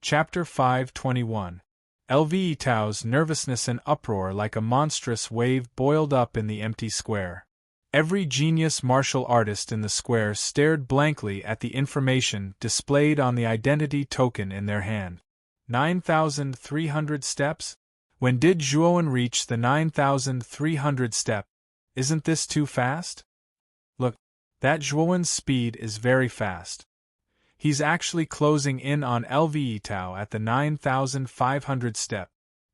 Chapter 521. LV Tao's nervousness and uproar like a monstrous wave boiled up in the empty square. Every genius martial artist in the square stared blankly at the information displayed on the identity token in their hand. 9,300 steps? When did Zhuowen reach the 9,300 step? Isn't this too fast? Look, that Zhuowen's speed is very fast. He's actually closing in on LV Tao at the 9,500 step.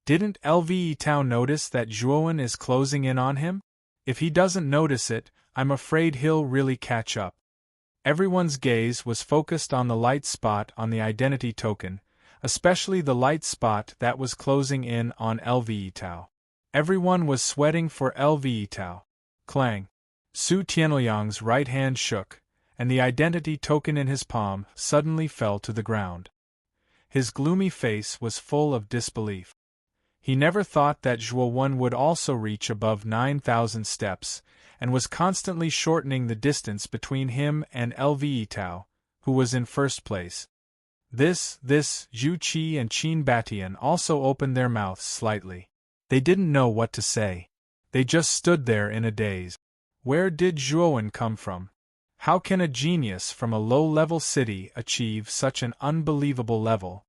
Didn't LV Tao notice that Zhuowen is closing in on him? If he doesn't notice it, I'm afraid he'll really catch up. Everyone's gaze was focused on the light spot on the identity token, especially the light spot that was closing in on LV Tao. Everyone was sweating for LV Tao. Clang! Su Tianliang's right hand shook, and the identity token in his palm suddenly fell to the ground. His gloomy face was full of disbelief. He never thought that Zhuowen would also reach above 9,000 steps, and was constantly shortening the distance between him and LV Tao, who was in first place. This, Zhu Qi and Qin Batian also opened their mouths slightly. They didn't know what to say. They just stood there in a daze. Where did Zhuowen come from? How can a genius from a low-level city achieve such an unbelievable level?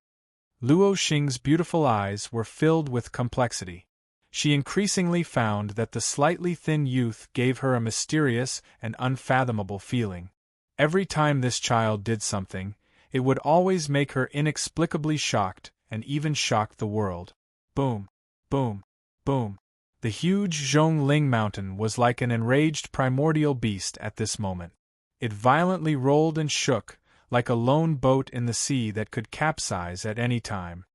Luo Xing's beautiful eyes were filled with complexity. She increasingly found that the slightly thin youth gave her a mysterious and unfathomable feeling. Every time this child did something, it would always make her inexplicably shocked and even shock the world. Boom, boom, boom. The huge Zhongling mountain was like an enraged primordial beast at this moment. It violently rolled and shook, like a lone boat in the sea that could capsize at any time.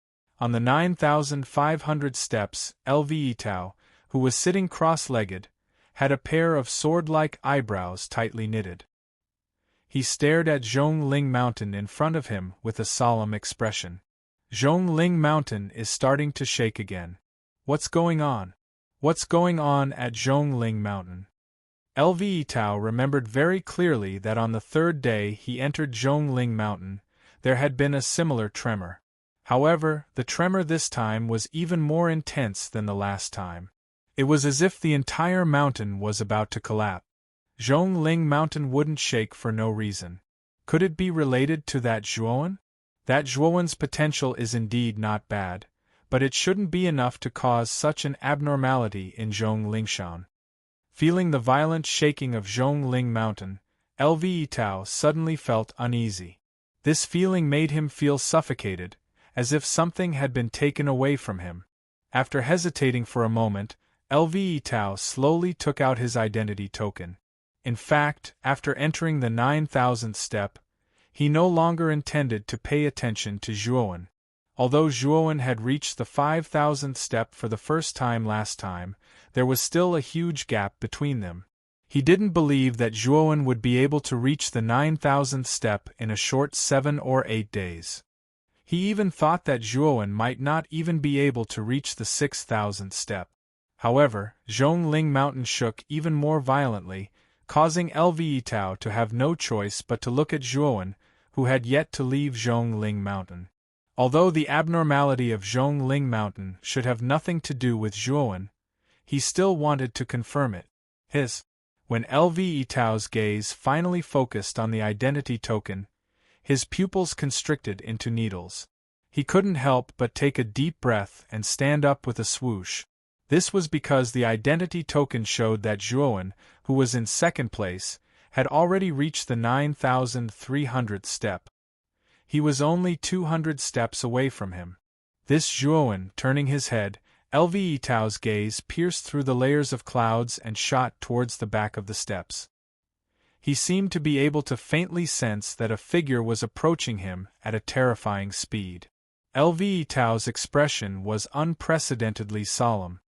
On the 9,500 steps, LV Tao, who was sitting cross-legged, had a pair of sword-like eyebrows tightly knitted. He stared at Zhongling Mountain in front of him with a solemn expression. Zhongling Mountain is starting to shake again. What's going on? What's going on at Zhongling Mountain? LV Tao remembered very clearly that on the third day he entered Zhongling Mountain, there had been a similar tremor. However, the tremor this time was even more intense than the last time. It was as if the entire mountain was about to collapse. Zhongling Mountain wouldn't shake for no reason. Could it be related to that Zhuowen? That Zhuowen's potential is indeed not bad, but it shouldn't be enough to cause such an abnormality in Zhonglingshan. Feeling the violent shaking of Zhongling Mountain, LV Tao suddenly felt uneasy. This feeling made him feel suffocated, as if something had been taken away from him. After hesitating for a moment, LV Tao slowly took out his identity token. In fact, after entering the 9,000th step, he no longer intended to pay attention to Zhuowen. Although Zhuowen had reached the 5,000th step for the first time last time, there was still a huge gap between them. He didn't believe that Zhuowen would be able to reach the 9,000th step in a short 7 or 8 days. He even thought that Zhuowen might not even be able to reach the 6,000th step. However, Zhongling Mountain shook even more violently, causing LV Tao to have no choice but to look at Zhuowen, who had yet to leave Zhongling Mountain. Although the abnormality of Zhongling Mountain should have nothing to do with Zhuowen, he still wanted to confirm it. When LV Tao's gaze finally focused on the identity token, his pupils constricted into needles. He couldn't help but take a deep breath and stand up with a swoosh. This was because the identity token showed that Zhuowen, who was in second place, had already reached the 9,300th step. He was only 200 steps away from him. This Zhuowen, turning his head, LV Tao's gaze pierced through the layers of clouds and shot towards the back of the steps. He seemed to be able to faintly sense that a figure was approaching him at a terrifying speed. LV Tao's expression was unprecedentedly solemn.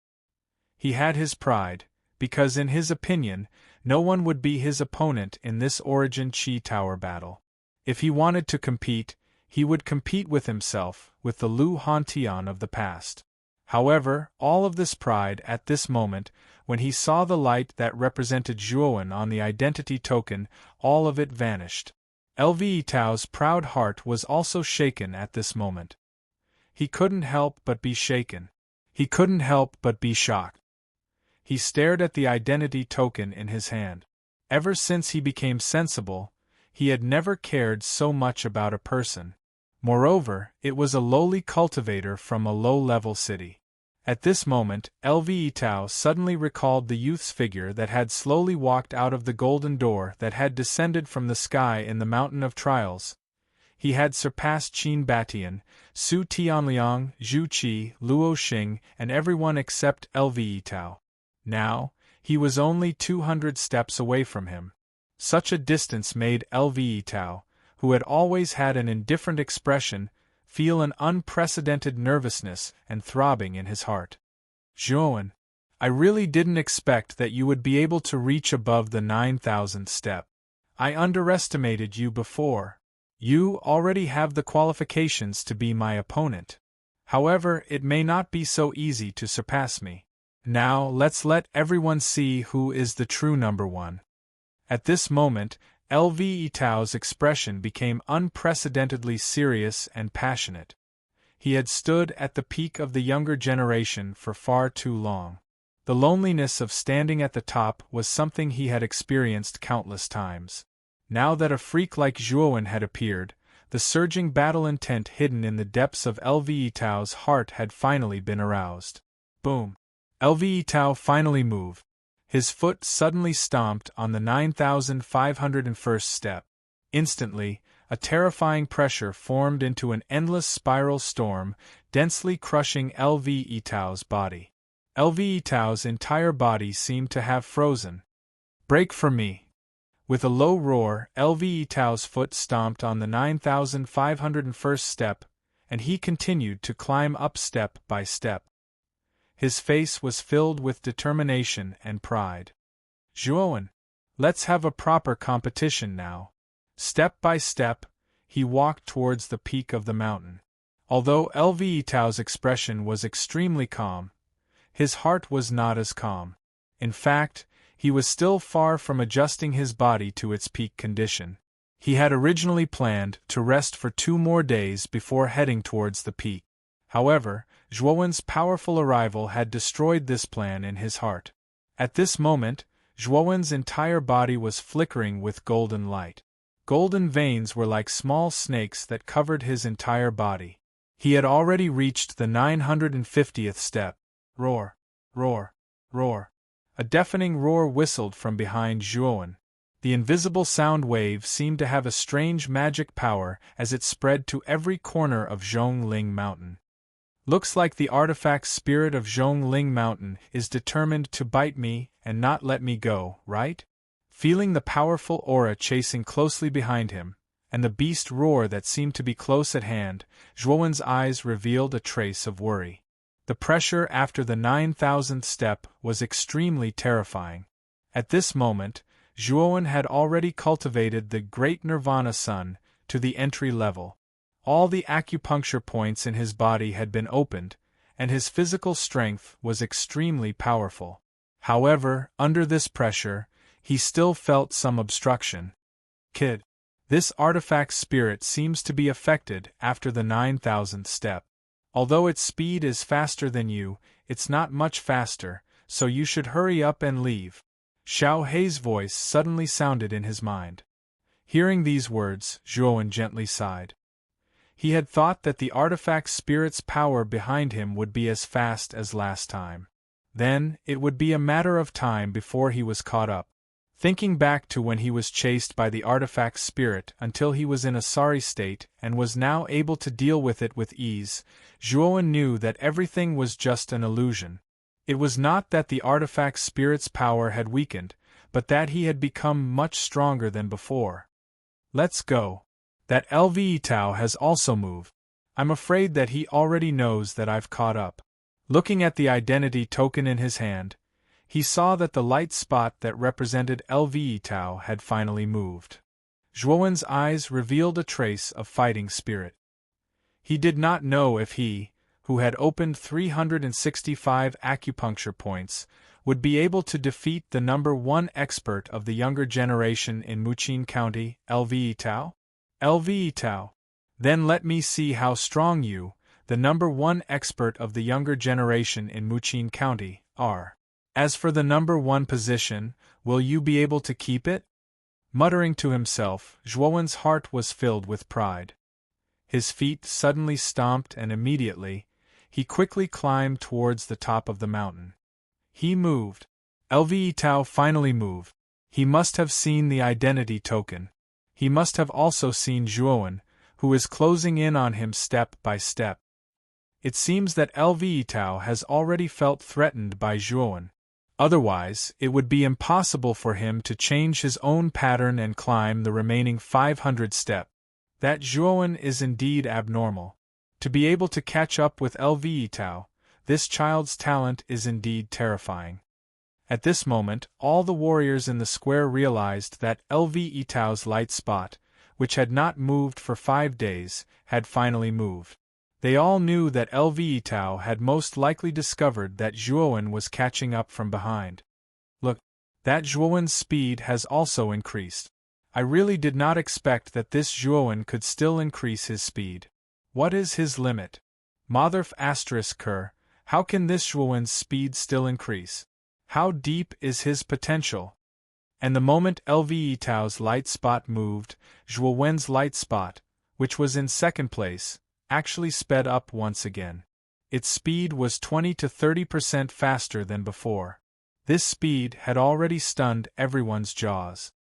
He had his pride, because in his opinion, no one would be his opponent in this Origin Chi Tower battle. If he wanted to compete, he would compete with himself, with the Lu Hantian of the past. However, all of this pride at this moment, when he saw the light that represented Zhuowen on the identity token, all of it vanished. LV Tao's proud heart was also shaken at this moment. He couldn't help but be shaken. He couldn't help but be shocked. He stared at the identity token in his hand. Ever since he became sensible, he had never cared so much about a person. Moreover, it was a lowly cultivator from a low-level city. At this moment, Lve Tao suddenly recalled the youth's figure that had slowly walked out of the golden door that had descended from the sky in the Mountain of Trials. He had surpassed Qin Batian, Su Tianliang, Zhu Qi, Luo Xing, and everyone except Lve Tao. Now, he was only 200 steps away from him. Such a distance made Lve Tao, who had always had an indifferent expression, feel an unprecedented nervousness and throbbing in his heart. Zhuowen, I really didn't expect that you would be able to reach above the 9,000th step. I underestimated you before. You already have the qualifications to be my opponent. However, it may not be so easy to surpass me. Now let's let everyone see who is the true number one. At this moment, Lve Tao's expression became unprecedentedly serious and passionate. He had stood at the peak of the younger generation for far too long. The loneliness of standing at the top was something he had experienced countless times. Now that a freak like Zhuowen had appeared, the surging battle intent hidden in the depths of Lve Tao's heart had finally been aroused. Boom! Lve Tao finally moved. His foot suddenly stomped on the 9,501st step. Instantly, a terrifying pressure formed into an endless spiral storm, densely crushing Lve Tao's body. Lve Tao's entire body seemed to have frozen. Break for me! With a low roar, Lve Tao's foot stomped on the 9,501st step, and he continued to climb up step by step. His face was filled with determination and pride. Zhuowen, let's have a proper competition now. Step by step, he walked towards the peak of the mountain. Although Lve Tao's expression was extremely calm, his heart was not as calm. In fact, he was still far from adjusting his body to its peak condition. He had originally planned to rest for 2 more days before heading towards the peak. However, Zhuowen's powerful arrival had destroyed this plan in his heart. At this moment, Zhuowen's entire body was flickering with golden light. Golden veins were like small snakes that covered his entire body. He had already reached the 950th step. Roar! Roar! Roar! A deafening roar whistled from behind Zhuowen. The invisible sound wave seemed to have a strange magic power as it spread to every corner of Zhongling Mountain. Looks like the artifact spirit of Zhongling Mountain is determined to bite me and not let me go, right? Feeling the powerful aura chasing closely behind him, and the beast roar that seemed to be close at hand, Zhuowen's eyes revealed a trace of worry. The pressure after the 9,000th step was extremely terrifying. At this moment, Zhuowen had already cultivated the Great Nirvana Sun to the entry level. All the acupuncture points in his body had been opened, and his physical strength was extremely powerful. However, under this pressure, he still felt some obstruction. Kid, this artifact spirit seems to be affected after the 9,000th step. Although its speed is faster than you, it's not much faster, so you should hurry up and leave. Xiao Hei's voice suddenly sounded in his mind. Hearing these words, Zhuowen gently sighed. He had thought that the artifact spirit's power behind him would be as fast as last time. Then, it would be a matter of time before he was caught up. Thinking back to when he was chased by the artifact spirit until he was in a sorry state and was now able to deal with it with ease, Zhuowen knew that everything was just an illusion. It was not that the artifact spirit's power had weakened, but that he had become much stronger than before. Let's go. That Lve Tao has also moved. I'm afraid that he already knows that I've caught up. Looking at the identity token in his hand, he saw that the light spot that represented Lve Tao had finally moved. Zhuowen's eyes revealed a trace of fighting spirit. He did not know if he, who had opened 365 acupuncture points, would be able to defeat the number 1 expert of the younger generation in Muqin County, Lve Tao? Lve Tao. Then let me see how strong you, the #1 expert of the younger generation in Muchin County, R. As for the #1 position, will you be able to keep it? Muttering to himself, Zhuowen's heart was filled with pride. His feet suddenly stomped and immediately, he quickly climbed towards the top of the mountain. He moved. Lve Tao finally moved. He must have seen the identity token. He must have also seen Zhuowen, who is closing in on him step by step. It seems that Lve Tao has already felt threatened by Zhuowen. Otherwise, it would be impossible for him to change his own pattern and climb the remaining 500 steps. That Zhuowen is indeed abnormal. To be able to catch up with Lve Tao, this child's talent is indeed terrifying. At this moment, all the warriors in the square realized that Lve Tao's light spot, which had not moved for 5 days, had finally moved. They all knew that Lve Tao had most likely discovered that Zhuowen was catching up from behind. Look, that Zhuowen's speed has also increased. I really did not expect that this Zhuowen could still increase his speed. What is his limit? Motherf **Ker, how can this Zhuowen's speed still increase? How deep is his potential? And the moment Lve Tao's light spot moved, Zhuowen's light spot, which was in second place, actually sped up once again. Its speed was 20 to 30% faster than before. This speed had already stunned everyone's jaws.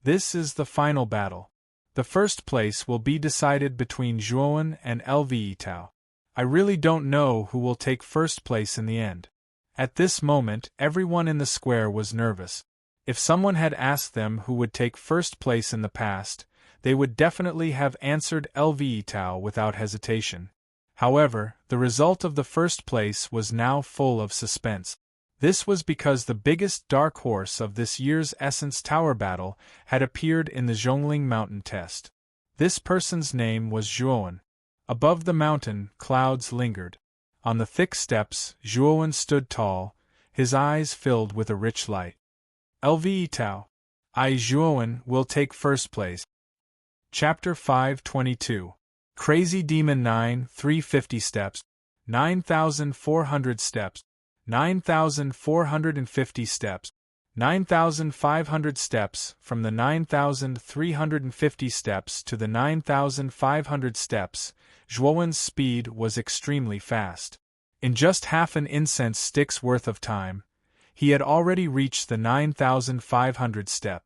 This is the final battle. The first place will be decided between Zhuowen and Lve Tao. I really don't know who will take first place in the end. At this moment, everyone in the square was nervous. If someone had asked them who would take first place in the past, they would definitely have answered Lve Tao without hesitation. However, the result of the first place was now full of suspense. This was because the biggest dark horse of this year's Essence Tower battle had appeared in the Zhongling Mountain test. This person's name was Zhuowen. Above the mountain, clouds lingered. On the thick steps, Zhuowen stood tall, his eyes filled with a rich light. Lve Tao. I, Zhuowen, will take first place. Chapter 522. Crazy Demon 9, 350 steps, 9,400 steps, 9,450 steps, 9,500 steps. From the 9,350 steps to the 9,500 steps, Zhuowen's speed was extremely fast. In just half an incense stick's worth of time, he had already reached the 9,500 step.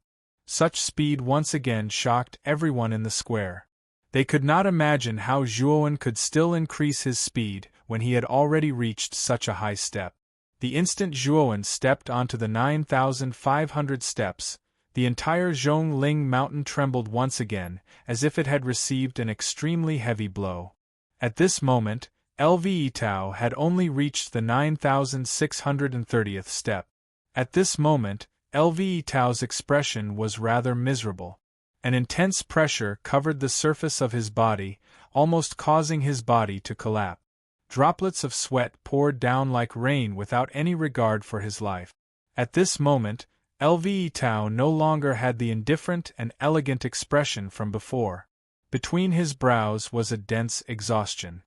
Such speed once again shocked everyone in the square. They could not imagine how Zhuowen could still increase his speed when he had already reached such a high step. The instant Zhuowen stepped onto the 9,500 steps, the entire Zhongling mountain trembled once again, as if it had received an extremely heavy blow. At this moment, Lve Tao had only reached the 9,630th step. At this moment, Lve Tao's expression was rather miserable. An intense pressure covered the surface of his body, almost causing his body to collapse. Droplets of sweat poured down like rain without any regard for his life. At this moment, Lve Tao no longer had the indifferent and elegant expression from before. Between his brows was a dense exhaustion.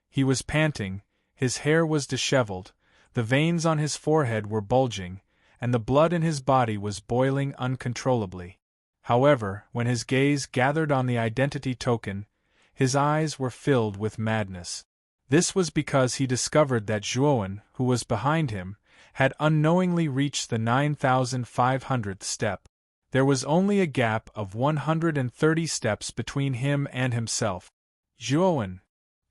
He was panting, his hair was disheveled, the veins on his forehead were bulging, and the blood in his body was boiling uncontrollably. However, when his gaze gathered on the identity token, his eyes were filled with madness. This was because he discovered that Zhuowen, who was behind him, had unknowingly reached the 9,500th step. There was only a gap of 130 steps between him and himself. Zhuowen!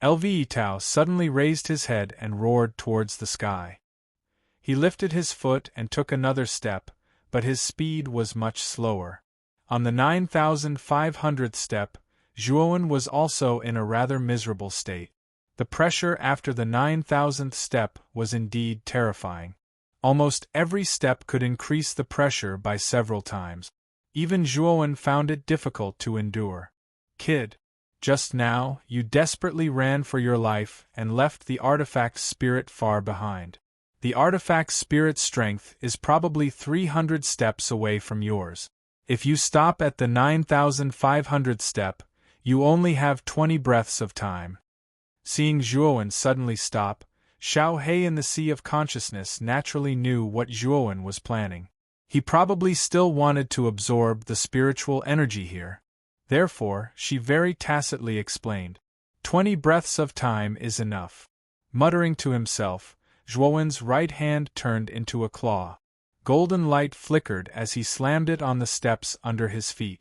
Lve Tao suddenly raised his head and roared towards the sky. He lifted his foot and took another step, but his speed was much slower. On the 9,500th step, Zhuowen was also in a rather miserable state. The pressure after the 9,000th step was indeed terrifying. Almost every step could increase the pressure by several times. Even Zhuowen found it difficult to endure. Kid, just now, you desperately ran for your life and left the artifact spirit far behind. The artifact spirit strength is probably 300 steps away from yours. If you stop at the 9,500th step, you only have 20 breaths of time. Seeing Zhuowen suddenly stop, Xiao He in the sea of consciousness naturally knew what Zhuowen was planning. He probably still wanted to absorb the spiritual energy here. Therefore, she very tacitly explained, 20 breaths of time is enough. Muttering to himself, Zhuowen's right hand turned into a claw. Golden light flickered as he slammed it on the steps under his feet.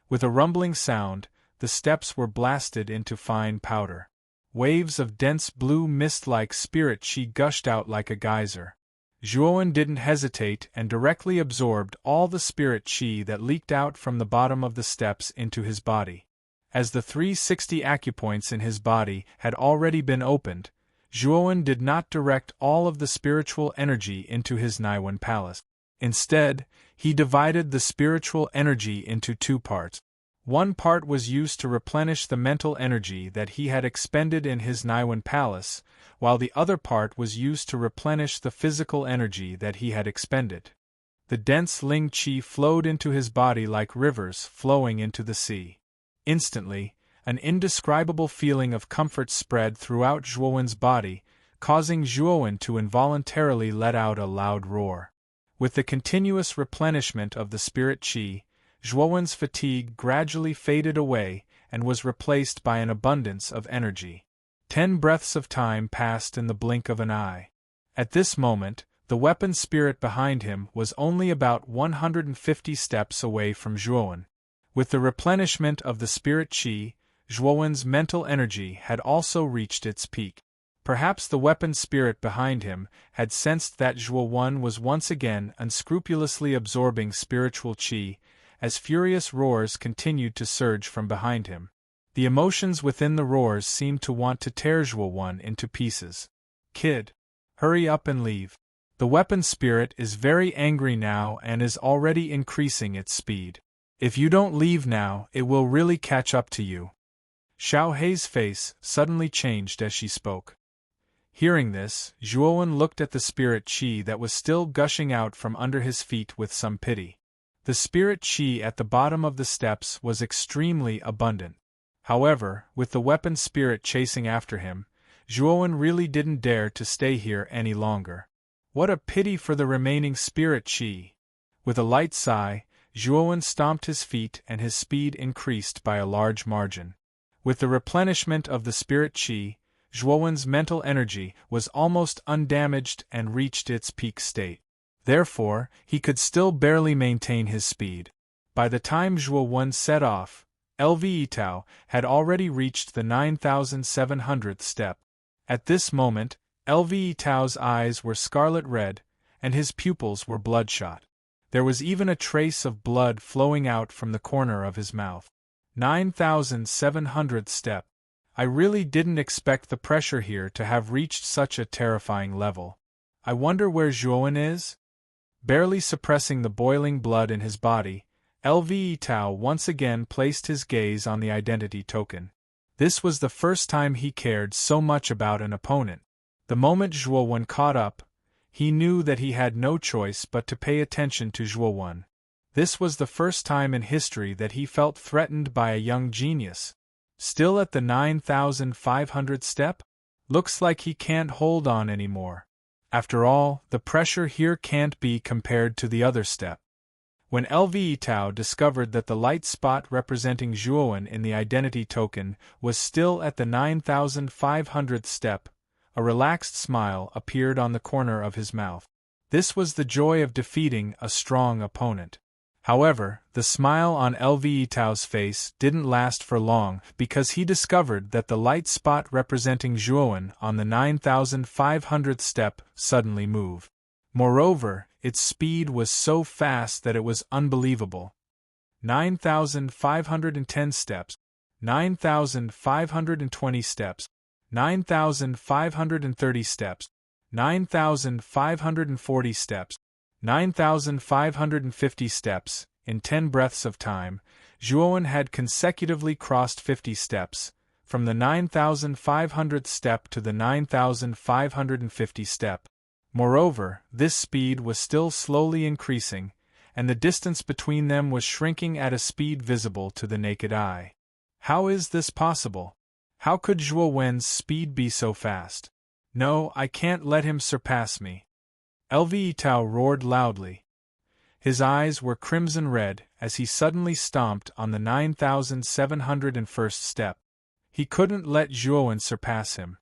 With a rumbling sound, the steps were blasted into fine powder. Waves of dense blue mist-like spirit qi gushed out like a geyser. Zhuowen didn't hesitate and directly absorbed all the spirit qi that leaked out from the bottom of the steps into his body. As the 360 acupoints in his body had already been opened, Zhuowen did not direct all of the spiritual energy into his Naiwen palace. Instead, he divided the spiritual energy into 2 parts. One part was used to replenish the mental energy that he had expended in his Naiwen palace, while the other part was used to replenish the physical energy that he had expended. The dense Ling Qi flowed into his body like rivers flowing into the sea. Instantly, an indescribable feeling of comfort spread throughout Zhuowen's body, causing Zhuowen to involuntarily let out a loud roar. With the continuous replenishment of the spirit qi, Zhuowen's fatigue gradually faded away and was replaced by an abundance of energy. 10 breaths of time passed in the blink of an eye. At this moment, the weapon spirit behind him was only about 150 steps away from Zhuowen. With the replenishment of the spirit qi, Zhuowen's mental energy had also reached its peak. Perhaps the weapon spirit behind him had sensed that Zhuowen was once again unscrupulously absorbing spiritual qi, as furious roars continued to surge from behind him. The emotions within the roars seemed to want to tear Zhuowen into pieces. "Kid, hurry up and leave. The weapon spirit is very angry now and is already increasing its speed. If you don't leave now, it will really catch up to you." Xiao Hei's face suddenly changed as she spoke. Hearing this, Zhuowen looked at the spirit qi that was still gushing out from under his feet with some pity. The spirit qi at the bottom of the steps was extremely abundant. However, with the weapon spirit chasing after him, Zhuowen really didn't dare to stay here any longer. What a pity for the remaining spirit qi! With a light sigh, Zhuowen stomped his feet and his speed increased by a large margin. With the replenishment of the spirit qi, Zhuowen's mental energy was almost undamaged and reached its peak state. Therefore, he could still barely maintain his speed. By the time Zhuowen set off, Lvetao had already reached the 9,700th step. At this moment, Lvetao's eyes were scarlet red, and his pupils were bloodshot. There was even a trace of blood flowing out from the corner of his mouth. 9,700th step. I really didn't expect the pressure here to have reached such a terrifying level. I wonder where Zhuowen is? Barely suppressing the boiling blood in his body, Lvetao once again placed his gaze on the identity token. This was the first time he cared so much about an opponent. The moment Zhuowen caught up, he knew that he had no choice but to pay attention to Zhuowen. This was the first time in history that he felt threatened by a young genius. Still at the 9,500th step? Looks like he can't hold on anymore. After all, the pressure here can't be compared to the other step. When Lvetao discovered that the light spot representing Zhuowen in the identity token was still at the 9,500th step, a relaxed smile appeared on the corner of his mouth. This was the joy of defeating a strong opponent. However, the smile on Lvetao's face didn't last for long because he discovered that the light spot representing Zhuowen on the 9,500th step suddenly moved. Moreover, its speed was so fast that it was unbelievable. 9,510 steps, 9,520 steps, 9,530 steps, 9,540 steps, 9,550 steps. In 10 breaths of time, Zhuowen had consecutively crossed 50 steps, from the 9,500th step to the 9,550 step. Moreover, this speed was still slowly increasing, and the distance between them was shrinking at a speed visible to the naked eye. How is this possible? How could Zhuo Wen's speed be so fast? No, I can't let him surpass me. LV Tao roared loudly. His eyes were crimson red as he suddenly stomped on the 9701st step. He couldn't let Zhuowen surpass him.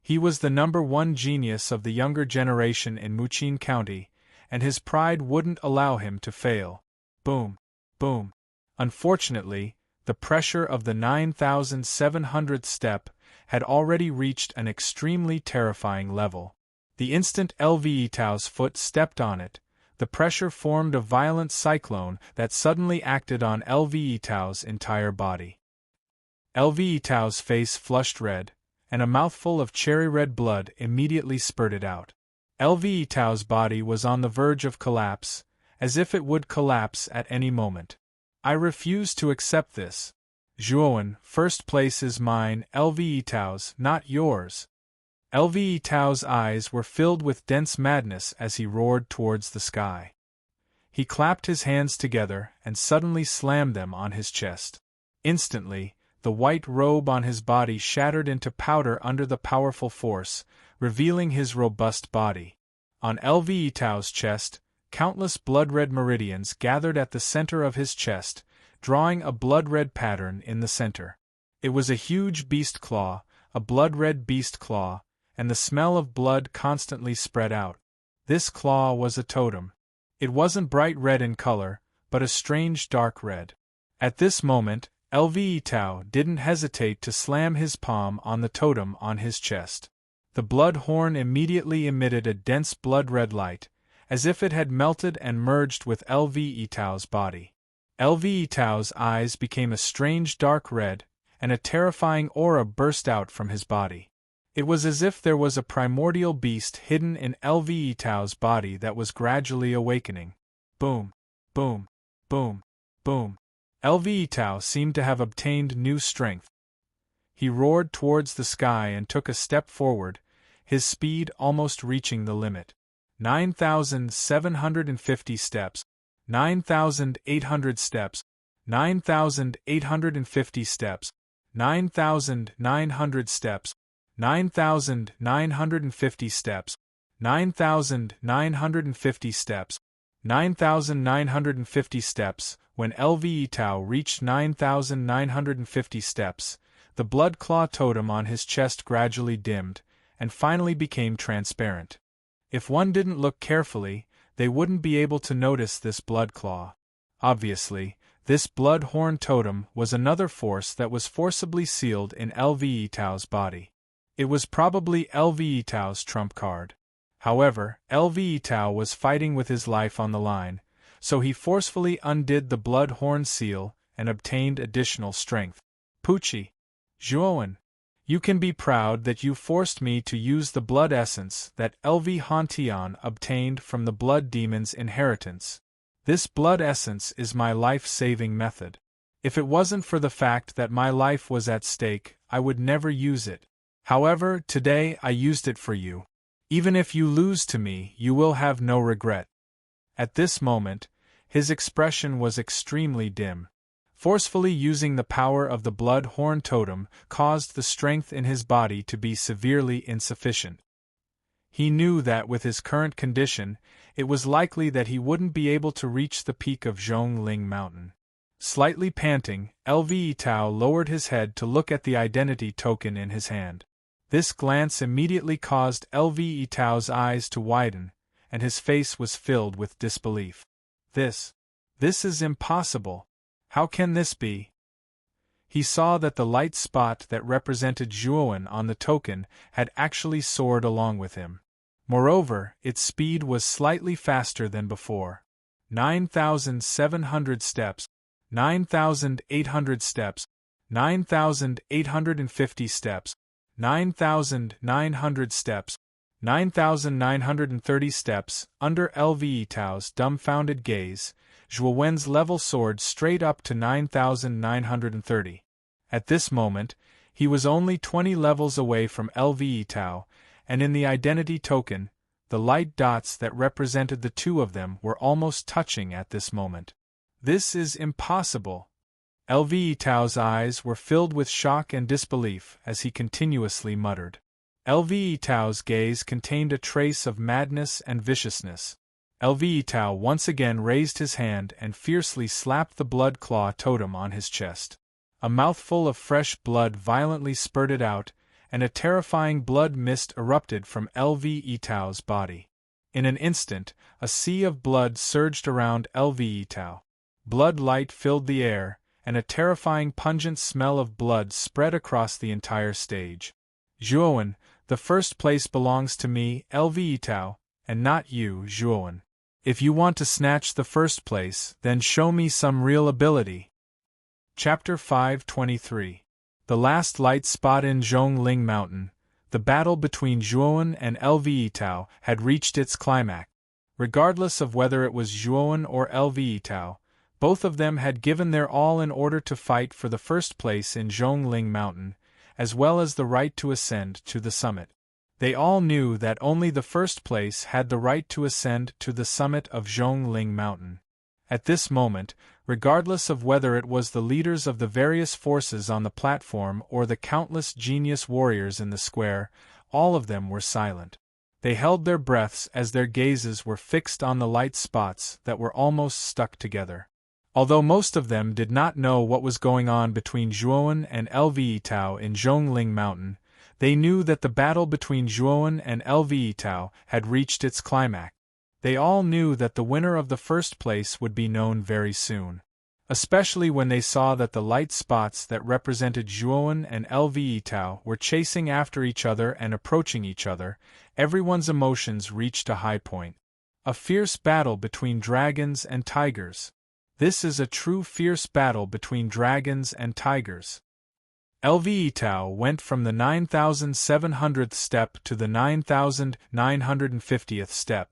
He was the #1 genius of the younger generation in Muqin County, and his pride wouldn't allow him to fail. Boom! Boom! Unfortunately, the pressure of the 9700th step had already reached an extremely terrifying level. The instant LV Tao's foot stepped on it, the pressure formed a violent cyclone that suddenly acted on LV Tao's entire body. LV Tao's face flushed red, and a mouthful of cherry-red blood immediately spurted out. LV Tao's body was on the verge of collapse, as if it would collapse at any moment. I refuse to accept this. Zhuowen, first place is mine, LV Tao's, not yours. LV Tao's eyes were filled with dense madness as he roared towards the sky. He clapped his hands together and suddenly slammed them on his chest. Instantly, the white robe on his body shattered into powder under the powerful force, revealing his robust body. On LV Tao's chest, countless blood-red meridians gathered at the center of his chest, drawing a blood-red pattern in the center. It was a huge beast claw, a blood-red beast claw, and the smell of blood constantly spread out. This claw was a totem. It wasn't bright red in color, but a strange dark red. At this moment, LV Tao didn't hesitate to slam his palm on the totem on his chest. The blood horn immediately emitted a dense blood-red light, as if it had melted and merged with LV Tao's body. LV Tao's eyes became a strange dark red, and a terrifying aura burst out from his body. It was as if there was a primordial beast hidden in LV Tao's body that was gradually awakening. Boom! Boom! Boom! Boom! LV Tao seemed to have obtained new strength. He roared towards the sky and took a step forward, his speed almost reaching the limit. 9,750 steps, 9,800 steps, 9,850 steps, 9,900 steps, 9,950 steps, 9,950 steps, 9,950 steps. When LV Tao reached 9,950 steps, the blood claw totem on his chest gradually dimmed, and finally became transparent. If one didn't look carefully, they wouldn't be able to notice this blood claw. Obviously, this blood horn totem was another force that was forcibly sealed in LV Tao's body. It was probably LV Tao's trump card. However, LV Tao was fighting with his life on the line, so he forcefully undid the blood horn seal and obtained additional strength. Pucci, Zhuowen, you can be proud that you forced me to use the blood essence that LV Hantian obtained from the blood demon's inheritance. This blood essence is my life-saving method. If it wasn't for the fact that my life was at stake, I would never use it. However, today I used it for you. Even if you lose to me, you will have no regret. At this moment, his expression was extremely dim. Forcefully using the power of the blood horn totem caused the strength in his body to be severely insufficient. He knew that with his current condition, it was likely that he wouldn't be able to reach the peak of Zhongling Mountain. Slightly panting, LV Tao lowered his head to look at the identity token in his hand. This glance immediately caused LV Tao's eyes to widen, and his face was filled with disbelief. This is impossible. How can this be? He saw that the light spot that represented Zhuowen on the token had actually soared along with him. Moreover, its speed was slightly faster than before. 9,700 steps, 9,800 steps, 9,850 steps, 9,900 steps, 9,930 steps. Under LV Tao's dumbfounded gaze, Zhuowen's level soared straight up to 9,930. At this moment, he was only 20 levels away from LV Tao, and in the identity token, the light dots that represented the two of them were almost touching at this moment. This is impossible. LV Tao's eyes were filled with shock and disbelief as he continuously muttered. LV Tao's gaze contained a trace of madness and viciousness. LV Tao once again raised his hand and fiercely slapped the blood claw totem on his chest. A mouthful of fresh blood violently spurted out, and a terrifying blood mist erupted from LV Tao's body. In an instant, a sea of blood surged around LV Tao. Blood light filled the air, and a terrifying pungent smell of blood spread across the entire stage. Zhuowen, the first place belongs to me, LV Tao, and not you, Zhuowen. If you want to snatch the first place, then show me some real ability. Chapter 523. The last light spot in Zhongling Mountain. The battle between Zhuowen and LV Tao had reached its climax. Regardless of whether it was Zhuowen or LV Tao, both of them had given their all in order to fight for the first place in Zhongling Mountain, as well as the right to ascend to the summit. They all knew that only the first place had the right to ascend to the summit of Zhongling Mountain. At this moment, regardless of whether it was the leaders of the various forces on the platform or the countless genius warriors in the square, all of them were silent. They held their breaths as their gazes were fixed on the light spots that were almost stuck together. Although most of them did not know what was going on between Zhuowen and LV Tao in Zhongling Mountain, they knew that the battle between Zhuowen and LV Tao had reached its climax. They all knew that the winner of the first place would be known very soon. Especially when they saw that the light spots that represented Zhuowen and LV Tao were chasing after each other and approaching each other, everyone's emotions reached a high point. A fierce battle between dragons and tigers. This is a true fierce battle between dragons and tigers. LV Tao went from the 9,700th step to the 9,950th step.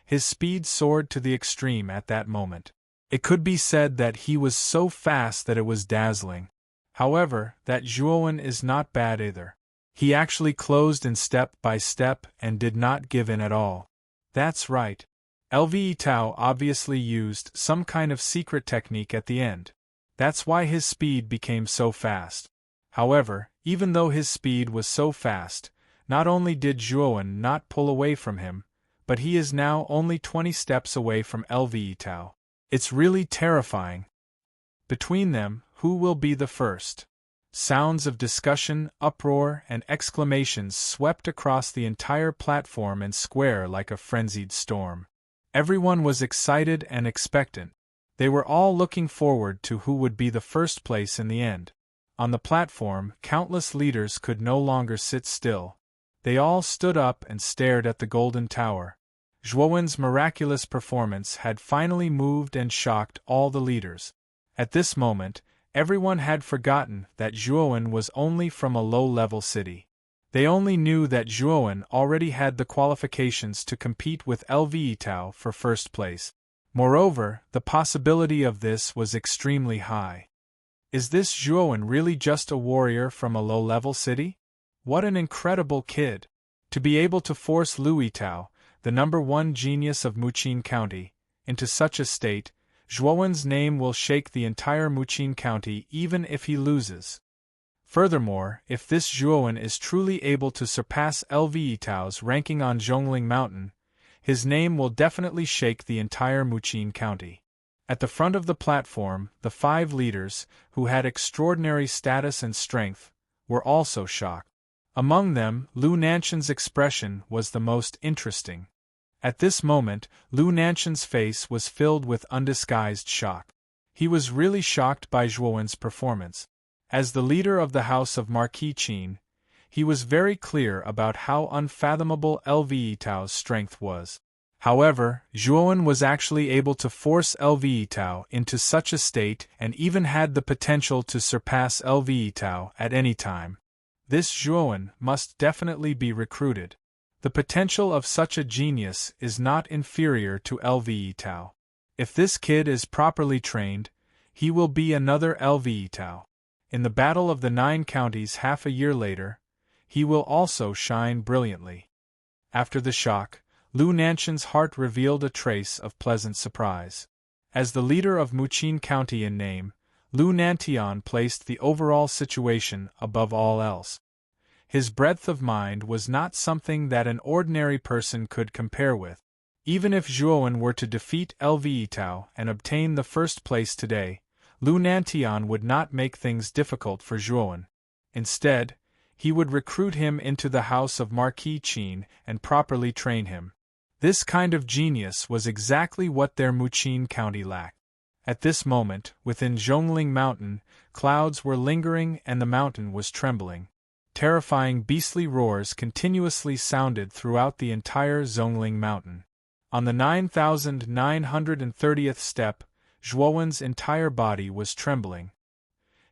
His speed soared to the extreme at that moment. It could be said that he was so fast that it was dazzling. However, that Zhuowen is not bad either. He actually closed in step by step and did not give in at all. That's right. LV Tao obviously used some kind of secret technique at the end. That's why his speed became so fast. However, even though his speed was so fast, not only did Zhuowen not pull away from him, but he is now only 20 steps away from LV Tao. It's really terrifying. Between them, who will be the first? Sounds of discussion, uproar, and exclamations swept across the entire platform and square like a frenzied storm. Everyone was excited and expectant. They were all looking forward to who would be the first place in the end. On the platform, countless leaders could no longer sit still. They all stood up and stared at the Golden Tower. Zhuowen's miraculous performance had finally moved and shocked all the leaders. At this moment, everyone had forgotten that Zhuowen was only from a low-level city. They only knew that Zhuowen already had the qualifications to compete with LV Tao for first place. Moreover, the possibility of this was extremely high. Is this Zhuowen really just a warrior from a low-level city? What an incredible kid! To be able to force Louis Tao, the #1 genius of Muqin County, into such a state, Zhuowen's name will shake the entire Muqin County even if he loses. Furthermore, if this Zhuowen is truly able to surpass LV Tao's ranking on Zhongling Mountain, his name will definitely shake the entire Muqin County. At the front of the platform, the 5 leaders, who had extraordinary status and strength, were also shocked. Among them, Lu Nanshan's expression was the most interesting. At this moment, Lu Nanshan's face was filled with undisguised shock. He was really shocked by Zhuowen's performance. As the leader of the House of Marquis Qin, he was very clear about how unfathomable LV Tao's strength was. However, Zhuowen was actually able to force LV Tao into such a state and even had the potential to surpass LV Tao at any time. This Zhuowen must definitely be recruited. The potential of such a genius is not inferior to LV Tao. If this kid is properly trained, he will be another LV Tao. In the Battle of the 9 Counties half a year later, he will also shine brilliantly. After the shock, Lu Nanshan's heart revealed a trace of pleasant surprise. As the leader of Muqin County in name, Lu Nantian placed the overall situation above all else. His breadth of mind was not something that an ordinary person could compare with. Even if Zhuowen were to defeat LV Tao and obtain the first place today, Lu Nantian would not make things difficult for Zhuowen. Instead, he would recruit him into the house of Marquis Qin and properly train him. This kind of genius was exactly what their Muqin County lacked. At this moment, within Zhongling Mountain, clouds were lingering and the mountain was trembling. Terrifying beastly roars continuously sounded throughout the entire Zhongling Mountain. On the 9,930th step, Zhuowen's entire body was trembling.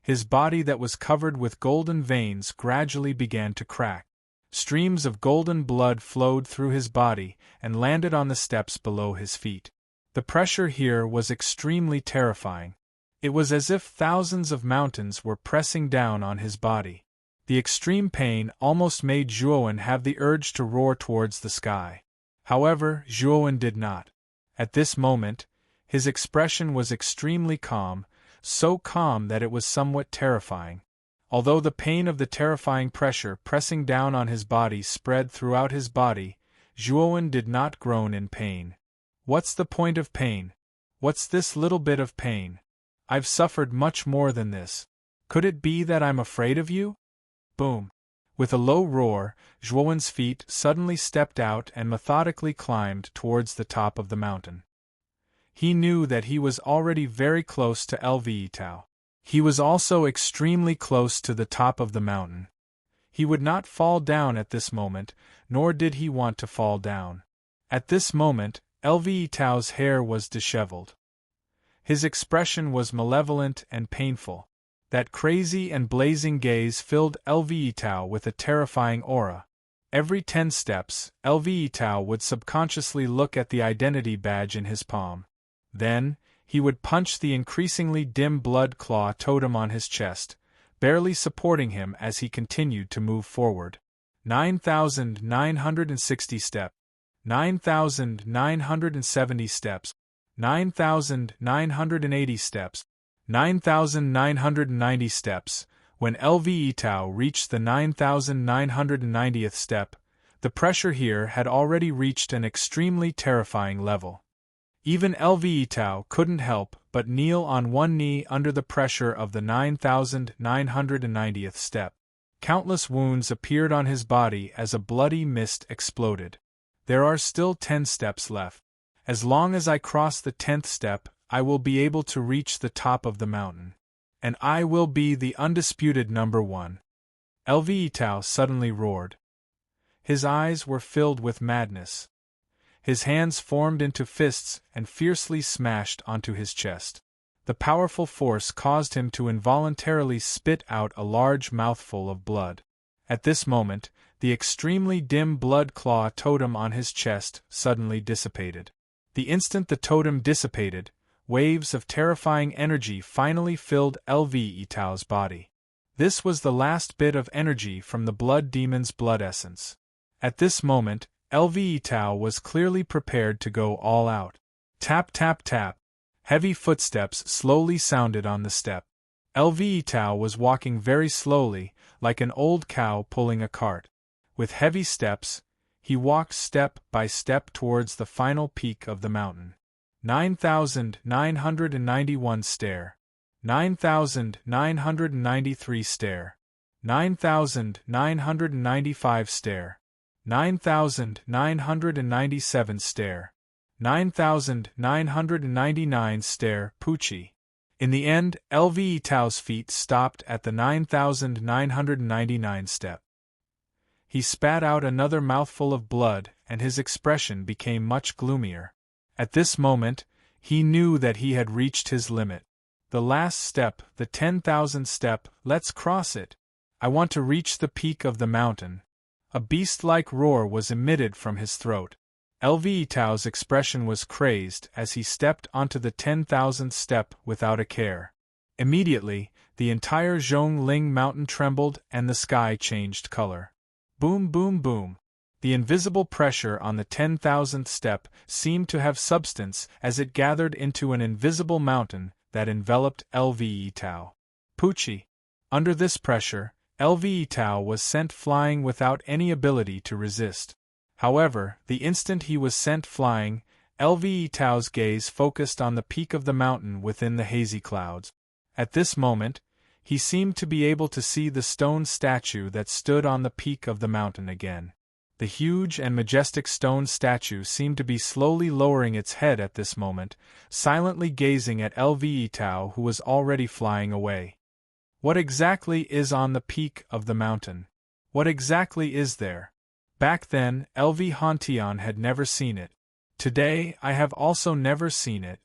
His body that was covered with golden veins gradually began to crack. Streams of golden blood flowed through his body and landed on the steps below his feet. The pressure here was extremely terrifying. It was as if thousands of mountains were pressing down on his body. The extreme pain almost made Zhuowen have the urge to roar towards the sky. However, Zhuowen did not. At this moment, his expression was extremely calm, so calm that it was somewhat terrifying. Although the pain of the terrifying pressure pressing down on his body spread throughout his body, Zhuowen did not groan in pain. What's the point of pain? What's this little bit of pain? I've suffered much more than this. Could it be that I'm afraid of you? Boom! With a low roar, Zhuowen's feet suddenly stepped out and methodically climbed towards the top of the mountain. He knew that he was already very close to LV Tao. He was also extremely close to the top of the mountain. He would not fall down at this moment, nor did he want to fall down. At this moment, LV Tao's hair was disheveled. His expression was malevolent and painful. That crazy and blazing gaze filled LV Tao with a terrifying aura. Every 10 steps, LV Tao would subconsciously look at the identity badge in his palm. Then, he would punch the increasingly dim blood claw totem on his chest, barely supporting him as he continued to move forward. 9,960 steps. 9,970 steps. 9,980 steps. 9,990 steps. When LV Tao reached the 9,990th step, the pressure here had already reached an extremely terrifying level. Even LV Tao couldn't help but kneel on one knee under the pressure of the 9,990th step. Countless wounds appeared on his body as a bloody mist exploded. There are still 10 steps left. As long as I cross the 10th step, I will be able to reach the top of the mountain. And I will be the undisputed number 1. LV Tao suddenly roared. His eyes were filled with madness. His hands formed into fists and fiercely smashed onto his chest. The powerful force caused him to involuntarily spit out a large mouthful of blood. At this moment, the extremely dim blood claw totem on his chest suddenly dissipated. The instant the totem dissipated, waves of terrifying energy finally filled LV Tao's body. This was the last bit of energy from the blood demon's blood essence. At this moment, LV Tao was clearly prepared to go all out. Tap tap tap. Heavy footsteps slowly sounded on the step. LV Tao was walking very slowly, like an old cow pulling a cart. With heavy steps, he walked step by step towards the final peak of the mountain. 9,991 stair. 9,993 stair. 9,995 stair. 9,997 stair. 9,999 stair. Pucci. In the end, LV Tao's feet stopped at the 9,999 step. He spat out another mouthful of blood, and his expression became much gloomier. At this moment, he knew that he had reached his limit. The last step, the 10,000th step, let's cross it. I want to reach the peak of the mountain. A beast-like roar was emitted from his throat. LV Tao's expression was crazed as he stepped onto the 10,000th step without a care. Immediately, the entire Zhongling mountain trembled and the sky changed color. Boom boom boom. The invisible pressure on the 10,000th step seemed to have substance as it gathered into an invisible mountain that enveloped LVE Tao. Pucci. Under this pressure, LVE Tao was sent flying without any ability to resist. However, the instant he was sent flying, LVE Tao's gaze focused on the peak of the mountain within the hazy clouds. At this moment, he seemed to be able to see the stone statue that stood on the peak of the mountain again. The huge and majestic stone statue seemed to be slowly lowering its head at this moment, silently gazing at LVE Tao, who was already flying away. What exactly is on the peak of the mountain? What exactly is there? Back then, LV Hantian had never seen it. Today, I have also never seen it.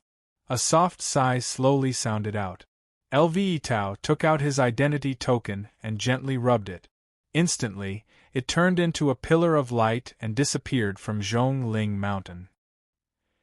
A soft sigh slowly sounded out. LVE Tao took out his identity token and gently rubbed it. Instantly, it turned into a pillar of light and disappeared from Zhongling Mountain.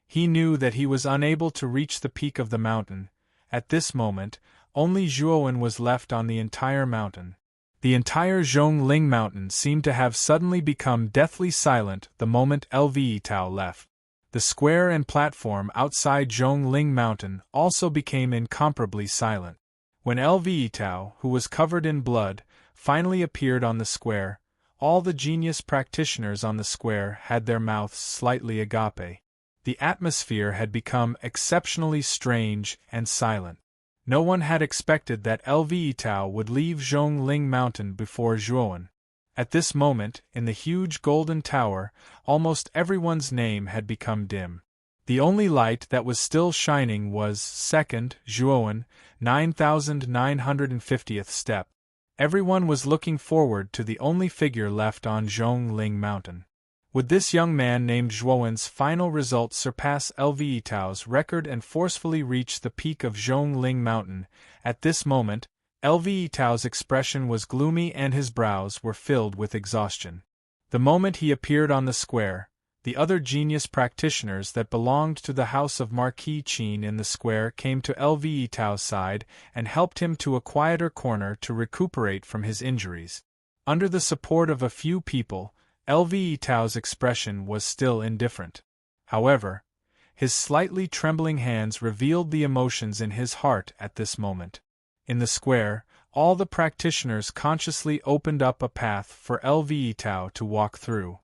He knew that he was unable to reach the peak of the mountain. At this moment, only Zhuowen was left on the entire mountain. The entire Zhongling Mountain seemed to have suddenly become deathly silent the moment LVE Tao left. The square and platform outside Zhongling Mountain also became incomparably silent. When LVE Tao, who was covered in blood, finally appeared on the square, all the genius practitioners on the square had their mouths slightly agape. The atmosphere had become exceptionally strange and silent. No one had expected that LVE Tao would leave Zhongling Mountain before Zhuowen. At this moment, in the huge golden tower, almost everyone's name had become dim. The only light that was still shining was second, Zhuowen, 9950th step. Everyone was looking forward to the only figure left on Zhongling Mountain. Would this young man named Zhuowen's final result surpass LVE Tao's record and forcefully reach the peak of Zhongling Mountain? At this moment, LVE Tao's expression was gloomy and his brows were filled with exhaustion. The moment he appeared on the square, the other genius practitioners that belonged to the house of Marquis Qin in the square came to LVE Tao's side and helped him to a quieter corner to recuperate from his injuries. Under the support of a few people, LVE Tao's expression was still indifferent. However, his slightly trembling hands revealed the emotions in his heart at this moment. In the square, all the practitioners consciously opened up a path for LVE Tao to walk through.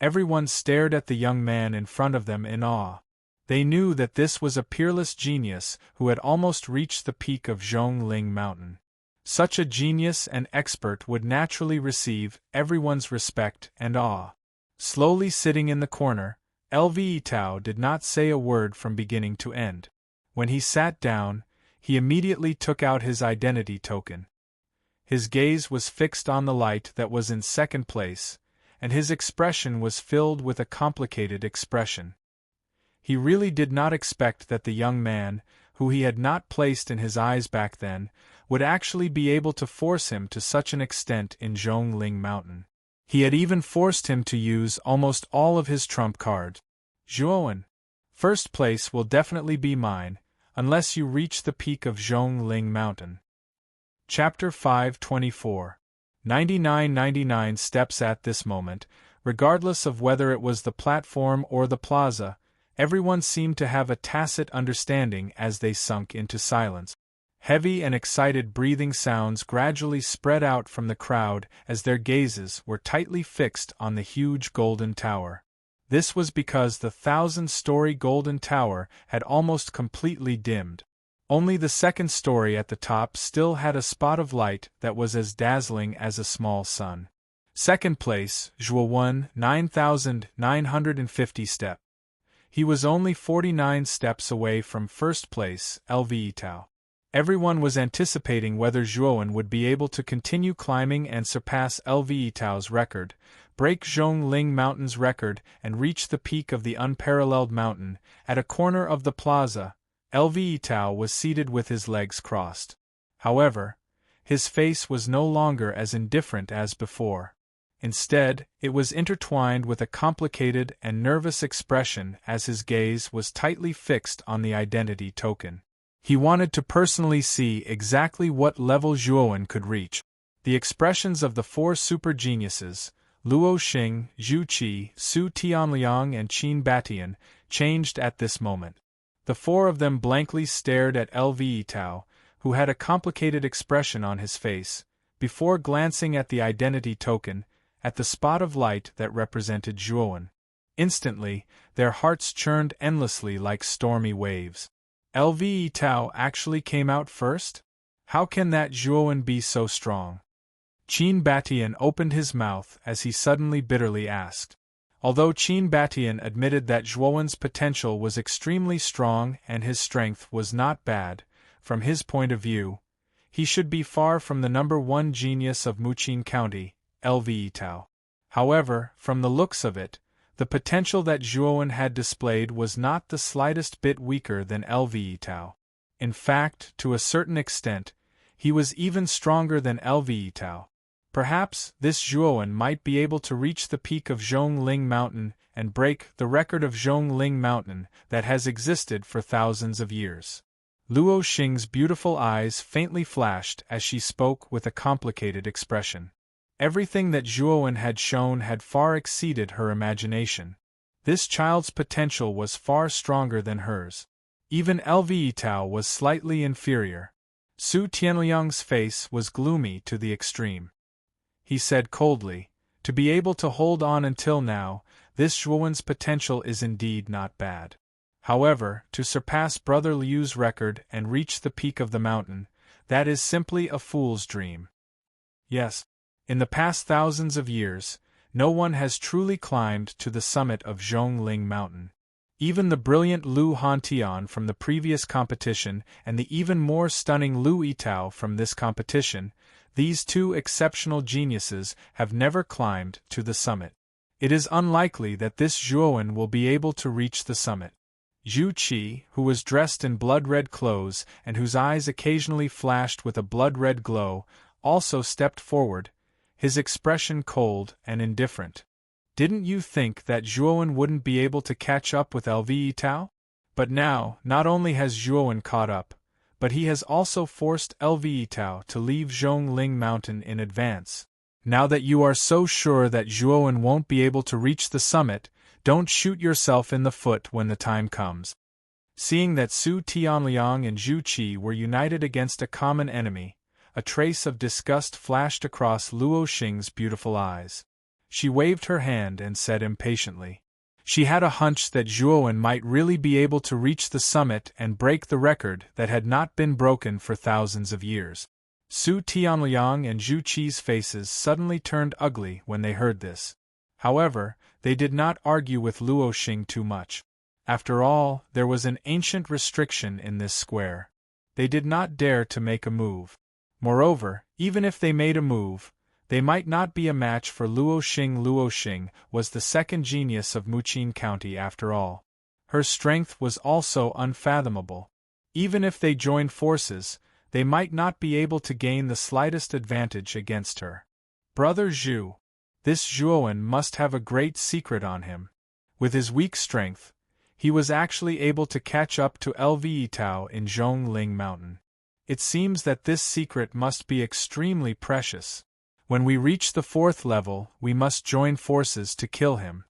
Everyone stared at the young man in front of them in awe. They knew that this was a peerless genius who had almost reached the peak of Zhongling Mountain. Such a genius and expert would naturally receive everyone's respect and awe. Slowly sitting in the corner, LVE Tao did not say a word from beginning to end. When he sat down, he immediately took out his identity token. His gaze was fixed on the light that was in second place, and his expression was filled with a complicated expression. He really did not expect that the young man, who he had not placed in his eyes back then, would actually be able to force him to such an extent in Zhongling Mountain. He had even forced him to use almost all of his trump cards. Zhuowen, first place will definitely be mine, unless you reach the peak of Zhongling Mountain. Chapter 524. 9999 steps. At this moment, regardless of whether it was the platform or the plaza, everyone seemed to have a tacit understanding as they sunk into silence. Heavy and excited breathing sounds gradually spread out from the crowd as their gazes were tightly fixed on the huge golden tower. This was because the 1,000-story golden tower had almost completely dimmed. Only the second story at the top still had a spot of light that was as dazzling as a small sun. Second place, Zhuowen, 9,950 step. He was only 49 steps away from first place, LVE Tao. Everyone was anticipating whether Zhuowen would be able to continue climbing and surpass LVE Tao's record, break Zhongling Mountain's record and reach the peak of the unparalleled mountain. At a corner of the plaza, LVE Tao was seated with his legs crossed. However, his face was no longer as indifferent as before. Instead, it was intertwined with a complicated and nervous expression as his gaze was tightly fixed on the identity token. He wanted to personally see exactly what level Zhuowen could reach. The expressions of the four super geniuses, Luo Xing, Zhu Qi, Su Tianliang and Qin Batian, changed at this moment. The four of them blankly stared at Lve Tao, who had a complicated expression on his face, before glancing at the identity token, at the spot of light that represented Zhuowen. Instantly, their hearts churned endlessly like stormy waves. Lve Tao actually came out first? How can that Zhuowen be so strong? Qin Batian opened his mouth as he suddenly bitterly asked. Although Qin Batian admitted that Zhuowen's potential was extremely strong and his strength was not bad, from his point of view, he should be far from the number one genius of Muqin County, Lve Tao. However, from the looks of it, the potential that Zhuowen had displayed was not the slightest bit weaker than Lve Tao. In fact, to a certain extent, he was even stronger than Lve Tao. Perhaps this Zhuowen might be able to reach the peak of Zhongling Mountain and break the record of Zhongling Mountain that has existed for thousands of years. Luo Xing's beautiful eyes faintly flashed as she spoke with a complicated expression. Everything that Zhuowen had shown had far exceeded her imagination. This child's potential was far stronger than hers. Even Lve Tao was slightly inferior. Su Tianliang's face was gloomy to the extreme. He said coldly, "To be able to hold on until now, this Zhuowen's potential is indeed not bad. However, to surpass Brother Liu's record and reach the peak of the mountain, that is simply a fool's dream." Yes, in the past thousands of years, no one has truly climbed to the summit of Zhongling Mountain. Even the brilliant Lu Hantian from the previous competition and the even more stunning Lu Yitao from this competition, these two exceptional geniuses have never climbed to the summit. It is unlikely that this Zhuowen will be able to reach the summit. Zhu Qi, who was dressed in blood-red clothes and whose eyes occasionally flashed with a blood-red glow, also stepped forward, his expression cold and indifferent. "Didn't you think that Zhuowen wouldn't be able to catch up with Lve Tao? But now, not only has Zhuowen caught up, but he has also forced Lve Tao to leave Zhongling Mountain in advance. Now that you are so sure that Zhuowen won't be able to reach the summit, don't shoot yourself in the foot when the time comes." Seeing that Su Tianliang and Zhu Qi were united against a common enemy, a trace of disgust flashed across Luo Xing's beautiful eyes. She waved her hand and said impatiently. She had a hunch that Zhuowen might really be able to reach the summit and break the record that had not been broken for thousands of years. Su Tianliang and Zhu Qi's faces suddenly turned ugly when they heard this. However, they did not argue with Luo Xing too much. After all, there was an ancient restriction in this square. They did not dare to make a move. Moreover, even if they made a move, they might not be a match for Luo Xing. Luo Xing was the second genius of Muqin County after all. Her strength was also unfathomable. Even if they joined forces, they might not be able to gain the slightest advantage against her. Brother Zhu. This Zhuowen must have a great secret on him. With his weak strength, he was actually able to catch up to Lve Tao in Zhongling Mountain. It seems that this secret must be extremely precious. When we reach the fourth level, we must join forces to kill him.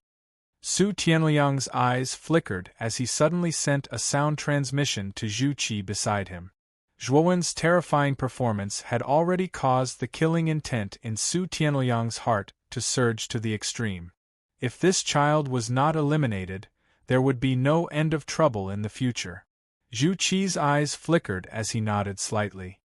Su Tianliang's eyes flickered as he suddenly sent a sound transmission to Zhu Qi beside him. Zhuowen's terrifying performance had already caused the killing intent in Su Tianliang's heart to surge to the extreme. If this child was not eliminated, there would be no end of trouble in the future. Zhu Qi's eyes flickered as he nodded slightly.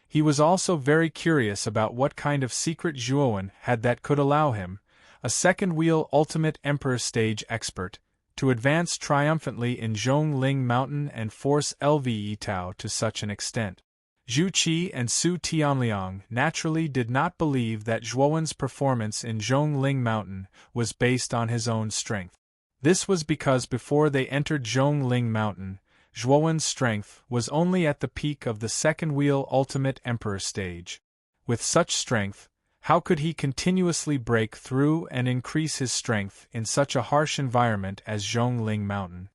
He was also very curious about what kind of secret Zhuowen had that could allow him, a second-wheel ultimate emperor stage expert, to advance triumphantly in Zhongling Mountain and force Lve Tao to such an extent. Zhu Qi and Su Tianliang naturally did not believe that Zhuowen's performance in Zhongling Mountain was based on his own strength. This was because before they entered Zhongling Mountain, Zhuowen's strength was only at the peak of the second-wheel ultimate emperor stage. With such strength, how could he continuously break through and increase his strength in such a harsh environment as Zhongling Mountain?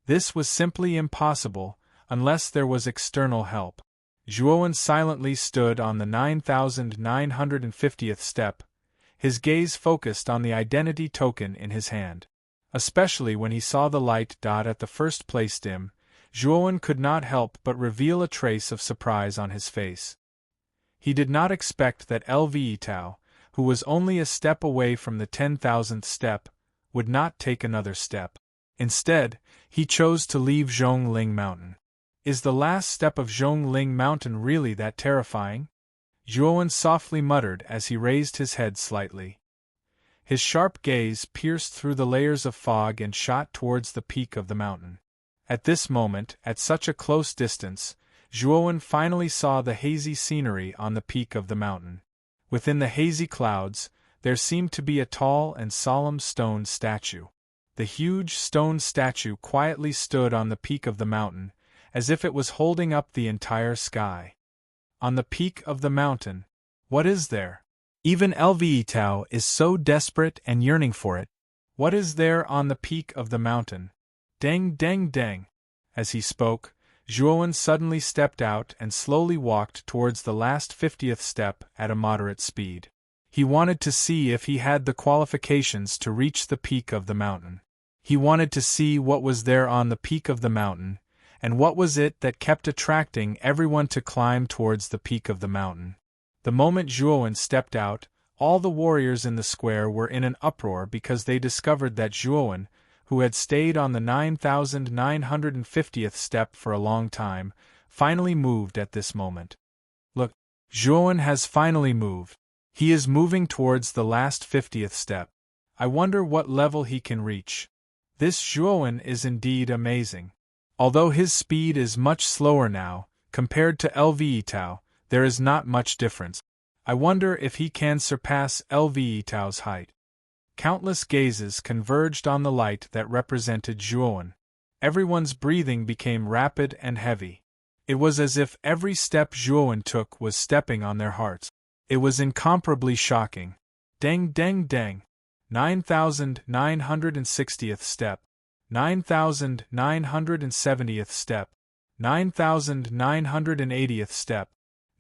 This was simply impossible, unless there was external help. Zhuowen silently stood on the 9,950th step, his gaze focused on the identity token in his hand. Especially when he saw the light dot at the first place dim, Zhuowen could not help but reveal a trace of surprise on his face. He did not expect that Lve Tao, who was only a step away from the 10,000th step, would not take another step. Instead, he chose to leave Zhongling Mountain. Is the last step of Zhongling Mountain really that terrifying? Zhuowen softly muttered as he raised his head slightly. His sharp gaze pierced through the layers of fog and shot towards the peak of the mountain. At this moment, at such a close distance, Zhuowen finally saw the hazy scenery on the peak of the mountain. Within the hazy clouds, there seemed to be a tall and solemn stone statue. The huge stone statue quietly stood on the peak of the mountain, as if it was holding up the entire sky. On the peak of the mountain, what is there? Even Lve Tao is so desperate and yearning for it. What is there on the peak of the mountain? Deng deng deng. As he spoke, Zhuowen suddenly stepped out and slowly walked towards the last 50th step at a moderate speed. He wanted to see if he had the qualifications to reach the peak of the mountain. He wanted to see what was there on the peak of the mountain, and what was it that kept attracting everyone to climb towards the peak of the mountain. The moment Zhuowen stepped out, all the warriors in the square were in an uproar because they discovered that Zhuowen, who had stayed on the 9,950th step for a long time, finally moved at this moment. Look, Zhuowen has finally moved. He is moving towards the last 50th step. I wonder what level he can reach. This Zhuowen is indeed amazing. Although his speed is much slower now, compared to Lve Tao, there is not much difference. I wonder if he can surpass Lve Tao's height. Countless gazes converged on the light that represented Zhuowen. Everyone's breathing became rapid and heavy. It was as if every step Zhuowen took was stepping on their hearts. It was incomparably shocking. Deng deng deng. 9,960th step. 9,970th step. 9,980th step.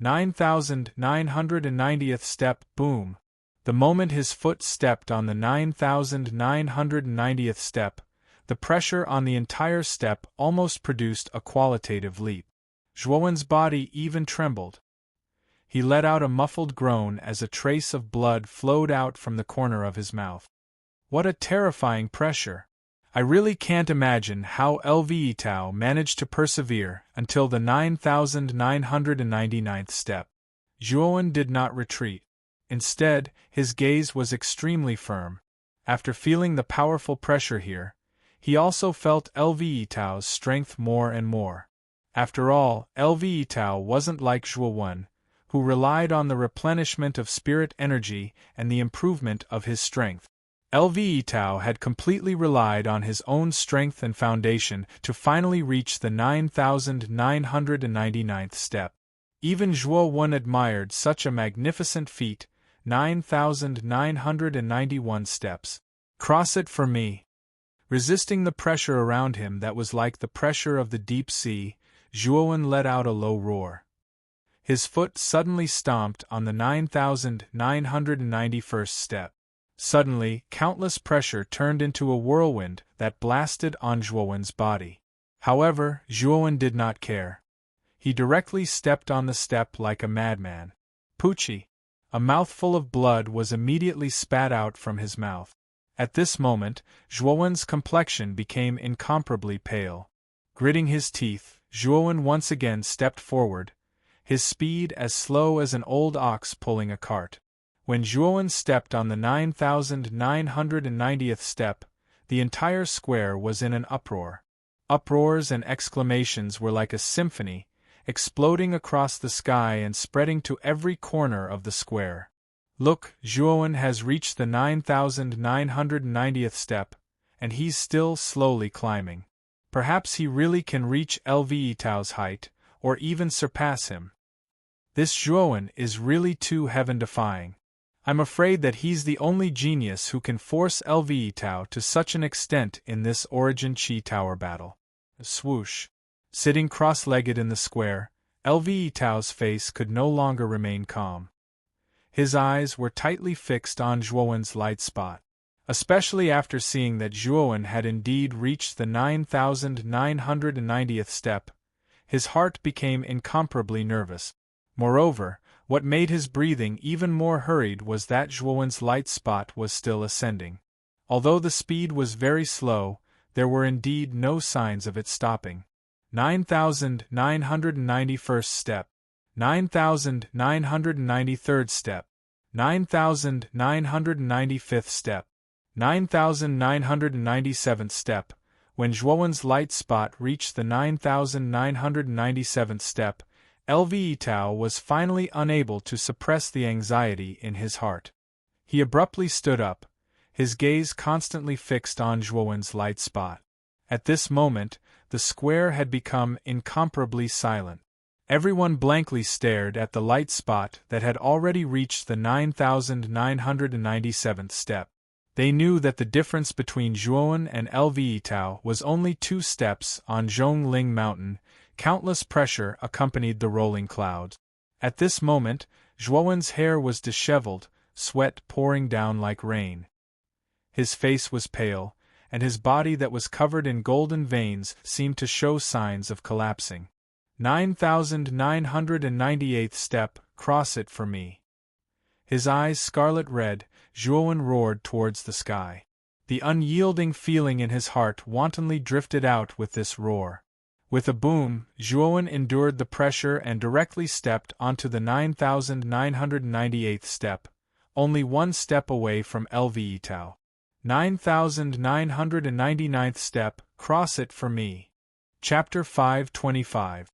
9,990th step. Boom. The moment his foot stepped on the 9,990th step, the pressure on the entire step almost produced a qualitative leap. Zhuowen's body even trembled. He let out a muffled groan as a trace of blood flowed out from the corner of his mouth. What a terrifying pressure! I really can't imagine how Lve Tao managed to persevere until the 9,999th step. Zhuowen did not retreat. Instead, his gaze was extremely firm. After feeling the powerful pressure here, he also felt Lve Tao's strength more and more. After all, Lve Tao wasn't like Zhuowen, who relied on the replenishment of spirit energy and the improvement of his strength. Lve Tao had completely relied on his own strength and foundation to finally reach the 9,999th step. Even Zhuowen admired such a magnificent feat. 9,991 steps. Cross it for me. Resisting the pressure around him that was like the pressure of the deep sea, Zhuowen let out a low roar. His foot suddenly stomped on the 9,991st step. Suddenly, countless pressure turned into a whirlwind that blasted on Zhuowen's body. However, Zhuowen did not care. He directly stepped on the step like a madman. Poochie! A mouthful of blood was immediately spat out from his mouth. At this moment, Zhuowen's complexion became incomparably pale. Gritting his teeth, Zhuowen once again stepped forward, his speed as slow as an old ox pulling a cart. When Zhuowen stepped on the 9,990th step, the entire square was in an uproar. Uproars and exclamations were like a symphony, exploding across the sky and spreading to every corner of the square. Look, Zhuowen has reached the 9,990th step, and he's still slowly climbing. Perhaps he really can reach Lve Tao's height, or even surpass him. This Zhuowen is really too heaven-defying. I'm afraid that he's the only genius who can force Lve Tao to such an extent in this Origin Chi Tower battle. Swoosh. Sitting cross-legged in the square, Lve Tao's face could no longer remain calm. His eyes were tightly fixed on Zhuowen's light spot. especially after seeing that Zhuowen had indeed reached the 9,990th step. His heart became incomparably nervous. Moreover, what made his breathing even more hurried was that Zhuowen's light spot was still ascending. Although the speed was very slow, there were indeed no signs of it stopping. 9,991st step, 9,993rd step, 9,995th step, 9,997th step. When Zhuowen's light spot reached the 9,997th step, LV Tao was finally unable to suppress the anxiety in his heart. He abruptly stood up, his gaze constantly fixed on Zhuowen's light spot. At this moment, the square had become incomparably silent. Everyone blankly stared at the light spot that had already reached the 9,997th step. They knew that the difference between Zhuowen and LV Tao was only 2 steps on Zhongling Mountain. Countless pressure accompanied the rolling clouds. At this moment, Zhuowen's hair was disheveled, sweat pouring down like rain. His face was pale, and his body that was covered in golden veins seemed to show signs of collapsing. 9,998th step, cross it for me. His eyes scarlet red, Zhuowen roared towards the sky. The unyielding feeling in his heart wantonly drifted out with this roar. With a boom, Zhuowen endured the pressure and directly stepped onto the 9,998th step, only 1 step away from LV Tao. 9,999th step, cross it for me. Chapter 525.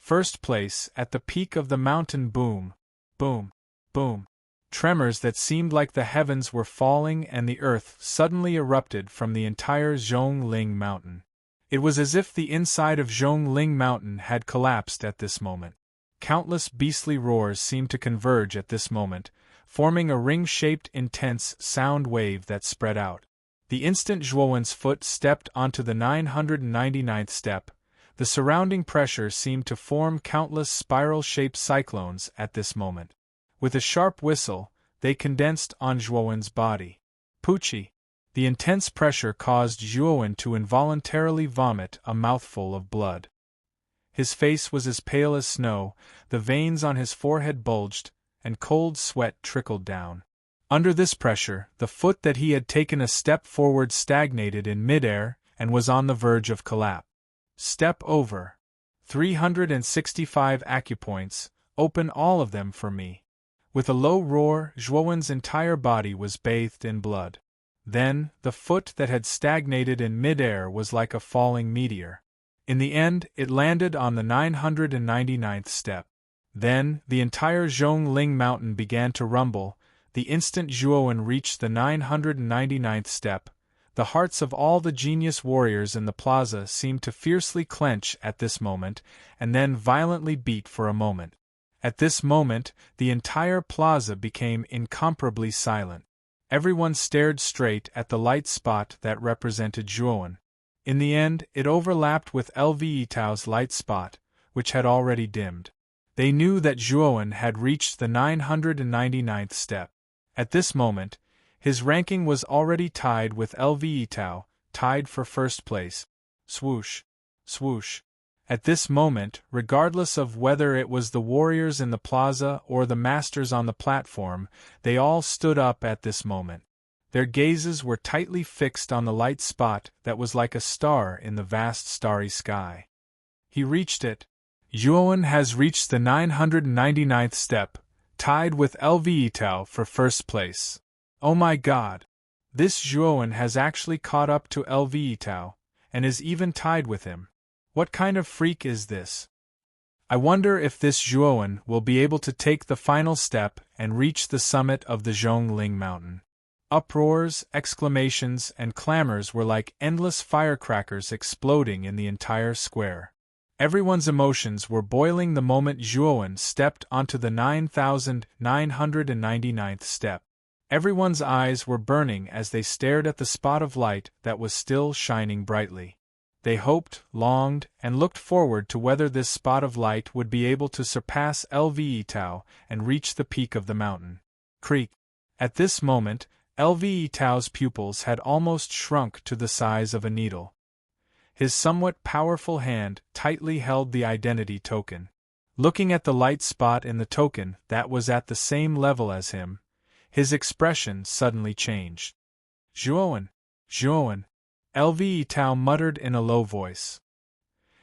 First place at the peak of the mountain. Boom, boom, boom. Tremors that seemed like the heavens were falling and the earth suddenly erupted from the entire Zhongling Mountain. It was as if the inside of Zhongling Mountain had collapsed at this moment. Countless beastly roars seemed to converge at this moment, forming a ring-shaped intense sound wave that spread out. The instant Zhuowen's foot stepped onto the 999th step, the surrounding pressure seemed to form countless spiral-shaped cyclones at this moment. With a sharp whistle, they condensed on Zhuowen's body. Pucci! The intense pressure caused Zhuowen to involuntarily vomit a mouthful of blood. His face was as pale as snow, the veins on his forehead bulged, and cold sweat trickled down. Under this pressure, the foot that he had taken a step forward stagnated in midair and was on the verge of collapse. Step over. 365 acupoints, open all of them for me. With a low roar, Zhuowen's entire body was bathed in blood. Then, the foot that had stagnated in midair was like a falling meteor. In the end, it landed on the 999th step. Then, the entire Zhongling Mountain began to rumble. The instant Zhuowen reached the 999th step, the hearts of all the genius warriors in the plaza seemed to fiercely clench at this moment, and then violently beat for a moment. At this moment, the entire plaza became incomparably silent. Everyone stared straight at the light spot that represented Zhuowen. In the end, it overlapped with LV Tao's light spot, which had already dimmed. They knew that Zhuowen had reached the 999th step. At this moment, his ranking was already tied with LV Tao, tied for first place. Swoosh, swoosh. At this moment, regardless of whether it was the warriors in the plaza or the masters on the platform, they all stood up at this moment. Their gazes were tightly fixed on the light spot that was like a star in the vast starry sky. He reached it. Zhuowen has reached the 999th step, tied with LV Tao for first place. Oh my God! This Zhuowen has actually caught up to LV Tao, and is even tied with him. What kind of freak is this? I wonder if this Zhuowen will be able to take the final step and reach the summit of the Zhongling Mountain. Uproars, exclamations, and clamors were like endless firecrackers exploding in the entire square. Everyone's emotions were boiling the moment Zhuowen stepped onto the 9,999th step. Everyone's eyes were burning as they stared at the spot of light that was still shining brightly. They hoped, longed, and looked forward to whether this spot of light would be able to surpass LV Tao and reach the peak of the mountain. Creak! At this moment, Lve Tao's pupils had almost shrunk to the size of a needle. His somewhat powerful hand tightly held the identity token. Looking at the light spot in the token that was at the same level as him, his expression suddenly changed. Zhuowen, Zhuowen, Lve Tao muttered in a low voice.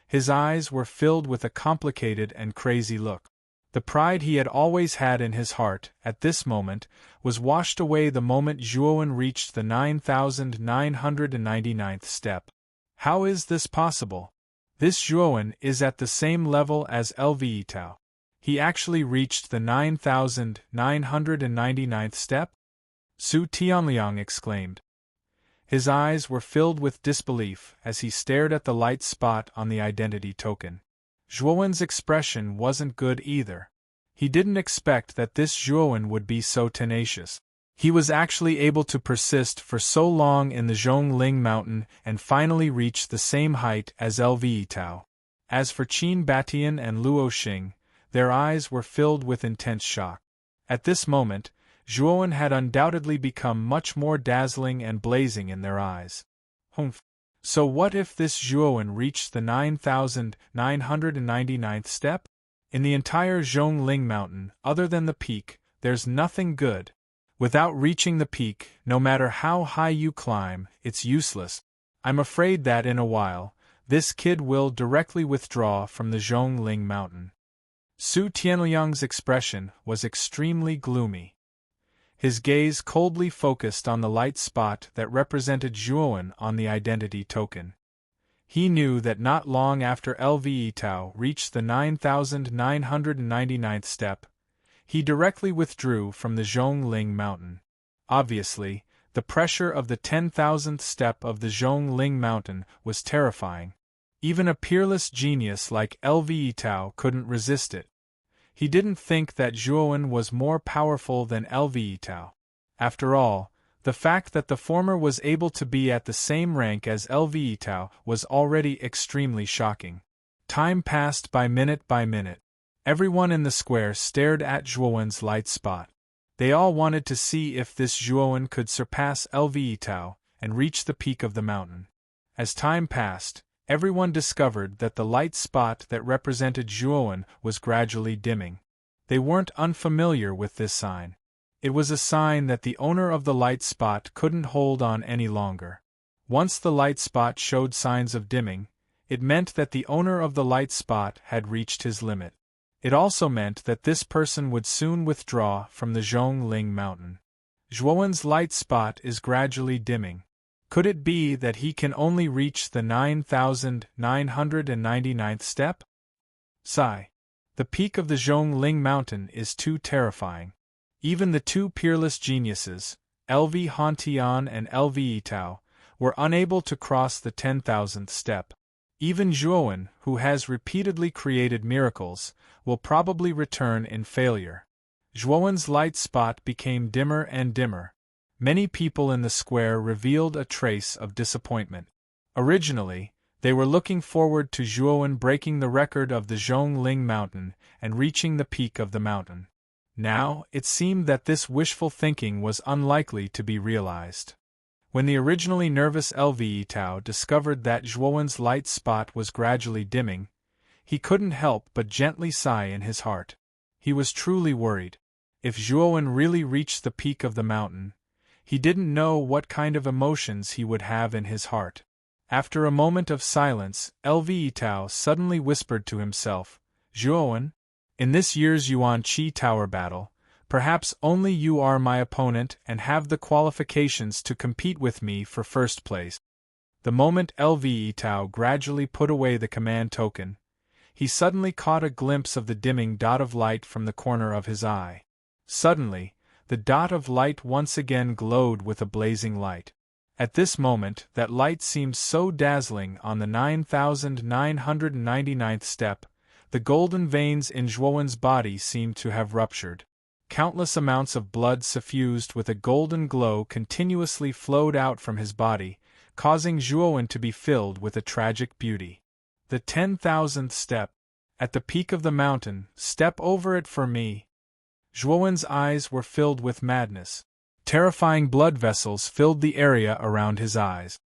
His eyes were filled with a complicated and crazy look. The pride he had always had in his heart, at this moment, was washed away the moment Zhuowen reached the 9,999th step. How is this possible? This Zhuowen is at the same level as Lve Tao. He actually reached the 9,999th step? Su Tianliang exclaimed. His eyes were filled with disbelief as he stared at the light spot on the identity token. Zhuowen's expression wasn't good either. He didn't expect that this Zhuowen would be so tenacious. He was actually able to persist for so long in the Zhongling Mountain and finally reach the same height as Lve Tao. As for Qin Batian and Luo Xing, their eyes were filled with intense shock. At this moment, Zhuowen had undoubtedly become much more dazzling and blazing in their eyes. Humph. So what if this Zhuowen reached the 9,999th step? In the entire Zhongling Mountain, other than the peak, there's nothing good. Without reaching the peak, no matter how high you climb, it's useless. I'm afraid that in a while, this kid will directly withdraw from the Zhongling Mountain. Su Tianliang's expression was extremely gloomy. His gaze coldly focused on the light spot that represented Zhuowen on the identity token. He knew that not long after Lve Tao reached the 9,999th step, he directly withdrew from the Zhongling Mountain. Obviously, the pressure of the 10,000th step of the Zhongling Mountain was terrifying. Even a peerless genius like Lve Tao couldn't resist it. He didn't think that Zhuowen was more powerful than Lve Tao. After all, the fact that the former was able to be at the same rank as Lve Tao was already extremely shocking. Time passed by minute. Everyone in the square stared at Zhuowen's light spot. They all wanted to see if this Zhuowen could surpass Lve Tao and reach the peak of the mountain. As time passed, everyone discovered that the light spot that represented Zhuowen was gradually dimming. They weren't unfamiliar with this sign. It was a sign that the owner of the light spot couldn't hold on any longer. Once the light spot showed signs of dimming, it meant that the owner of the light spot had reached his limit. It also meant that this person would soon withdraw from the Zhongling Mountain. Zhuowen's light spot is gradually dimming. Could it be that he can only reach the 9,999th step? Sigh. The peak of the Zhongling Mountain is too terrifying. Even the two peerless geniuses, Lve Hantian and Lve Tao, were unable to cross the 10,000th step. Even Zhuowen, who has repeatedly created miracles, will probably return in failure. Zhuowen's light spot became dimmer and dimmer. Many people in the square revealed a trace of disappointment. Originally, they were looking forward to Zhuowen breaking the record of the Zhongling Mountain and reaching the peak of the mountain. Now, it seemed that this wishful thinking was unlikely to be realized. When the originally nervous Lve Tao discovered that Zhuowen's light spot was gradually dimming, he couldn't help but gently sigh in his heart. He was truly worried. If Zhuowen really reached the peak of the mountain, he didn't know what kind of emotions he would have in his heart. After a moment of silence, Lve Tao suddenly whispered to himself, "Zhuowen, in this year's Yuan Qi Tower battle, perhaps only you are my opponent and have the qualifications to compete with me for first place." The moment Lve Tao gradually put away the command token, he suddenly caught a glimpse of the dimming dot of light from the corner of his eye. Suddenly, the dot of light once again glowed with a blazing light. At this moment, that light seemed so dazzling on the 9,999th step, the golden veins in Zhuowen's body seemed to have ruptured. Countless amounts of blood suffused with a golden glow continuously flowed out from his body, causing Zhuowen to be filled with a tragic beauty. The 10,000th step. At the peak of the mountain, step over it for me. Zhuowen's eyes were filled with madness. Terrifying blood vessels filled the area around his eyes.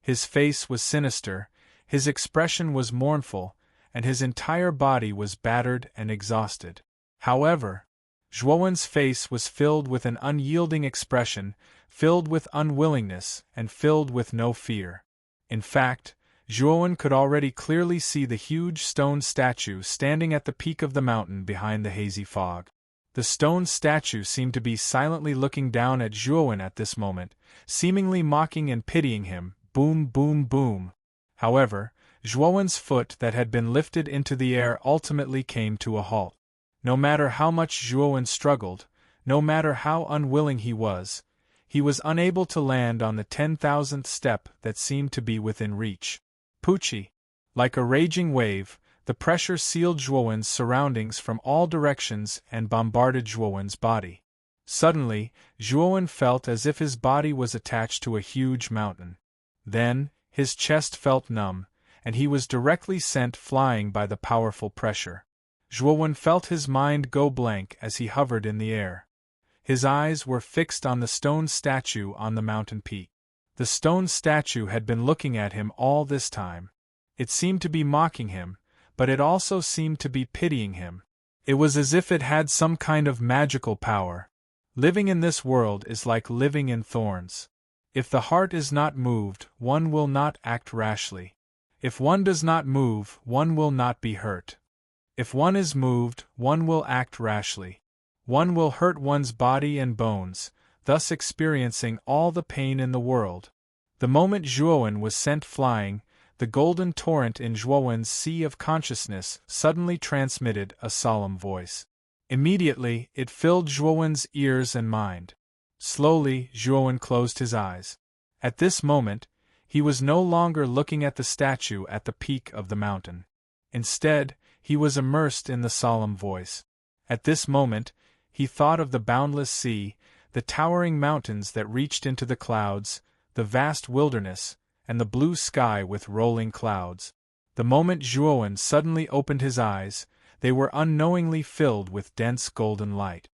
His face was sinister, his expression was mournful, and his entire body was battered and exhausted. However, Zhuowen's face was filled with an unyielding expression, filled with unwillingness, and filled with no fear. In fact, Zhuowen could already clearly see the huge stone statue standing at the peak of the mountain behind the hazy fog. The stone statue seemed to be silently looking down at Zhuowen at this moment, seemingly mocking and pitying him. Boom, boom, boom. However, Zhuowen's foot that had been lifted into the air ultimately came to a halt. No matter how much Zhuowen struggled, no matter how unwilling he was unable to land on the 10,000th step that seemed to be within reach. Pucci. Like a raging wave, the pressure sealed Zhuowen's surroundings from all directions and bombarded Zhuowen's body. Suddenly, Zhuowen felt as if his body was attached to a huge mountain. Then, his chest felt numb, and he was directly sent flying by the powerful pressure. Zhuowen felt his mind go blank as he hovered in the air. His eyes were fixed on the stone statue on the mountain peak. The stone statue had been looking at him all this time. It seemed to be mocking him, but it also seemed to be pitying him. It was as if it had some kind of magical power. Living in this world is like living in thorns. If the heart is not moved, one will not act rashly. If one does not move, one will not be hurt. If one is moved, one will act rashly. One will hurt one's body and bones, thus experiencing all the pain in the world. The moment Zhuowen was sent flying, the golden torrent in Zhuowen's sea of consciousness suddenly transmitted a solemn voice. Immediately, it filled Zhuowen's ears and mind. Slowly, Zhuowen closed his eyes. At this moment, he was no longer looking at the statue at the peak of the mountain. Instead, he was immersed in the solemn voice. At this moment, he thought of the boundless sea, the towering mountains that reached into the clouds, the vast wilderness, and the blue sky with rolling clouds. The moment Zhuowen suddenly opened his eyes, they were unknowingly filled with dense golden light.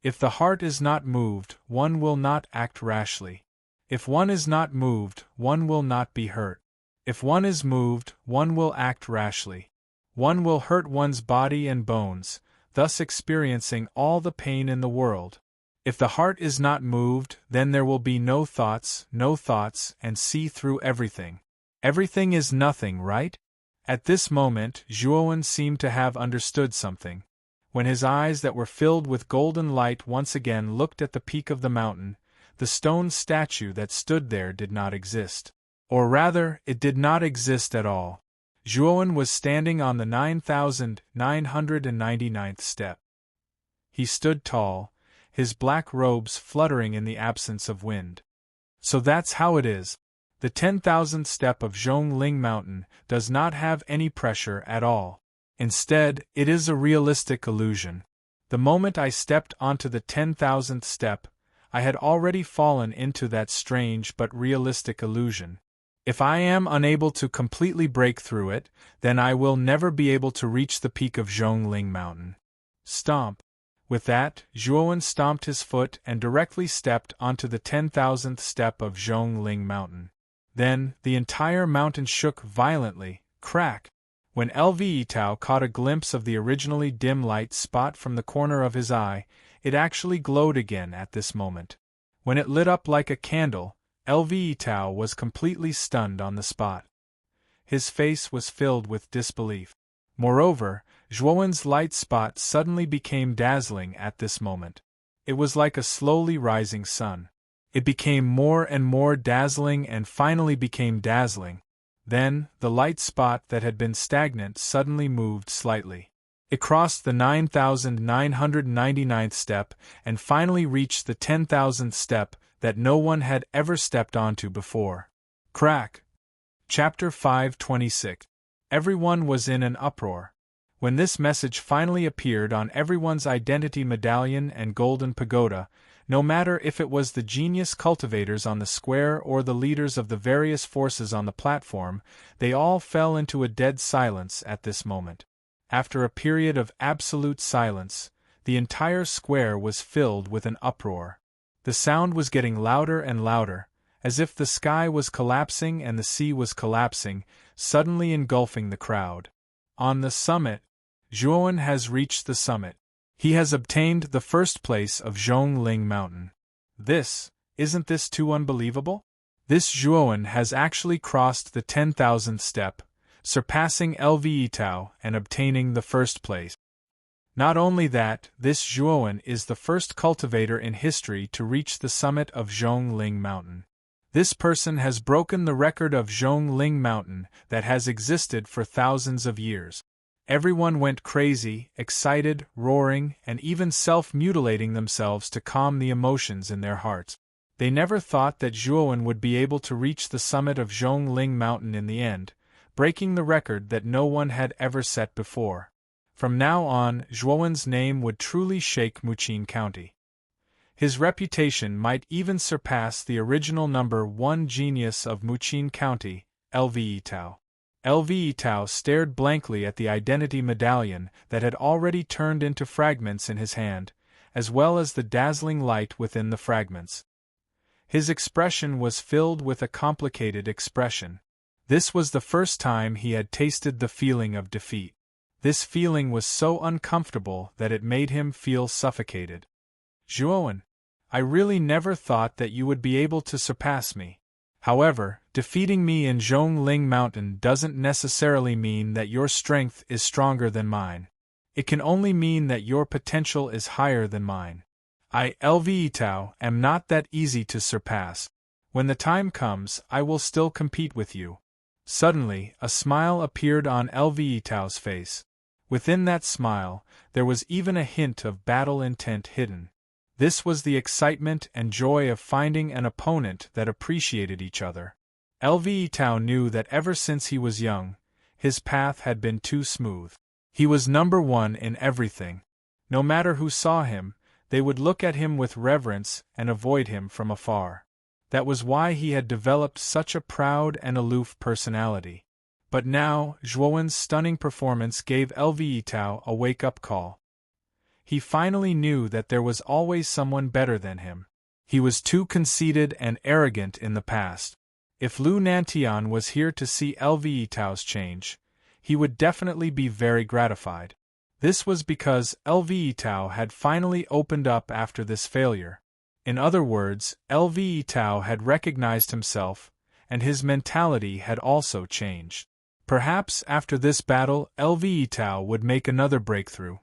If the heart is not moved, one will not act rashly. If one is not moved, one will not be hurt. If one is moved, one will act rashly. One will hurt one's body and bones, thus experiencing all the pain in the world. If the heart is not moved, then there will be no thoughts, and see through everything. Everything is nothing, right? At this moment, Zhuowen seemed to have understood something. When his eyes that were filled with golden light once again looked at the peak of the mountain, the stone statue that stood there did not exist. Or rather, it did not exist at all. Zhuowen was standing on the 9,999th step. He stood tall, his black robes fluttering in the absence of wind. So that's how it is. The 10,000th step of Zhongling Mountain does not have any pressure at all. Instead, it is a realistic illusion. The moment I stepped onto the 10,000th step, I had already fallen into that strange but realistic illusion. If I am unable to completely break through it, then I will never be able to reach the peak of Zhongling Mountain. Stomp. With that, Zhuowen stomped his foot and directly stepped onto the 10,000th step of Zhongling Mountain. Then, the entire mountain shook violently, crack. When Lve Tao caught a glimpse of the originally dim light spot from the corner of his eye, it actually glowed again at this moment. When it lit up like a candle, Lve Tao was completely stunned on the spot. His face was filled with disbelief. Moreover, Zhuowen's light spot suddenly became dazzling at this moment. It was like a slowly rising sun. It became more and more dazzling and finally became dazzling. Then, the light spot that had been stagnant suddenly moved slightly. It crossed the 9,999th step and finally reached the 10,000th step that no one had ever stepped onto before. Crack! Chapter 526. Everyone was in an uproar. When this message finally appeared on everyone's identity medallion and golden pagoda, no matter if it was the genius cultivators on the square or the leaders of the various forces on the platform, they all fell into a dead silence at this moment. After a period of absolute silence, the entire square was filled with an uproar. The sound was getting louder and louder, as if the sky was collapsing and the sea was collapsing, suddenly engulfing the crowd. On the summit, Zhuowen has reached the summit. He has obtained the first place of Zhongling Mountain. Isn't this too unbelievable? This Zhuowen has actually crossed the 10,000th step, surpassing LV Tao and obtaining the first place. Not only that, this Zhuowen is the first cultivator in history to reach the summit of Zhongling Mountain. This person has broken the record of Zhongling Mountain that has existed for thousands of years. Everyone went crazy, excited, roaring, and even self-mutilating themselves to calm the emotions in their hearts. They never thought that Zhuowen would be able to reach the summit of Zhongling Mountain in the end, breaking the record that no one had ever set before. From now on, Zhuowen's name would truly shake Muqin County. His reputation might even surpass the original number 1 genius of Muqin County, LV Tao. LV Tao stared blankly at the identity medallion that had already turned into fragments in his hand, as well as the dazzling light within the fragments. His expression was filled with a complicated expression. This was the first time he had tasted the feeling of defeat. This feeling was so uncomfortable that it made him feel suffocated. Zhuowen, I really never thought that you would be able to surpass me. However, defeating me in Zhongling Mountain doesn't necessarily mean that your strength is stronger than mine. It can only mean that your potential is higher than mine. I, LV Tao, am not that easy to surpass. When the time comes, I will still compete with you. Suddenly, a smile appeared on LV Tao's face. Within that smile, there was even a hint of battle intent hidden. This was the excitement and joy of finding an opponent that appreciated each other. LV Tao knew that ever since he was young, his path had been too smooth. He was number 1 in everything. No matter who saw him, they would look at him with reverence and avoid him from afar. That was why he had developed such a proud and aloof personality. But now, Zhuowen's stunning performance gave LV Tao a wake-up call. He finally knew that there was always someone better than him. He was too conceited and arrogant in the past. If Lu Nantian was here to see LV Tao's change, he would definitely be very gratified. This was because LV Tao had finally opened up after this failure. In other words, LV Tao had recognized himself, and his mentality had also changed. Perhaps after this battle, LV Tao would make another breakthrough.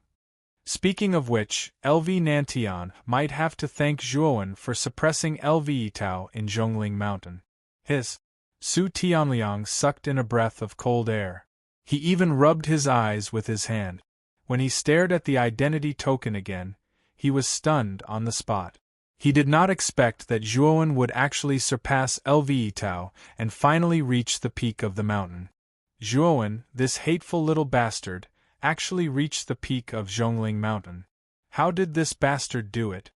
Speaking of which, LV Nantian might have to thank Zhuowen for suppressing LV Tao in Zhongling Mountain. Su Tianliang sucked in a breath of cold air. He even rubbed his eyes with his hand. When he stared at the identity token again, he was stunned on the spot. He did not expect that Zhuowen would actually surpass LV Tao and finally reach the peak of the mountain. Zhuowen, this hateful little bastard, actually reached the peak of Zhongling Mountain. How did this bastard do it?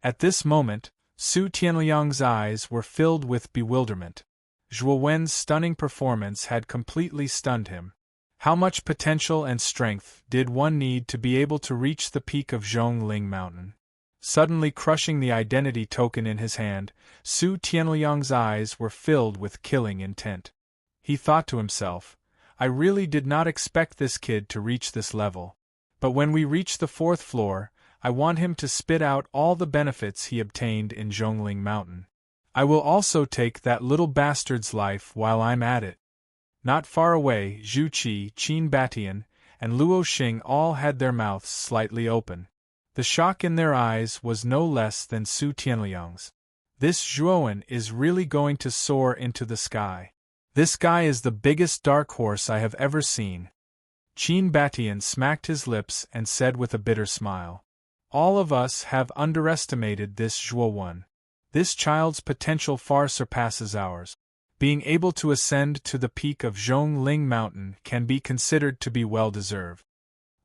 At this moment, Su Tianliang's eyes were filled with bewilderment. Zhuowen's stunning performance had completely stunned him. How much potential and strength did one need to be able to reach the peak of Zhongling Mountain? Suddenly crushing the identity token in his hand, Su Tianliang's eyes were filled with killing intent. He thought to himself, I really did not expect this kid to reach this level. But when we reach the 4th floor, I want him to spit out all the benefits he obtained in Zhongling Mountain. I will also take that little bastard's life while I'm at it. Not far away, Zhu Qi, Qin Batian, and Luo Xing all had their mouths slightly open. The shock in their eyes was no less than Su Tianliang's. This Zhuowen is really going to soar into the sky. This guy is the biggest dark horse I have ever seen. Qin Batian smacked his lips and said with a bitter smile. All of us have underestimated this Zhuowen. This child's potential far surpasses ours. Being able to ascend to the peak of Zhongling Mountain can be considered to be well-deserved.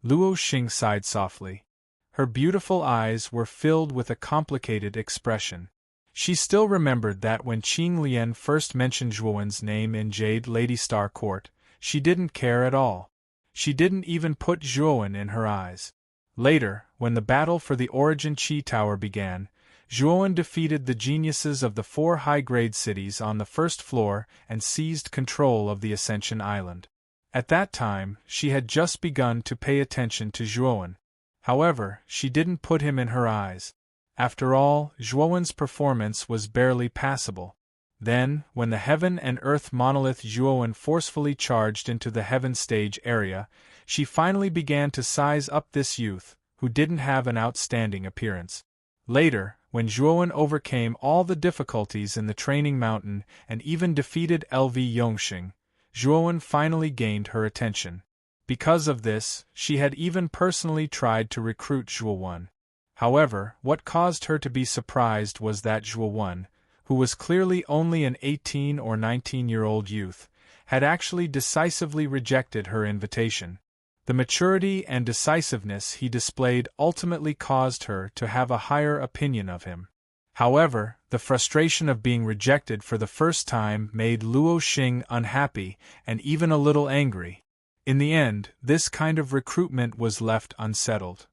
Luo Xing sighed softly. Her beautiful eyes were filled with a complicated expression. She still remembered that when Qing Lian first mentioned Zhuowen's name in Jade Lady Star Court, she didn't care at all. She didn't even put Zhuowen in her eyes. Later, when the battle for the Origin Qi Tower began, Zhuowen defeated the geniuses of the 4 high-grade cities on the first floor and seized control of the Ascension Island. At that time, she had just begun to pay attention to Zhuowen. However, she didn't put him in her eyes. After all, Zhuowen's performance was barely passable. Then, when the Heaven and Earth monolith Zhuowen forcefully charged into the Heaven stage area, she finally began to size up this youth, who didn't have an outstanding appearance. Later, when Zhuowen overcame all the difficulties in the training mountain and even defeated LV Yongxing, Zhuowen finally gained her attention. Because of this, she had even personally tried to recruit Zhuowen. However, what caused her to be surprised was that Zhuowen, who was clearly only an 18 or 19-year-old youth, had actually decisively rejected her invitation. The maturity and decisiveness he displayed ultimately caused her to have a higher opinion of him. However, the frustration of being rejected for the first time made Luo Xing unhappy and even a little angry. In the end, this kind of recruitment was left unsettled.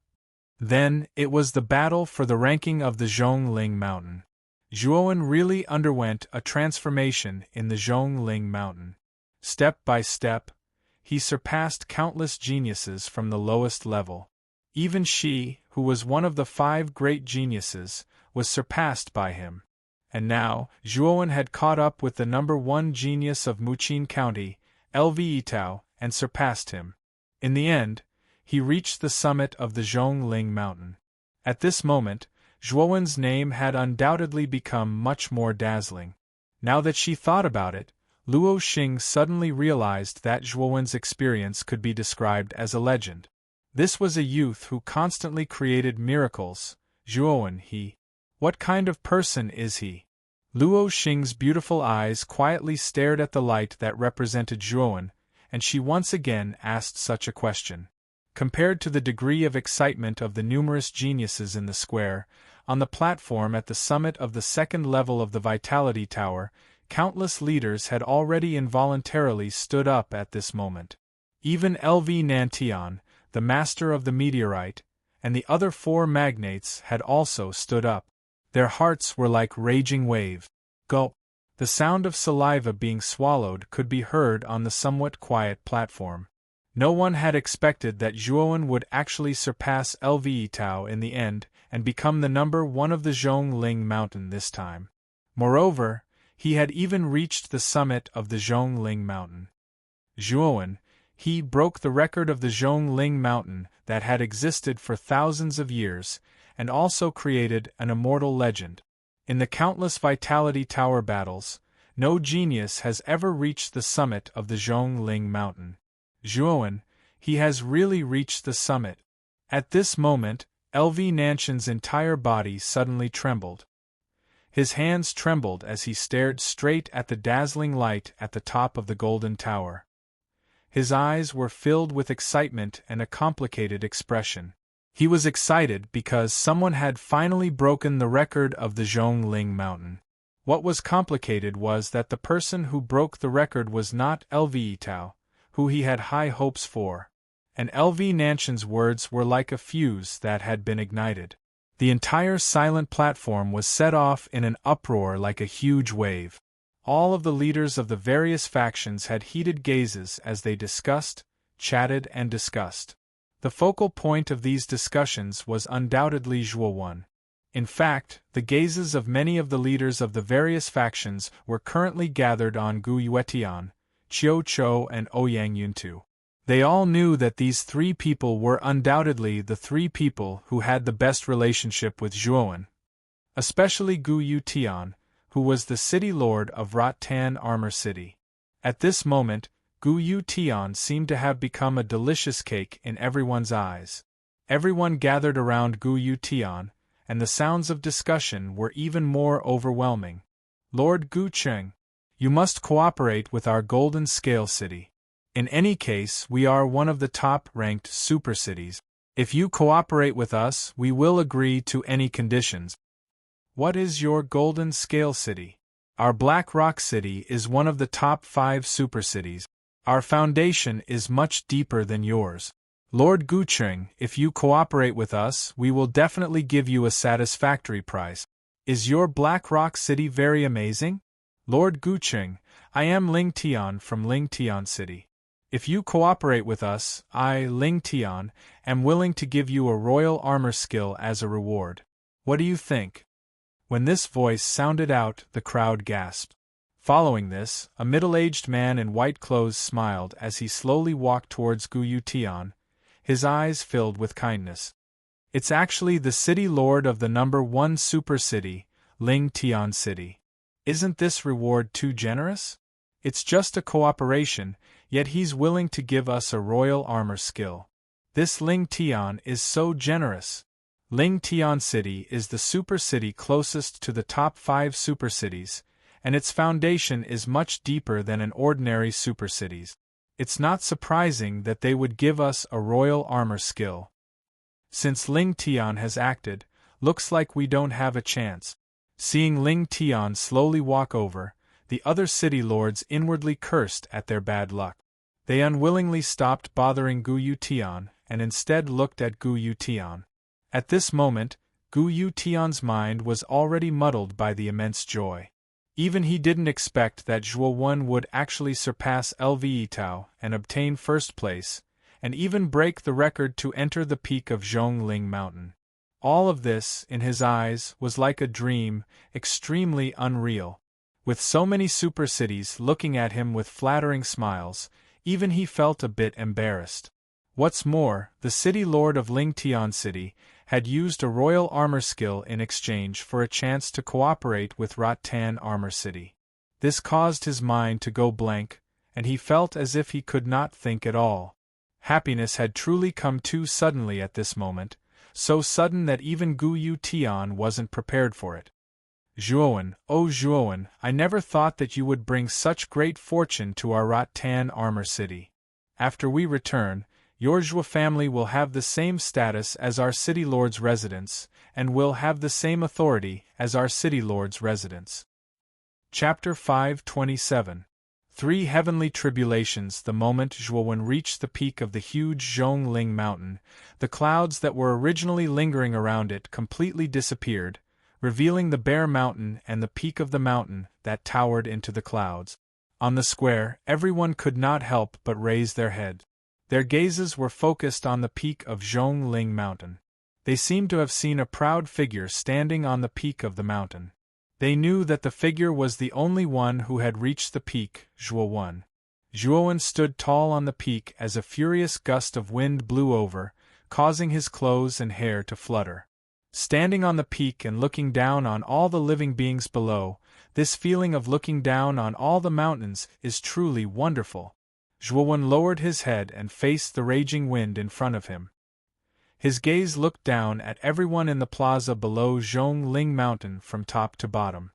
Then, it was the battle for the ranking of the Zhongling Mountain. Zhuowen really underwent a transformation in the Zhongling Mountain. Step by step, he surpassed countless geniuses from the lowest level. Even she, who was one of the 5 great geniuses, was surpassed by him. And now, Zhuowen had caught up with the number 1 genius of Muqin County, LV Yitao, and surpassed him. In the end, he reached the summit of the Zhongling Mountain. At this moment, Zhuowen's name had undoubtedly become much more dazzling. Now that she thought about it, Luo Xing suddenly realized that Zhuowen's experience could be described as a legend. This was a youth who constantly created miracles. Zhuowen, what kind of person is he? Luo Xing's beautiful eyes quietly stared at the light that represented Zhuowen, and she once again asked such a question. Compared to the degree of excitement of the numerous geniuses in the square, on the platform at the summit of the 2nd level of the Vitality Tower, countless leaders had already involuntarily stood up at this moment. Even LV Nantian, the master of the meteorite, and the other 4 magnates had also stood up. Their hearts were like raging waves. Gulp! The sound of saliva being swallowed could be heard on the somewhat quiet platform. No one had expected that Zhuowen would actually surpass LV Yitao in the end and become the number 1 of the Zhongling Mountain this time. Moreover, he had even reached the summit of the Zhongling Mountain. Zhuowen, he broke the record of the Zhongling Mountain that had existed for thousands of years, and also created an immortal legend. In the countless Vitality Tower battles, no genius has ever reached the summit of the Zhongling Mountain. Zhuowen, he has really reached the summit. At this moment, LV Nanshan's entire body suddenly trembled. His hands trembled as he stared straight at the dazzling light at the top of the Golden Tower. His eyes were filled with excitement and a complicated expression. He was excited because someone had finally broken the record of the Zhongling Mountain. What was complicated was that the person who broke the record was not LV Yitao, who he had high hopes for. And LV Nanshan's words were like a fuse that had been ignited. The entire silent platform was set off in an uproar like a huge wave. All of the leaders of the various factions had heated gazes as they discussed, chatted and discussed. The focal point of these discussions was undoubtedly Zhuowen. In fact, the gazes of many of the leaders of the various factions were currently gathered on Gu Yuetian, Qiu Chou and Ouyang Yuntu. They all knew that these 3 people were undoubtedly the 3 people who had the best relationship with Zhuowen. Especially Gu Yutian, who was the city lord of Rattan Armor City. At this moment, Gu Yutian seemed to have become a delicious cake in everyone's eyes. Everyone gathered around Gu Yutian, and the sounds of discussion were even more overwhelming. Lord Gu Cheng, you must cooperate with our Golden Scale City. In any case, we are one of the top-ranked super cities. If you cooperate with us, we will agree to any conditions. What is your Golden Scale City? Our Black Rock City is one of the top 5 super cities. Our foundation is much deeper than yours. Lord Gucheng, if you cooperate with us, we will definitely give you a satisfactory price. Is your Black Rock City very amazing? Lord Guqing, I am Ling Tian from Ling Tian City. If you cooperate with us, I, Ling Tian, am willing to give you a royal armor skill as a reward. What do you think? When this voice sounded out, the crowd gasped. Following this, a middle-aged man in white clothes smiled as he slowly walked towards Gu Tian, his eyes filled with kindness. It's actually the city lord of the #1 super city, Ling Tian City. Isn't this reward too generous? It's just a cooperation, yet he's willing to give us a royal armor skill. This Ling Tian is so generous. Ling Tian City is the super city closest to the top 5 super cities, and its foundation is much deeper than an ordinary super city's. It's not surprising that they would give us a royal armor skill. Since Ling Tian has acted, looks like we don't have a chance. Seeing Ling Tian slowly walk over, the other city lords inwardly cursed at their bad luck. They unwillingly stopped bothering Gu Tian and instead looked at Gu Tian. At this moment, Gu Tian's mind was already muddled by the immense joy. Even he didn't expect that Zhuo Wen would actually surpass Lve Tao and obtain first place, and even break the record to enter the peak of Zhongling Mountain. All of this, in his eyes, was like a dream, extremely unreal. With so many super cities looking at him with flattering smiles, even he felt a bit embarrassed. What's more, the city lord of Ling Tian City had used a royal armor skill in exchange for a chance to cooperate with Rattan Armor City. This caused his mind to go blank, and he felt as if he could not think at all. Happiness had truly come too suddenly at this moment, so sudden that even Gu Tian wasn't prepared for it. Zhuowen, oh Zhuowen, I never thought that you would bring such great fortune to our Rattan Armor City. After we return, your Zhuo family will have the same status as our city lord's residence, and will have the same authority as our city lord's residence. Chapter 527. 3 Heavenly Tribulations. The moment Zhuowen reached the peak of the huge Zhongling Mountain, the clouds that were originally lingering around it completely disappeared, revealing the bare mountain and the peak of the mountain that towered into the clouds. On the square, everyone could not help but raise their head. Their gazes were focused on the peak of Zhongling Mountain. They seemed to have seen a proud figure standing on the peak of the mountain. They knew that the figure was the only one who had reached the peak, Zhuowen. Zhuowen stood tall on the peak as a furious gust of wind blew over, causing his clothes and hair to flutter. Standing on the peak and looking down on all the living beings below, this feeling of looking down on all the mountains is truly wonderful. Zhuowen lowered his head and faced the raging wind in front of him. His gaze looked down at everyone in the plaza below Zhongling Mountain from top to bottom.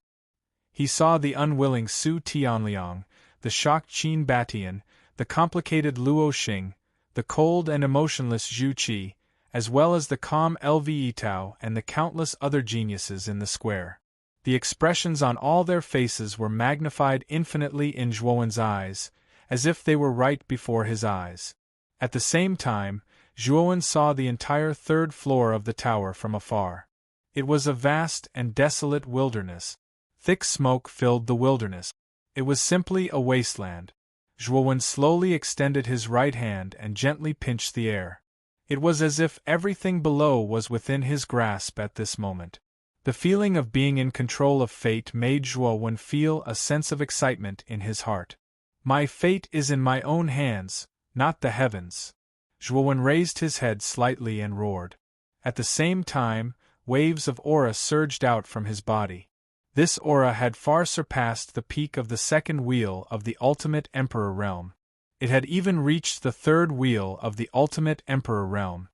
He saw the unwilling Su Tianliang, the shocked Qin Batian, the complicated Luo Xing, the cold and emotionless Zhu Qi, as well as the calm Lve Tao and the countless other geniuses in the square. The expressions on all their faces were magnified infinitely in Zhuowen's eyes, as if they were right before his eyes. At the same time, Zhuowen saw the entire 3rd floor of the tower from afar. It was a vast and desolate wilderness. Thick smoke filled the wilderness. It was simply a wasteland. Zhuowen slowly extended his right hand and gently pinched the air. It was as if everything below was within his grasp at this moment. The feeling of being in control of fate made Zhuowen feel a sense of excitement in his heart. My fate is in my own hands, not the heavens. Zhuowen raised his head slightly and roared. At the same time, waves of aura surged out from his body. This aura had far surpassed the peak of the 2nd wheel of the Ultimate Emperor Realm. It had even reached the 3rd wheel of the Ultimate Emperor Realm.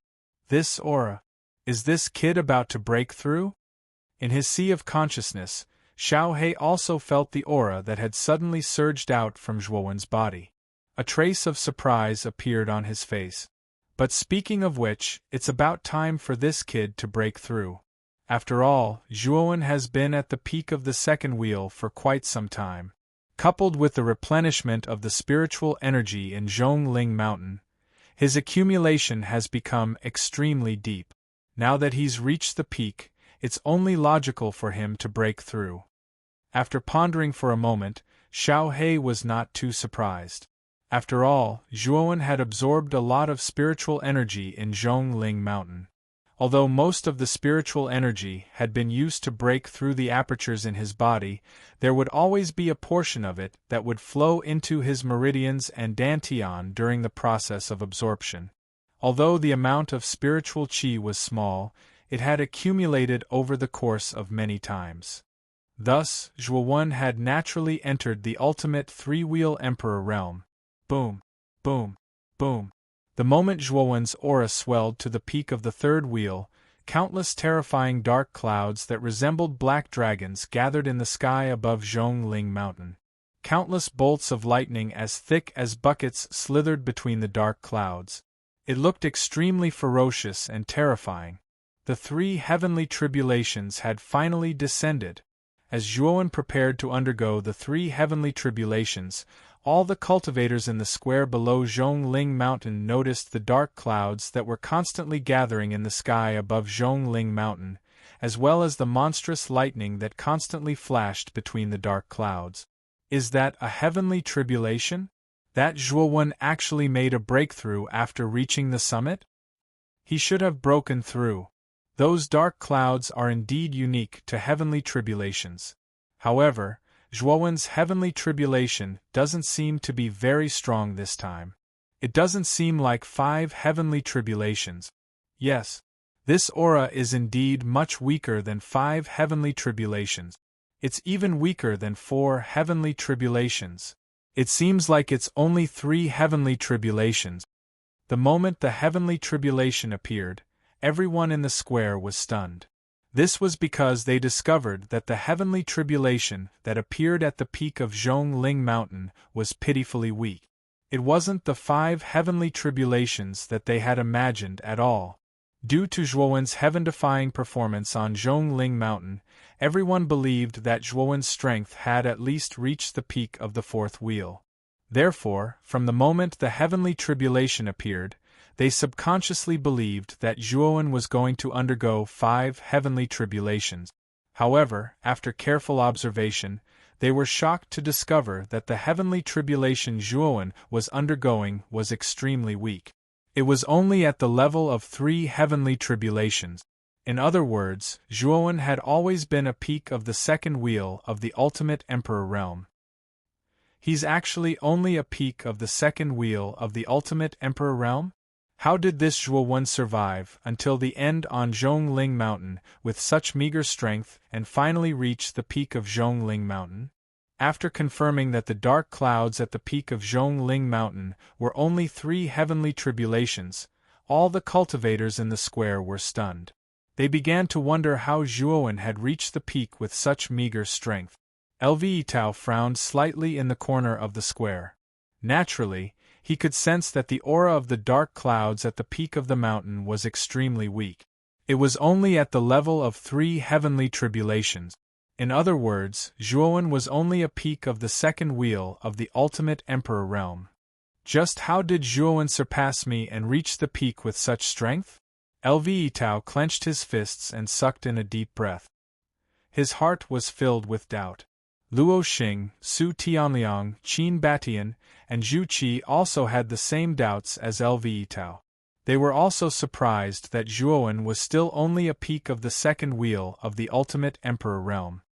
This aura. Is this kid about to break through? In his sea of consciousness, Xiao He also felt the aura that had suddenly surged out from Zhuowen's body. A trace of surprise appeared on his face. But speaking of which, it's about time for this kid to break through. After all, Zhuowen has been at the peak of the 2nd wheel for quite some time. Coupled with the replenishment of the spiritual energy in Zhongling Mountain, his accumulation has become extremely deep. Now that he's reached the peak, it's only logical for him to break through. After pondering for a moment, Xiao He was not too surprised. After all, Zhuowen had absorbed a lot of spiritual energy in Zhongling Mountain. Although most of the spiritual energy had been used to break through the apertures in his body, there would always be a portion of it that would flow into his meridians and dantian during the process of absorption. Although the amount of spiritual qi was small, it had accumulated over the course of many times. Thus, Zhuowen had naturally entered the ultimate three-wheel emperor realm. Boom, boom, boom. The moment Zhuowen's aura swelled to the peak of the third wheel, countless terrifying dark clouds that resembled black dragons gathered in the sky above Zhongling Mountain. Countless bolts of lightning as thick as buckets slithered between the dark clouds. It looked extremely ferocious and terrifying. The three heavenly tribulations had finally descended. As Zhuowen prepared to undergo the three heavenly tribulations, all the cultivators in the square below Zhongling Mountain noticed the dark clouds that were constantly gathering in the sky above Zhongling Mountain, as well as the monstrous lightning that constantly flashed between the dark clouds. Is that a heavenly tribulation? That Zhuowen actually made a breakthrough after reaching the summit? He should have broken through. Those dark clouds are indeed unique to heavenly tribulations. However, Zhuowen's heavenly tribulation doesn't seem to be very strong this time. It doesn't seem like 5 heavenly tribulations. Yes, this aura is indeed much weaker than 5 heavenly tribulations. It's even weaker than 4 heavenly tribulations. It seems like it's only 3 heavenly tribulations. The moment the heavenly tribulation appeared, everyone in the square was stunned. This was because they discovered that the heavenly tribulation that appeared at the peak of Zhongling Mountain was pitifully weak. It wasn't the 5 heavenly tribulations that they had imagined at all. Due to Zhuowen's heaven-defying performance on Zhongling Mountain, everyone believed that Zhuowen's strength had at least reached the peak of the 4th wheel. Therefore, from the moment the heavenly tribulation appeared, they subconsciously believed that Zhuowen was going to undergo 5 heavenly tribulations. However, after careful observation, they were shocked to discover that the heavenly tribulation Zhuowen was undergoing was extremely weak. It was only at the level of 3 heavenly tribulations. In other words, Zhuowen had always been a peak of the 2nd wheel of the ultimate emperor realm. He's actually only a peak of the 2nd wheel of the ultimate emperor realm? How did this Zhuowen survive until the end on Zhongling Mountain with such meager strength and finally reach the peak of Zhongling Mountain? After confirming that the dark clouds at the peak of Zhongling Mountain were only 3 heavenly tribulations, all the cultivators in the square were stunned. They began to wonder how Zhuowen had reached the peak with such meager strength. Lvetao frowned slightly in the corner of the square. Naturally, he could sense that the aura of the dark clouds at the peak of the mountain was extremely weak. It was only at the level of 3 heavenly tribulations. In other words, Zhuowen was only a peak of the 2nd wheel of the ultimate emperor realm. Just how did Zhuowen surpass me and reach the peak with such strength? Lvetao clenched his fists and sucked in a deep breath. His heart was filled with doubt. Luo Xing, Su Tianliang, Qin Batian, and Zhu Qi also had the same doubts as Lvetao. They were also surprised that Zhuowen was still only a peak of the 2nd wheel of the ultimate emperor realm.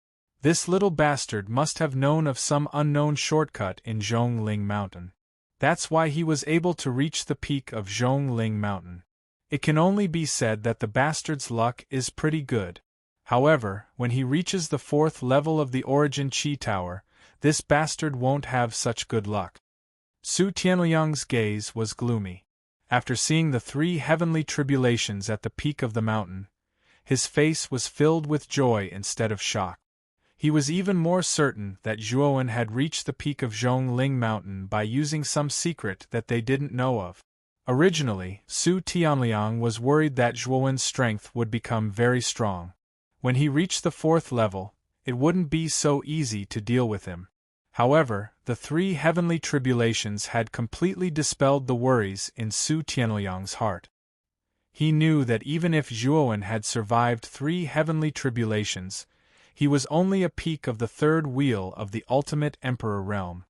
This little bastard must have known of some unknown shortcut in Zhongling Mountain. That's why he was able to reach the peak of Zhongling Mountain. It can only be said that the bastard's luck is pretty good. However, when he reaches the 4th level of the Origin Qi Tower, this bastard won't have such good luck. Su Tianliang's gaze was gloomy. After seeing the 3 heavenly tribulations at the peak of the mountain, his face was filled with joy instead of shock. He was even more certain that Zhuowen had reached the peak of Zhongling Mountain by using some secret that they didn't know of. Originally, Su Tianliang was worried that Zhuowen's strength would become very strong. When he reached the 4th level, it wouldn't be so easy to deal with him. However, the 3 heavenly tribulations had completely dispelled the worries in Su Tianliang's heart. He knew that even if Zhuowen had survived 3 heavenly tribulations, he was only a peak of the 3rd wheel of the ultimate Emperor realm.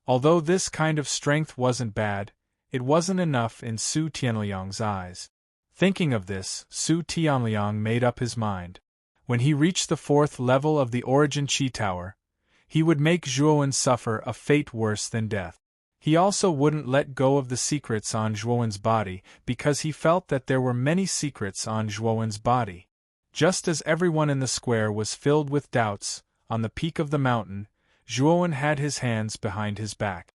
Although this kind of strength wasn't bad, it wasn't enough in Su Tianliang's eyes. Thinking of this, Su Tianliang made up his mind. When he reached the 4th level of the Origin Qi Tower, he would make Zhuowen suffer a fate worse than death. He also wouldn't let go of the secrets on Zhuowen's body because he felt that there were many secrets on Zhuowen's body. Just as everyone in the square was filled with doubts, on the peak of the mountain, Zhuowen had his hands behind his back.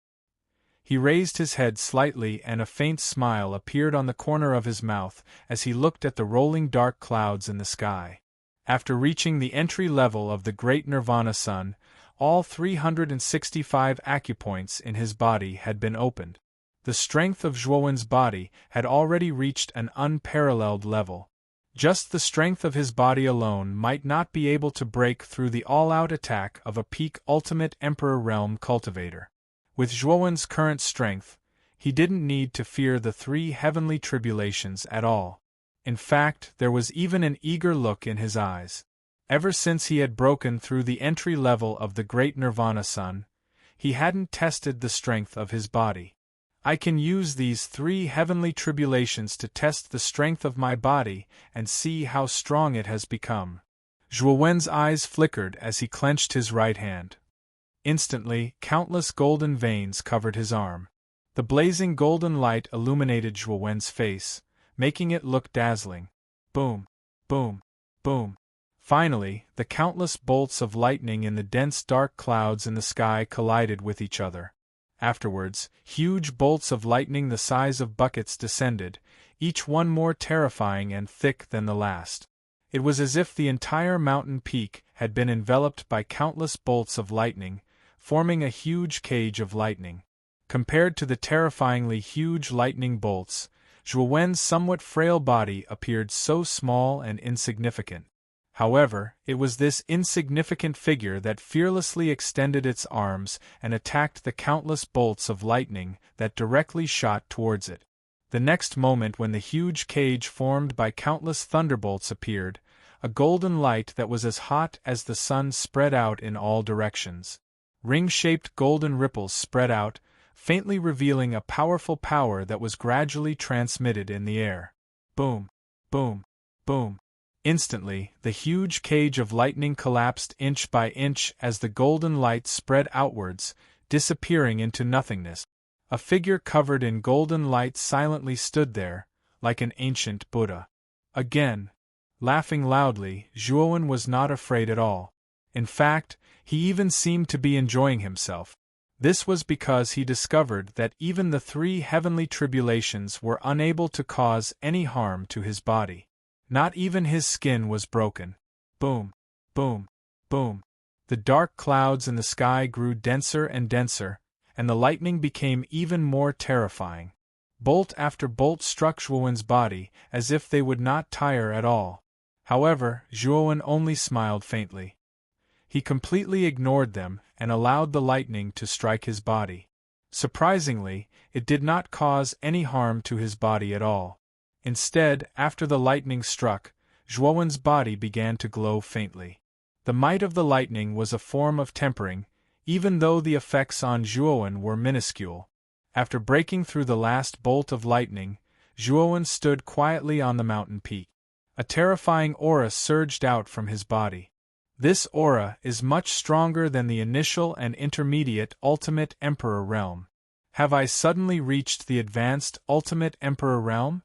He raised his head slightly and a faint smile appeared on the corner of his mouth as he looked at the rolling dark clouds in the sky. After reaching the entry level of the Great Nirvana Sun, all 365 acupoints in his body had been opened. The strength of Zhuowen's body had already reached an unparalleled level. Just the strength of his body alone might not be able to break through the all-out attack of a peak ultimate Emperor realm cultivator. With Zhuowen's current strength, he didn't need to fear the 3 heavenly tribulations at all. In fact, there was even an eager look in his eyes. Ever since he had broken through the entry level of the Great Nirvana Sun, he hadn't tested the strength of his body. I can use these 3 heavenly tribulations to test the strength of my body and see how strong it has become. Zhuowen's eyes flickered as he clenched his right hand. Instantly, countless golden veins covered his arm. The blazing golden light illuminated Zhuowen's face, making it look dazzling. Boom, boom, boom. Finally, the countless bolts of lightning in the dense dark clouds in the sky collided with each other. Afterwards, huge bolts of lightning the size of buckets descended, each one more terrifying and thick than the last. It was as if the entire mountain peak had been enveloped by countless bolts of lightning, forming a huge cage of lightning. Compared to the terrifyingly huge lightning bolts, Zhuowen's somewhat frail body appeared so small and insignificant. However, it was this insignificant figure that fearlessly extended its arms and attacked the countless bolts of lightning that directly shot towards it. The next moment, when the huge cage formed by countless thunderbolts appeared, a golden light that was as hot as the sun spread out in all directions. Ring-shaped golden ripples spread out, faintly revealing a powerful power that was gradually transmitted in the air. Boom, boom, boom. Instantly, the huge cage of lightning collapsed inch by inch as the golden light spread outwards, disappearing into nothingness. A figure covered in golden light silently stood there, like an ancient Buddha. Again, laughing loudly, Zhuowen was not afraid at all. In fact, he even seemed to be enjoying himself. This was because he discovered that even the 3 heavenly tribulations were unable to cause any harm to his body. Not even his skin was broken. Boom, boom, boom. The dark clouds in the sky grew denser and denser, and the lightning became even more terrifying. Bolt after bolt struck Zhuowen's body, as if they would not tire at all. However, Zhuowen only smiled faintly. He completely ignored them and allowed the lightning to strike his body. Surprisingly, it did not cause any harm to his body at all. Instead, after the lightning struck, Zhuowen's body began to glow faintly. The might of the lightning was a form of tempering, even though the effects on Zhuowen were minuscule. After breaking through the last bolt of lightning, Zhuowen stood quietly on the mountain peak. A terrifying aura surged out from his body. This aura is much stronger than the initial and intermediate Ultimate Emperor realm. Have I suddenly reached the advanced Ultimate Emperor realm?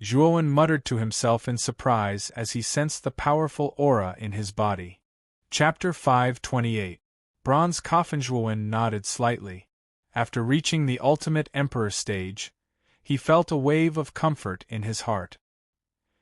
Zhuowen muttered to himself in surprise as he sensed the powerful aura in his body. Chapter 528. Bronze Coffin. Zhuowen nodded slightly. After reaching the Ultimate Emperor stage, he felt a wave of comfort in his heart.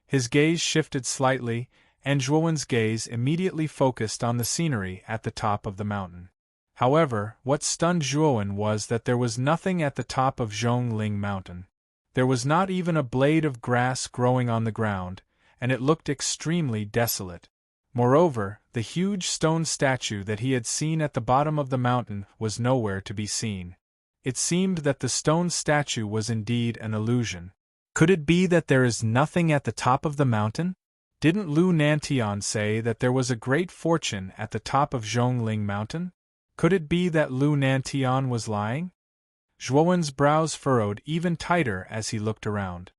His gaze shifted slightly, and Zhuowen's gaze immediately focused on the scenery at the top of the mountain. However, what stunned Zhuowen was that there was nothing at the top of Zhongling Mountain. There was not even a blade of grass growing on the ground, and it looked extremely desolate. Moreover, the huge stone statue that he had seen at the bottom of the mountain was nowhere to be seen. It seemed that the stone statue was indeed an illusion. Could it be that there is nothing at the top of the mountain? Didn't Lu Nantian say that there was a great fortune at the top of Zhongling Mountain? Could it be that Lu Nantian was lying? Zhuowen's brows furrowed even tighter as he looked around.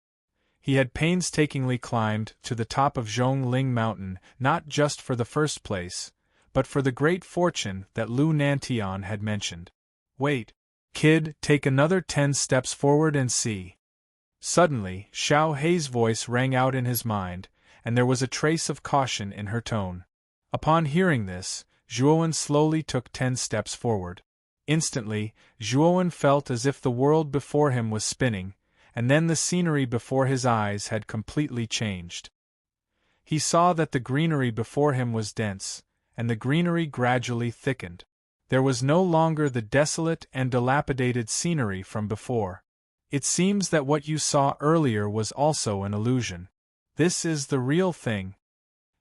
He had painstakingly climbed to the top of Zhongling Mountain not just for the first place, but for the great fortune that Lu Nantian had mentioned. Wait, kid, take another 10 steps forward and see. Suddenly, Xiao Hei's voice rang out in his mind, and there was a trace of caution in her tone. Upon hearing this, Zhuowen slowly took 10 steps forward. Instantly, Zhuowen felt as if the world before him was spinning, and then the scenery before his eyes had completely changed. He saw that the greenery before him was dense, and the greenery gradually thickened. There was no longer the desolate and dilapidated scenery from before. It seems that what you saw earlier was also an illusion. This is the real thing.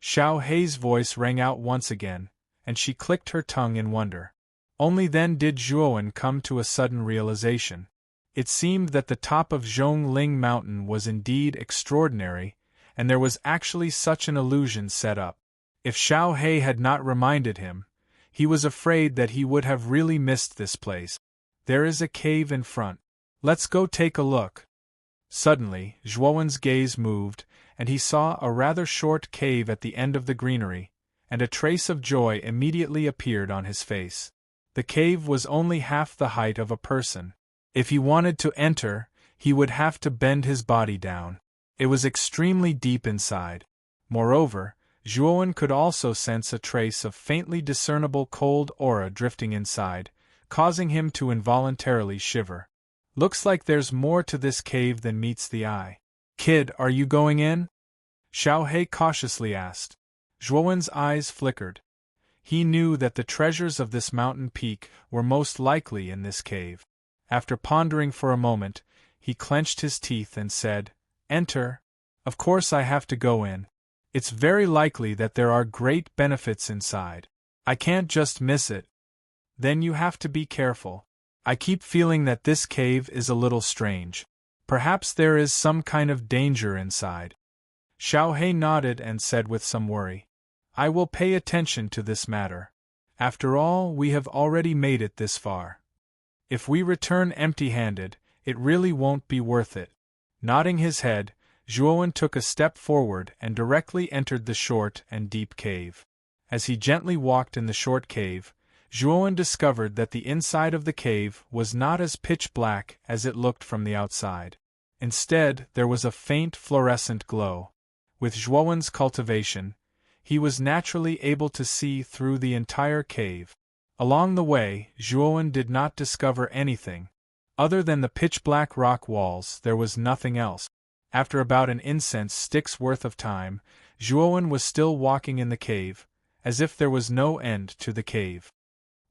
Xiao Hei's voice rang out once again, and she clicked her tongue in wonder. Only then did Zhuowen come to a sudden realization. It seemed that the top of Zhongling Mountain was indeed extraordinary, and there was actually such an illusion set up. If Xiao Hei had not reminded him, he was afraid that he would have really missed this place. There is a cave in front. Let's go take a look. Suddenly, Zhuowen's gaze moved, and he saw a rather short cave at the end of the greenery, and a trace of joy immediately appeared on his face. The cave was only half the height of a person. If he wanted to enter, he would have to bend his body down. It was extremely deep inside. Moreover, Zhuowen could also sense a trace of faintly discernible cold aura drifting inside, causing him to involuntarily shiver. Looks like there's more to this cave than meets the eye. Kid, are you going in? Xiao Hei cautiously asked. Zhuowen's eyes flickered. He knew that the treasures of this mountain peak were most likely in this cave. After pondering for a moment, he clenched his teeth and said, "Enter. Of course I have to go in. It's very likely that there are great benefits inside. I can't just miss it." "Then you have to be careful. I keep feeling that this cave is a little strange. Perhaps there is some kind of danger inside." Xiao Hei nodded and said with some worry, "I will pay attention to this matter. After all, we have already made it this far. If we return empty-handed, it really won't be worth it." Nodding his head, Zhuowen took a step forward and directly entered the short and deep cave. As he gently walked in the short cave, Zhuowen discovered that the inside of the cave was not as pitch black as it looked from the outside. Instead, there was a faint fluorescent glow. With Zhuowen's cultivation, he was naturally able to see through the entire cave. Along the way, Zhuowen did not discover anything. Other than the pitch-black rock walls, there was nothing else. After about an incense stick's worth of time, Zhuowen was still walking in the cave, as if there was no end to the cave.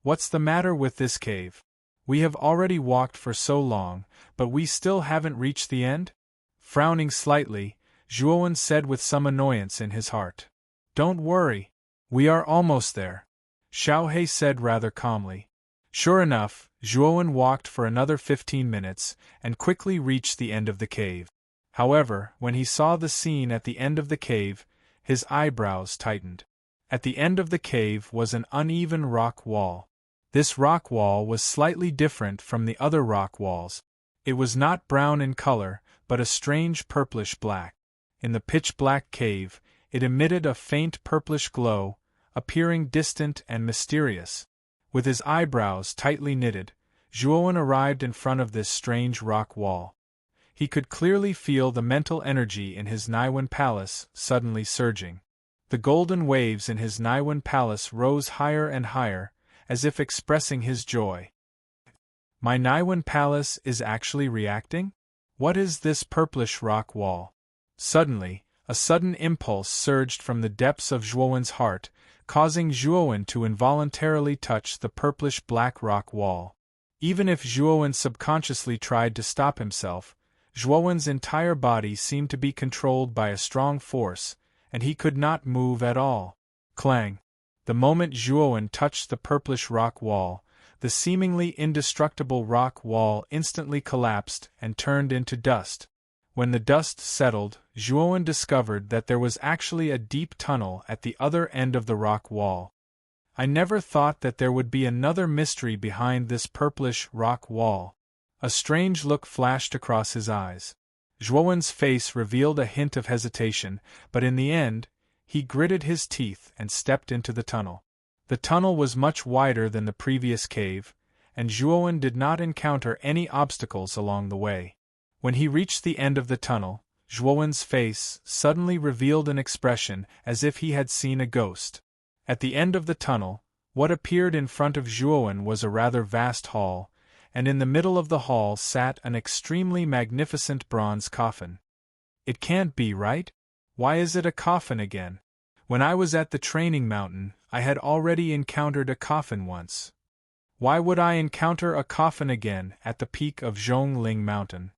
What's the matter with this cave? We have already walked for so long, but we still haven't reached the end? Frowning slightly, Zhuowen said with some annoyance in his heart. Don't worry. We are almost there. Xiao Hei said rather calmly. Sure enough, Zhuowen walked for another 15 minutes and quickly reached the end of the cave. However, when he saw the scene at the end of the cave, his eyebrows tightened. At the end of the cave was an uneven rock wall. This rock wall was slightly different from the other rock walls. It was not brown in color, but a strange purplish black. In the pitch-black cave, it emitted a faint purplish glow, appearing distant and mysterious. With his eyebrows tightly knitted, Zhuowen arrived in front of this strange rock wall. He could clearly feel the mental energy in his Naiwen Palace suddenly surging. The golden waves in his Naiwen Palace rose higher and higher, as if expressing his joy. My Naiwen Palace is actually reacting? What is this purplish rock wall? Suddenly, a sudden impulse surged from the depths of Zhuowen's heart, causing Zhuowen to involuntarily touch the purplish-black rock wall. Even if Zhuowen subconsciously tried to stop himself, Zhuowen's entire body seemed to be controlled by a strong force, and he could not move at all. Clang! The moment Zhuowen touched the purplish rock wall, the seemingly indestructible rock wall instantly collapsed and turned into dust. When the dust settled, Zhuowen discovered that there was actually a deep tunnel at the other end of the rock wall. I never thought that there would be another mystery behind this purplish rock wall. A strange look flashed across his eyes. Zhuowen's face revealed a hint of hesitation, but in the end, he gritted his teeth and stepped into the tunnel. The tunnel was much wider than the previous cave, and Zhuowen did not encounter any obstacles along the way. When he reached the end of the tunnel, Zhuowen's face suddenly revealed an expression as if he had seen a ghost. At the end of the tunnel, what appeared in front of Zhuowen was a rather vast hall, and in the middle of the hall sat an extremely magnificent bronze coffin. It can't be right? Why is it a coffin again? When I was at the training mountain, I had already encountered a coffin once. Why would I encounter a coffin again at the peak of Zhongling Mountain?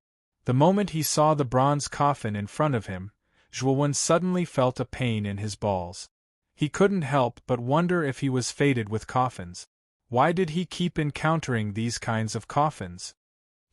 The moment he saw the bronze coffin in front of him, Zhuowen suddenly felt a pain in his balls. He couldn't help but wonder if he was fated with coffins. Why did he keep encountering these kinds of coffins?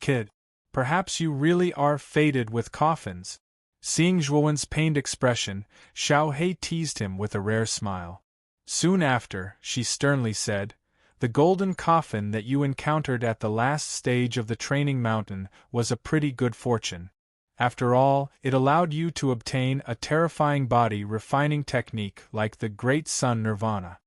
Kid, perhaps you really are fated with coffins. Seeing Zhuowen's pained expression, Xiao He teased him with a rare smile. Soon after, she sternly said, "The golden coffin that you encountered at the last stage of the training mountain was a pretty good fortune. After all, it allowed you to obtain a terrifying body-refining technique like the Great Sun Nirvana.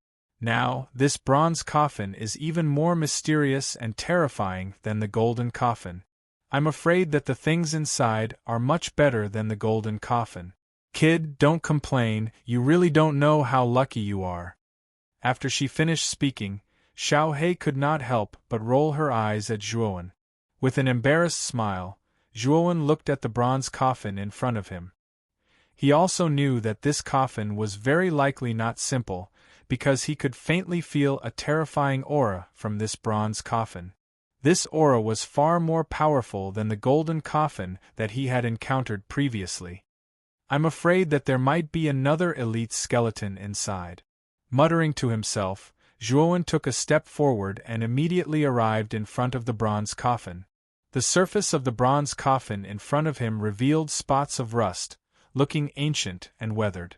Now, this bronze coffin is even more mysterious and terrifying than the golden coffin. I'm afraid that the things inside are much better than the golden coffin. Kid, don't complain, you really don't know how lucky you are." After she finished speaking, Xiao He could not help but roll her eyes at Zhuowen. With an embarrassed smile, Zhuowen looked at the bronze coffin in front of him. He also knew that this coffin was very likely not simple, because he could faintly feel a terrifying aura from this bronze coffin. This aura was far more powerful than the golden coffin that he had encountered previously. "I'm afraid that there might be another elite skeleton inside." Muttering to himself, Zhuowen took a step forward and immediately arrived in front of the bronze coffin. The surface of the bronze coffin in front of him revealed spots of rust, looking ancient and weathered.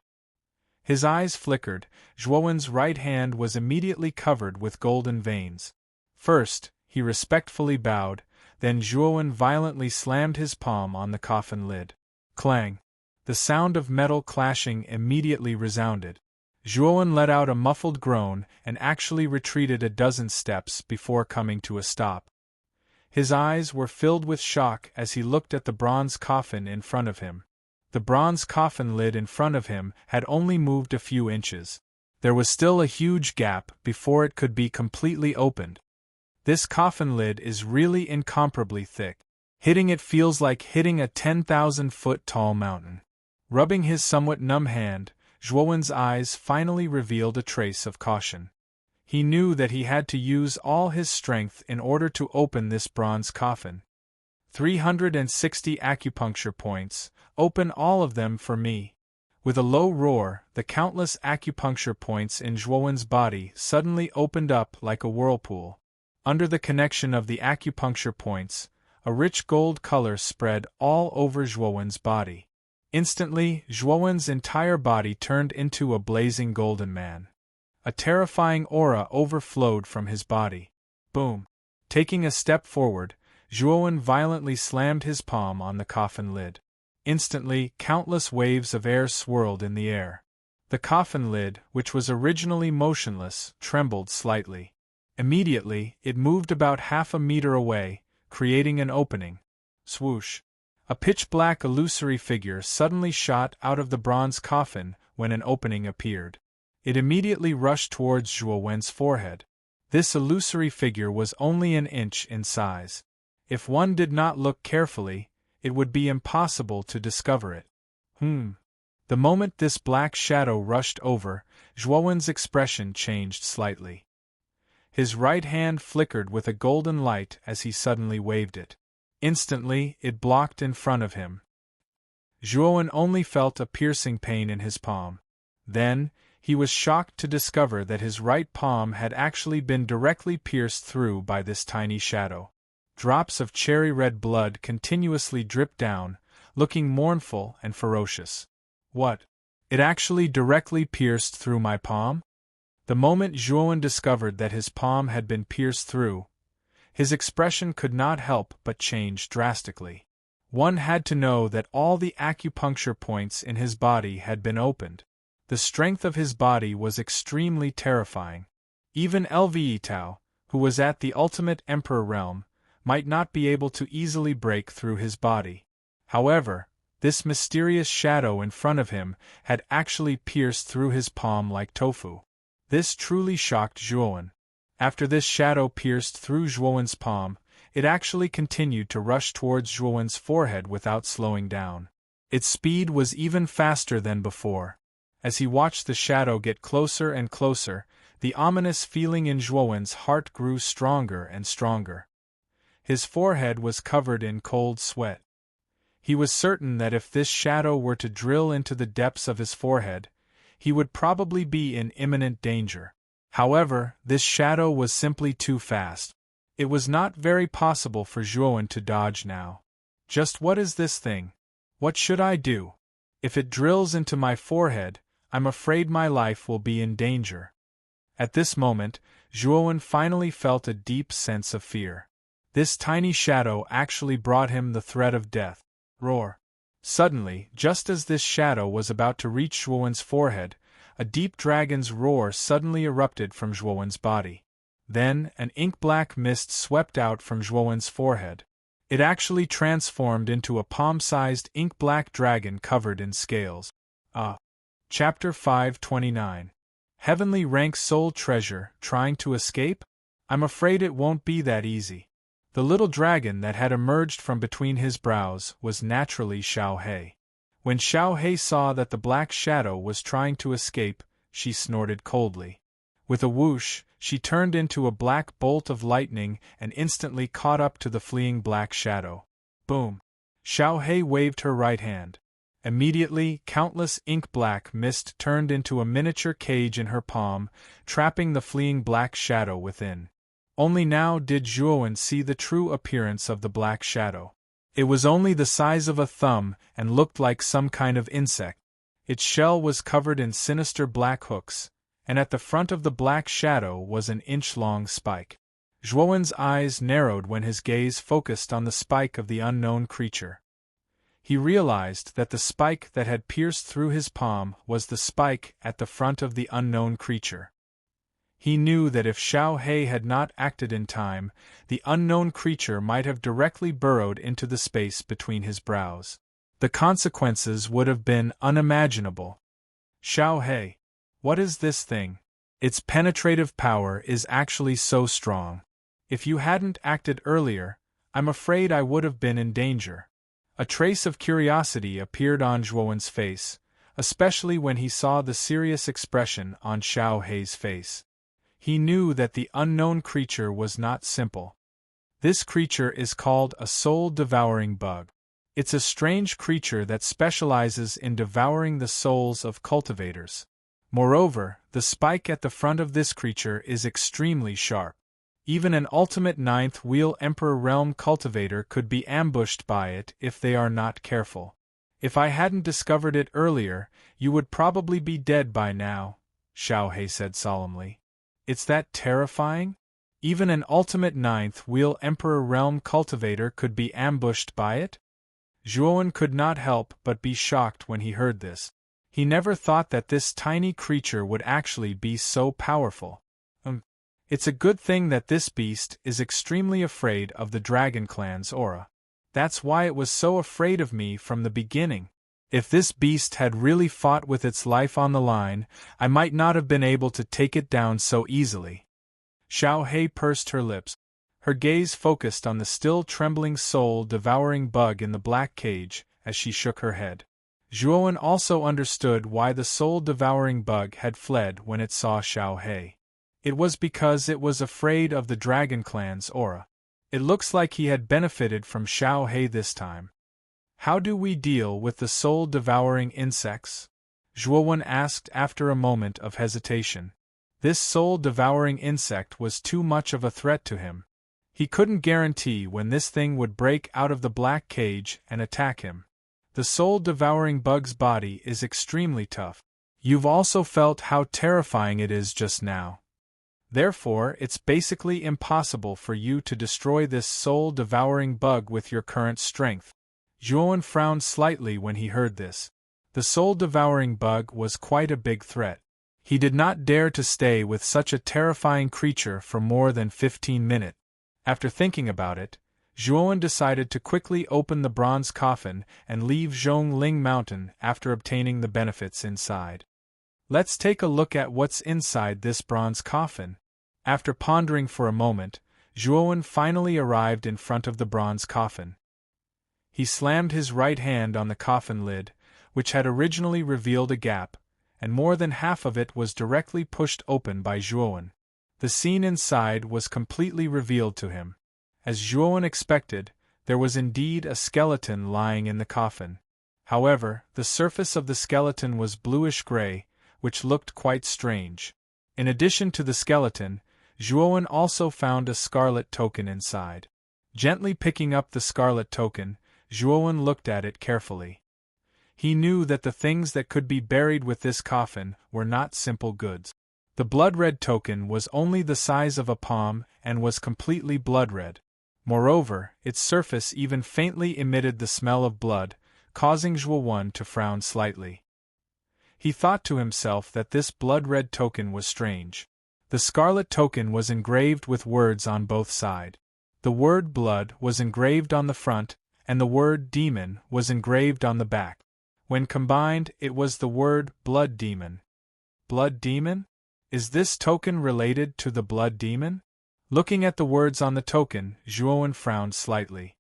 His eyes flickered. Zhuowen's right hand was immediately covered with golden veins. First, he respectfully bowed, then Zhuowen violently slammed his palm on the coffin lid. Clang! The sound of metal clashing immediately resounded. Zhuowen let out a muffled groan and actually retreated a dozen steps before coming to a stop. His eyes were filled with shock as he looked at the bronze coffin in front of him. The bronze coffin lid in front of him had only moved a few inches. There was still a huge gap before it could be completely opened. This coffin lid is really incomparably thick. Hitting it feels like hitting a 10,000-foot tall mountain. Rubbing his somewhat numb hand, Zhuowen's eyes finally revealed a trace of caution. He knew that he had to use all his strength in order to open this bronze coffin. 360 acupuncture points, open all of them for me. With a low roar, the countless acupuncture points in Zhuowen's body suddenly opened up like a whirlpool. Under the connection of the acupuncture points, a rich gold color spread all over Zhuowen's body. Instantly, Zhuowen's entire body turned into a blazing golden man. A terrifying aura overflowed from his body. Boom! Taking a step forward, Zhuowen violently slammed his palm on the coffin lid. Instantly, countless waves of air swirled in the air. The coffin lid, which was originally motionless, trembled slightly. Immediately, it moved about half a meter away, creating an opening. Swoosh! A pitch-black illusory figure suddenly shot out of the bronze coffin when an opening appeared. It immediately rushed towards Zhuowen's forehead. This illusory figure was only an inch in size. If one did not look carefully, it would be impossible to discover it. The moment this black shadow rushed over, Zhuowen's expression changed slightly. His right hand flickered with a golden light as he suddenly waved it. Instantly, it blocked in front of him. Zhuowen only felt a piercing pain in his palm. Then, he was shocked to discover that his right palm had actually been directly pierced through by this tiny shadow. Drops of cherry-red blood continuously dripped down, looking mournful and ferocious. What? It actually directly pierced through my palm? The moment Zhuowen discovered that his palm had been pierced through, his expression could not help but change drastically. One had to know that all the acupuncture points in his body had been opened. The strength of his body was extremely terrifying. Even Lve Tao, who was at the ultimate emperor realm, might not be able to easily break through his body. However, this mysterious shadow in front of him had actually pierced through his palm like tofu. This truly shocked Zhuowen. After this shadow pierced through Zhuowen's palm, it actually continued to rush towards Zhuowen's forehead without slowing down. Its speed was even faster than before. As he watched the shadow get closer and closer, the ominous feeling in Zhuowen's heart grew stronger and stronger. His forehead was covered in cold sweat. He was certain that if this shadow were to drill into the depths of his forehead, he would probably be in imminent danger. However, this shadow was simply too fast. It was not very possible for Zhuowen to dodge now. Just what is this thing? What should I do? If it drills into my forehead, I'm afraid my life will be in danger. At this moment, Zhuowen finally felt a deep sense of fear. This tiny shadow actually brought him the threat of death. Roar! Suddenly, just as this shadow was about to reach Zhuowen's forehead, a deep dragon's roar suddenly erupted from Zhuowen's body. Then, an ink-black mist swept out from Zhuowen's forehead. It actually transformed into a palm-sized ink-black dragon covered in scales. Chapter 529. Heavenly Rank Soul Treasure, Trying to Escape? I'm afraid it won't be that easy. The little dragon that had emerged from between his brows was naturally Xiao He. When Xiao He saw that the black shadow was trying to escape, she snorted coldly. With a whoosh, she turned into a black bolt of lightning and instantly caught up to the fleeing black shadow. Boom! Xiao He waved her right hand. Immediately, countless ink-black mist turned into a miniature cage in her palm, trapping the fleeing black shadow within. Only now did Zhuowen see the true appearance of the black shadow. It was only the size of a thumb and looked like some kind of insect. Its shell was covered in sinister black hooks, and at the front of the black shadow was an inch-long spike. Zhuowen's eyes narrowed when his gaze focused on the spike of the unknown creature. He realized that the spike that had pierced through his palm was the spike at the front of the unknown creature. He knew that if Xiao He had not acted in time, the unknown creature might have directly burrowed into the space between his brows. The consequences would have been unimaginable. Xiao He, what is this thing? Its penetrative power is actually so strong. If you hadn't acted earlier, I'm afraid I would have been in danger. A trace of curiosity appeared on Zhuowen's face, especially when he saw the serious expression on Xiao He's face. He knew that the unknown creature was not simple. This creature is called a soul-devouring bug. It's a strange creature that specializes in devouring the souls of cultivators. Moreover, the spike at the front of this creature is extremely sharp. Even an ultimate ninth wheel Emperor Realm cultivator could be ambushed by it if they are not careful. If I hadn't discovered it earlier, you would probably be dead by now, Xiao He said solemnly. It's that terrifying? Even an ultimate ninth wheel Emperor Realm cultivator could be ambushed by it? Zhuowen could not help but be shocked when he heard this. He never thought that this tiny creature would actually be so powerful. It's a good thing that this beast is extremely afraid of the Dragon Clan's aura. That's why it was so afraid of me from the beginning. If this beast had really fought with its life on the line, I might not have been able to take it down so easily. Xiao He pursed her lips. Her gaze focused on the still trembling soul-devouring bug in the black cage as she shook her head. Zhuowen also understood why the soul-devouring bug had fled when it saw Xiao He. It was because it was afraid of the Dragon Clan's aura. It looks like he had benefited from Xiao He this time. How do we deal with the soul-devouring insects? Zhuowen asked after a moment of hesitation. This soul-devouring insect was too much of a threat to him. He couldn't guarantee when this thing would break out of the black cage and attack him. The soul-devouring bug's body is extremely tough. You've also felt how terrifying it is just now. Therefore, it's basically impossible for you to destroy this soul-devouring bug with your current strength. Zhuowen frowned slightly when he heard this. The soul-devouring bug was quite a big threat. He did not dare to stay with such a terrifying creature for more than 15 minutes. After thinking about it, Zhuowen decided to quickly open the bronze coffin and leave Zhongling Mountain after obtaining the benefits inside. Let's take a look at what's inside this bronze coffin. After pondering for a moment, Zhuowen finally arrived in front of the bronze coffin. He slammed his right hand on the coffin lid, which had originally revealed a gap, and more than half of it was directly pushed open by Zhuowen. The scene inside was completely revealed to him. As Zhuowen expected, there was indeed a skeleton lying in the coffin. However, the surface of the skeleton was bluish-gray, which looked quite strange. In addition to the skeleton, Zhuowen also found a scarlet token inside. Gently picking up the scarlet token, Zhuowen looked at it carefully. He knew that the things that could be buried with this coffin were not simple goods. The blood-red token was only the size of a palm and was completely blood-red. Moreover, its surface even faintly emitted the smell of blood, causing Zhuowen to frown slightly. He thought to himself that this blood-red token was strange. The scarlet token was engraved with words on both sides. The word blood was engraved on the front, and the word demon was engraved on the back. When combined, it was the word blood demon. Blood demon? Is this token related to the blood demon? Looking at the words on the token, Zhuowen frowned slightly.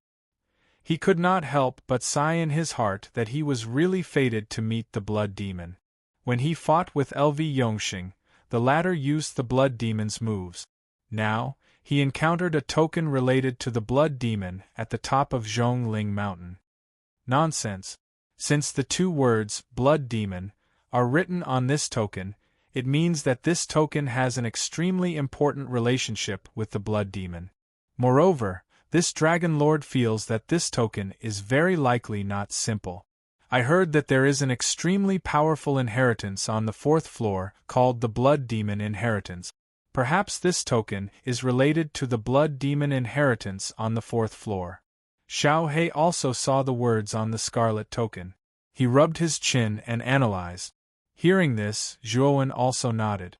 He could not help but sigh in his heart that he was really fated to meet the blood demon. When he fought with LV Yongxing, the latter used the blood demon's moves. Now, he encountered a token related to the blood demon at the top of Zhongling Mountain. Nonsense. Since the two words, blood demon, are written on this token, it means that this token has an extremely important relationship with the blood demon. Moreover, this dragon lord feels that this token is very likely not simple. I heard that there is an extremely powerful inheritance on the 4th floor called the Blood Demon Inheritance. Perhaps this token is related to the Blood Demon Inheritance on the 4th floor. Xiao He also saw the words on the scarlet token. He rubbed his chin and analyzed. Hearing this, Zhuowen also nodded.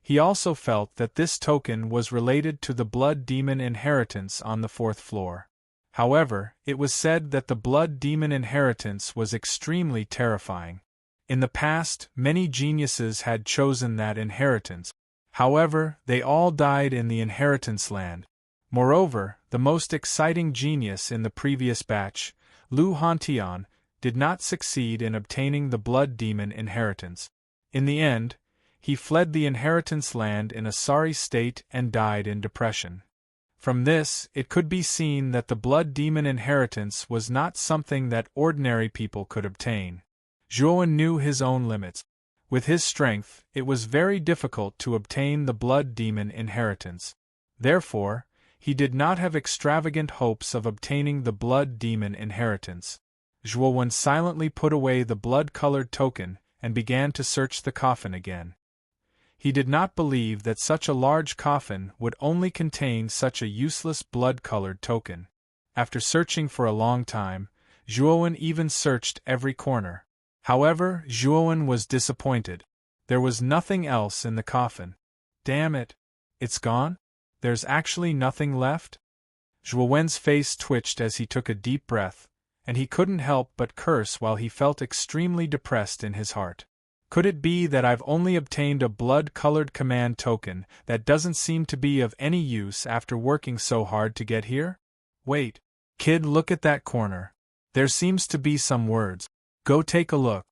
He also felt that this token was related to the Blood Demon Inheritance on the 4th floor. However, it was said that the Blood Demon Inheritance was extremely terrifying. In the past, many geniuses had chosen that inheritance. However, they all died in the inheritance land. Moreover, the most exciting genius in the previous batch, Lu Hantian, did not succeed in obtaining the Blood Demon Inheritance. In the end, he fled the inheritance land in a sorry state and died in depression. From this, it could be seen that the Blood Demon Inheritance was not something that ordinary people could obtain. Zhuowen knew his own limits. With his strength, it was very difficult to obtain the Blood Demon Inheritance. Therefore, he did not have extravagant hopes of obtaining the Blood Demon Inheritance. Zhuowen silently put away the blood-colored token and began to search the coffin again. He did not believe that such a large coffin would only contain such a useless blood-colored token. After searching for a long time, Zhuowen even searched every corner. However, Zhuowen was disappointed. There was nothing else in the coffin. Damn it! It's gone? There's actually nothing left? Zhuowen's face twitched as he took a deep breath, and he couldn't help but curse while he felt extremely depressed in his heart. Could it be that I've only obtained a blood-colored command token that doesn't seem to be of any use after working so hard to get here? Wait, kid, look at that corner. There seems to be some words. Go take a look.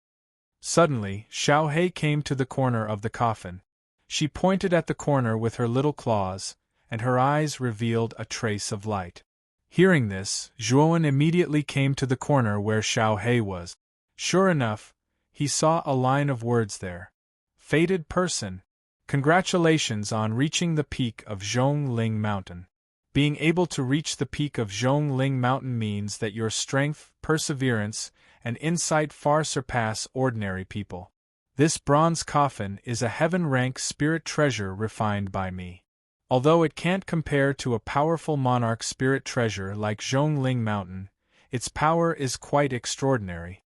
Suddenly, Xiao He came to the corner of the coffin. She pointed at the corner with her little claws, and her eyes revealed a trace of light. Hearing this, Zhuowen immediately came to the corner where Xiao He was. Sure enough, he saw a line of words there. Fated person. Congratulations on reaching the peak of Zhongling Mountain. Being able to reach the peak of Zhongling Mountain means that your strength, perseverance, and insight far surpass ordinary people. This bronze coffin is a heaven-rank spirit treasure refined by me. Although it can't compare to a powerful monarch spirit treasure like Zhongling Mountain, its power is quite extraordinary.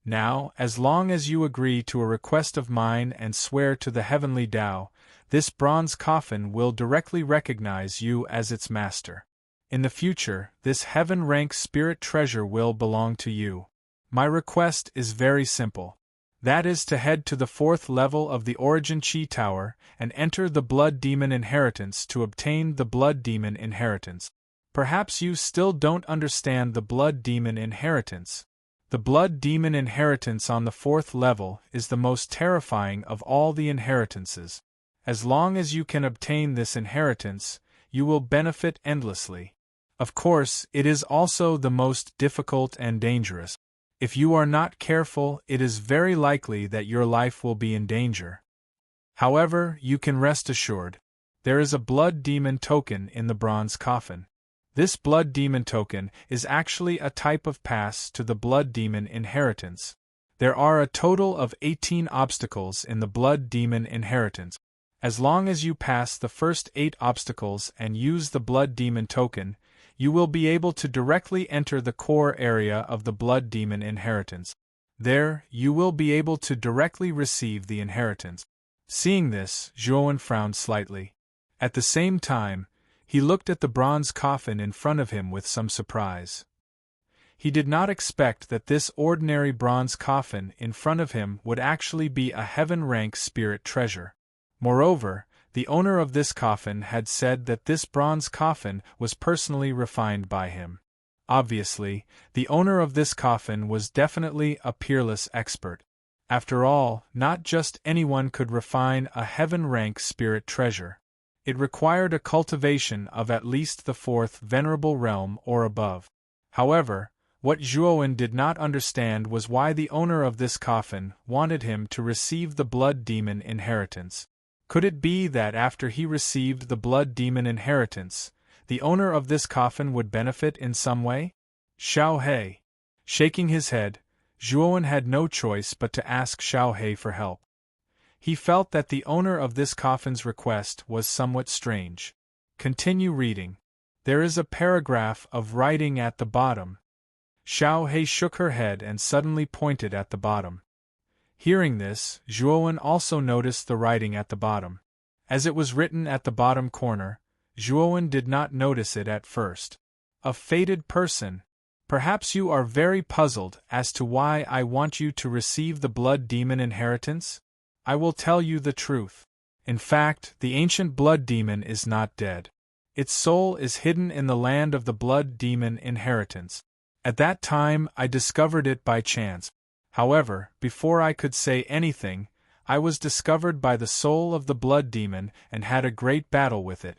Now, as long as you agree to a request of mine and swear to the heavenly Tao, this bronze coffin will directly recognize you as its master. In the future, this heaven-rank spirit treasure will belong to you. My request is very simple. That is to head to the 4th level of the Origin Chi Tower and enter the Blood Demon Inheritance to obtain the Blood Demon Inheritance. Perhaps you still don't understand the Blood Demon Inheritance. The Blood Demon Inheritance on the 4th level is the most terrifying of all the inheritances. As long as you can obtain this inheritance, you will benefit endlessly. Of course, it is also the most difficult and dangerous. If you are not careful, it is very likely that your life will be in danger. However, you can rest assured. There is a Blood Demon token in the bronze coffin. This Blood Demon token is actually a type of pass to the Blood Demon Inheritance. There are a total of 18 obstacles in the Blood Demon Inheritance. As long as you pass the first 8 obstacles and use the Blood Demon token, you will be able to directly enter the core area of the Blood Demon Inheritance. There, you will be able to directly receive the inheritance. Seeing this, Zhuowen frowned slightly. At the same time, he looked at the bronze coffin in front of him with some surprise. He did not expect that this ordinary bronze coffin in front of him would actually be a heaven-rank spirit treasure. Moreover, the owner of this coffin had said that this bronze coffin was personally refined by him. Obviously, the owner of this coffin was definitely a peerless expert. After all, not just anyone could refine a heaven-rank spirit treasure. It required a cultivation of at least the 4th venerable realm or above. However, what Zhuowen did not understand was why the owner of this coffin wanted him to receive the Blood Demon Inheritance. Could it be that after he received the Blood Demon Inheritance, the owner of this coffin would benefit in some way? Xiao He. Shaking his head, Zhuowen had no choice but to ask Xiao He for help. He felt that the owner of this coffin's request was somewhat strange. Continue reading. There is a paragraph of writing at the bottom. Xiao He shook her head and suddenly pointed at the bottom. Hearing this, Zhuowen also noticed the writing at the bottom. As it was written at the bottom corner, Zhuowen did not notice it at first. A fated person. Perhaps you are very puzzled as to why I want you to receive the Blood Demon Inheritance? I will tell you the truth. In fact, the ancient Blood Demon is not dead. Its soul is hidden in the land of the Blood Demon Inheritance. At that time, I discovered it by chance. However, before I could say anything, I was discovered by the soul of the Blood Demon and had a great battle with it.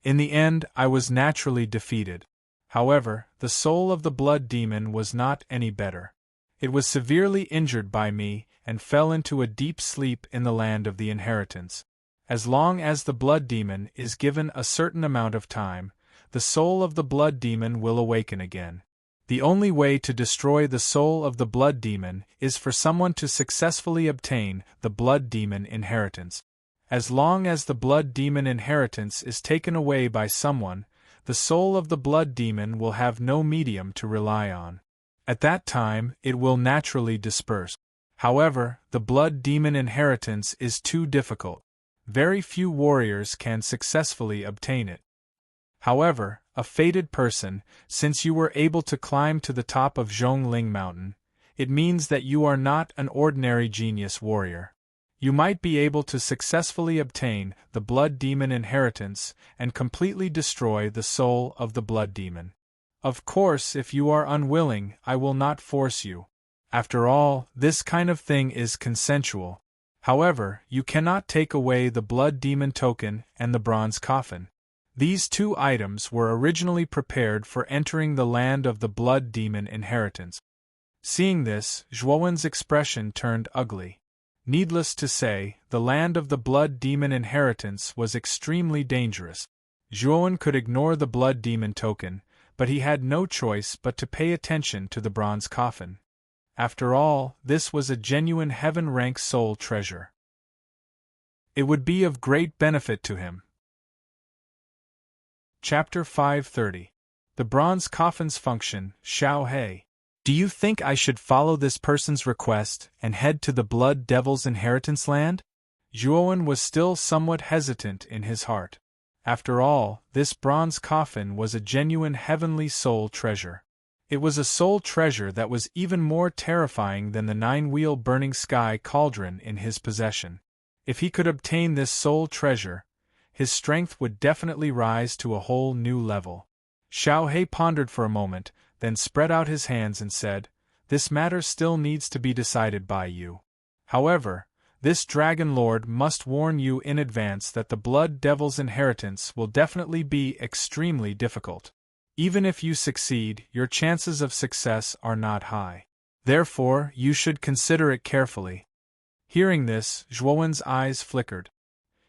In the end, I was naturally defeated. However, the soul of the Blood Demon was not any better. It was severely injured by me and fell into a deep sleep in the land of the inheritance. As long as the Blood Demon is given a certain amount of time, the soul of the Blood Demon will awaken again. The only way to destroy the soul of the Blood Demon is for someone to successfully obtain the Blood Demon Inheritance. As long as the Blood Demon Inheritance is taken away by someone, the soul of the Blood Demon will have no medium to rely on. At that time, it will naturally disperse. However, the Blood Demon Inheritance is too difficult. Very few warriors can successfully obtain it. However, a fated person, since you were able to climb to the top of Zhongling Mountain, it means that you are not an ordinary genius warrior. You might be able to successfully obtain the Blood Demon Inheritance and completely destroy the soul of the Blood Demon. Of course, if you are unwilling, I will not force you. After all, this kind of thing is consensual. However, you cannot take away the Blood Demon token and the bronze coffin. These 2 items were originally prepared for entering the land of the Blood Demon Inheritance. Seeing this, Zhuowen's expression turned ugly. Needless to say, the land of the Blood Demon Inheritance was extremely dangerous. Zhuowen could ignore the blood demon token, but he had no choice but to pay attention to the bronze coffin. After all, this was a genuine heaven-rank soul treasure. It would be of great benefit to him. Chapter 530. The Bronze Coffin's Function, Xiao He. Do you think I should follow this person's request and head to the Blood Devil's inheritance land? Zhuowen was still somewhat hesitant in his heart. After all, this bronze coffin was a genuine heavenly soul treasure. It was a soul treasure that was even more terrifying than the 9-wheel burning sky cauldron in his possession. If he could obtain this soul treasure, his strength would definitely rise to a whole new level. Xiao He pondered for a moment, then spread out his hands and said, "This matter still needs to be decided by you. However, this Dragon Lord must warn you in advance that the Blood Devil's inheritance will definitely be extremely difficult. Even if you succeed, your chances of success are not high. Therefore, you should consider it carefully." Hearing this, Zhuowen's eyes flickered.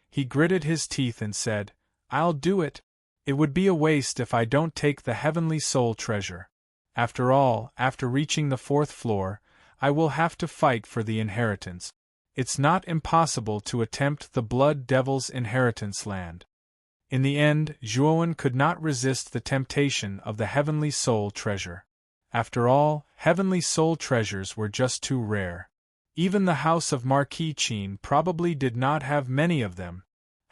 He gritted his teeth and said, "I'll do it. It would be a waste if I don't take the heavenly soul treasure. After all, after reaching the 4th floor, I will have to fight for the inheritance. It's not impossible to attempt the Blood Devil's inheritance land." In the end, Zhuowen could not resist the temptation of the heavenly soul treasure. After all, heavenly soul treasures were just too rare. Even the house of Marquis Qin probably did not have many of them.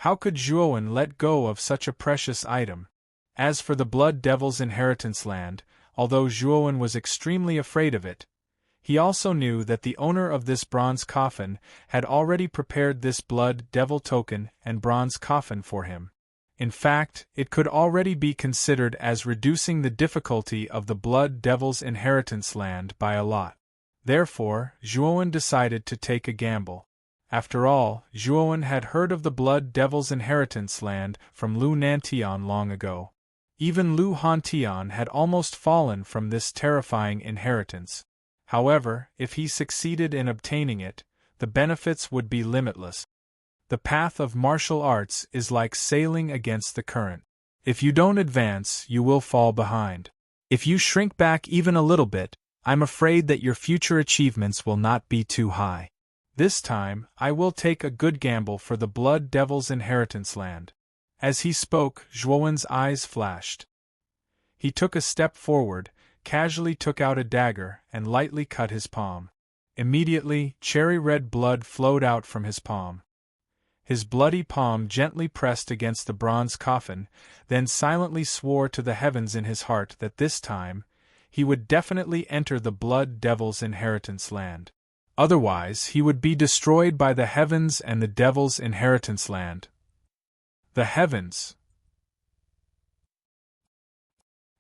How could Zhuowen let go of such a precious item? As for the Blood Devil's inheritance land, although Zhuowen was extremely afraid of it, he also knew that the owner of this bronze coffin had already prepared this Blood Devil token and bronze coffin for him. In fact, it could already be considered as reducing the difficulty of the Blood Devil's inheritance land by a lot. Therefore, Zhuowen decided to take a gamble. After all, Zhuowen had heard of the Blood Devil's inheritance land from Lu Nantian long ago. Even Lu Hantian had almost fallen from this terrifying inheritance. However, if he succeeded in obtaining it, the benefits would be limitless. The path of martial arts is like sailing against the current. If you don't advance, you will fall behind. If you shrink back even a little bit, I'm afraid that your future achievements will not be too high. This time, I will take a good gamble for the Blood Devil's inheritance land." As he spoke, Zhuowen's eyes flashed. He took a step forward, casually took out a dagger, and lightly cut his palm. Immediately, cherry-red blood flowed out from his palm. His bloody palm gently pressed against the bronze coffin, then silently swore to the heavens in his heart that this time, he would definitely enter the Blood Devil's inheritance land. Otherwise, he would be destroyed by the heavens and the Devil's inheritance land. The heavens!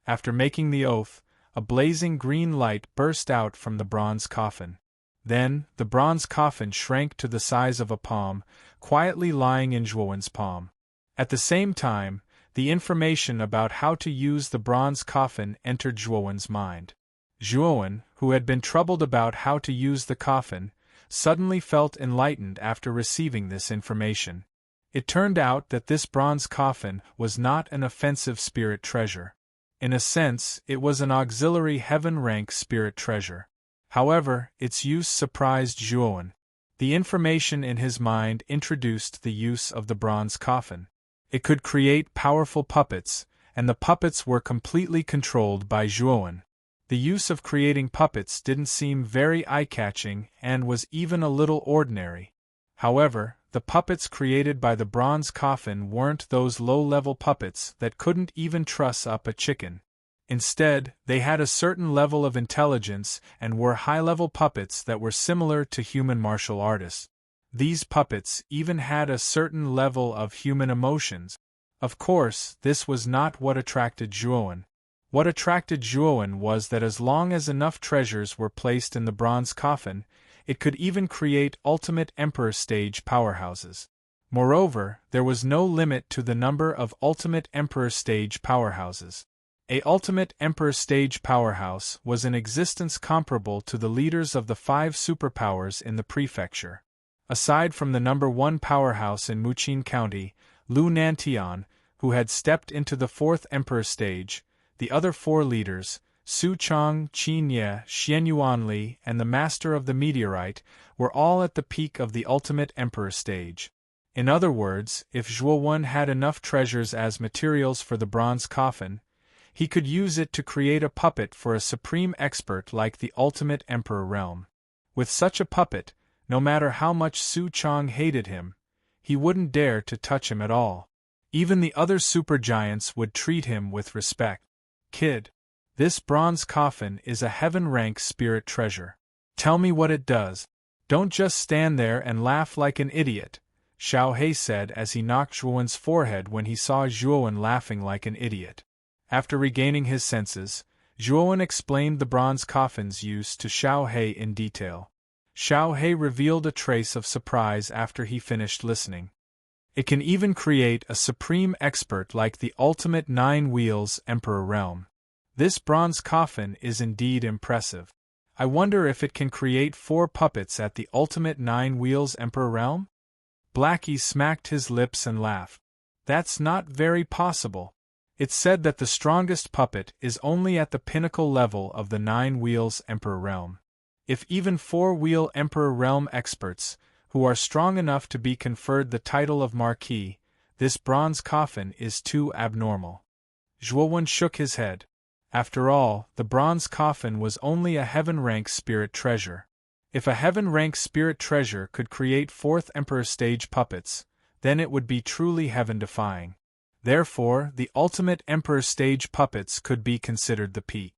After making the oath, a blazing green light burst out from the bronze coffin. Then, the bronze coffin shrank to the size of a palm, quietly lying in Zhuowen's palm. At the same time, the information about how to use the bronze coffin entered Zhuowen's mind. Zhuowen, who had been troubled about how to use the coffin, suddenly felt enlightened after receiving this information. It turned out that this bronze coffin was not an offensive spirit treasure. In a sense, it was an auxiliary heaven-rank spirit treasure. However, its use surprised Zhuowen. The information in his mind introduced the use of the bronze coffin. It could create powerful puppets, and the puppets were completely controlled by Zhuowen. The use of creating puppets didn't seem very eye-catching and was even a little ordinary. However, the puppets created by the bronze coffin weren't those low-level puppets that couldn't even truss up a chicken. Instead, they had a certain level of intelligence and were high-level puppets that were similar to human martial artists. These puppets even had a certain level of human emotions. Of course, this was not what attracted Zhuowen. What attracted Zhuowen was that as long as enough treasures were placed in the bronze coffin, it could even create ultimate Emperor stage powerhouses. Moreover, there was no limit to the number of ultimate Emperor stage powerhouses. A ultimate Emperor stage powerhouse was in existence comparable to the leaders of the 5 superpowers in the prefecture. Aside from the number 1 powerhouse in Muqin County, Lu Nantian, who had stepped into the fourth emperor stage. The other four leaders, Su Chang, Qin Ye, Xian Yuanli, and the Master of the Meteorite, were all at the peak of the ultimate emperor stage. In other words, if Zhuowen had enough treasures as materials for the bronze coffin, he could use it to create a puppet for a supreme expert like the ultimate emperor realm. With such a puppet, no matter how much Su Chang hated him, he wouldn't dare to touch him at all. Even the other supergiants would treat him with respect. Kid, this bronze coffin is a heaven-rank spirit treasure. Tell me what it does. Don't just stand there and laugh like an idiot, Xiao He said as he knocked Zhuowen's forehead when he saw Zhuowen laughing like an idiot. After regaining his senses, Zhuowen explained the bronze coffin's use to Xiao He in detail. Xiao He revealed a trace of surprise after he finished listening. It can even create a supreme expert like the ultimate nine wheels emperor realm. This bronze coffin is indeed impressive. I wonder if it can create 4 puppets at the ultimate nine wheels emperor realm? Blackie smacked his lips and laughed. That's not very possible. It's said that the strongest puppet is only at the pinnacle level of the nine wheels emperor realm. If even 4-wheel emperor realm experts, who are strong enough to be conferred the title of Marquis, this bronze coffin is too abnormal. Zhuowen shook his head. After all, the bronze coffin was only a heaven-rank spirit treasure. If a heaven-rank spirit treasure could create 4th emperor stage puppets, then it would be truly heaven-defying. Therefore, the ultimate emperor stage puppets could be considered the peak.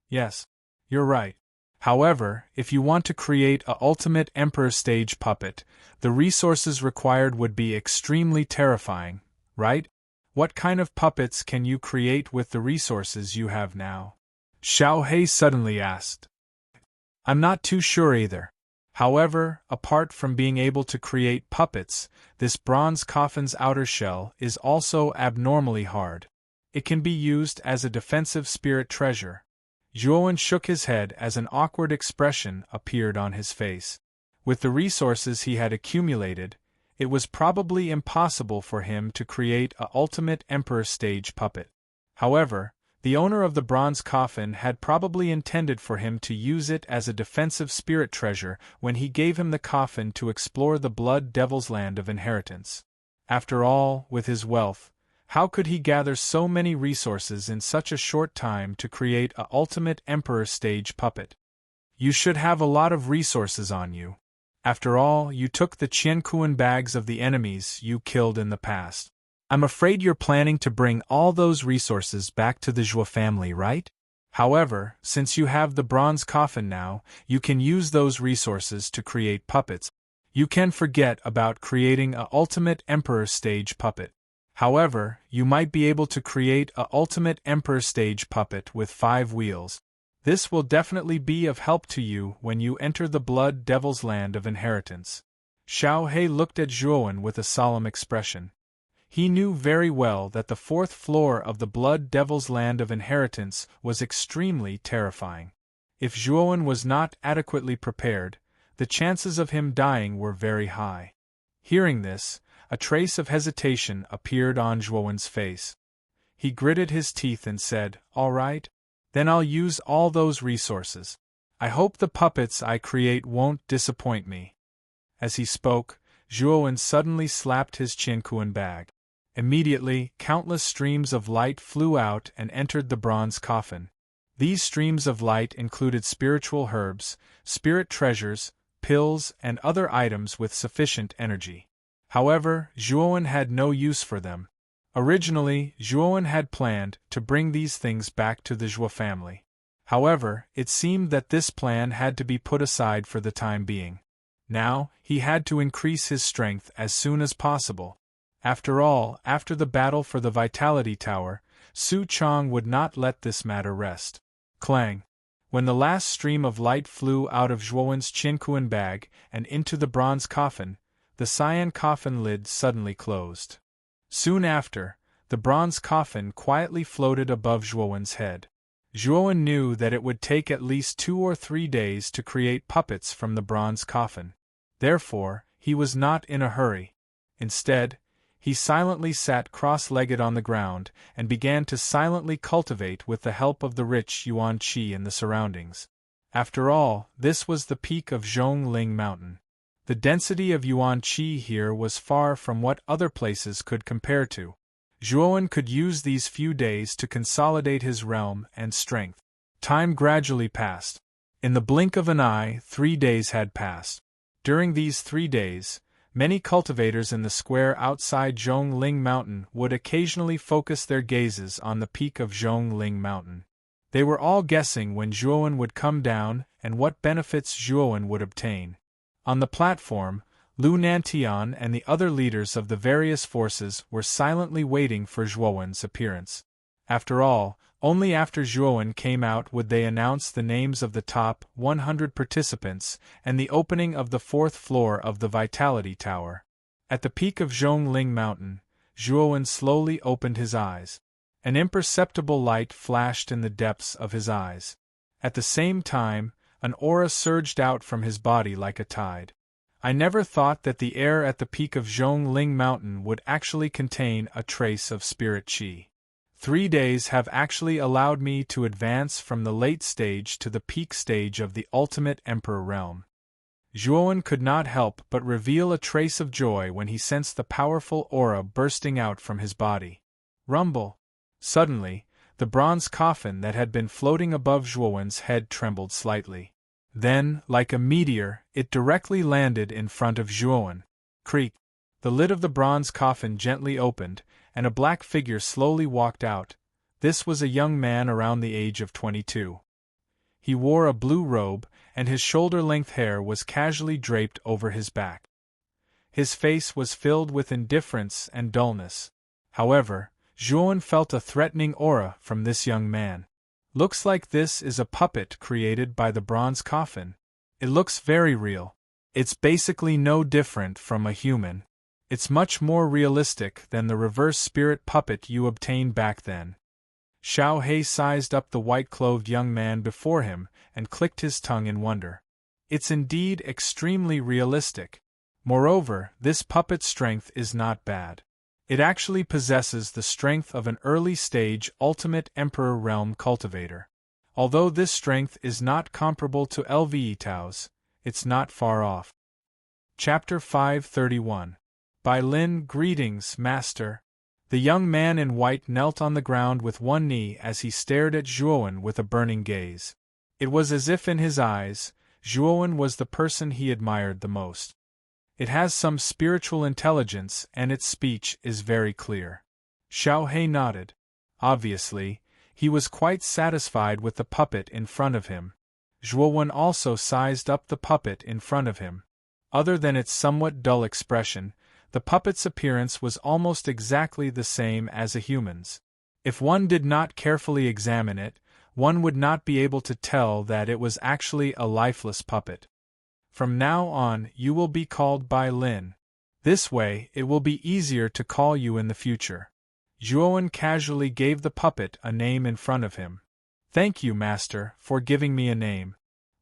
Yes, you're right. However, if you want to create a ultimate emperor stage puppet, the resources required would be extremely terrifying, right? What kind of puppets can you create with the resources you have now? Xiao He suddenly asked. I'm not too sure either. However, apart from being able to create puppets, this bronze coffin's outer shell is also abnormally hard. It can be used as a defensive spirit treasure. Zhuowen shook his head as an awkward expression appeared on his face. With the resources he had accumulated, it was probably impossible for him to create a ultimate emperor stage puppet. However, the owner of the bronze coffin had probably intended for him to use it as a defensive spirit treasure when he gave him the coffin to explore the Blood Devil's land of inheritance. After all, with his wealth, how could he gather so many resources in such a short time to create a ultimate emperor stage puppet? You should have a lot of resources on you. After all, you took the Qiankuan bags of the enemies you killed in the past. I'm afraid you're planning to bring all those resources back to the Zhuo family, right? However, since you have the bronze coffin now, you can use those resources to create puppets. You can forget about creating a ultimate emperor stage puppet. However, you might be able to create a ultimate emperor stage puppet with 5 wheels. This will definitely be of help to you when you enter the Blood Devil's land of inheritance. Xiao He looked at Zhuowen with a solemn expression. He knew very well that the 4th floor of the Blood Devil's land of inheritance was extremely terrifying. If Zhuowen was not adequately prepared, the chances of him dying were very high. Hearing this, a trace of hesitation appeared on Zhuowen's face. He gritted his teeth and said, "All right, then I'll use all those resources. I hope the puppets I create won't disappoint me." As he spoke, Zhuowen suddenly slapped his Qiankuan bag. Immediately, countless streams of light flew out and entered the bronze coffin. These streams of light included spiritual herbs, spirit treasures, pills, and other items with sufficient energy. However, Zhuowen had no use for them. Originally, Zhuowen had planned to bring these things back to the Zhuo family. However, it seemed that this plan had to be put aside for the time being. Now, he had to increase his strength as soon as possible. After all, after the battle for the Vitality Tower, Su Chang would not let this matter rest. Clang! When the last stream of light flew out of Zhuowen's Qiankuan bag and into the bronze coffin, the cyan coffin lid suddenly closed. Soon after, the bronze coffin quietly floated above Zhuowen's head. Zhuowen knew that it would take at least 2 or 3 days to create puppets from the bronze coffin. Therefore, he was not in a hurry. Instead, he silently sat cross-legged on the ground and began to silently cultivate with the help of the rich yuan qi in the surroundings. After all, this was the peak of Zhongling Mountain. The density of yuan qi here was far from what other places could compare to. Zhuowen could use these few days to consolidate his realm and strength. Time gradually passed. In the blink of an eye, 3 days had passed. During these 3 days, many cultivators in the square outside Zhongling Mountain would occasionally focus their gazes on the peak of Zhongling Mountain. They were all guessing when Zhuowen would come down and what benefits Zhuowen would obtain. On the platform, Lu Nantian and the other leaders of the various forces were silently waiting for Zhuowen's appearance. After all, only after Zhuowen came out would they announce the names of the top 100 participants and the opening of the 4th floor of the Vitality Tower. At the peak of Zhongling Mountain, Zhuowen slowly opened his eyes. An imperceptible light flashed in the depths of his eyes. At the same time, an aura surged out from his body like a tide. I never thought that the air at the peak of Zhongling Mountain would actually contain a trace of spirit qi. 3 days have actually allowed me to advance from the late stage to the peak stage of the ultimate Emperor realm. Zhuowen could not help but reveal a trace of joy when he sensed the powerful aura bursting out from his body. Rumble! Suddenly, the bronze coffin that had been floating above Zhuowen's head trembled slightly. Then, like a meteor, it directly landed in front of Zhuowen. Creak! The lid of the bronze coffin gently opened, and a black figure slowly walked out. This was a young man around the age of 22. He wore a blue robe, and his shoulder-length hair was casually draped over his back. His face was filled with indifference and dullness. However, Zhuowen felt a threatening aura from this young man. Looks like this is a puppet created by the bronze coffin. It looks very real. It's basically no different from a human. It's much more realistic than the reverse spirit puppet you obtained back then. Xiao He sized up the white-clothed young man before him and clicked his tongue in wonder. It's indeed extremely realistic. Moreover, this puppet's strength is not bad. It actually possesses the strength of an early-stage Ultimate Emperor Realm cultivator. Although this strength is not comparable to Lvetau's, it's not far off. Chapter 531. By Lin. Greetings, Master. The young man in white knelt on the ground with one knee as he stared at Zhuowen with a burning gaze. It was as if in his eyes, Zhuowen was the person he admired the most. It has some spiritual intelligence and its speech is very clear. Xiao He nodded. Obviously, he was quite satisfied with the puppet in front of him. Zhuowen also sized up the puppet in front of him. Other than its somewhat dull expression, the puppet's appearance was almost exactly the same as a human's. If one did not carefully examine it, one would not be able to tell that it was actually a lifeless puppet. From now on, you will be called by Lin. This way, it will be easier to call you in the future. Zhuowen casually gave the puppet a name in front of him. Thank you, Master, for giving me a name.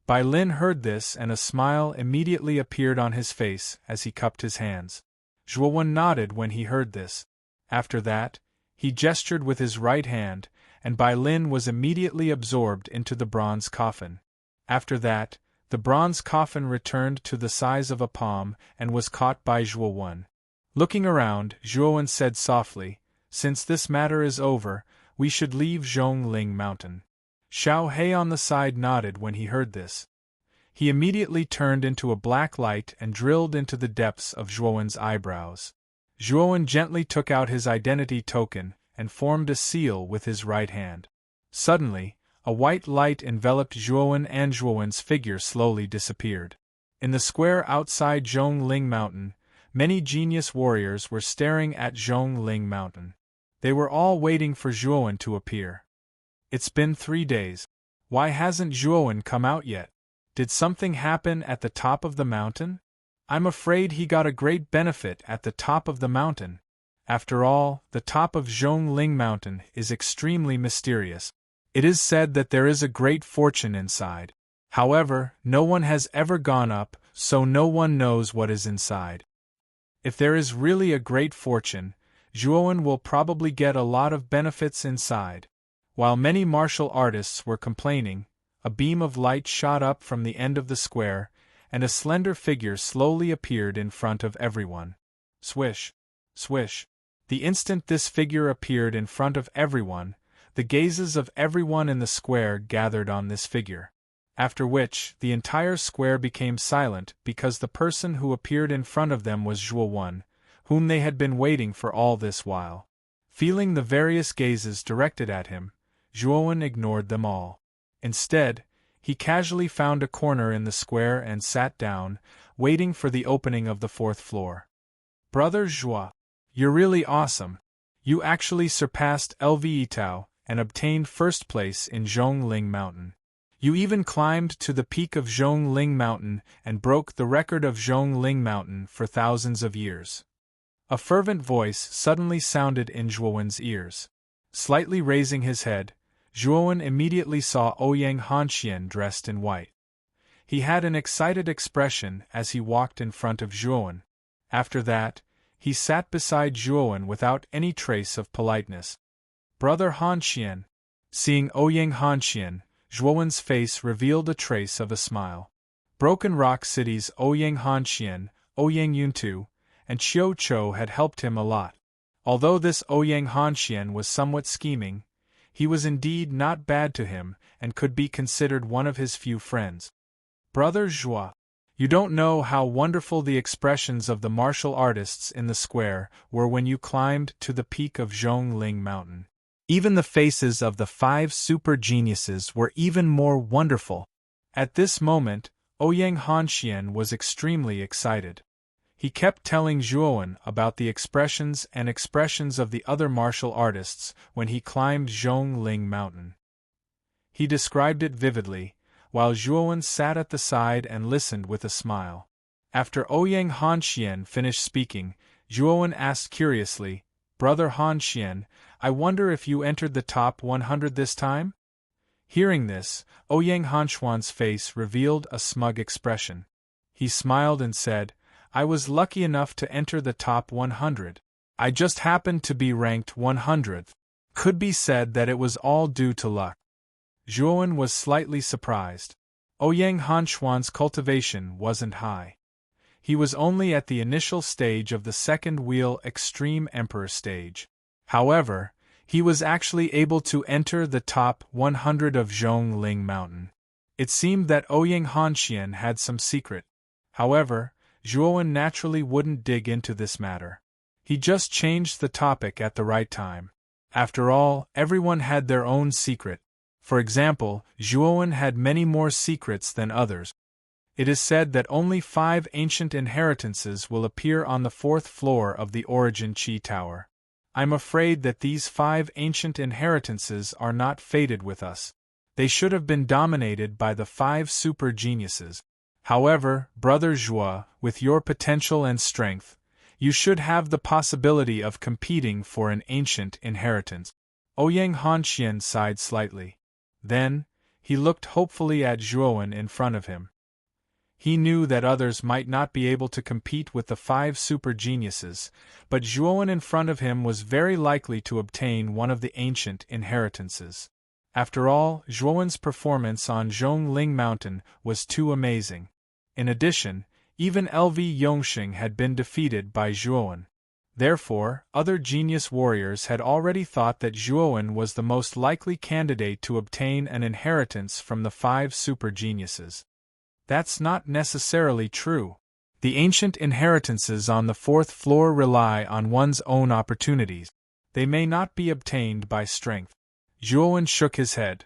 Bai Lin heard this and a smile immediately appeared on his face as he cupped his hands. Zhuowen nodded when he heard this. After that, he gestured with his right hand, and Bai Lin was immediately absorbed into the bronze coffin. After that, the bronze coffin returned to the size of a palm and was caught by Zhuowen. Looking around, Zhuowen said softly, "Since this matter is over, we should leave Zhongling Mountain." Xiao He on the side nodded when he heard this. He immediately turned into a black light and drilled into the depths of Zhuowen's eyebrows. Zhuowen gently took out his identity token and formed a seal with his right hand. Suddenly, a white light enveloped Zhuowen and Zhuowen's figure slowly disappeared. In the square outside Zhongling Mountain, many genius warriors were staring at Zhongling Mountain. They were all waiting for Zhuowen to appear. It's been 3 days. Why hasn't Zhuowen come out yet? Did something happen at the top of the mountain? I'm afraid he got a great benefit at the top of the mountain. After all, the top of Zhongling Mountain is extremely mysterious. It is said that there is a great fortune inside. However, no one has ever gone up, so no one knows what is inside. If there is really a great fortune, Zhuowen will probably get a lot of benefits inside. While many martial artists were complaining, a beam of light shot up from the end of the square, and a slender figure slowly appeared in front of everyone. Swish! Swish! The instant this figure appeared in front of everyone, the gazes of everyone in the square gathered on this figure. After which, the entire square became silent because the person who appeared in front of them was Zhuowen, whom they had been waiting for all this while. Feeling the various gazes directed at him, Zhuowen ignored them all. Instead, he casually found a corner in the square and sat down, waiting for the opening of the fourth floor. Brother Zhuo, you're really awesome. You actually surpassed Lvetao and obtained first place in Zhongling Mountain. You even climbed to the peak of Zhongling Mountain and broke the record of Zhongling Mountain for thousands of years. A fervent voice suddenly sounded in Zhuowen's ears. Slightly raising his head, Zhuowen immediately saw Ouyang Hanxian dressed in white. He had an excited expression as he walked in front of Zhuowen. After that, he sat beside Zhuowen without any trace of politeness. Brother Hanxian. Seeing Ouyang Hanxian, Zhuowen's face revealed a trace of a smile. Broken Rock City's Ouyang Hanxian, Ouyang Yuntu, and Qiu Chou had helped him a lot. Although this Ouyang Hanxian was somewhat scheming, he was indeed not bad to him and could be considered one of his few friends. Brother Zhuo, you don't know how wonderful the expressions of the martial artists in the square were when you climbed to the peak of Zhongling Mountain. Even the faces of the 5 super geniuses were even more wonderful. At this moment, Ouyang Hanxian was extremely excited. He kept telling Zhuowen about the expressions of the other martial artists when he climbed Zhongling Mountain. He described it vividly, while Zhuowen sat at the side and listened with a smile. After Ouyang Hanxian finished speaking, Zhuowen asked curiously, Brother Hanxian, I wonder if you entered the top 100 this time? Hearing this, Ouyang Hanxian's face revealed a smug expression. He smiled and said, I was lucky enough to enter the top 100. I just happened to be ranked 100th. Could be said that it was all due to luck. Zhuowen was slightly surprised. Ouyang Hanxian's cultivation wasn't high. He was only at the initial stage of the second wheel Extreme Emperor stage. However, he was actually able to enter the top 100 of Zhongling Mountain. It seemed that Ouyang Hanxian had some secret. However, Zhuowen naturally wouldn't dig into this matter. He just changed the topic at the right time. After all, everyone had their own secret. For example, Zhuowen had many more secrets than others. It is said that only 5 ancient inheritances will appear on the 4th floor of the Origin Qi Tower. I'm afraid that these 5 ancient inheritances are not fated with us. They should have been dominated by the 5 super geniuses. However, Brother Zhuo, with your potential and strength, you should have the possibility of competing for an ancient inheritance. Ouyang Hanxian sighed slightly. Then, he looked hopefully at Zhuowen in front of him. He knew that others might not be able to compete with the 5 super geniuses, but Zhuowen in front of him was very likely to obtain one of the ancient inheritances. After all, Zhuowen's performance on Zhongling Mountain was too amazing. In addition, even LV Yongxing had been defeated by Zhuowen. Therefore, other genius warriors had already thought that Zhuowen was the most likely candidate to obtain an inheritance from the 5 super geniuses. That's not necessarily true. The ancient inheritances on the 4th floor rely on one's own opportunities. They may not be obtained by strength. Zhuowen shook his head.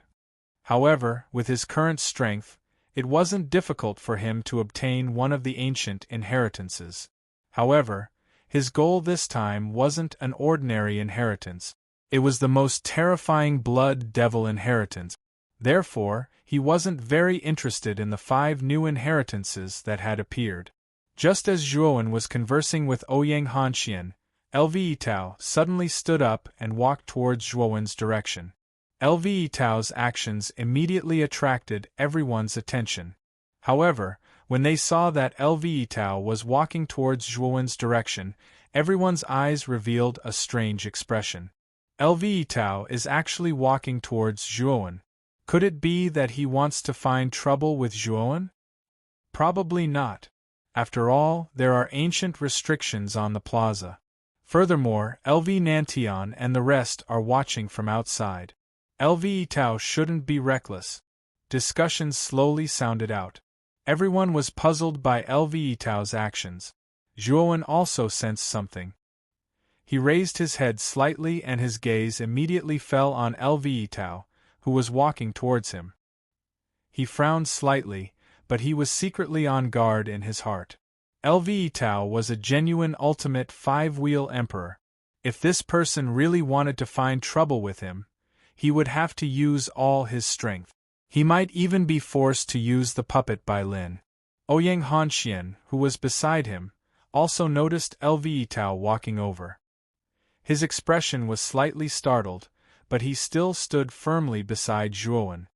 However, with his current strength, it wasn't difficult for him to obtain one of the ancient inheritances. However, his goal this time wasn't an ordinary inheritance. It was the most terrifying blood devil inheritance. Therefore, he wasn't very interested in the 5 new inheritances that had appeared. Just as Zhuowen was conversing with Ouyang Hanxian, Lvetao suddenly stood up and walked towards Zhuowen's direction. Lvetao's actions immediately attracted everyone's attention. However, When they saw that Lv Tao was walking towards Zhuowen's direction, everyone's eyes revealed a strange expression. Lv Tao is actually walking towards Zhuowen. Could it be that he wants to find trouble with Zhuowen? Probably not. After all, there are ancient restrictions on the plaza. Furthermore, Lv Nantian and the rest are watching from outside. Lv Tao shouldn't be reckless. Discussions slowly sounded out. Everyone was puzzled by Lv Tao's actions. Zhuowen also sensed something. He raised his head slightly and his gaze immediately fell on Lv Tao, who was walking towards him. He frowned slightly, but he was secretly on guard in his heart. Lv Tao was a genuine ultimate five-wheel emperor. If this person really wanted to find trouble with him, he would have to use all his strength. He might even be forced to use the puppet by Lin. Ouyang Hanxian, who was beside him, also noticed Lv Tao walking over. His expression was slightly startled, but he still stood firmly beside Zhuowen.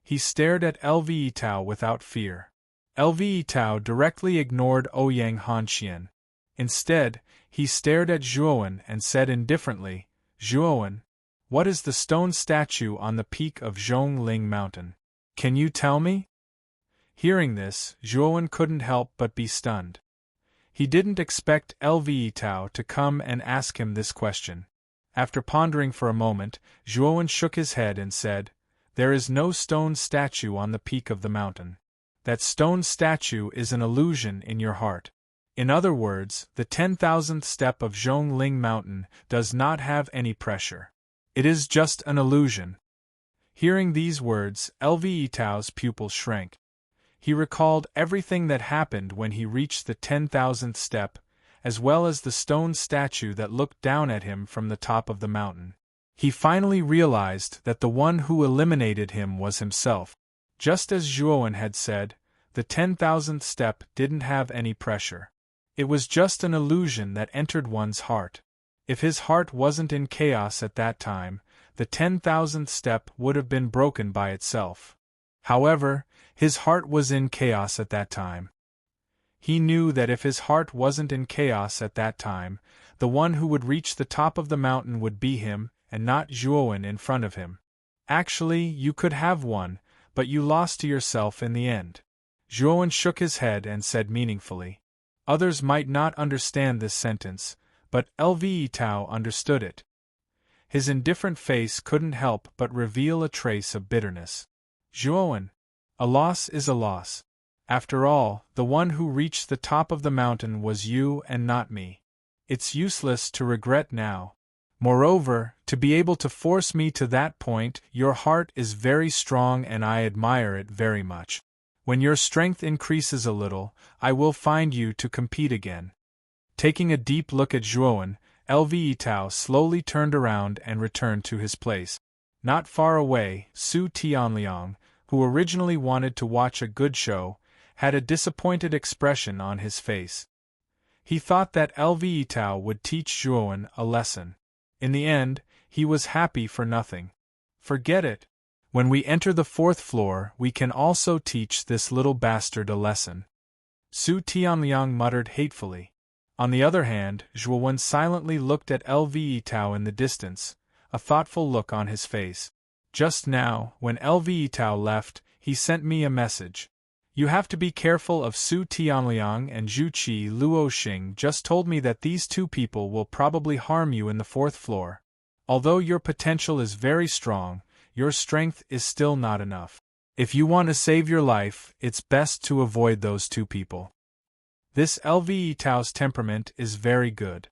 He stared at Lv Tao without fear. Lv Tao directly ignored Ouyang Hanxian. Instead, he stared at Zhuowen and said indifferently, "Zhuowen, what is the stone statue on the peak of Zhongling Mountain? Can you tell me?" Hearing this, Zhuowen couldn't help but be stunned. He didn't expect Lv Tao to come and ask him this question. After pondering for a moment, Zhuowen shook his head and said, "There is no stone statue on the peak of the mountain. That stone statue is an illusion in your heart. In other words, the 10,000th step of Zhongling Mountain does not have any pressure. It is just an illusion." Hearing these words, Lv Tao's pupil shrank. He recalled everything that happened when he reached the 10,000th step, as well as the stone statue that looked down at him from the top of the mountain. He finally realized that the one who eliminated him was himself. Just as Zhuowen had said, the 10,000th step didn't have any pressure. It was just an illusion that entered one's heart. If his heart wasn't in chaos at that time, the 10,000th step would have been broken by itself. However, his heart was in chaos at that time. He knew that if his heart wasn't in chaos at that time, the one who would reach the top of the mountain would be him, and not Zhuowen in front of him. Actually, you could have won, but you lost to yourself in the end. Zhuowen shook his head and said meaningfully. Others might not understand this sentence, but Lv Tao understood it. His indifferent face couldn't help but reveal a trace of bitterness. "Zhuowen, a loss is a loss. After all, the one who reached the top of the mountain was you and not me. It's useless to regret now. Moreover, to be able to force me to that point, your heart is very strong and I admire it very much. When your strength increases a little, I will find you to compete again." Taking a deep look at Zhuowen, Lv Tao slowly turned around and returned to his place. Not far away, Su Tianliang, who originally wanted to watch a good show, had a disappointed expression on his face. He thought that Lv Tao would teach Zhuowen a lesson. In the end, he was happy for nothing. "Forget it. When we enter the 4th floor, we can also teach this little bastard a lesson." Su Tianliang muttered hatefully. On the other hand, Zhuowen silently looked at Lv Tao in the distance, a thoughtful look on his face. Just now, when Lv Tao left, he sent me a message. "You have to be careful of Su Tianliang and Zhuqi Luoxing just told me that these two people will probably harm you in the 4th floor. Although your potential is very strong, your strength is still not enough. If you want to save your life, it's best to avoid those two people." This Lv Tao's temperament is very good.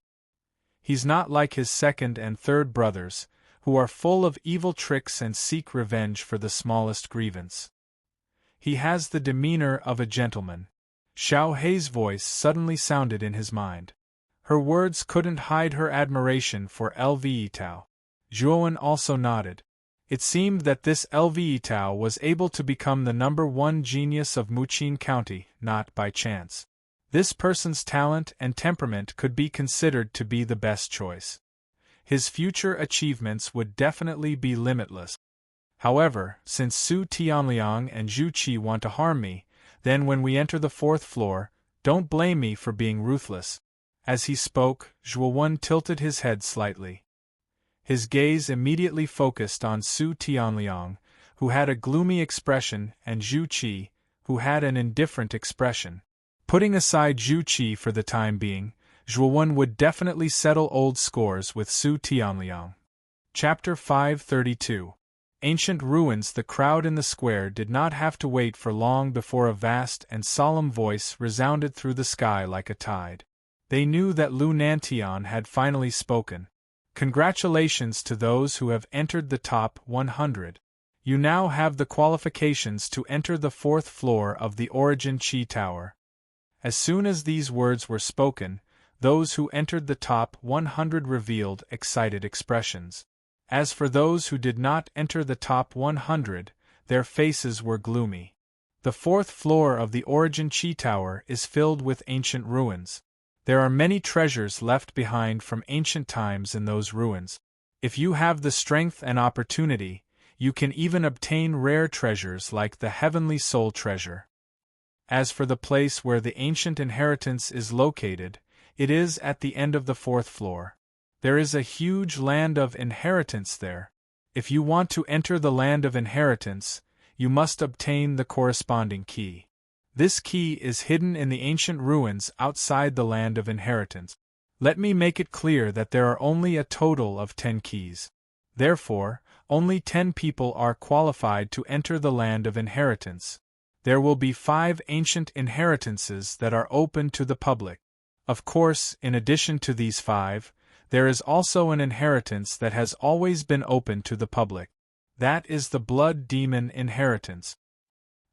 He's not like his second and third brothers, who are full of evil tricks and seek revenge for the smallest grievance. He has the demeanor of a gentleman. Xiao Hei's voice suddenly sounded in his mind. Her words couldn't hide her admiration for Lv Tao. Zhuowen also nodded. It seemed that this Lv Tao was able to become the #1 genius of Muqin County, not by chance. This person's talent and temperament could be considered to be the best choice. His future achievements would definitely be limitless. However, since Su Tianliang and Zhuqi want to harm me, Then when we enter the 4th floor, don't blame me for being ruthless." As he spoke, Zhuo tilted his head slightly. His gaze immediately focused on Su Tianliang, who had a gloomy expression, and Zhu Qi, who had an indifferent expression. Putting aside Zhu Qi for the time being, Zhuo would definitely settle old scores with Su Tianliang. Chapter 532. Ancient Ruins. The crowd in the square did not have to wait for long before a vast and solemn voice resounded through the sky like a tide. They knew that Lu Nantian had finally spoken. "Congratulations to those who have entered the top 100. You now have the qualifications to enter the 4th floor of the Origin Qi Tower." As soon as these words were spoken, those who entered the top 100 revealed excited expressions. As for those who did not enter the top 100, their faces were gloomy. The 4th floor of the Origin Qi Tower is filled with ancient ruins. There are many treasures left behind from ancient times in those ruins. If you have the strength and opportunity, you can even obtain rare treasures like the Heavenly Soul Treasure. As for the place where the ancient inheritance is located, it is at the end of the 4th floor. There is a huge land of inheritance there. If you want to enter the land of inheritance, you must obtain the corresponding key. This key is hidden in the ancient ruins outside the land of inheritance. Let me make it clear that there are only a total of 10 keys. Therefore, only 10 people are qualified to enter the land of inheritance. There will be 5 ancient inheritances that are open to the public. Of course, in addition to these 5, there is also an inheritance that has always been open to the public. That is the Blood Demon inheritance.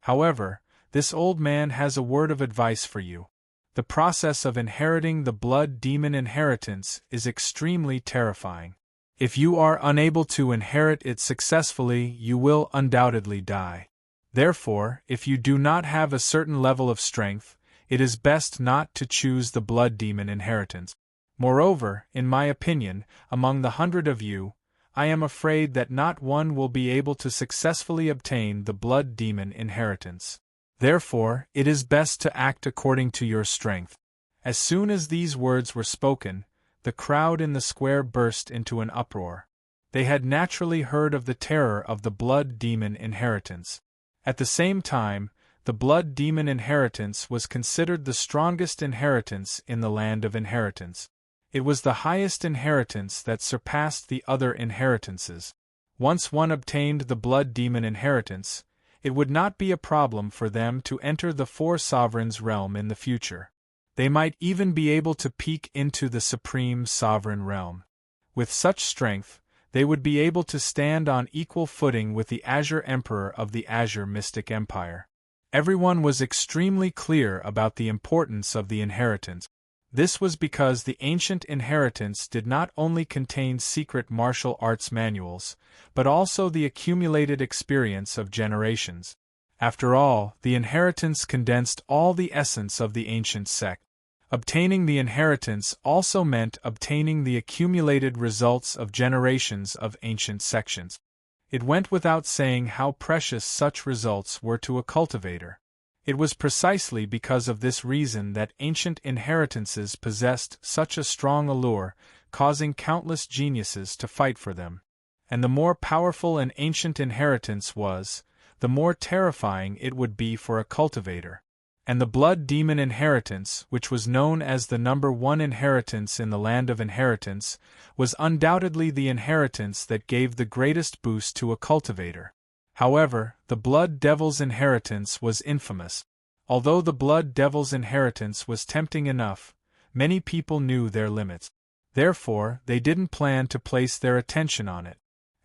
However, this old man has a word of advice for you. The process of inheriting the Blood Demon inheritance is extremely terrifying. If you are unable to inherit it successfully, you will undoubtedly die. Therefore, if you do not have a certain level of strength, it is best not to choose the Blood Demon inheritance. Moreover, in my opinion, among the 100 of you, I am afraid that not one will be able to successfully obtain the Blood Demon inheritance. Therefore, it is best to act according to your strength. As soon as these words were spoken, the crowd in the square burst into an uproar. They had naturally heard of the terror of the Blood Demon inheritance. At the same time, the Blood Demon inheritance was considered the strongest inheritance in the land of inheritance. It was the highest inheritance that surpassed the other inheritances. Once one obtained the Blood Demon inheritance, it would not be a problem for them to enter the 4 Sovereigns' realm in the future. They might even be able to peek into the Supreme Sovereign realm. With such strength, they would be able to stand on equal footing with the Azure Emperor of the Azure Mystic Empire. Everyone was extremely clear about the importance of the inheritance. This was because the ancient inheritance did not only contain secret martial arts manuals, but also the accumulated experience of generations. After all, the inheritance condensed all the essence of the ancient sect. Obtaining the inheritance also meant obtaining the accumulated results of generations of ancient sections. It went without saying how precious such results were to a cultivator. It was precisely because of this reason that ancient inheritances possessed such a strong allure, causing countless geniuses to fight for them. And the more powerful an ancient inheritance was, the more terrifying it would be for a cultivator. And the Blood Demon inheritance, which was known as the number 1 inheritance in the land of inheritance, was undoubtedly the inheritance that gave the greatest boost to a cultivator. However, the Blood Devil's inheritance was infamous. Although the Blood Devil's inheritance was tempting enough, many people knew their limits. Therefore, they didn't plan to place their attention on it.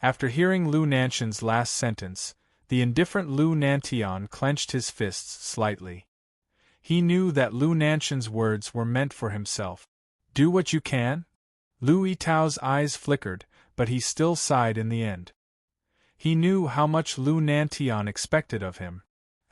After hearing Lu Nantian's last sentence, the indifferent Lu Nantian clenched his fists slightly. He knew that Lu Nantian's words were meant for himself. Do what you can? Lu Yitao's eyes flickered, but he still sighed in the end. He knew how much Lu Nantian expected of him.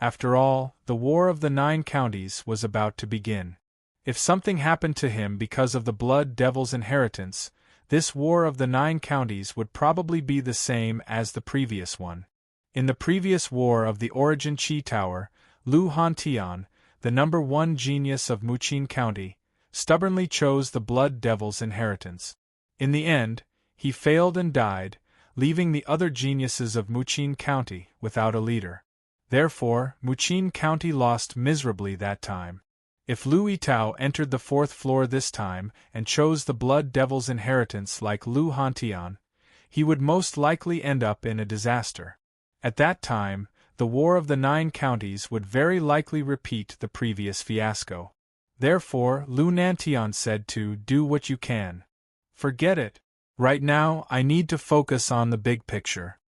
After all, the War of the 9 Counties was about to begin. If something happened to him because of the Blood Devil's inheritance, this War of the 9 Counties would probably be the same as the previous one. In the previous War of the Origin Qi Tower, Lu Hantian, the #1 genius of Muqin County, stubbornly chose the Blood Devil's inheritance. In the end, he failed and died, leaving the other geniuses of Muqin County without a leader. Therefore, Muqin County lost miserably that time. If Lu Yitao entered the 4th floor this time and chose the Blood Devil's inheritance like Lu Hantian, he would most likely end up in a disaster. At that time, the War of the 9 Counties would very likely repeat the previous fiasco. Therefore, Lu Nantian said to do what you can. Forget it. Right now, I need to focus on the big picture.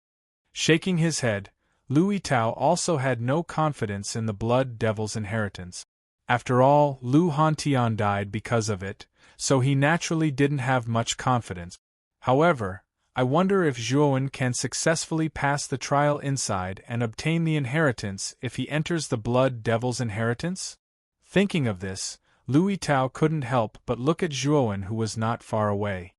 Shaking his head, Lu Yitao also had no confidence in the Blood Devil's inheritance. After all, Lu Hantian died because of it, so he naturally didn't have much confidence. However, I wonder if Zhuowen can successfully pass the trial inside and obtain the inheritance if he enters the Blood Devil's inheritance? Thinking of this, Lu Yitao couldn't help but look at Zhuowen, who was not far away.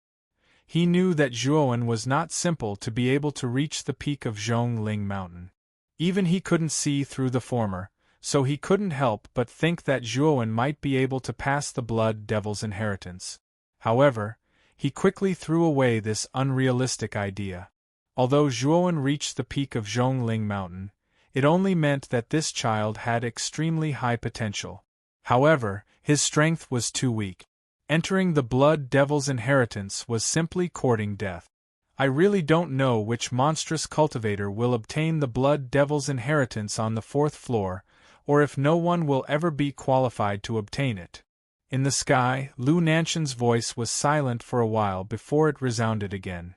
He knew that Zhuowen was not simple to be able to reach the peak of Zhongling Mountain. Even he couldn't see through the former, so he couldn't help but think that Zhuowen might be able to pass the Blood Devil's inheritance. However, he quickly threw away this unrealistic idea. Although Zhuowen reached the peak of Zhongling Mountain, it only meant that this child had extremely high potential. However, his strength was too weak. Entering the Blood Devil's inheritance was simply courting death. I really don't know which monstrous cultivator will obtain the Blood Devil's inheritance on the 4th floor, or if no one will ever be qualified to obtain it. In the sky, Lu Nantian's voice was silent for a while before it resounded again.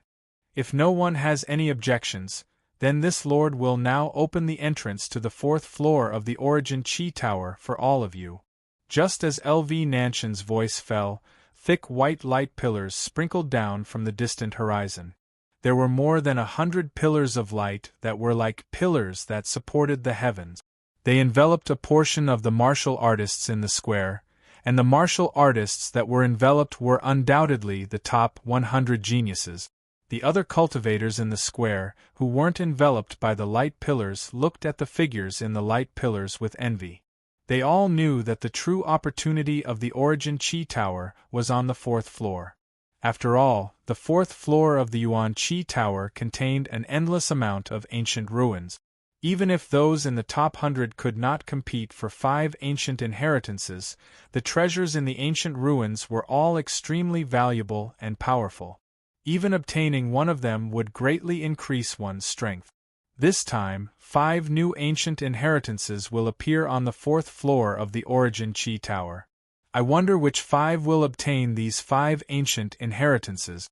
If no one has any objections, then this lord will now open the entrance to the 4th floor of the Origin Qi Tower for all of you. Just as LV Nantian's voice fell, thick white light pillars sprinkled down from the distant horizon. There were more than 100 pillars of light that were like pillars that supported the heavens. They enveloped a portion of the martial artists in the square, and the martial artists that were enveloped were undoubtedly the top 100 geniuses. The other cultivators in the square, who weren't enveloped by the light pillars, looked at the figures in the light pillars with envy. They all knew that the true opportunity of the Origin Qi Tower was on the 4th floor. After all, the 4th floor of the Yuan Qi Tower contained an endless amount of ancient ruins. Even if those in the top 100 could not compete for 5 ancient inheritances, the treasures in the ancient ruins were all extremely valuable and powerful. Even obtaining one of them would greatly increase one's strength. This time, 5 new ancient inheritances will appear on the 4th floor of the Origin Qi Tower. I wonder which 5 will obtain these 5 ancient inheritances.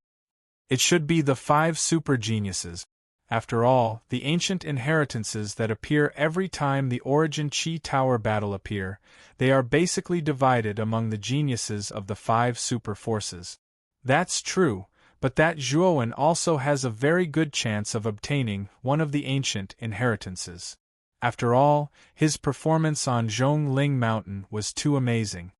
It should be the 5 super geniuses. After all, the ancient inheritances that appear every time the Origin Qi Tower battle appear, they are basically divided among the geniuses of the 5 super forces. That's true, but that Zhuowen also has a very good chance of obtaining one of the ancient inheritances. After all, his performance on Zhongling Mountain was too amazing.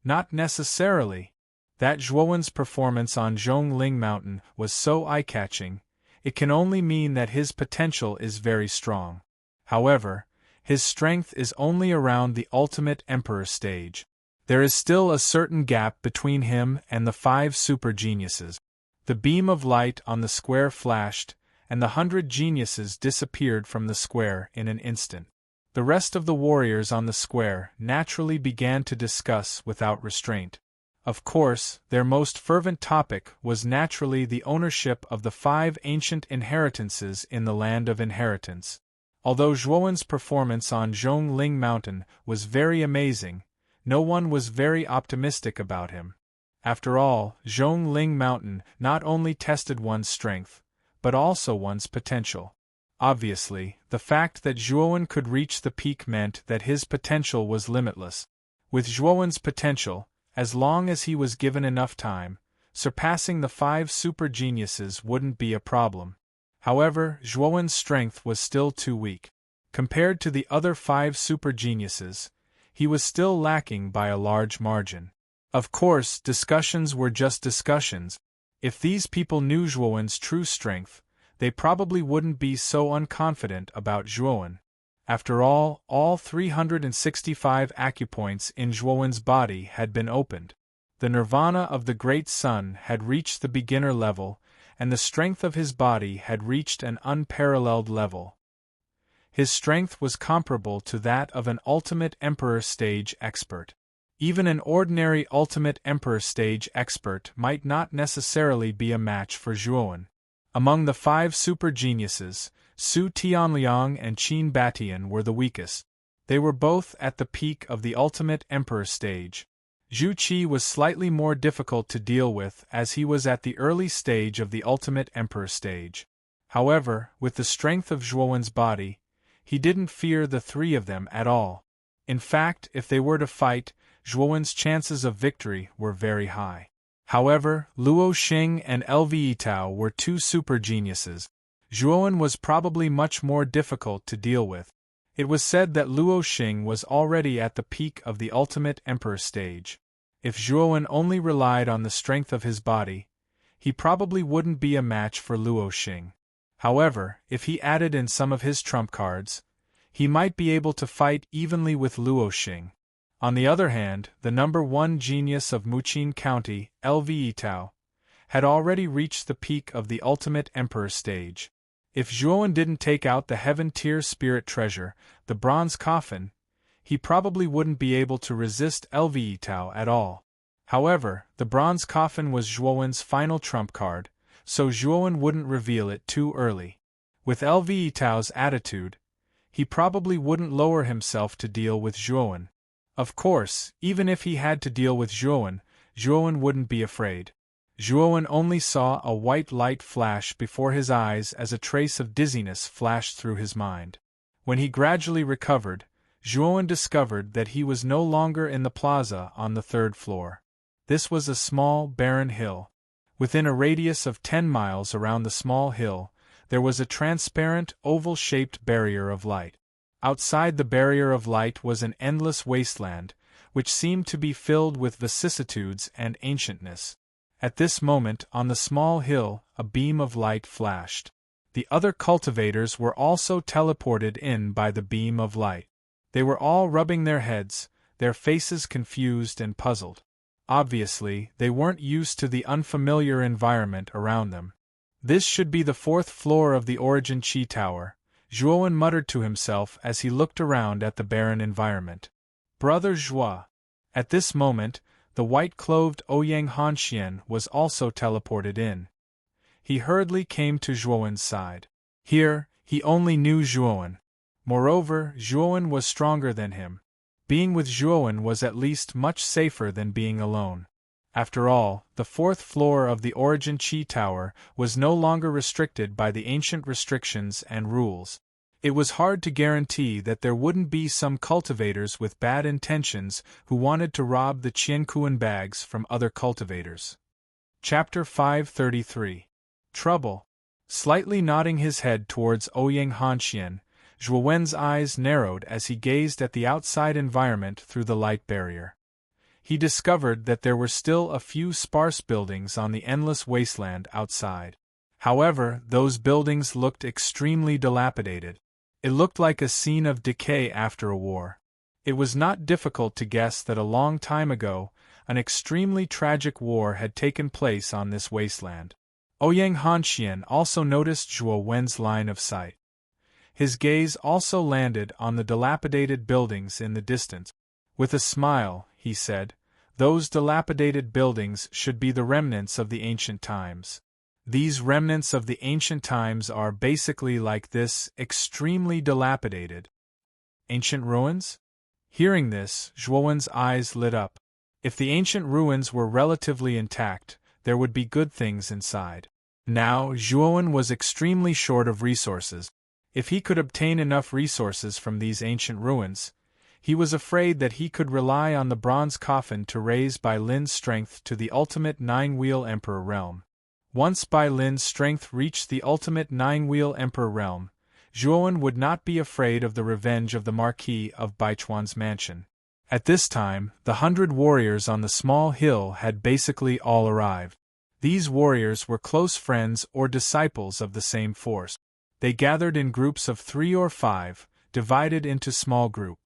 Not necessarily. That Zhuowen's performance on Zhongling Mountain was so eye-catching, it can only mean that his potential is very strong. However, his strength is only around the ultimate emperor stage. There is still a certain gap between him and the 5 super geniuses. The beam of light on the square flashed, and the 100 geniuses disappeared from the square in an instant. The rest of the warriors on the square naturally began to discuss without restraint. Of course, their most fervent topic was naturally the ownership of the 5 ancient inheritances in the Land of Inheritance. Although Zhuowen's performance on Zhongling Mountain was very amazing, no one was very optimistic about him. After all, Zhongling Mountain not only tested one's strength, but also one's potential. Obviously, the fact that Zhuowen could reach the peak meant that his potential was limitless. With Zhuowen's potential, as long as he was given enough time, surpassing the 5 super geniuses wouldn't be a problem. However, Zhuowen's strength was still too weak. Compared to the other 5 super geniuses, he was still lacking by a large margin. Of course, discussions were just discussions. If these people knew Zhuowen's true strength, they probably wouldn't be so unconfident about Zhuowen. After all 365 acupoints in Zhuowen's body had been opened. The nirvana of the Great Sun had reached the beginner level, and the strength of his body had reached an unparalleled level. His strength was comparable to that of an Ultimate Emperor stage expert. Even an ordinary Ultimate Emperor stage expert might not necessarily be a match for Zhuowen. Among the 5 super geniuses, Su Tianliang and Qin Batian were the weakest. They were both at the peak of the Ultimate Emperor stage. Zhu Qi was slightly more difficult to deal with as he was at the early stage of the Ultimate Emperor stage. However, with the strength of Zhuowen's body, he didn't fear the 3 of them at all. In fact, if they were to fight, Zhuowen's chances of victory were very high. However, Luo Xing and Lve Tao were 2 super geniuses. Zhuowen was probably much more difficult to deal with. It was said that Luo Xing was already at the peak of the Ultimate Emperor stage. If Zhuowen only relied on the strength of his body, he probably wouldn't be a match for Luo Xing. However, if he added in some of his trump cards, he might be able to fight evenly with Luo Xing. On the other hand, the number 1 genius of Muqin County, Lve Tao, had already reached the peak of the Ultimate Emperor stage. If Zhuowen didn't take out the Heaven-tier spirit treasure, the bronze coffin, he probably wouldn't be able to resist Lve Tao at all. However, the bronze coffin was Zhuowen's final trump card, so Zhuowen wouldn't reveal it too early. With Lve Tao's attitude, he probably wouldn't lower himself to deal with Zhuowen. Of course, even if he had to deal with Zhuowen, Zhuowen wouldn't be afraid. Zhuowen only saw a white light flash before his eyes as a trace of dizziness flashed through his mind. When he gradually recovered, Zhuowen discovered that he was no longer in the plaza on the 3rd floor. This was a small, barren hill. Within a radius of 10 miles around the small hill, there was a transparent, oval-shaped barrier of light. Outside the barrier of light was an endless wasteland, which seemed to be filled with vicissitudes and ancientness. At this moment, on the small hill, a beam of light flashed. The other cultivators were also teleported in by the beam of light. They were all rubbing their heads, their faces confused and puzzled. Obviously, they weren't used to the unfamiliar environment around them. This should be the 4th floor of the Origin Qi Tower, Zhuowen muttered to himself as he looked around at the barren environment. Brother Zhua. At this moment, the white-clothed Ouyang Hanxian was also teleported in. He hurriedly came to Zhuowen's side. Here, he only knew Zhuowen. Moreover, Zhuowen was stronger than him. Being with Zhuowen was at least much safer than being alone. After all, the 4th floor of the Origin Qi Tower was no longer restricted by the ancient restrictions and rules. It was hard to guarantee that there wouldn't be some cultivators with bad intentions who wanted to rob the Qiankuan bags from other cultivators. Chapter 533. Trouble. Slightly nodding his head towards Ouyang Hanxian, Zhuowen's eyes narrowed as he gazed at the outside environment through the light barrier. He discovered that there were still a few sparse buildings on the endless wasteland outside. However, those buildings looked extremely dilapidated. It looked like a scene of decay after a war. It was not difficult to guess that a long time ago, an extremely tragic war had taken place on this wasteland. Ouyang Hanxian also noticed Zhuowen's line of sight. His gaze also landed on the dilapidated buildings in the distance. With a smile, he said, "Those dilapidated buildings should be the remnants of the ancient times. These remnants of the ancient times are basically like this, extremely dilapidated." Ancient ruins? Hearing this, Zhuowen's eyes lit up. If the ancient ruins were relatively intact, there would be good things inside. Now, Zhuowen was extremely short of resources. If he could obtain enough resources from these ancient ruins, he was afraid that he could rely on the bronze coffin to raise Bai Lin's strength to the ultimate 9-wheel emperor realm. Once Bai Lin's strength reached the ultimate 9-wheel emperor realm, Zhuowen would not be afraid of the revenge of the Marquis of Baichuan's mansion. At this time, the 100 warriors on the small hill had basically all arrived. These warriors were close friends or disciples of the same force. They gathered in groups of 3 or 5, divided into small groups.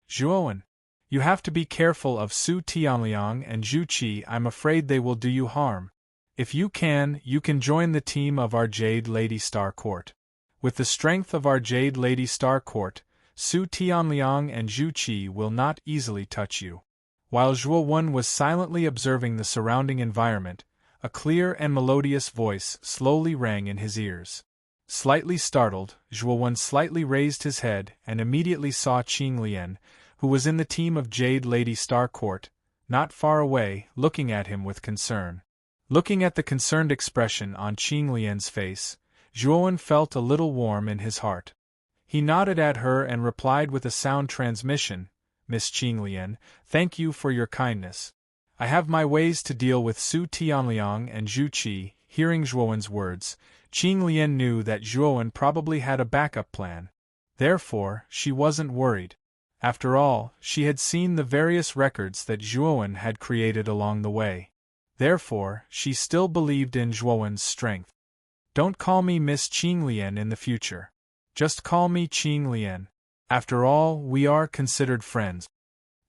Zhuowen, you have to be careful of Su Tianliang and Zhu Qi. I'm afraid they will do you harm. If you can join the team of our Jade Lady Star Court. With the strength of our Jade Lady Star Court, Su Tianliang and Zhu Qi will not easily touch you. While Zhuowen was silently observing the surrounding environment, a clear and melodious voice slowly rang in his ears. Slightly startled, Zhuowen slightly raised his head and immediately saw Qing Lian, who was in the team of Jade Lady Star Court, not far away, looking at him with concern. Looking at the concerned expression on Qing Lian's face, Zhuowen felt a little warm in his heart. He nodded at her and replied with a sound transmission, "Miss Qing Lian, thank you for your kindness. I have my ways to deal with Su Tianliang and Zhu Qi." Hearing Zhuowen's words, Qing Lian knew that Zhuowen probably had a backup plan. Therefore, she wasn't worried. After all, she had seen the various records that Zhuowen had created along the way. Therefore, she still believed in Zhuowen's strength. Don't call me Miss Qing Lian in the future. Just call me Qing Lian. After all, we are considered friends.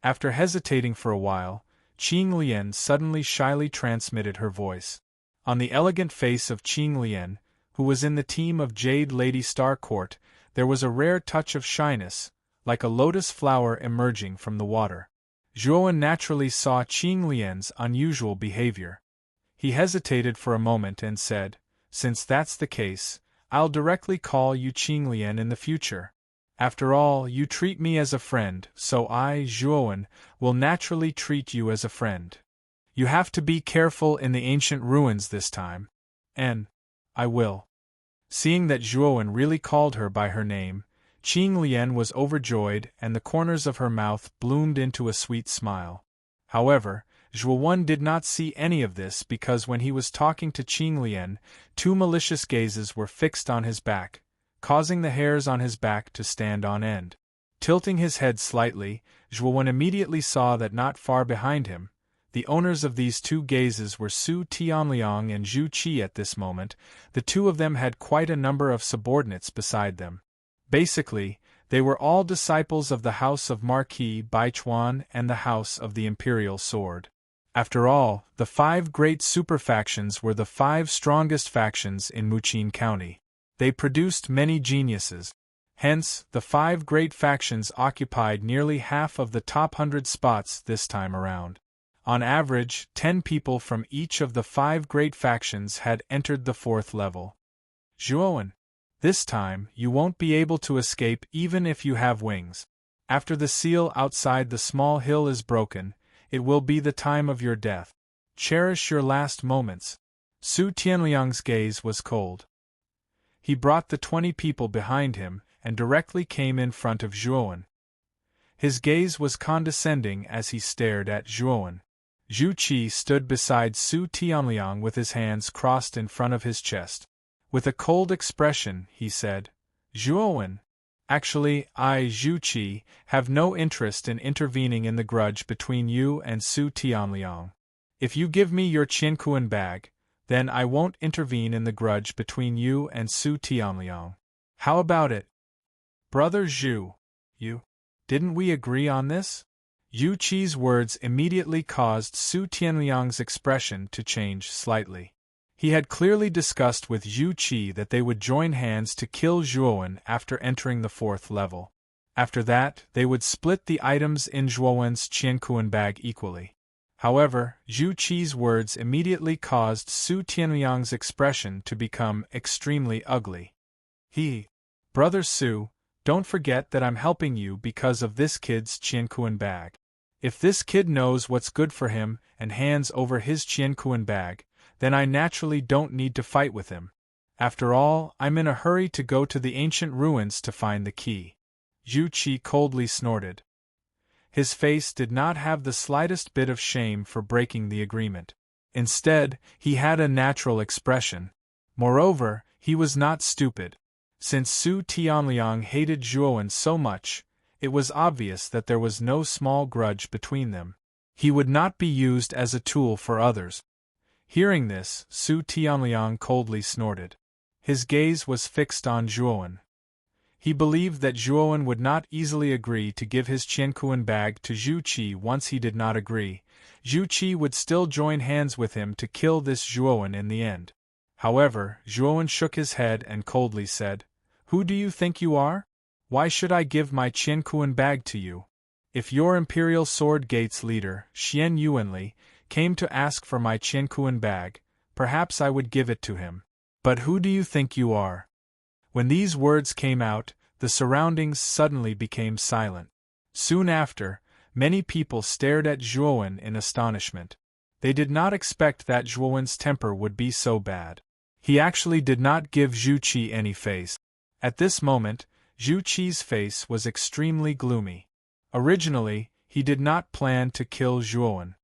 After hesitating for a while, Qing Lian suddenly shyly transmitted her voice. On the elegant face of Qing Lian, who was in the team of Jade Lady Star Court, there was a rare touch of shyness, like a lotus flower emerging from the water. Zhuowen naturally saw Qing Lian's unusual behavior. He hesitated for a moment and said, "Since that's the case, I'll directly call you Qing Lian in the future. After all, you treat me as a friend, so I, Zhuowen, will naturally treat you as a friend. You have to be careful in the ancient ruins this time." "And I will." Seeing that Zhuowen really called her by her name, Qing Lian was overjoyed and the corners of her mouth bloomed into a sweet smile. However, Zhuowen did not see any of this because when he was talking to Qing Lian, two malicious gazes were fixed on his back, causing the hairs on his back to stand on end. Tilting his head slightly, Zhuowen immediately saw that not far behind him, the owners of these two gazes were Su Tianliang and Zhu Qi. At this moment, the two of them had quite a number of subordinates beside them. Basically, they were all disciples of the House of Marquis Baichuan and the House of the Imperial Sword. After all, the 5 great superfactions were the 5 strongest factions in Muqin County. They produced many geniuses. Hence, the 5 great factions occupied nearly half of the top 100 spots this time around. On average, 10 people from each of the 5 great factions had entered the 4th level. Zhuowen, this time you won't be able to escape even if you have wings. After the seal outside the small hill is broken, it will be the time of your death. Cherish your last moments. Su Tianliang's gaze was cold. He brought the 20 people behind him and directly came in front of Zhuowen. His gaze was condescending as he stared at Zhuowen. Zhu Qi stood beside Su Tianliang with his hands crossed in front of his chest. With a cold expression, he said, "Zhuowen, actually, I, Zhu Qi, have no interest in intervening in the grudge between you and Su Tianliang. If you give me your Qiankuan bag, then I won't intervene in the grudge between you and Su Tianliang. How about it? Brother Zhu, didn't we agree on this?" Zhu Qi's words immediately caused Su Tianliang's expression to change slightly. He had clearly discussed with Zhu Qi that they would join hands to kill Zhuowen after entering the 4th level. After that, they would split the items in Zhuowen's Qiankuan bag equally. However, Zhu Qi's words immediately caused Su Tianliang's expression to become extremely ugly. "Brother Su, don't forget that I'm helping you because of this kid's Qiankuan bag. If this kid knows what's good for him and hands over his Qiankuan bag, then I naturally don't need to fight with him. After all, I'm in a hurry to go to the ancient ruins to find the key." Zhu Qi coldly snorted. His face did not have the slightest bit of shame for breaking the agreement. Instead, he had a natural expression. Moreover, he was not stupid. Since Su Tianliang hated Zhuowen so much, it was obvious that there was no small grudge between them. He would not be used as a tool for others. Hearing this, Su Tianliang coldly snorted. His gaze was fixed on Zhuowen. He believed that Zhuowen would not easily agree to give his Qiankuan bag to Zhu Qi. Once he did not agree, Zhu Qi would still join hands with him to kill this Zhuowen in the end. However, Zhuowen shook his head and coldly said, "Who do you think you are? Why should I give my Qiankuan bag to you? If your Imperial Sword Gate's leader, Xian Yuanli, came to ask for my Qiankuan bag, perhaps I would give it to him. But who do you think you are?" When these words came out, the surroundings suddenly became silent. Soon after, many people stared at Zhuowen in astonishment. They did not expect that Zhuowen's temper would be so bad. He actually did not give Zhu Qi any face. At this moment, Zhu Qi's face was extremely gloomy. Originally, he did not plan to kill Zhuowen.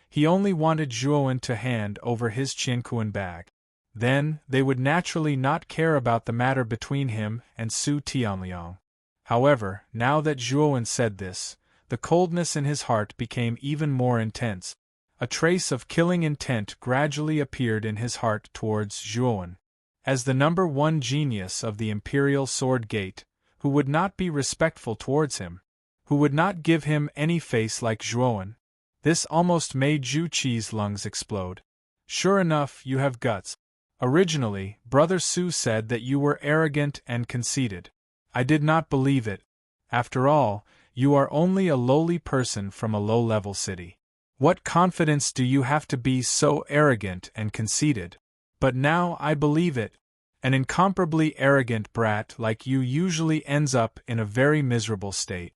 He only wanted Zhuowen to hand over his Qiankuan bag. Then, they would naturally not care about the matter between him and Su Tianliang. However, now that Zhuowen said this, the coldness in his heart became even more intense. A trace of killing intent gradually appeared in his heart towards Zhuowen. As the number one genius of the Imperial Sword Gate, who would not be respectful towards him, who would not give him any face like Zhuowen, this almost made Zhu Qi's lungs explode. "Sure enough, you have guts. Originally, Brother Su said that you were arrogant and conceited. I did not believe it. After all, you are only a lowly person from a low-level city. What confidence do you have to be so arrogant and conceited? But now I believe it. An incomparably arrogant brat like you usually ends up in a very miserable state,"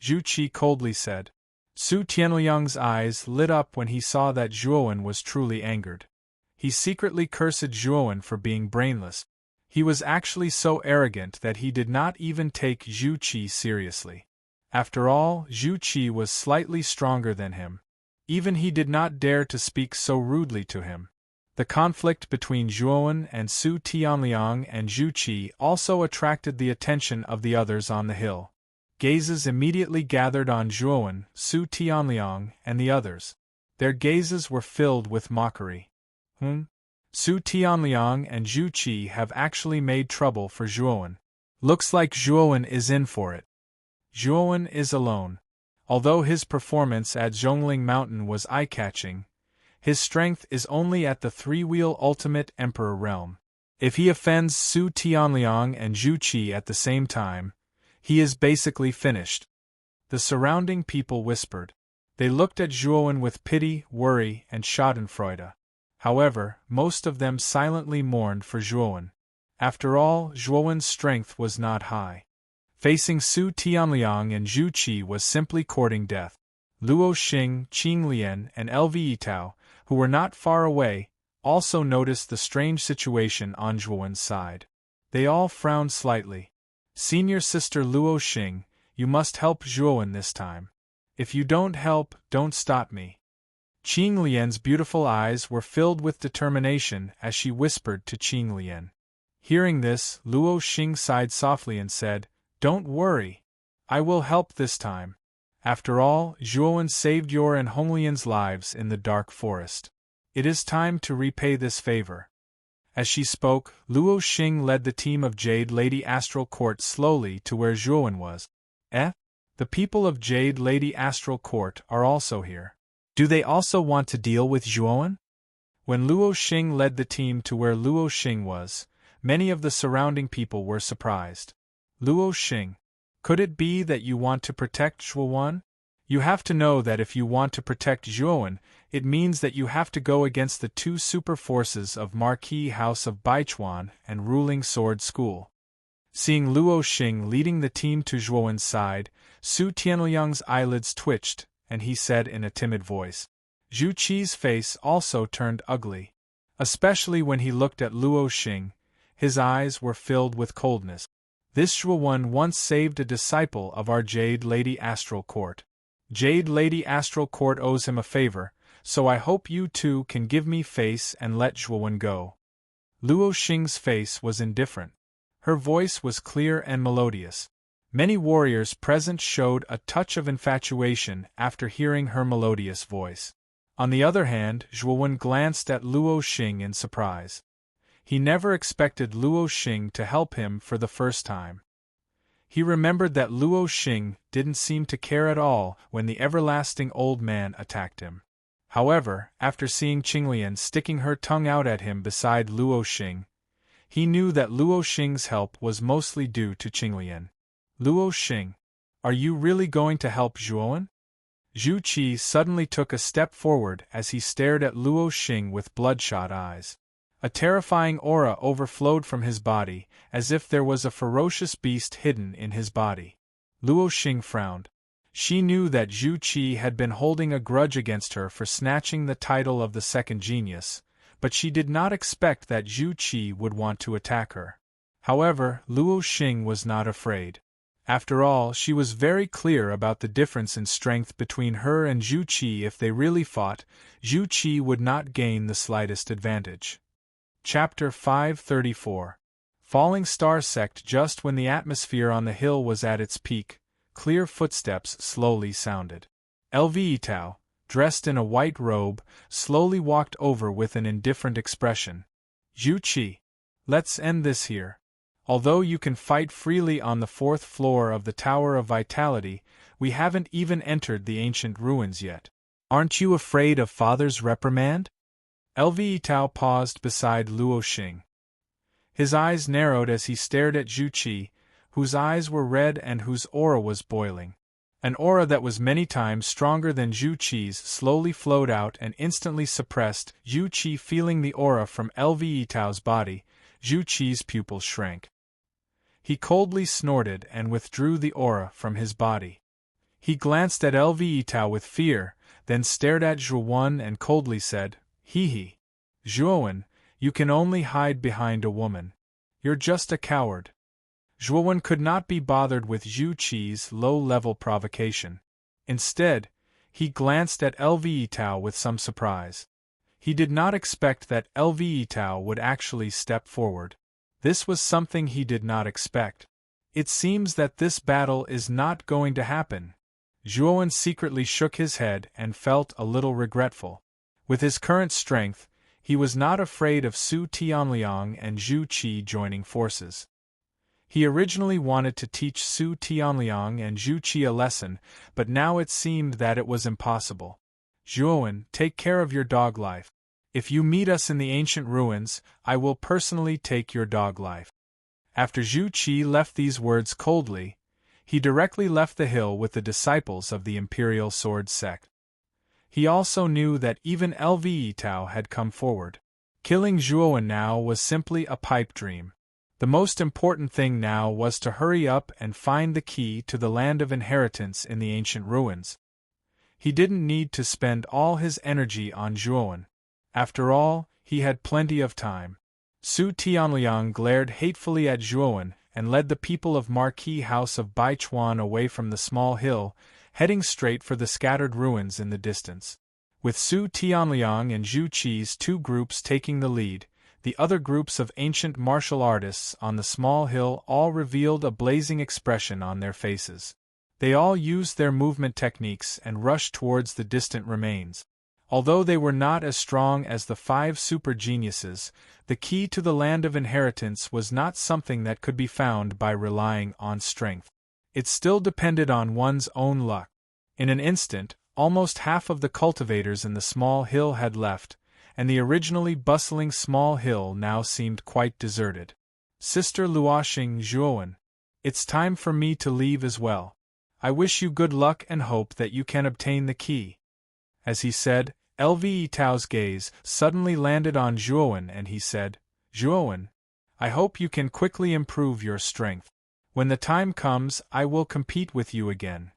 Zhu Qi coldly said. Su Tianliang's eyes lit up when he saw that Zhuowen was truly angered. He secretly cursed Zhuowen for being brainless. He was actually so arrogant that he did not even take Zhu Qi seriously. After all, Zhu Qi was slightly stronger than him. Even he did not dare to speak so rudely to him. The conflict between Zhuowen and Su Tianliang and Zhu Qi also attracted the attention of the others on the hill. Gazes immediately gathered on Zhuowen, Su Tianliang, and the others. Their gazes were filled with mockery. Su Tianliang and Zhu Qi have actually made trouble for Zhuowen. Looks like Zhuowen is in for it. Zhuowen is alone. Although his performance at Zhongling Mountain was eye-catching, his strength is only at the three-wheel ultimate emperor realm. If he offends Su Tianliang and Zhu Qi at the same time, he is basically finished. The surrounding people whispered. They looked at Zhuowen with pity, worry, and schadenfreude. However, most of them silently mourned for Zhuowen. After all, Zhuowen's strength was not high. Facing Su Tianliang and Zhu Qi was simply courting death. Luo Xing, Qing Lian, and Lve Tao, who were not far away, also noticed the strange situation on Zhuowen's side. They all frowned slightly. "Senior Sister Luo Xing, you must help Zhuowen this time. If you don't help, don't stop me." Qing Lian's beautiful eyes were filled with determination as she whispered to Qing Lian. Hearing this, Luo Xing sighed softly and said, "Don't worry. I will help this time. After all, Zhuowen saved your and Honglian's lives in the dark forest. It is time to repay this favor." As she spoke, Luo Xing led the team of Jade Lady Astral Court slowly to where Zhuowen was. The people of Jade Lady Astral Court are also here. Do they also want to deal with Zhuowen? When Luo Xing led the team to where Luo Xing was, many of the surrounding people were surprised. "Luo Xing, could it be that you want to protect Zhuowen? You have to know that if you want to protect Zhuowen, it means that you have to go against the two super forces of Marquis House of Baichuan and Ruling Sword School." Seeing Luo Xing leading the team to Zhuowen's side, Su Tianliang's eyelids twitched, and he said in a timid voice. Zhu Qi's face also turned ugly. Especially when he looked at Luo Xing, his eyes were filled with coldness. This Zhuowen once saved a disciple of our Jade Lady Astral Court. Jade Lady Astral Court owes him a favor, so I hope you two can give me face and let Zhuowen go. Luo Xing's face was indifferent. Her voice was clear and melodious. Many warriors present showed a touch of infatuation after hearing her melodious voice. On the other hand, Zhuowen glanced at Luo Xing in surprise. He never expected Luo Xing to help him for the first time. He remembered that Luo Xing didn't seem to care at all when the everlasting old man attacked him. However, after seeing Qinglian sticking her tongue out at him beside Luo Xing, he knew that Luo Xing's help was mostly due to Qinglian. Luo Xing, are you really going to help Zhuowen? Zhu Qi suddenly took a step forward as he stared at Luo Xing with bloodshot eyes. A terrifying aura overflowed from his body, as if there was a ferocious beast hidden in his body. Luo Xing frowned. She knew that Zhu Qi had been holding a grudge against her for snatching the title of the second genius, but she did not expect that Zhu Qi would want to attack her. However, Luo Xing was not afraid. After all, she was very clear about the difference in strength between her and Zhu Qi. If they really fought, Zhu Qi would not gain the slightest advantage. Chapter 534. Falling Star Sect. Just when the atmosphere on the hill was at its peak, clear footsteps slowly sounded. LV Tao, dressed in a white robe, slowly walked over with an indifferent expression. Zhu Qi, let's end this here. Although you can fight freely on the 4th floor of the Tower of Vitality, we haven't even entered the ancient ruins yet. Aren't you afraid of Father's reprimand? LV Tao paused beside Luo Xing. His eyes narrowed as he stared at Zhu Qi, whose eyes were red and whose aura was boiling. An aura that was many times stronger than Zhu Qi's slowly flowed out and instantly suppressed. Zhu Qi feeling the aura from LV Tao's body, Zhu Qi's pupils shrank. He coldly snorted and withdrew the aura from his body. He glanced at LV Tao with fear, then stared at Zhuowen and coldly said, "Hee hee. Zhuowen, you can only hide behind a woman. You're just a coward." Zhuowen could not be bothered with Zhu Qi's low-level provocation. Instead, he glanced at LV Tao with some surprise. He did not expect that LV Tao would actually step forward. This was something he did not expect. It seems that this battle is not going to happen. Zhuowen secretly shook his head and felt a little regretful. With his current strength, he was not afraid of Su Tianliang and Zhu Qi joining forces. He originally wanted to teach Su Tianliang and Zhu Qi a lesson, but now it seemed that it was impossible. Zhuowen, take care of your dog life. If you meet us in the ancient ruins, I will personally take your dog life. After Zhu Qi left these words coldly, he directly left the hill with the disciples of the Imperial Sword Sect. He also knew that even LV Tao had come forward. Killing Zhuowen now was simply a pipe dream. The most important thing now was to hurry up and find the key to the land of inheritance in the ancient ruins. He didn't need to spend all his energy on Zhuowen. After all, he had plenty of time. Su Tianliang glared hatefully at Zhuowen and led the people of Marquis House of Baichuan away from the small hill, heading straight for the scattered ruins in the distance. With Su Tianliang and Zhu Qi's two groups taking the lead, the other groups of ancient martial artists on the small hill all revealed a blazing expression on their faces. They all used their movement techniques and rushed towards the distant remains. Although they were not as strong as the 5 super geniuses, the key to the land of inheritance was not something that could be found by relying on strength. It still depended on one's own luck. In an instant, almost half of the cultivators in the small hill had left, and the originally bustling small hill now seemed quite deserted. Sister Luoxing Zhuowen, it's time for me to leave as well. I wish you good luck and hope that you can obtain the key. As he said, LV Tao's gaze suddenly landed on Zhuowen and he said, Zhuowen, I hope you can quickly improve your strength. When the time comes, I will compete with you again.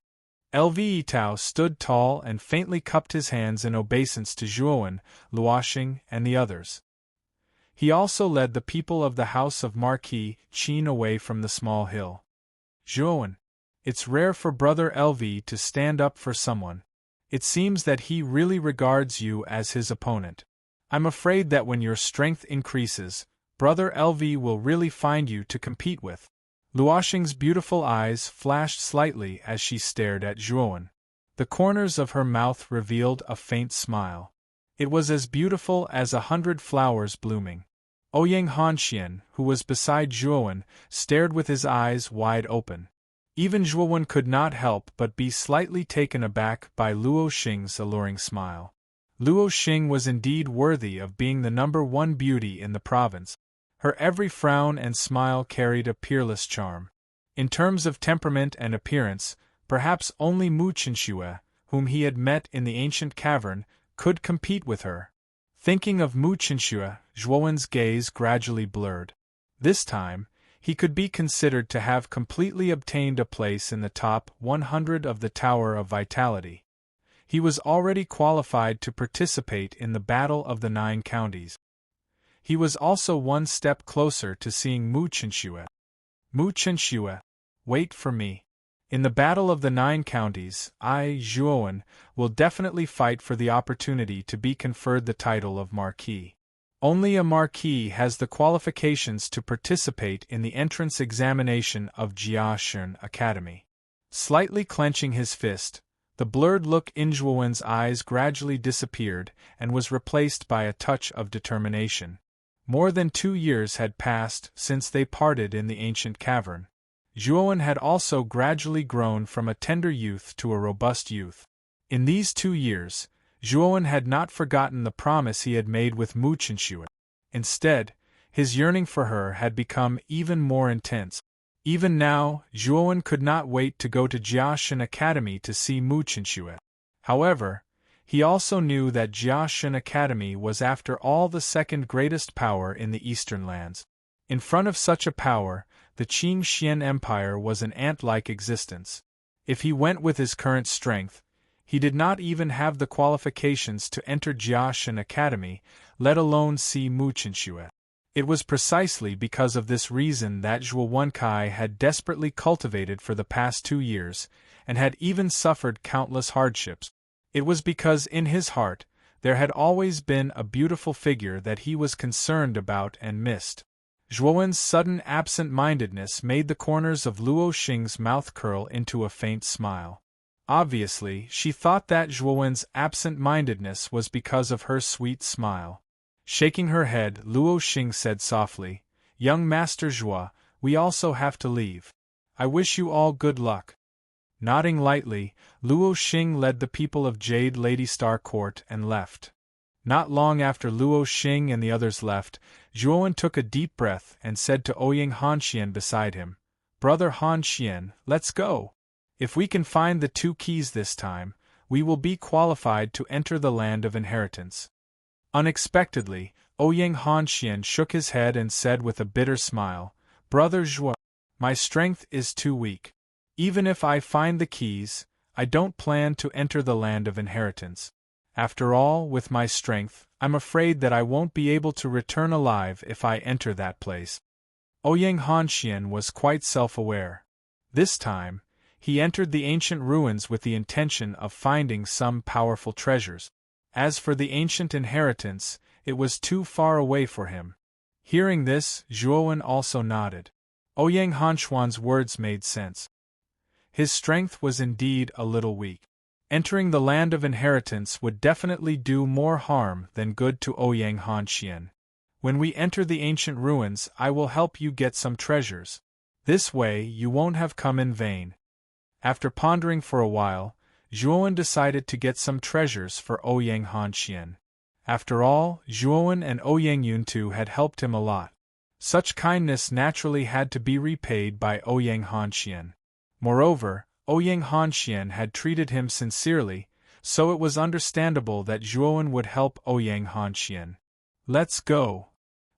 LV Tao stood tall and faintly cupped his hands in obeisance to Zhuowen, Luoxing, and the others. He also led the people of the House of Marquis Qin away from the small hill. Zhuowen, it's rare for Brother LV to stand up for someone. It seems that he really regards you as his opponent. I'm afraid that when your strength increases, Brother LV will really find you to compete with. Luoxing's beautiful eyes flashed slightly as she stared at Zhuowen. The corners of her mouth revealed a faint smile. It was as beautiful as 100 flowers blooming. Ouyang Hanxian, who was beside Zhuowen, stared with his eyes wide open. Even Zhuowen could not help but be slightly taken aback by Luo Xing's alluring smile. Luo Xing was indeed worthy of being the #1 beauty in the province. Her every frown and smile carried a peerless charm. In terms of temperament and appearance, perhaps only Mu Qianxue, whom he had met in the ancient cavern, could compete with her. Thinking of Mu Qianxue, Zhuowen's gaze gradually blurred. This time, he could be considered to have completely obtained a place in the top 100 of the Tower of Vitality. He was already qualified to participate in the Battle of the 9 Counties. He was also one step closer to seeing Mu Qianxue. Mu Qianxue, wait for me. In the Battle of the 9 Counties, I, Zhuowen, will definitely fight for the opportunity to be conferred the title of Marquis. Only a Marquis has the qualifications to participate in the entrance examination of Jiaxun Academy. Slightly clenching his fist, the blurred look in Zhuowen's eyes gradually disappeared and was replaced by a touch of determination. More than 2 years had passed since they parted in the ancient cavern. Zhuowen had also gradually grown from a tender youth to a robust youth. In these 2 years, Zhuowen had not forgotten the promise he had made with Mu Qianxue. Instead, his yearning for her had become even more intense. Even now, Zhuowen could not wait to go to Jiaxun Academy to see Mu Qianxue. However, he also knew that Jiaxun Academy was after all the second greatest power in the eastern lands. In front of such a power, the Qing Xian Empire was an ant-like existence. If he went with his current strength, he did not even have the qualifications to enter Jiaxun Academy, let alone see Mu Qianxue. It was precisely because of this reason that Zhuo Wenkai had desperately cultivated for the past 2 years, and had even suffered countless hardships. It was because in his heart, there had always been a beautiful figure that he was concerned about and missed. Zhuowen's sudden absent-mindedness made the corners of Luo Xing's mouth curl into a faint smile. Obviously, she thought that Zhuowen's absent-mindedness was because of her sweet smile. Shaking her head, Luo Xing said softly, "Young Master Zhuo, we also have to leave. I wish you all good luck." Nodding lightly, Luo Xing led the people of Jade Lady Star Court and left. Not long after Luo Xing and the others left, Zhuowen took a deep breath and said to Ouyang Hanxian beside him, "Brother Hanxian, let's go. If we can find the 2 keys this time, we will be qualified to enter the land of inheritance." Unexpectedly, Ouyang Hanxian shook his head and said with a bitter smile, "Brother Zhuo, my strength is too weak. Even if I find the keys, I don't plan to enter the land of inheritance. After all, with my strength, I'm afraid that I won't be able to return alive if I enter that place." Ouyang Hanxian was quite self-aware. This time, he entered the ancient ruins with the intention of finding some powerful treasures. As for the ancient inheritance, it was too far away for him. Hearing this, Zhuowen also nodded. Ouyang Hanxian's words made sense. His strength was indeed a little weak. Entering the land of inheritance would definitely do more harm than good to Ouyang Hanxian. When we enter the ancient ruins, I will help you get some treasures. This way, you won't have come in vain. After pondering for a while, Zhuowen decided to get some treasures for Ouyang Hanxian. After all, Zhuowen and Ouyang Yuntu had helped him a lot. Such kindness naturally had to be repaid by Ouyang Hanxian. Moreover, Ouyang Hanxian had treated him sincerely, so it was understandable that Zhuowen would help Ouyang Hanxian. "Let's go."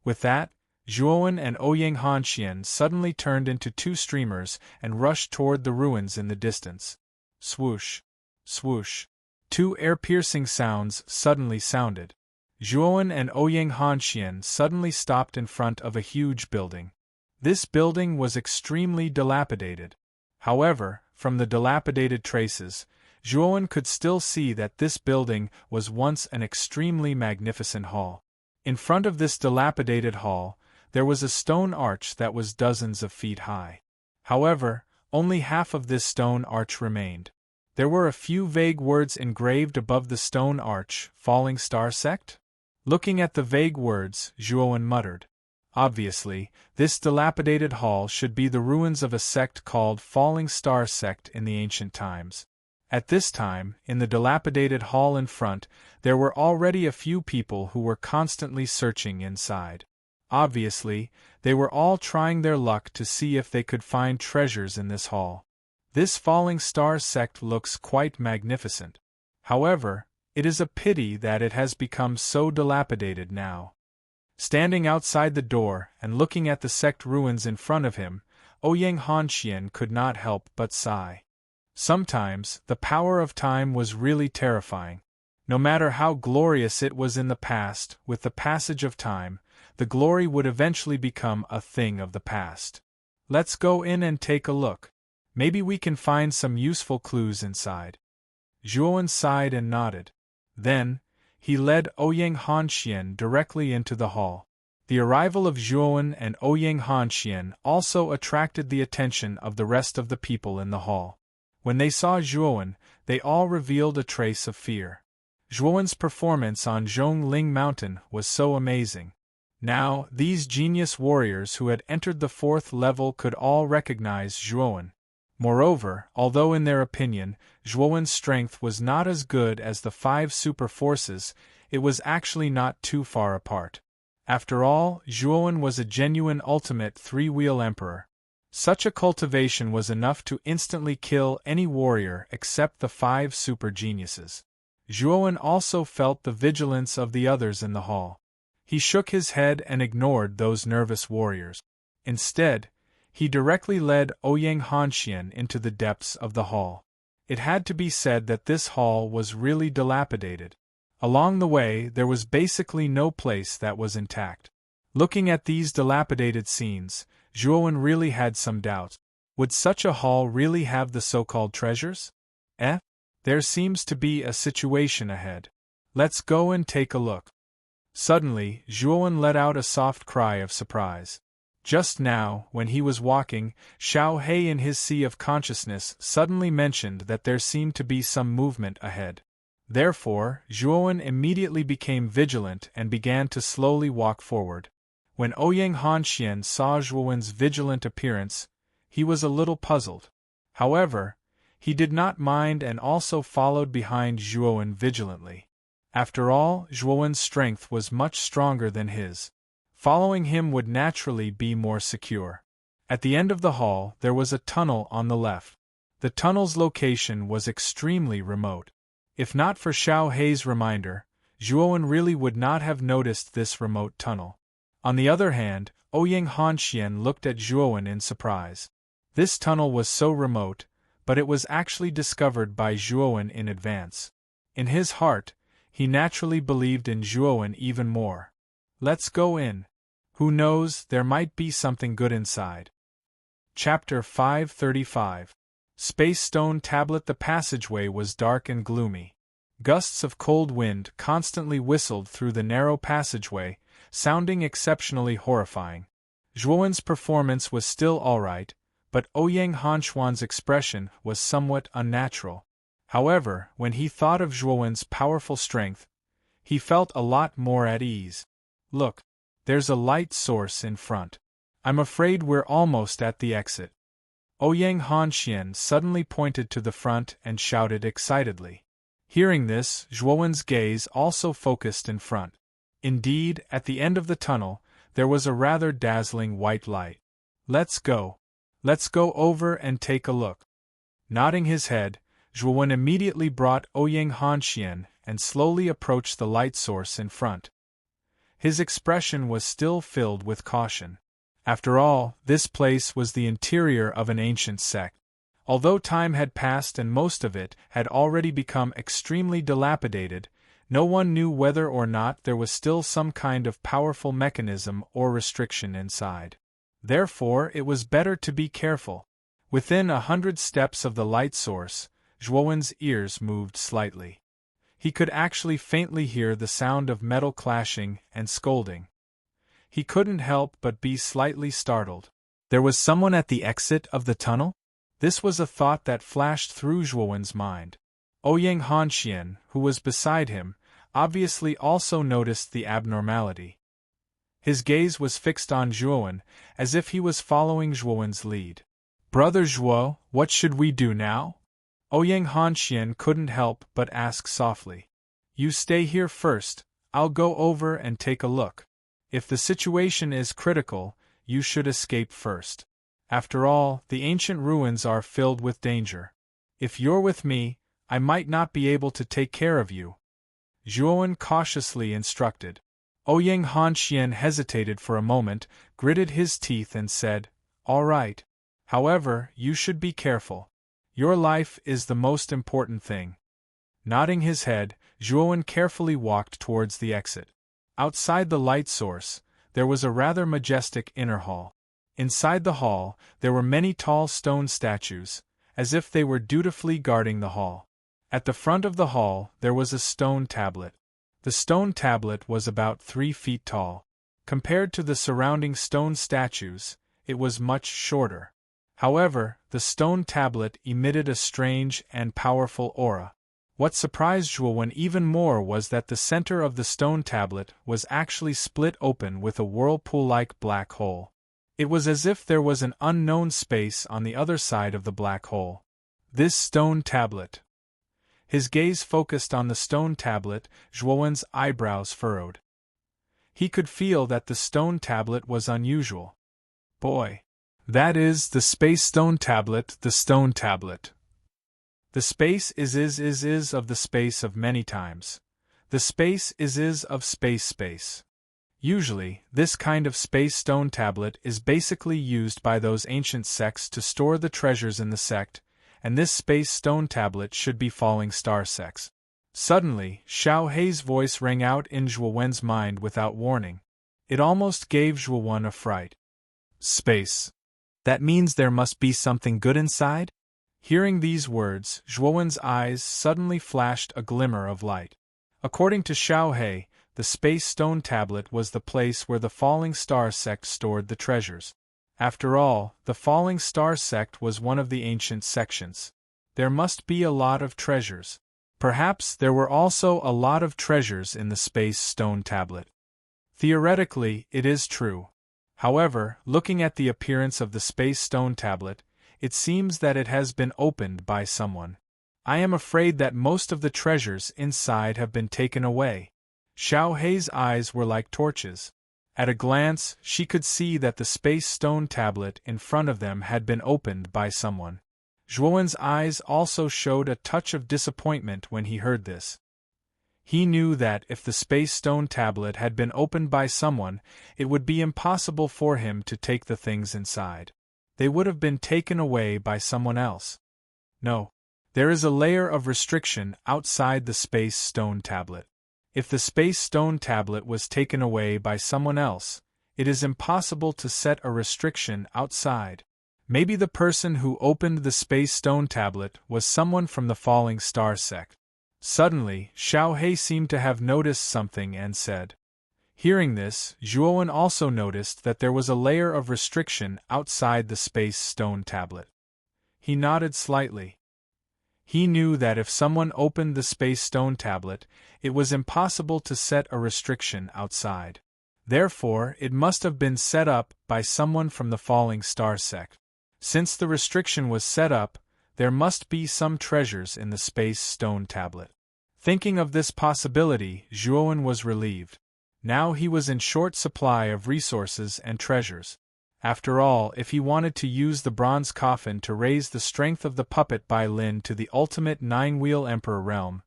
With that, Zhuowen and Ouyang Hanxian suddenly turned into 2 streamers and rushed toward the ruins in the distance. Swoosh! Swoosh! 2 air-piercing sounds suddenly sounded. Zhuowen and Ouyang Hanxian suddenly stopped in front of a huge building. This building was extremely dilapidated. However, from the dilapidated traces, Zhuowen could still see that this building was once an extremely magnificent hall. In front of this dilapidated hall, there was a stone arch that was dozens of feet high. However, only half of this stone arch remained. There were a few vague words engraved above the stone arch, "Falling Star Sect?" Looking at the vague words, Zhuowen muttered, Obviously, this dilapidated hall should be the ruins of a sect called Falling Star Sect in the ancient times. At this time, in the dilapidated hall in front, there were already a few people who were constantly searching inside. Obviously, they were all trying their luck to see if they could find treasures in this hall. This Falling Star Sect looks quite magnificent. However, it is a pity that it has become so dilapidated now. Standing outside the door and looking at the sect ruins in front of him, Ouyang Hanxian could not help but sigh. Sometimes, the power of time was really terrifying. No matter how glorious it was in the past, with the passage of time, the glory would eventually become a thing of the past. Let's go in and take a look. Maybe we can find some useful clues inside. Zhuowen sighed and nodded. Then, he led Ouyang Hanxian directly into the hall. The arrival of Zhuowen and Ouyang Hanxian also attracted the attention of the rest of the people in the hall. When they saw Zhuowen, they all revealed a trace of fear. Zhuowen's performance on Zhongling Mountain was so amazing. Now, these genius warriors who had entered the 4th level could all recognize Zhuowen. Moreover, although in their opinion, Zhuowen's strength was not as good as the 5 super forces, it was actually not too far apart. After all, Zhuowen was a genuine ultimate 3-wheel emperor. Such a cultivation was enough to instantly kill any warrior except the 5 super geniuses. Zhuowen also felt the vigilance of the others in the hall. He shook his head and ignored those nervous warriors. Instead, he directly led Ouyang Hanxian into the depths of the hall. It had to be said that this hall was really dilapidated. Along the way, there was basically no place that was intact. Looking at these dilapidated scenes, Zhuowen really had some doubts. Would such a hall really have the so-called treasures? There seems to be a situation ahead. Let's go and take a look. Suddenly, Zhuowen let out a soft cry of surprise. Just now, when he was walking, Xiao He in his sea of consciousness suddenly mentioned that there seemed to be some movement ahead. Therefore, Zhuowen immediately became vigilant and began to slowly walk forward. When Ouyang Hanxian saw Zhuowen's vigilant appearance, he was a little puzzled. However, he did not mind and also followed behind Zhuowen vigilantly. After all, Zhuowen's strength was much stronger than his. Following him would naturally be more secure. At the end of the hall, there was a tunnel on the left. The tunnel's location was extremely remote. If not for Xiao He's reminder, Zhuowen really would not have noticed this remote tunnel. On the other hand, Ouyang Hanxian looked at Zhuowen in surprise. This tunnel was so remote, but it was actually discovered by Zhuowen in advance. In his heart, he naturally believed in Zhuowen even more. Let's go in. Who knows, there might be something good inside. Chapter 535. Space Stone Tablet. The passageway was dark and gloomy. Gusts of cold wind constantly whistled through the narrow passageway, sounding exceptionally horrifying. Zhuowen's performance was still alright, but Ouyang Hanxian's expression was somewhat unnatural. However, when he thought of Zhuowen's powerful strength, he felt a lot more at ease. Look, there's a light source in front. I'm afraid we're almost at the exit. Ouyang Hanxian suddenly pointed to the front and shouted excitedly. Hearing this, Zhuowen's gaze also focused in front. Indeed, at the end of the tunnel, there was a rather dazzling white light. Let's go. Let's go over and take a look. Nodding his head, Zhuowen immediately brought Ouyang Hanxian and slowly approached the light source in front. His expression was still filled with caution. After all, this place was the interior of an ancient sect. Although time had passed and most of it had already become extremely dilapidated, no one knew whether or not there was still some kind of powerful mechanism or restriction inside. Therefore, it was better to be careful. Within 100 steps of the light source, Zhuowen's ears moved slightly. He could actually faintly hear the sound of metal clashing and scolding. He couldn't help but be slightly startled. There was someone at the exit of the tunnel? This was a thought that flashed through Zhuowen's mind. Ouyang Hanxian, who was beside him, obviously also noticed the abnormality. His gaze was fixed on Zhuowen, as if he was following Zhuowen's lead. "Brother Zhuo, what should we do now?" Ouyang Hanxian couldn't help but ask softly. "You stay here first, I'll go over and take a look. If the situation is critical, you should escape first. After all, the ancient ruins are filled with danger. If you're with me, I might not be able to take care of you," Zhuowen cautiously instructed. Ouyang Hanxian hesitated for a moment, gritted his teeth and said, "All right. However, you should be careful. Your life is the most important thing." Nodding his head, Zhuowen carefully walked towards the exit. Outside the light source, there was a rather majestic inner hall. Inside the hall, there were many tall stone statues, as if they were dutifully guarding the hall. At the front of the hall, there was a stone tablet. The stone tablet was about 3 feet tall. Compared to the surrounding stone statues, it was much shorter. However, the stone tablet emitted a strange and powerful aura. What surprised Zhuowen even more was that the center of the stone tablet was actually split open with a whirlpool-like black hole. It was as if there was an unknown space on the other side of the black hole. This stone tablet. His gaze focused on the stone tablet, Zhuowen's eyebrows furrowed. He could feel that the stone tablet was unusual. Boy. That is the space stone tablet, the stone tablet. The space is of the space of many times. The space is of space. Usually, this kind of space stone tablet is basically used by those ancient sects to store the treasures in the sect, and this space stone tablet should be falling star sects. Suddenly, Xiao Hei's voice rang out in Zhuowen's mind without warning. It almost gave Zhuowen a fright. Space. That means there must be something good inside? Hearing these words, Zhuowen's eyes suddenly flashed a glimmer of light. According to Xiao Hei, the space stone tablet was the place where the Falling Star sect stored the treasures. After all, the Falling Star sect was one of the ancient sections. There must be a lot of treasures. Perhaps there were also a lot of treasures in the space stone tablet. Theoretically, it is true. However, looking at the appearance of the space stone tablet, it seems that it has been opened by someone. I am afraid that most of the treasures inside have been taken away. Xiao Hei's eyes were like torches. At a glance, she could see that the space stone tablet in front of them had been opened by someone. Zhuowen's eyes also showed a touch of disappointment when he heard this. He knew that if the space stone tablet had been opened by someone, it would be impossible for him to take the things inside. They would have been taken away by someone else. No. There is a layer of restriction outside the space stone tablet. If the space stone tablet was taken away by someone else, it is impossible to set a restriction outside. Maybe the person who opened the space stone tablet was someone from the Falling Star sect. Suddenly, Xiao Hei seemed to have noticed something and said. Hearing this, Zhuowen also noticed that there was a layer of restriction outside the space stone tablet. He nodded slightly. He knew that if someone opened the space stone tablet, it was impossible to set a restriction outside. Therefore, it must have been set up by someone from the Falling Star sect. Since the restriction was set up, there must be some treasures in the space stone tablet. Thinking of this possibility, Zhuowen was relieved. Now he was in short supply of resources and treasures. After all, if he wanted to use the bronze coffin to raise the strength of the puppet Bai Lin to the ultimate 9-wheel emperor realm,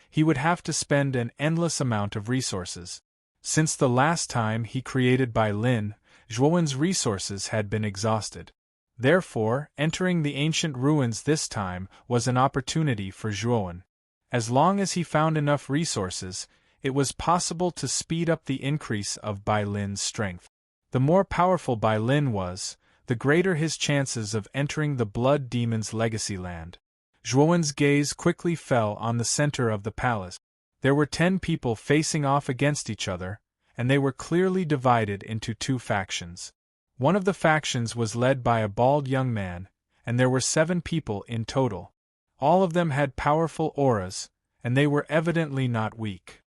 he would have to spend an endless amount of resources. Since the last time he created Bai Lin, Zhuowen's resources had been exhausted. Therefore, entering the ancient ruins this time was an opportunity for Zhuowen. As long as he found enough resources, it was possible to speed up the increase of Bai Lin's strength. The more powerful Bai Lin was, the greater his chances of entering the Blood Demon's legacy land. Zhuowen's gaze quickly fell on the center of the palace. There were 10 people facing off against each other, and they were clearly divided into 2 factions. One of the factions was led by a bald young man, and there were 7 people in total. All of them had powerful auras, and they were evidently not weak.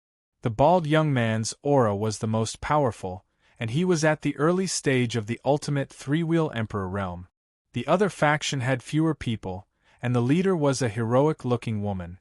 The bald young man's aura was the most powerful, and he was at the early stage of the ultimate three-wheel emperor realm. The other faction had fewer people, and the leader was a heroic-looking woman.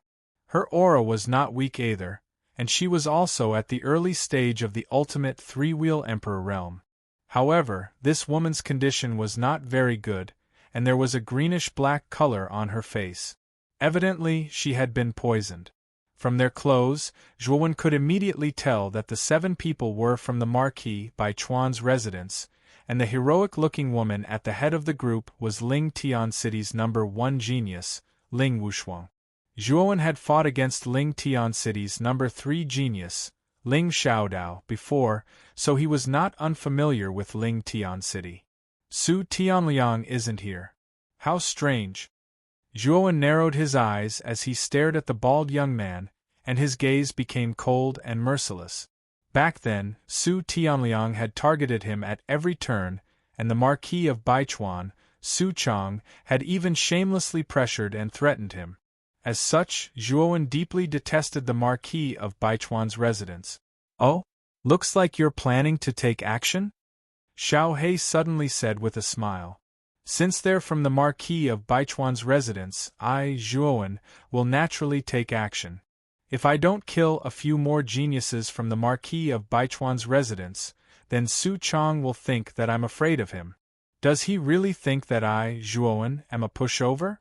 Her aura was not weak either, and she was also at the early stage of the ultimate three-wheel emperor realm. However, this woman's condition was not very good, and there was a greenish-black color on her face. Evidently, she had been poisoned. From their clothes, Zhuowen could immediately tell that the 7 people were from the Marquis Baichuan's residence, and the heroic-looking woman at the head of the group was Ling Tian City's number 1 genius, Ling Wushuang. Zhuowen had fought against Ling Tian City's number 3 genius, Ling Xiaodao, before, so he was not unfamiliar with Ling Tian City. Su Tianliang isn't here. How strange. Zhuowen narrowed his eyes as he stared at the bald young man, and his gaze became cold and merciless. Back then, Su Tianliang had targeted him at every turn, and the Marquis of Baichuan, Su Chang, had even shamelessly pressured and threatened him. As such, Zhuowen deeply detested the Marquis of Baichuan's residence. "Oh? Looks like you're planning to take action?" Xiao He suddenly said with a smile. "Since they're from the Marquis of Baichuan's residence, I, Zhuowen, will naturally take action. If I don't kill a few more geniuses from the Marquis of Baichuan's residence, then Su Chang will think that I'm afraid of him. Does he really think that I, Zhuowen, am a pushover?"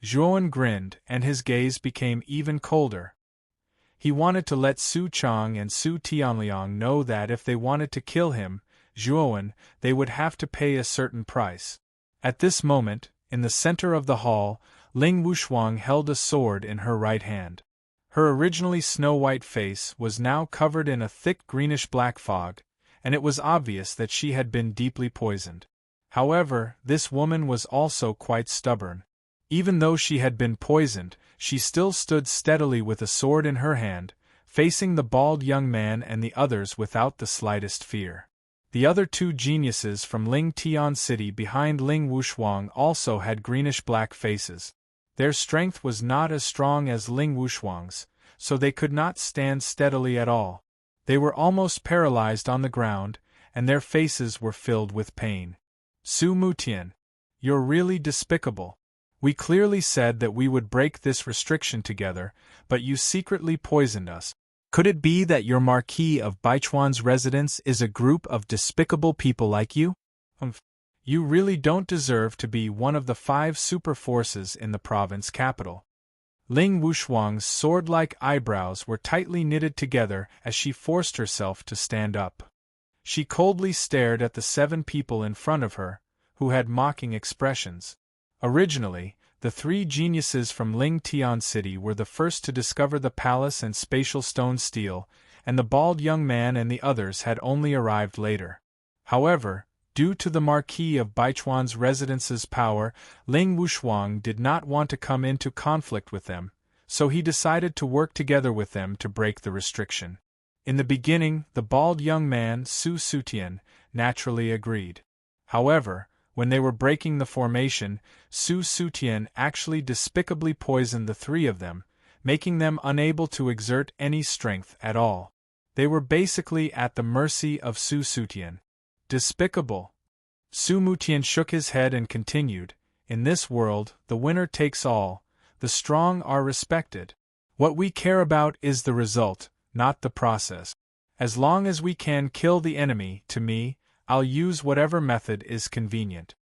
Zhuowen grinned, and his gaze became even colder. He wanted to let Su Chang and Su Tianliang know that if they wanted to kill him, Zhuowen, they would have to pay a certain price. At this moment, in the center of the hall, Ling Wushuang held a sword in her right hand. Her originally snow-white face was now covered in a thick greenish-black fog, and it was obvious that she had been deeply poisoned. However, this woman was also quite stubborn. Even though she had been poisoned, she still stood steadily with a sword in her hand, facing the bald young man and the others without the slightest fear. The other 2 geniuses from Ling Tian City behind Ling Wushuang also had greenish-black faces. Their strength was not as strong as Ling Wushuang's, so they could not stand steadily at all. They were almost paralyzed on the ground, and their faces were filled with pain. "Su Mutian, you're really despicable. We clearly said that we would break this restriction together, but you secretly poisoned us. Could it be that your Marquis of Baichuan's residence is a group of despicable people like you? You really don't deserve to be one of the 5 super forces in the province capital." Ling Wushuang's sword-like eyebrows were tightly knitted together as she forced herself to stand up. She coldly stared at the 7 people in front of her, who had mocking expressions. Originally, the 3 geniuses from Ling Tian City were the first to discover the palace and spatial stone steel, and the bald young man and the others had only arrived later. However, due to the Marquis of Baichuan's residence's power, Ling Wushuang did not want to come into conflict with them, so he decided to work together with them to break the restriction. In the beginning, the bald young man, Su Sutian, naturally agreed. However, when they were breaking the formation, Su Sutian actually despicably poisoned the 3 of them, making them unable to exert any strength at all. They were basically at the mercy of Su Sutian. Despicable. Su Mutian shook his head and continued, "In this world, the winner takes all, the strong are respected. What we care about is the result, not the process. As long as we can kill the enemy, to me, I'll use whatever method is convenient.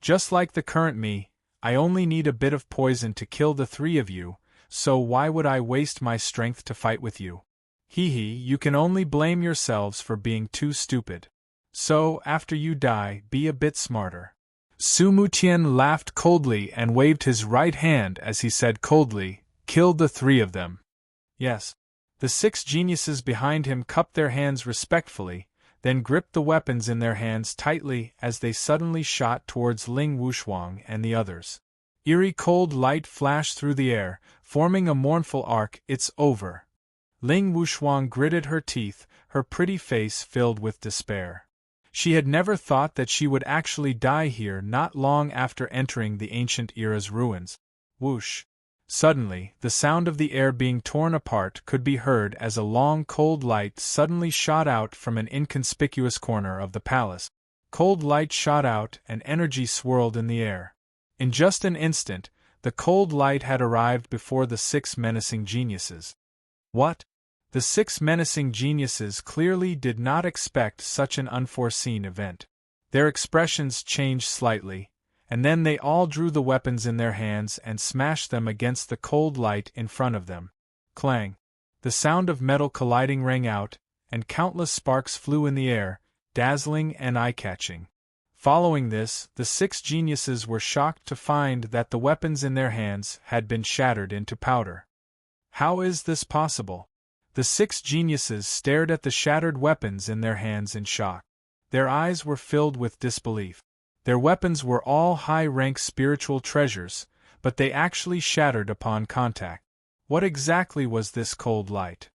Just like the current me, I only need a bit of poison to kill the 3 of you, so why would I waste my strength to fight with you? You can only blame yourselves for being too stupid. So, after you die, be a bit smarter." Su Mutian laughed coldly and waved his right hand as he said coldly, "Kill the 3 of them." Yes. The 6 geniuses behind him cupped their hands respectfully, then gripped the weapons in their hands tightly as they suddenly shot towards Ling Wushuang and the others. Eerie cold light flashed through the air, forming a mournful arc. "It's over." Ling Wushuang gritted her teeth, her pretty face filled with despair. She had never thought that she would actually die here not long after entering the ancient era's ruins. Whoosh! Suddenly, the sound of the air being torn apart could be heard as a long cold light suddenly shot out from an inconspicuous corner of the palace. Cold light shot out and energy swirled in the air. In just an instant, the cold light had arrived before the 6 menacing geniuses. What? The 6 menacing geniuses clearly did not expect such an unforeseen event. Their expressions changed slightly, and then they all drew the weapons in their hands and smashed them against the cold light in front of them. Clang! The sound of metal colliding rang out, and countless sparks flew in the air, dazzling and eye-catching. Following this, the 6 geniuses were shocked to find that the weapons in their hands had been shattered into powder. How is this possible? The 6 geniuses stared at the shattered weapons in their hands in shock. Their eyes were filled with disbelief. Their weapons were all high-rank spiritual treasures, but they actually shattered upon contact. What exactly was this cold light?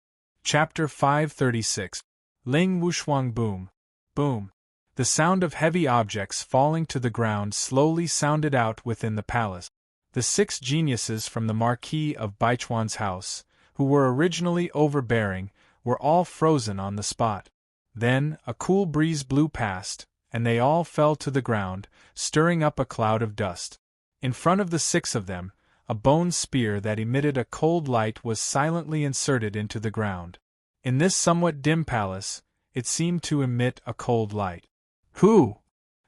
Chapter 536. Ling Wushuang Boom. Boom. The sound of heavy objects falling to the ground slowly sounded out within the palace. The 6 geniuses from the Marquis of Baichuan's house, who were originally overbearing, were all frozen on the spot. Then, a cool breeze blew past, and they all fell to the ground, stirring up a cloud of dust. In front of the 6 of them, a bone spear that emitted a cold light was silently inserted into the ground. In this somewhat dim palace, it seemed to emit a cold light. Who?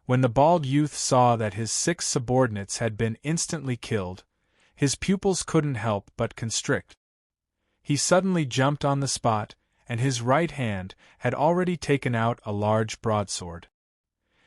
When the bald youth saw that his 6 subordinates had been instantly killed, his pupils couldn't help but constrict. He suddenly jumped on the spot, and his right hand had already taken out a large broadsword.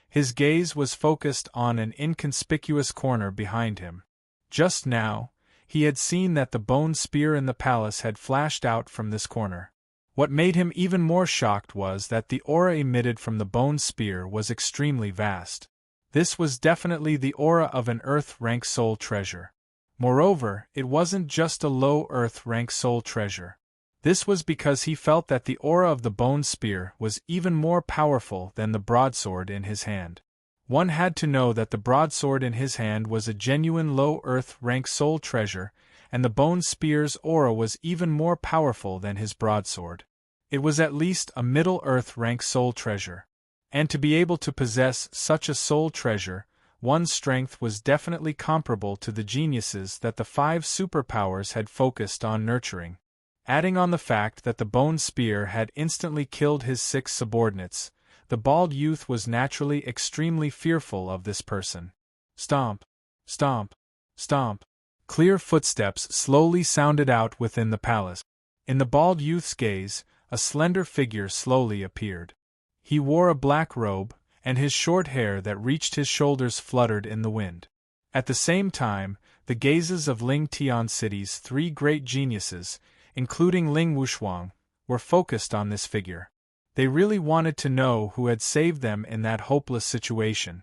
His gaze was focused on an inconspicuous corner behind him. Just now, he had seen that the bone spear in the palace had flashed out from this corner. What made him even more shocked was that the aura emitted from the bone spear was extremely vast. This was definitely the aura of an Earth-rank soul treasure. Moreover, it wasn't just a low Earth-rank soul treasure. This was because he felt that the aura of the bone spear was even more powerful than the broadsword in his hand. One had to know that the broadsword in his hand was a genuine low Earth-rank soul treasure, and the bone spear's aura was even more powerful than his broadsword. It was at least a middle Earth-rank soul treasure. And to be able to possess such a soul treasure, one's strength was definitely comparable to the geniuses that the 5 superpowers had focused on nurturing. Adding on the fact that the bone spear had instantly killed his 6 subordinates, the bald youth was naturally extremely fearful of this person. Stomp! Stomp! Stomp! Clear footsteps slowly sounded out within the palace. In the bald youth's gaze, a slender figure slowly appeared. He wore a black robe, and his short hair that reached his shoulders fluttered in the wind. At the same time, the gazes of Ling Tian City's 3 great geniuses, including Ling Wushuang, were focused on this figure. They really wanted to know who had saved them in that hopeless situation.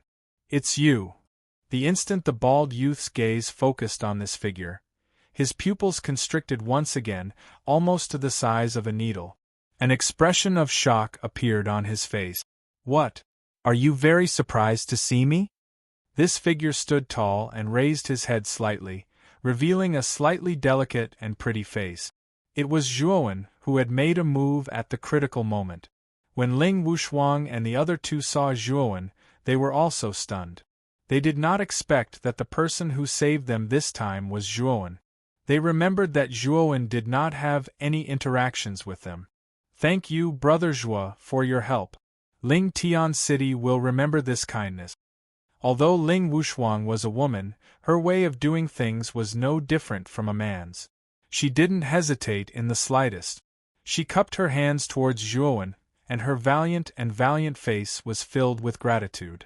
It's you. The instant the bald youth's gaze focused on this figure, his pupils constricted once again, almost to the size of a needle. An expression of shock appeared on his face. What? Are you very surprised to see me? This figure stood tall and raised his head slightly, revealing a slightly delicate and pretty face. It was Zhuowen, who had made a move at the critical moment. When Ling Wushuang and the other 2 saw Zhuowen, they were also stunned. They did not expect that the person who saved them this time was Zhuowen. They remembered that Zhuowen did not have any interactions with them. Thank you, Brother Zhuo, for your help. Ling Tian City will remember this kindness. Although Ling Wushuang was a woman, her way of doing things was no different from a man's. She didn't hesitate in the slightest. She cupped her hands towards Zhuowen, and her valiant face was filled with gratitude.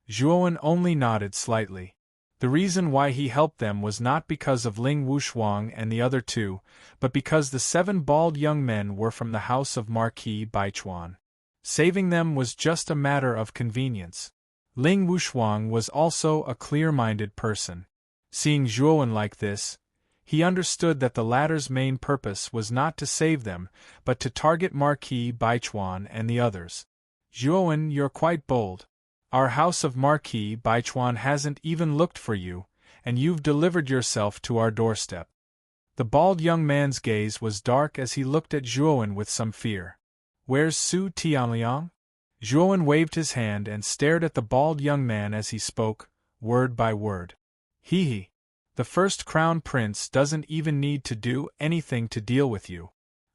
Zhuowen only nodded slightly. The reason why he helped them was not because of Ling Wushuang and the other 2, but because the 7 bald young men were from the house of Marquis Baichuan. Saving them was just a matter of convenience. Ling Wushuang was also a clear-minded person. Seeing Zhuowen like this, he understood that the latter's main purpose was not to save them, but to target Marquis Baichuan and the others. Zhuowen, you're quite bold. Our house of Marquis Baichuan hasn't even looked for you, and you've delivered yourself to our doorstep. The bald young man's gaze was dark as he looked at Zhuowen with some fear. Where's Su Tianliang? Zhuowen waved his hand and stared at the bald young man as he spoke, word by word. He. The first crown prince doesn't even need to do anything to deal with you.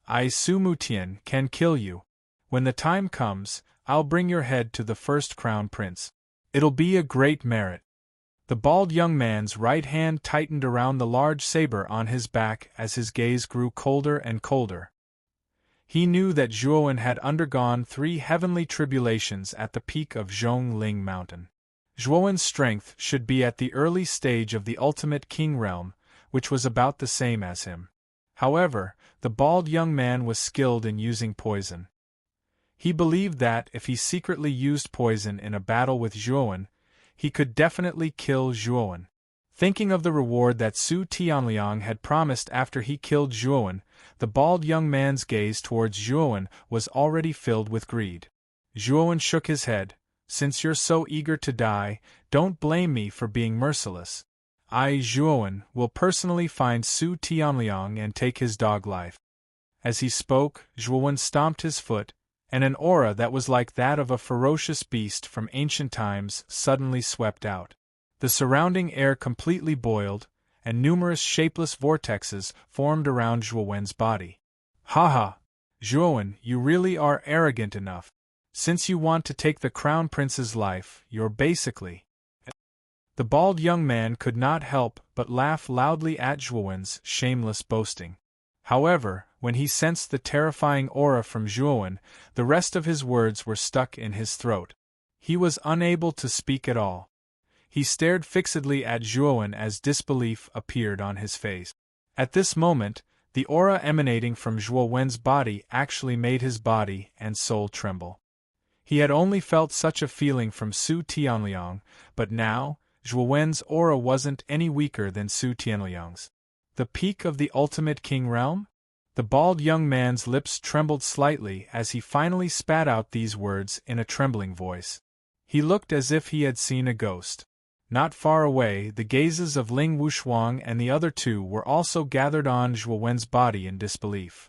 I, Su Mutian, can kill you. When the time comes, I'll bring your head to the first crown prince. It'll be a great merit. The bald young man's right hand tightened around the large saber on his back as his gaze grew colder and colder. He knew that Zhuowen had undergone 3 heavenly tribulations at the peak of Zhongling Mountain. Zhuowen's strength should be at the early stage of the ultimate king realm, which was about the same as him. However, the bald young man was skilled in using poison. He believed that if he secretly used poison in a battle with Zhuowen, he could definitely kill Zhuowen. Thinking of the reward that Su Tianliang had promised after he killed Zhuowen, the bald young man's gaze towards Zhuowen was already filled with greed. Zhuowen shook his head. Since you're so eager to die, don't blame me for being merciless. I, Zhuowen, will personally find Su Tianliang and take his dog life. As he spoke, Zhuowen stomped his foot, and an aura that was like that of a ferocious beast from ancient times suddenly swept out. The surrounding air completely boiled, and numerous shapeless vortexes formed around Zhuowen's body. Haha! Zhuowen, you really are arrogant enough. Since you want to take the crown prince's life, you're basically... The bald young man could not help but laugh loudly at Zhuowen's shameless boasting. However, when he sensed the terrifying aura from Zhuowen, the rest of his words were stuck in his throat. He was unable to speak at all. He stared fixedly at Zhuowen as disbelief appeared on his face. At this moment, the aura emanating from Zhuowen's body actually made his body and soul tremble. He had only felt such a feeling from Su Tianliang, but now, Zhuowen's aura wasn't any weaker than Su Tianliang's. The peak of the ultimate king realm? The bald young man's lips trembled slightly as he finally spat out these words in a trembling voice. He looked as if he had seen a ghost. Not far away, the gazes of Ling Wushuang and the other 2 were also gathered on Zhuowen's body in disbelief.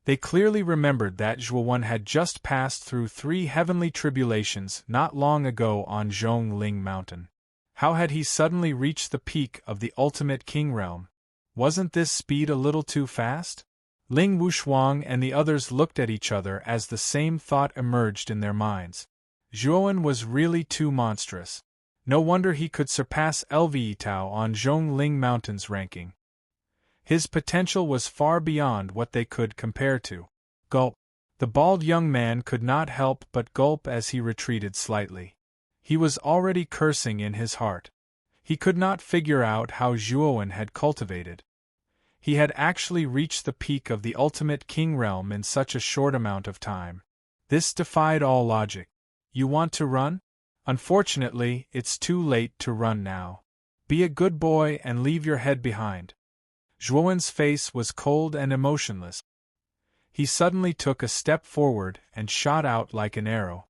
They clearly remembered that Zhuowen had just passed through 3 heavenly tribulations not long ago on Zhongling Mountain. How had he suddenly reached the peak of the ultimate king realm? Wasn't this speed a little too fast? Ling Wushuang and the others looked at each other as the same thought emerged in their minds. Zhuowen was really too monstrous. No wonder he could surpass Lvetao on Zhongling Mountain's ranking. His potential was far beyond what they could compare to. Gulp. The bald young man could not help but gulp as he retreated slightly. He was already cursing in his heart. He could not figure out how Zhuowen had cultivated. He had actually reached the peak of the ultimate king realm in such a short amount of time. This defied all logic. You want to run? Unfortunately, it's too late to run now. Be a good boy and leave your head behind. Zhuowen's face was cold and emotionless. He suddenly took a step forward and shot out like an arrow.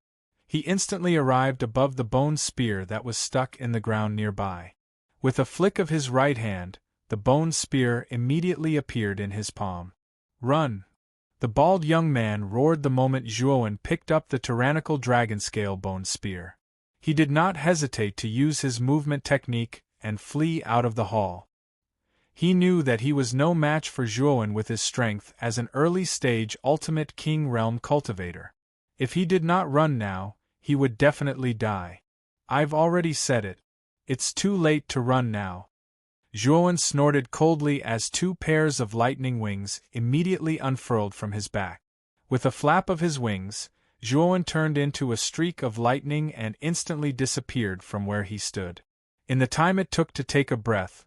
He instantly arrived above the bone spear that was stuck in the ground nearby. With a flick of his right hand, the bone spear immediately appeared in his palm. Run! The bald young man roared the moment Zhuowen picked up the tyrannical dragon-scale bone spear. He did not hesitate to use his movement technique and flee out of the hall. He knew that he was no match for Zhuowen with his strength as an early-stage ultimate king realm cultivator. If he did not run now, he would definitely die. I've already said it. It's too late to run now. Zhuowen snorted coldly as 2 pairs of lightning wings immediately unfurled from his back. With a flap of his wings, Zhuowen turned into a streak of lightning and instantly disappeared from where he stood. In the time it took to take a breath,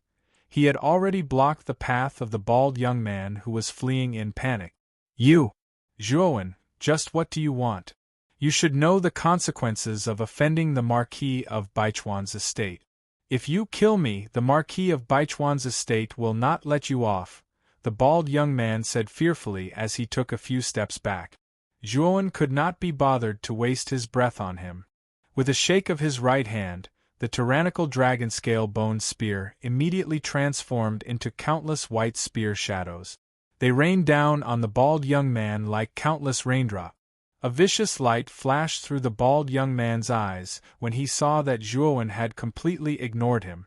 he had already blocked the path of the bald young man who was fleeing in panic. You! Zhuowen, just what do you want? You should know the consequences of offending the Marquis of Baichuan's estate. If you kill me, the Marquis of Baichuan's estate will not let you off, the bald young man said fearfully as he took a few steps back. Zhuowen could not be bothered to waste his breath on him. With a shake of his right hand, the tyrannical dragon-scale bone spear immediately transformed into countless white spear shadows. They rained down on the bald young man like countless raindrops. A vicious light flashed through the bald young man's eyes when he saw that Zhuowen had completely ignored him.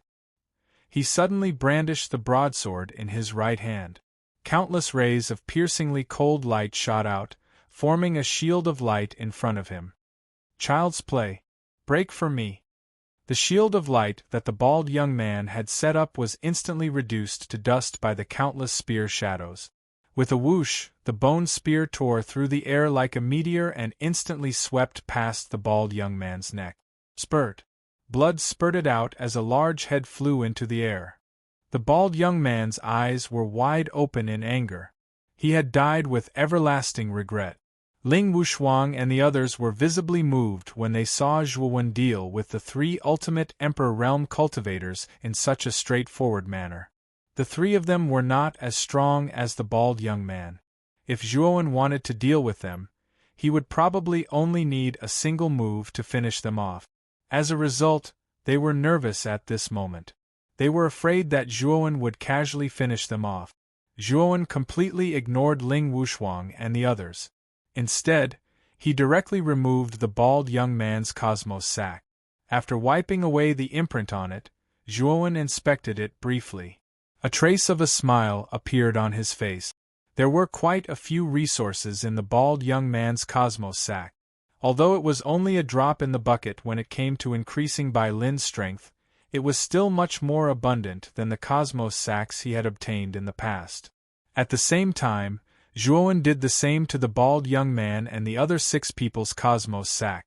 He suddenly brandished the broadsword in his right hand. Countless rays of piercingly cold light shot out, forming a shield of light in front of him. Child's play. Break for me. The shield of light that the bald young man had set up was instantly reduced to dust by the countless spear shadows. With a whoosh, the bone spear tore through the air like a meteor and instantly swept past the bald young man's neck. Spurt. Blood spurted out as a large head flew into the air. The bald young man's eyes were wide open in anger. He had died with everlasting regret. Ling Wushuang and the others were visibly moved when they saw Zhuowen deal with the 3 ultimate Emperor Realm cultivators in such a straightforward manner. The 3 of them were not as strong as the bald young man. If Zhuowen wanted to deal with them, he would probably only need a single move to finish them off. As a result, they were nervous at this moment. They were afraid that Zhuowen would casually finish them off. Zhuowen completely ignored Ling Wushuang and the others. Instead, he directly removed the bald young man's cosmos sac. After wiping away the imprint on it, Zhuowen inspected it briefly. A trace of a smile appeared on his face. There were quite a few resources in the bald young man's cosmos sac. Although it was only a drop in the bucket when it came to increasing Bai Lin's strength, it was still much more abundant than the cosmos sacs he had obtained in the past. At the same time, Zhuowen did the same to the bald young man and the other 6 people's cosmos sac.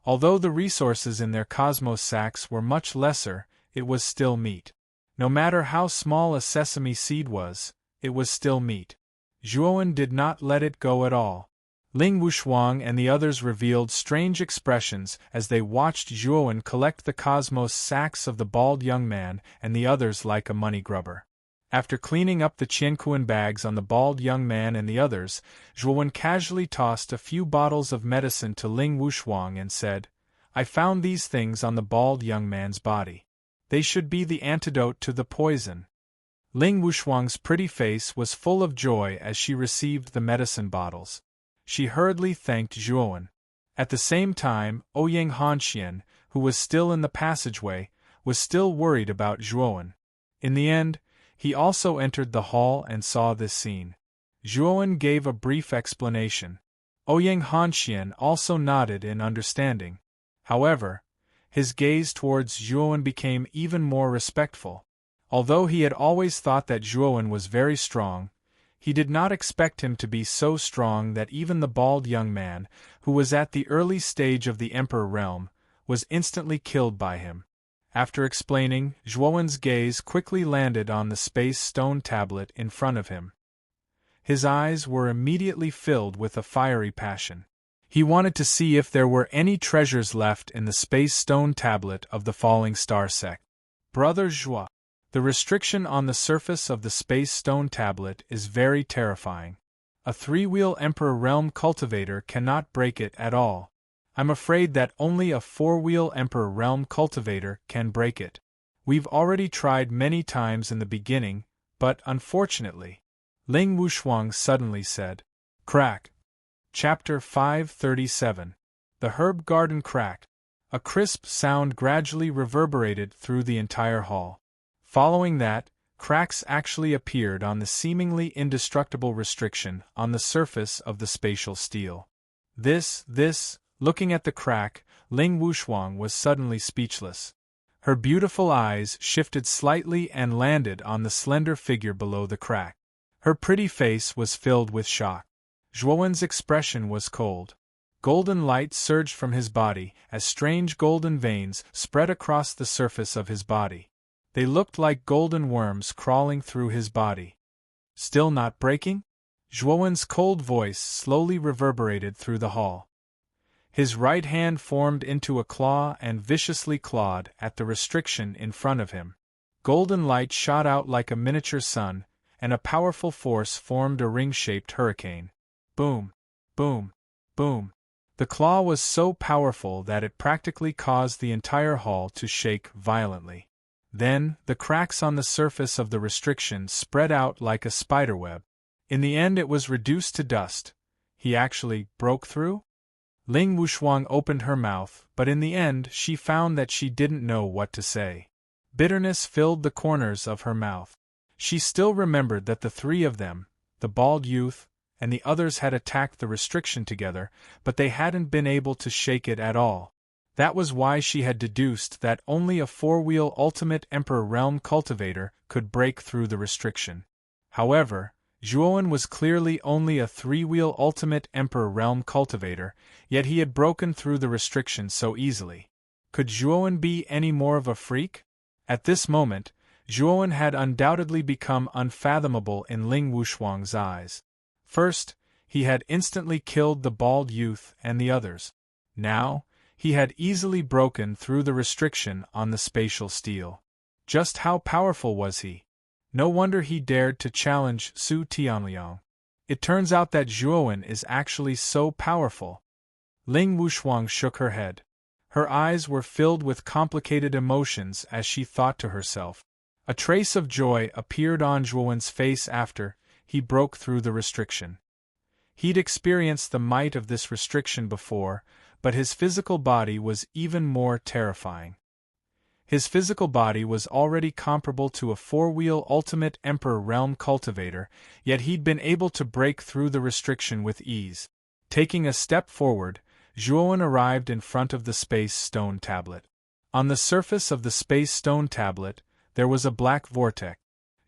Although the resources in their cosmos sacs were much lesser, it was still meat. No matter how small a sesame seed was, it was still meat. Zhuowen did not let it go at all. Ling Wushuang and the others revealed strange expressions as they watched Zhuowen collect the cosmos sacs of the bald young man and the others like a money grubber. After cleaning up the Qianquan bags on the bald young man and the others, Zhuowen casually tossed a few bottles of medicine to Ling Wushuang and said, "I found these things on the bald young man's body. They should be the antidote to the poison." Ling Wushuang's pretty face was full of joy as she received the medicine bottles. She hurriedly thanked Zhuowen. At the same time, Ouyang Hanxian, who was still in the passageway, was still worried about Zhuowen. In the end, he also entered the hall and saw this scene. Zhuowen gave a brief explanation. Ouyang Hanxian also nodded in understanding. However, his gaze towards Zhuowen became even more respectful. Although he had always thought that Zhuowen was very strong, he did not expect him to be so strong that even the bald young man, who was at the early stage of the Emperor realm, was instantly killed by him. After explaining, Zhuowen's gaze quickly landed on the space stone tablet in front of him. His eyes were immediately filled with a fiery passion. He wanted to see if there were any treasures left in the space stone tablet of the falling star sect. Brother Zhuo, the restriction on the surface of the space stone tablet is very terrifying. A 3-wheel Emperor Realm cultivator cannot break it at all. I'm afraid that only a 4-wheel Emperor Realm cultivator can break it. We've already tried many times in the beginning, but unfortunately, Ling Wushuang suddenly said. Crack. Chapter 537. The Herb Garden cracked. A crisp sound gradually reverberated through the entire hall. Following that, cracks actually appeared on the seemingly indestructible restriction on the surface of the spatial steel. Looking at the crack, Ling Wushuang was suddenly speechless. Her beautiful eyes shifted slightly and landed on the slender figure below the crack. Her pretty face was filled with shock. Zhuowen's expression was cold. Golden light surged from his body as strange golden veins spread across the surface of his body. They looked like golden worms crawling through his body. Still not breaking? Zhuowen's cold voice slowly reverberated through the hall. His right hand formed into a claw and viciously clawed at the restriction in front of him. Golden light shot out like a miniature sun, and a powerful force formed a ring-shaped hurricane. Boom! Boom! Boom! The claw was so powerful that it practically caused the entire hall to shake violently. Then, the cracks on the surface of the restriction spread out like a spiderweb. In the end it was reduced to dust. He actually broke through? Ling Wuxuang opened her mouth, but in the end she found that she didn't know what to say. Bitterness filled the corners of her mouth. She still remembered that the three of them, the bald youth, and the others had attacked the restriction together, but they hadn't been able to shake it at all. That was why she had deduced that only a four-wheel Ultimate Emperor Realm cultivator could break through the restriction. However, Zhuowen was clearly only a three-wheel Ultimate Emperor Realm cultivator, yet he had broken through the restriction so easily. Could Zhuowen be any more of a freak? At this moment, Zhuowen had undoubtedly become unfathomable in Ling Wuxuang's eyes. First, he had instantly killed the bald youth and the others. Now, he had easily broken through the restriction on the spatial steel. Just how powerful was he? No wonder he dared to challenge Su Tianliang. It turns out that Zhuowen is actually so powerful. Ling Wuxuang shook her head. Her eyes were filled with complicated emotions as she thought to herself. A trace of joy appeared on Zhuowen's face after he broke through the restriction. He'd experienced the might of this restriction before, but his physical body was even more terrifying. His physical body was already comparable to a four-wheel Ultimate Emperor Realm cultivator, yet he'd been able to break through the restriction with ease. Taking a step forward, Zhuowen arrived in front of the Space Stone Tablet. On the surface of the Space Stone Tablet, there was a black vortex.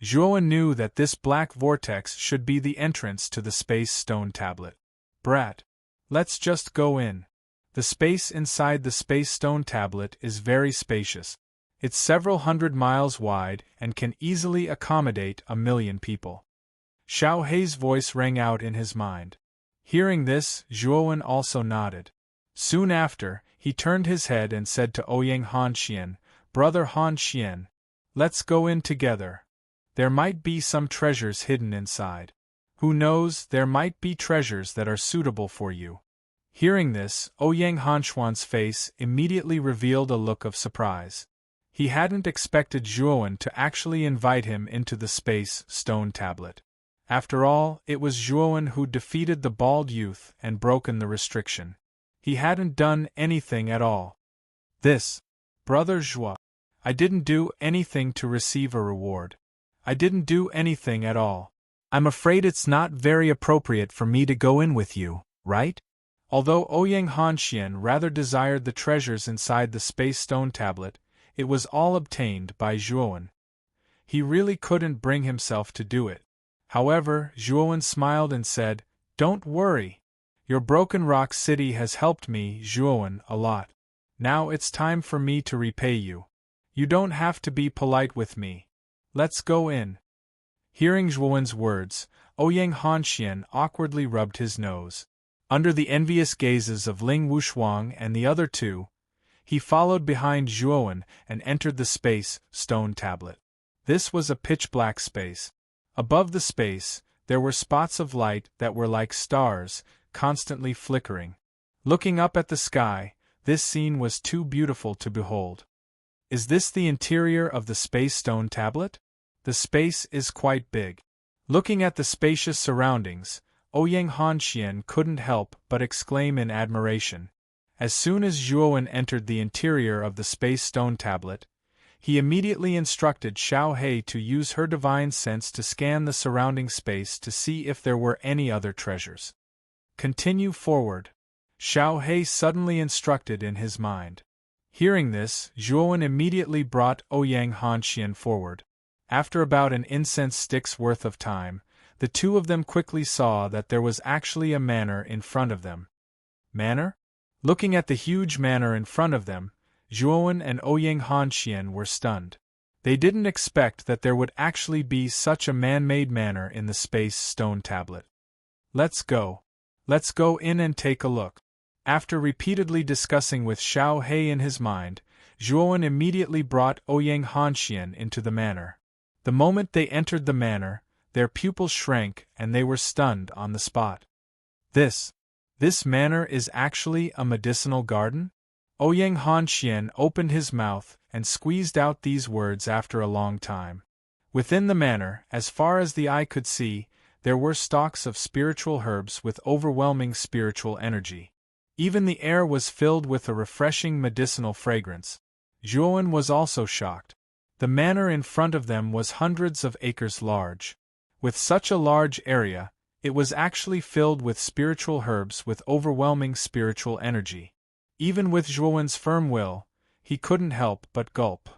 Zhuowen knew that this black vortex should be the entrance to the Space Stone Tablet. Brat. Let's just go in. The space inside the Space Stone Tablet is very spacious. It's several hundred miles wide and can easily accommodate 1 million people. Xiao Hei's voice rang out in his mind. Hearing this, Zhuowen also nodded. Soon after, he turned his head and said to Ouyang Hanxian, "Brother Hanxian, let's go in together. There might be some treasures hidden inside. Who knows, there might be treasures that are suitable for you." Hearing this, Ouyang Hanxian's face immediately revealed a look of surprise. He hadn't expected Zhuowen to actually invite him into the Space Stone Tablet. After all, it was Zhuowen who defeated the bald youth and broken the restriction. He hadn't done anything at all. This, Brother Zhuo, I didn't do anything to receive a reward. I didn't do anything at all. I'm afraid it's not very appropriate for me to go in with you, right? Although Ouyang Hanxian rather desired the treasures inside the Space Stone Tablet, it was all obtained by Zhuowen. He really couldn't bring himself to do it. However, Zhuowen smiled and said, "Don't worry. Your Broken Rock City has helped me, Zhuowen, a lot. Now it's time for me to repay you. You don't have to be polite with me. Let's go in." Hearing Zhuowen's words, Ouyang Hanxian awkwardly rubbed his nose. Under the envious gazes of Ling Wuxuang and the other two, he followed behind Zhuowen and entered the Space Stone Tablet. This was a pitch-black space. Above the space, there were spots of light that were like stars, constantly flickering. Looking up at the sky, this scene was too beautiful to behold. Is this the interior of the Space Stone Tablet? The space is quite big. Looking at the spacious surroundings, Ouyang Hanxian couldn't help but exclaim in admiration. As soon as Zhuowen entered the interior of the Space Stone Tablet, he immediately instructed Xiao Hei to use her divine sense to scan the surrounding space to see if there were any other treasures. "Continue forward," Xiao Hei suddenly instructed in his mind. Hearing this, Zhuowen immediately brought Ouyang Hanxian forward. After about an incense stick's worth of time, the two of them quickly saw that there was actually a manor in front of them. Manor? Looking at the huge manor in front of them, Zhuowen and Ouyang Hanxian were stunned. They didn't expect that there would actually be such a man-made manor in the Space Stone Tablet. Let's go. Let's go in and take a look. After repeatedly discussing with Xiao Hei in his mind, Zhuowen immediately brought Ouyang Hanxian into the manor. The moment they entered the manor, their pupils shrank and they were stunned on the spot. This This manor is actually a medicinal garden? Ouyang Hanxian opened his mouth and squeezed out these words after a long time. Within the manor, as far as the eye could see, there were stalks of spiritual herbs with overwhelming spiritual energy. Even the air was filled with a refreshing medicinal fragrance. Zhuowen was also shocked. The manor in front of them was hundreds of acres large. With such a large area, it was actually filled with spiritual herbs with overwhelming spiritual energy. Even with Zhuowen's firm will, he couldn't help but gulp.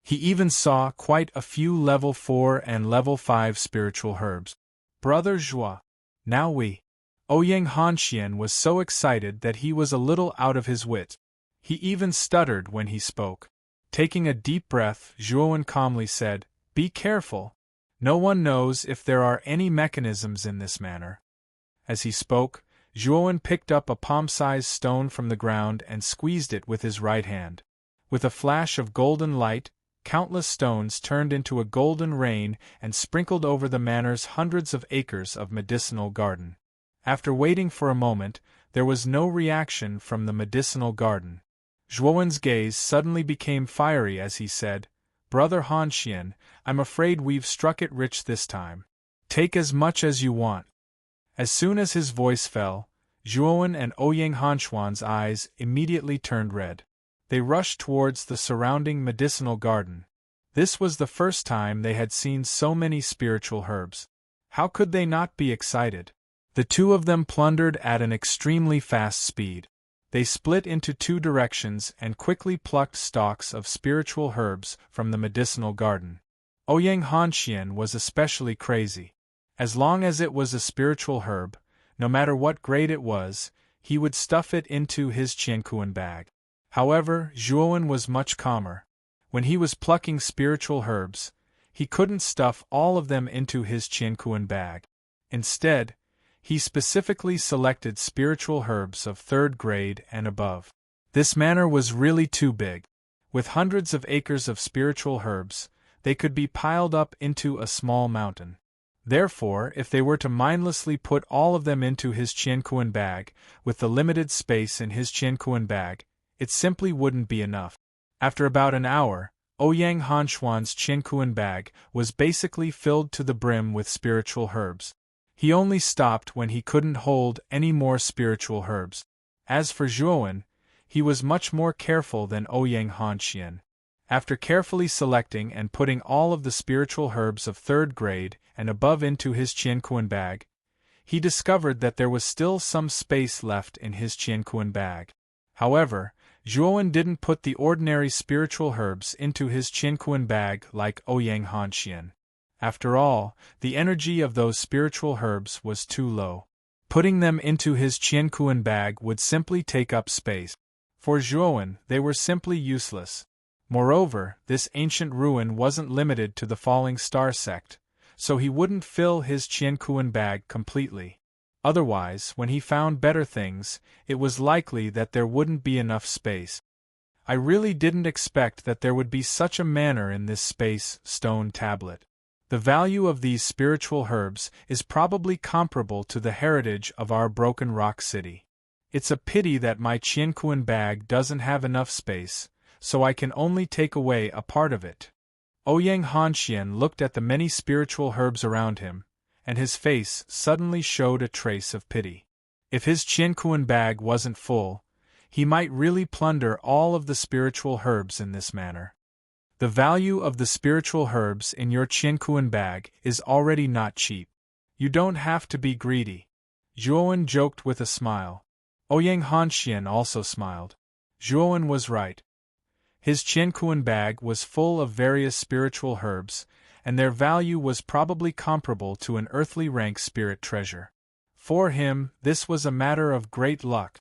He even saw quite a few level 4 and level 5 spiritual herbs. Brother Zhuo, now we. Ouyang Hanxian was so excited that he was a little out of his wit. He even stuttered when he spoke. Taking a deep breath, Zhuowen calmly said, "Be careful. No one knows if there are any mechanisms in this manor." As he spoke, Zhuowen picked up a palm-sized stone from the ground and squeezed it with his right hand. With a flash of golden light, countless stones turned into a golden rain and sprinkled over the manor's hundreds of acres of medicinal garden. After waiting for a moment, there was no reaction from the medicinal garden. Zhuowen's gaze suddenly became fiery as he said, "Brother Hanxian, I'm afraid we've struck it rich this time. Take as much as you want." As soon as his voice fell, Zhuowen and Ouyang Hanxuan's eyes immediately turned red. They rushed towards the surrounding medicinal garden. This was the first time they had seen so many spiritual herbs. How could they not be excited? The two of them plundered at an extremely fast speed. They split into two directions and quickly plucked stalks of spiritual herbs from the medicinal garden. Ouyang Hanxian was especially crazy. As long as it was a spiritual herb, no matter what grade it was, he would stuff it into his qiankuan bag. However, Zhuowen was much calmer. When he was plucking spiritual herbs, he couldn't stuff all of them into his qiankuan bag. Instead, he specifically selected spiritual herbs of 3rd grade and above. This manor was really too big. With hundreds of acres of spiritual herbs, they could be piled up into a small mountain. Therefore, if they were to mindlessly put all of them into his qiankuan bag, with the limited space in his qiankuan bag, it simply wouldn't be enough. After about an hour, Ouyang Hanxuan's qiankuan bag was basically filled to the brim with spiritual herbs. He only stopped when he couldn't hold any more spiritual herbs. As for Zhuowen, he was much more careful than Ouyang Hanxian. After carefully selecting and putting all of the spiritual herbs of 3rd grade and above into his qiankuan bag, he discovered that there was still some space left in his qiankuan bag. However, Zhuowen didn't put the ordinary spiritual herbs into his qiankuan bag like Ouyang Hanxian. After all, the energy of those spiritual herbs was too low. Putting them into his qiankuan bag would simply take up space. For Zhuowen, they were simply useless. Moreover, this ancient ruin wasn't limited to the Falling Star sect, so he wouldn't fill his qiankuan bag completely. Otherwise, when he found better things, it was likely that there wouldn't be enough space. "I really didn't expect that there would be such a manor in this space," Stone Tablet. "The value of these spiritual herbs is probably comparable to the heritage of our Broken Rock City. It's a pity that my qiankuan bag doesn't have enough space, so I can only take away a part of it." Ouyang Hanxian looked at the many spiritual herbs around him, and his face suddenly showed a trace of pity. If his qiankuan bag wasn't full, he might really plunder all of the spiritual herbs in this manner. The value of the spiritual herbs in your qiankuan bag is already not cheap. You don't have to be greedy. Zhuowen joked with a smile. Ouyang Hanxian also smiled. Zhuowen was right. His qiankuan bag was full of various spiritual herbs, and their value was probably comparable to an earthly rank spirit treasure. For him, this was a matter of great luck.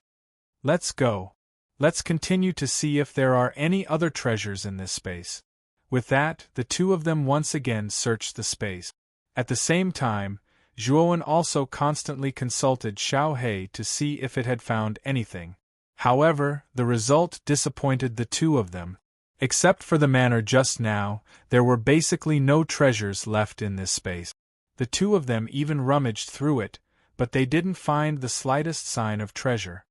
"Let's go. Let's continue to see if there are any other treasures in this space." With that, the two of them once again searched the space. At the same time, Zhuowen also constantly consulted Xiao He to see if it had found anything. However, the result disappointed the two of them. Except for the manor just now, there were basically no treasures left in this space. The two of them even rummaged through it, but they didn't find the slightest sign of treasure.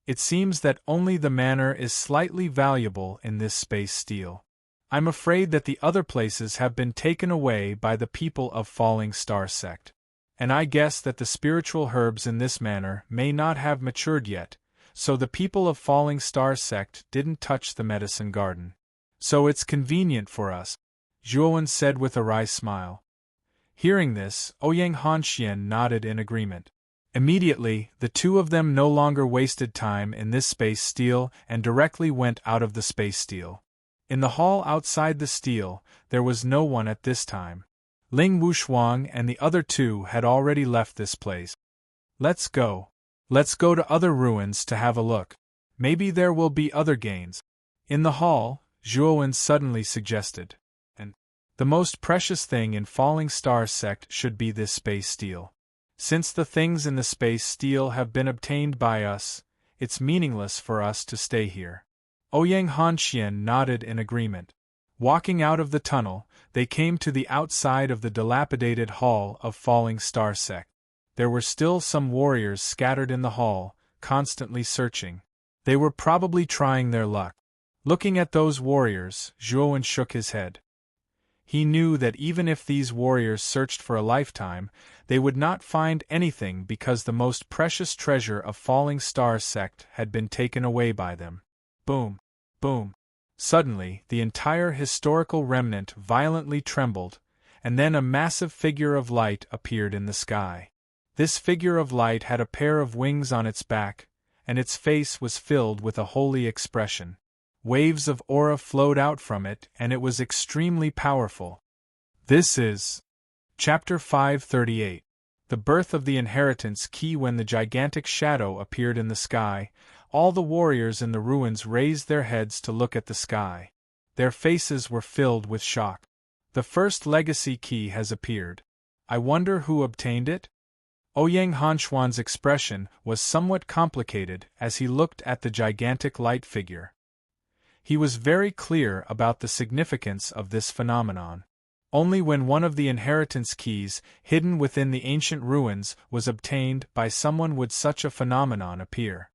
It seems that only the manor is slightly valuable in this space steel. I'm afraid that the other places have been taken away by the people of Falling Star Sect. And I guess that the spiritual herbs in this manor may not have matured yet, so the people of Falling Star Sect didn't touch the medicine garden. So it's convenient for us, Zhuowen said with a wry smile. Hearing this, Ouyang Hanxian nodded in agreement. Immediately, the two of them no longer wasted time in this space steel and directly went out of the space steel. In the hall outside the steel, there was no one at this time. Ling Wushuang and the other two had already left this place. Let's go. Let's go to other ruins to have a look. Maybe there will be other gains. In the hall, Zhuowen suddenly suggested. And the most precious thing in Falling Star Sect should be this space steel. Since the things in the space steel have been obtained by us, it's meaningless for us to stay here. Ouyang Hanxian nodded in agreement. Walking out of the tunnel, they came to the outside of the dilapidated hall of Falling Star Sect. There were still some warriors scattered in the hall, constantly searching. They were probably trying their luck. Looking at those warriors, Zhuowen shook his head. He knew that even if these warriors searched for a lifetime, they would not find anything because the most precious treasure of Falling Star Sect had been taken away by them. Boom! Boom! Suddenly, the entire historical remnant violently trembled, and then a massive figure of light appeared in the sky. This figure of light had a pair of wings on its back, and its face was filled with a holy expression. Waves of aura flowed out from it, and it was extremely powerful. This is Chapter 538. The Birth of the Inheritance Key. When the gigantic shadow appeared in the sky, all the warriors in the ruins raised their heads to look at the sky. Their faces were filled with shock. The first legacy key has appeared. I wonder who obtained it? Ouyang Hanxian's expression was somewhat complicated as he looked at the gigantic light figure. He was very clear about the significance of this phenomenon. Only when one of the inheritance keys, hidden within the ancient ruins, was obtained by someone would such a phenomenon appear.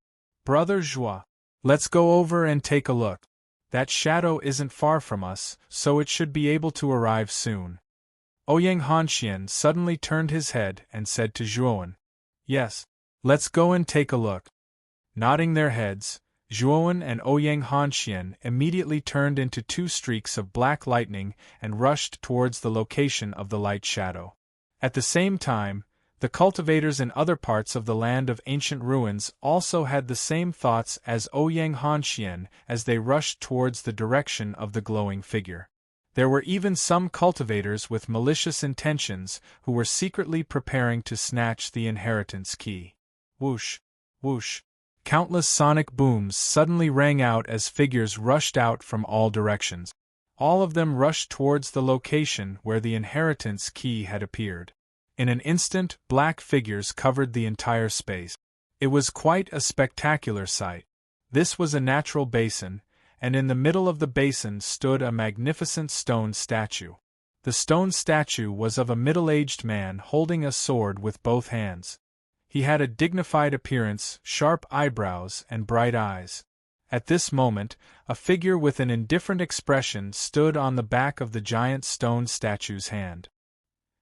Brother Zhua, let's go over and take a look. That shadow isn't far from us, so it should be able to arrive soon. Ouyang Hanxian suddenly turned his head and said to Zhuowen, Yes, let's go and take a look. Nodding their heads, Zhuowen and Ouyang Hanxian immediately turned into two streaks of black lightning and rushed towards the location of the light shadow. At the same time, the cultivators in other parts of the land of ancient ruins also had the same thoughts as Ouyang Hanxian as they rushed towards the direction of the glowing figure. There were even some cultivators with malicious intentions who were secretly preparing to snatch the inheritance key. Whoosh! Whoosh! Countless sonic booms suddenly rang out as figures rushed out from all directions. All of them rushed towards the location where the inheritance key had appeared. In an instant, black figures covered the entire space. It was quite a spectacular sight. This was a natural basin, and in the middle of the basin stood a magnificent stone statue. The stone statue was of a middle-aged man holding a sword with both hands. He had a dignified appearance, sharp eyebrows, and bright eyes. At this moment, a figure with an indifferent expression stood on the back of the giant stone statue's hand.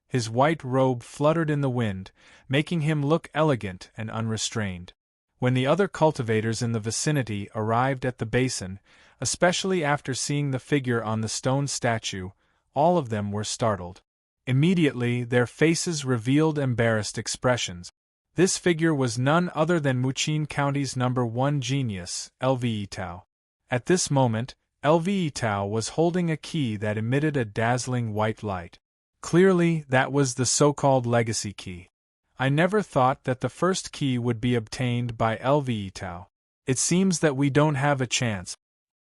His white robe fluttered in the wind, making him look elegant and unrestrained. When the other cultivators in the vicinity arrived at the basin, especially after seeing the figure on the stone statue, all of them were startled. Immediately, their faces revealed embarrassed expressions. This figure was none other than Muqin County's #1 genius, Lve Tao. At this moment, Lve Tao was holding a key that emitted a dazzling white light. Clearly, that was the so-called legacy key. I never thought that the first key would be obtained by Lve Tao. It seems that we don't have a chance.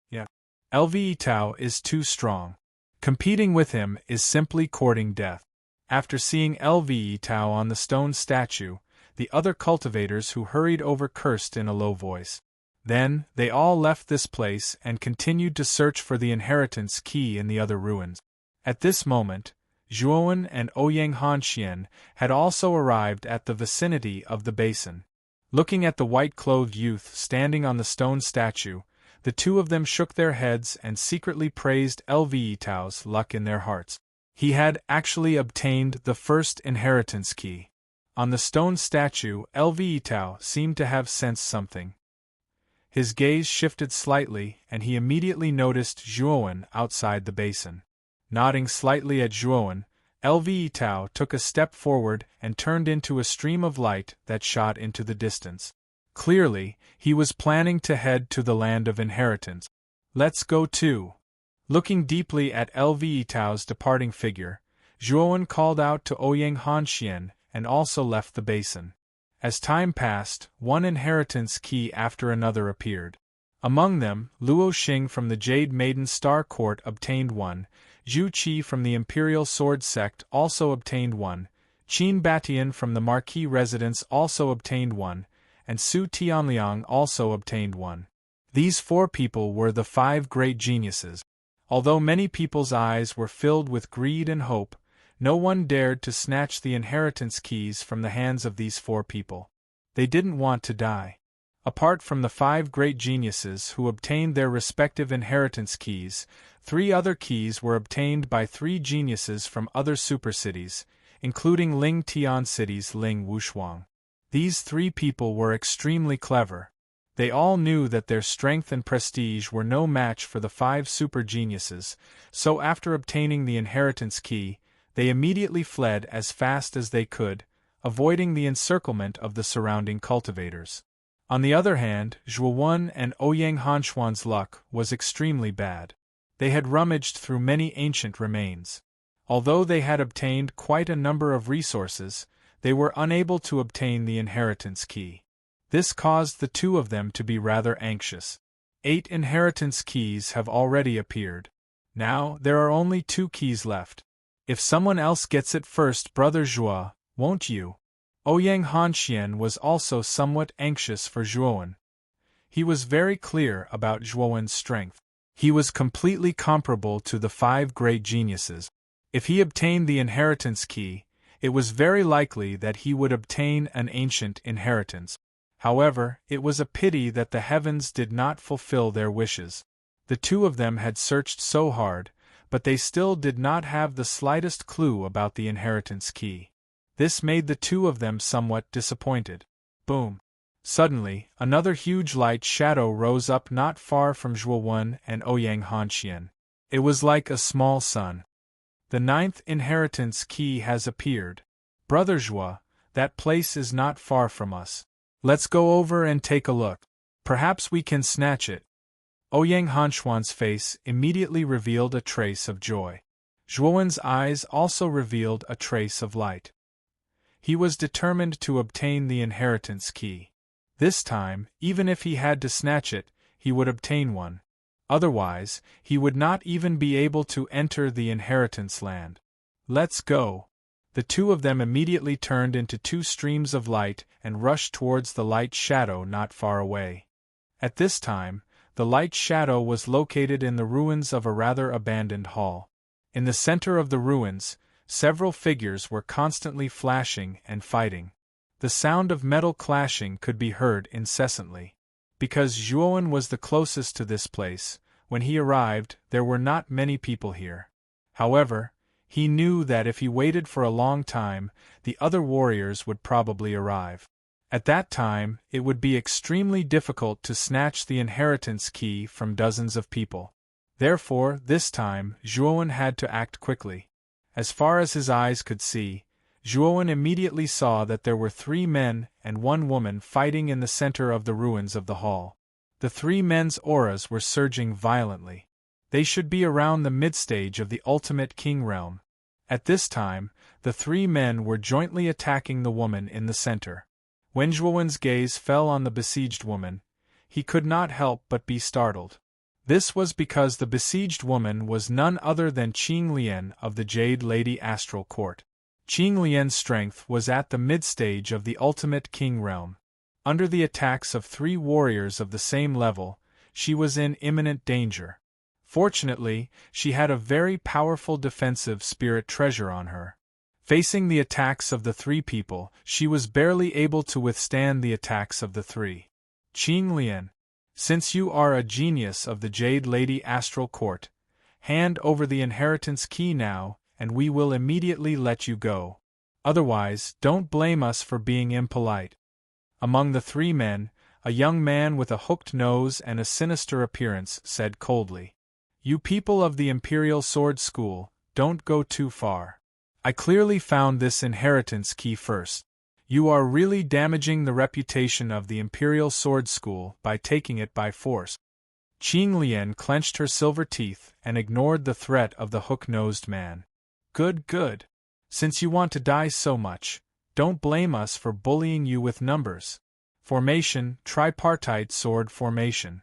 Yeah. Lve Tao is too strong. Competing with him is simply courting death. After seeing Lve Tao on the stone statue, the other cultivators who hurried over cursed in a low voice. Then, they all left this place and continued to search for the inheritance key in the other ruins. At this moment, Zhuowen and Ouyang Hanxian had also arrived at the vicinity of the basin. Looking at the white-clothed youth standing on the stone statue, the two of them shook their heads and secretly praised Lve Tao's luck in their hearts. He had actually obtained the first inheritance key. On the stone statue, Lve Tao seemed to have sensed something. His gaze shifted slightly, and he immediately noticed Zhuowen outside the basin. Nodding slightly at Zhuowen, Lve Tao took a step forward and turned into a stream of light that shot into the distance. Clearly, he was planning to head to the land of inheritance. Let's go too. Looking deeply at Lve Tao's departing figure, Zhuowen called out to Ouyang Hanxian and also left the basin. As time passed, one inheritance key after another appeared. Among them, Luo Xing from the Jade Maiden Star Court obtained one, Zhu Qi from the Imperial Sword Sect also obtained one, Qin Batian from the Marquis Residence also obtained one, and Su Tianliang also obtained one. These 4 people were the 5 great geniuses. Although many people's eyes were filled with greed and hope, no one dared to snatch the inheritance keys from the hands of these 4 people. They didn't want to die. Apart from the 5 great geniuses who obtained their respective inheritance keys, 3 other keys were obtained by 3 geniuses from other supercities, including Ling Tian City's Ling Wushuang. These 3 people were extremely clever. They all knew that their strength and prestige were no match for the 5 super geniuses, so after obtaining the inheritance key, they immediately fled as fast as they could, avoiding the encirclement of the surrounding cultivators. On the other hand, Zhuowen and Ouyang Hanxian's luck was extremely bad. They had rummaged through many ancient remains. Although they had obtained quite a number of resources, they were unable to obtain the inheritance key. This caused the 2 of them to be rather anxious. 8 inheritance keys have already appeared. Now, there are only 2 keys left. If someone else gets it first, Brother Zhua, won't you? Ouyang Hanxian was also somewhat anxious for Zhuowen. He was very clear about Zhuowen's strength. He was completely comparable to the 5 great geniuses. If he obtained the inheritance key, it was very likely that he would obtain an ancient inheritance. However, it was a pity that the heavens did not fulfill their wishes. The 2 of them had searched so hard, but they still did not have the slightest clue about the inheritance key. This made the 2 of them somewhat disappointed. Boom! Suddenly, another huge light shadow rose up not far from Zhuowen and Ouyang Hanxian. It was like a small sun. The 9th inheritance key has appeared. Brother Zhua, that place is not far from us. Let's go over and take a look. Perhaps we can snatch it. Ouyang Hanxian's face immediately revealed a trace of joy. Zhuowen's eyes also revealed a trace of light. He was determined to obtain the inheritance key. This time, even if he had to snatch it, he would obtain one. Otherwise, he would not even be able to enter the inheritance land. Let's go. The 2 of them immediately turned into 2 streams of light and rushed towards the light shadow not far away. At this time, the light shadow was located in the ruins of a rather abandoned hall. In the center of the ruins, several figures were constantly flashing and fighting. The sound of metal clashing could be heard incessantly. Because Zhuowen was the closest to this place, when he arrived, there were not many people here. However, he knew that if he waited for a long time, the other warriors would probably arrive. At that time, it would be extremely difficult to snatch the inheritance key from dozens of people. Therefore, this time, Zhuowen had to act quickly. As far as his eyes could see, Zhuowen immediately saw that there were 3 men and 1 woman fighting in the center of the ruins of the hall. The 3 men's auras were surging violently. They should be around the mid-stage of the ultimate king realm. At this time, the 3 men were jointly attacking the woman in the center. When Zhuowen's gaze fell on the besieged woman, he could not help but be startled. This was because the besieged woman was none other than Qing Lian of the Jade Lady Astral Court. Qing Lian's strength was at the mid-stage of the ultimate king realm. Under the attacks of 3 warriors of the same level, she was in imminent danger. Fortunately, she had a very powerful defensive spirit treasure on her. Facing the attacks of the three people, she was barely able to withstand the attacks of the three. Qing Lian, since you are a genius of the Jade Lady Astral Court, hand over the inheritance key now, and we will immediately let you go. Otherwise, don't blame us for being impolite. Among the three men, a young man with a hooked nose and a sinister appearance said coldly, "You people of the Imperial Sword School, don't go too far. I clearly found this inheritance key first. You are really damaging the reputation of the Imperial Sword School by taking it by force." Qing Lian clenched her silver teeth and ignored the threat of the hook-nosed man. Good, good. Since you want to die so much, don't blame us for bullying you with numbers. Formation, tripartite sword formation.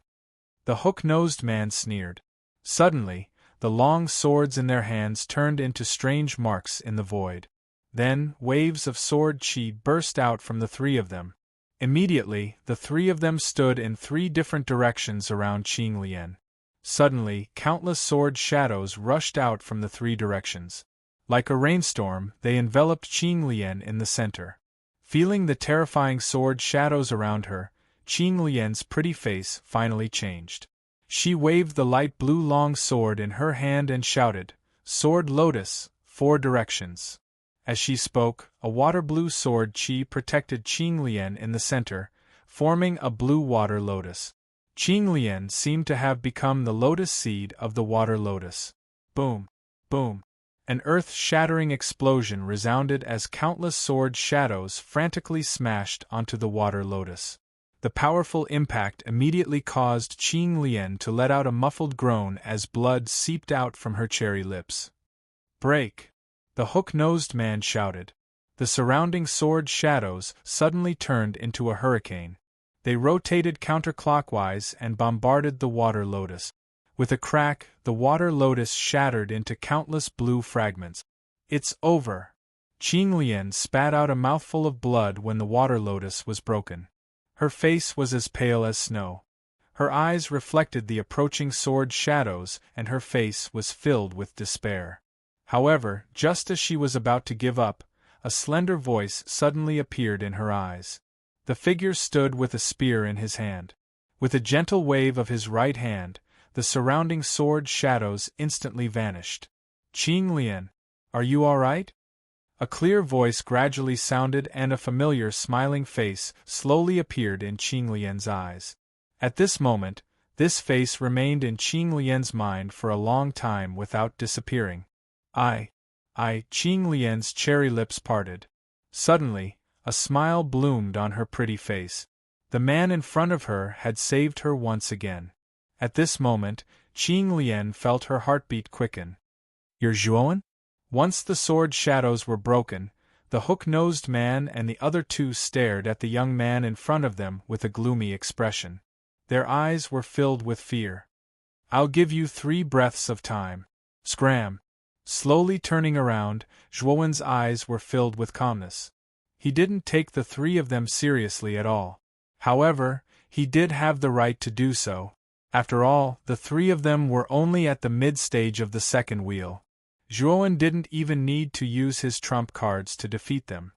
The hook-nosed man sneered. Suddenly, the long swords in their hands turned into strange marks in the void. Then, waves of sword chi burst out from the three of them. Immediately, the three of them stood in three different directions around Qing Lian. Suddenly, countless sword shadows rushed out from the three directions. Like a rainstorm, they enveloped Qing Lian in the center. Feeling the terrifying sword shadows around her, Qing Lian's pretty face finally changed. She waved the light blue long sword in her hand and shouted, "Sword Lotus, 4 directions." As she spoke, a water blue sword chi protected Qing Lian in the center, forming a blue water lotus. Qing Lian seemed to have become the lotus seed of the water lotus. Boom! Boom! An earth-shattering explosion resounded as countless sword shadows frantically smashed onto the water lotus. The powerful impact immediately caused Qing Lian to let out a muffled groan as blood seeped out from her cherry lips. "Break!" the hook-nosed man shouted. The surrounding sword shadows suddenly turned into a hurricane. They rotated counterclockwise and bombarded the water lotus. With a crack, the water lotus shattered into countless blue fragments. "It's over!" Qing Lian spat out a mouthful of blood when the water lotus was broken. Her face was as pale as snow. Her eyes reflected the approaching sword shadows, and her face was filled with despair. However, just as she was about to give up, a slender voice suddenly appeared in her eyes. The figure stood with a spear in his hand. With a gentle wave of his right hand, the surrounding sword shadows instantly vanished. "Qing Lian, are you all right?" A clear voice gradually sounded and a familiar smiling face slowly appeared in Qing Lian's eyes. At this moment, this face remained in Qing Lian's mind for a long time without disappearing. Qing Lian's cherry lips parted. Suddenly, a smile bloomed on her pretty face. The man in front of her had saved her once again. At this moment, Qing Lian felt her heartbeat quicken. "You're Zhuowen?" Once the sword shadows were broken, the hook-nosed man and the other two stared at the young man in front of them with a gloomy expression. Their eyes were filled with fear. "I'll give you 3 breaths of time. Scram!" Slowly turning around, Zhuowen's eyes were filled with calmness. He didn't take the 3 of them seriously at all. However, he did have the right to do so. After all, the 3 of them were only at the mid-stage of the second wheel. Zhuowen didn't even need to use his trump cards to defeat them.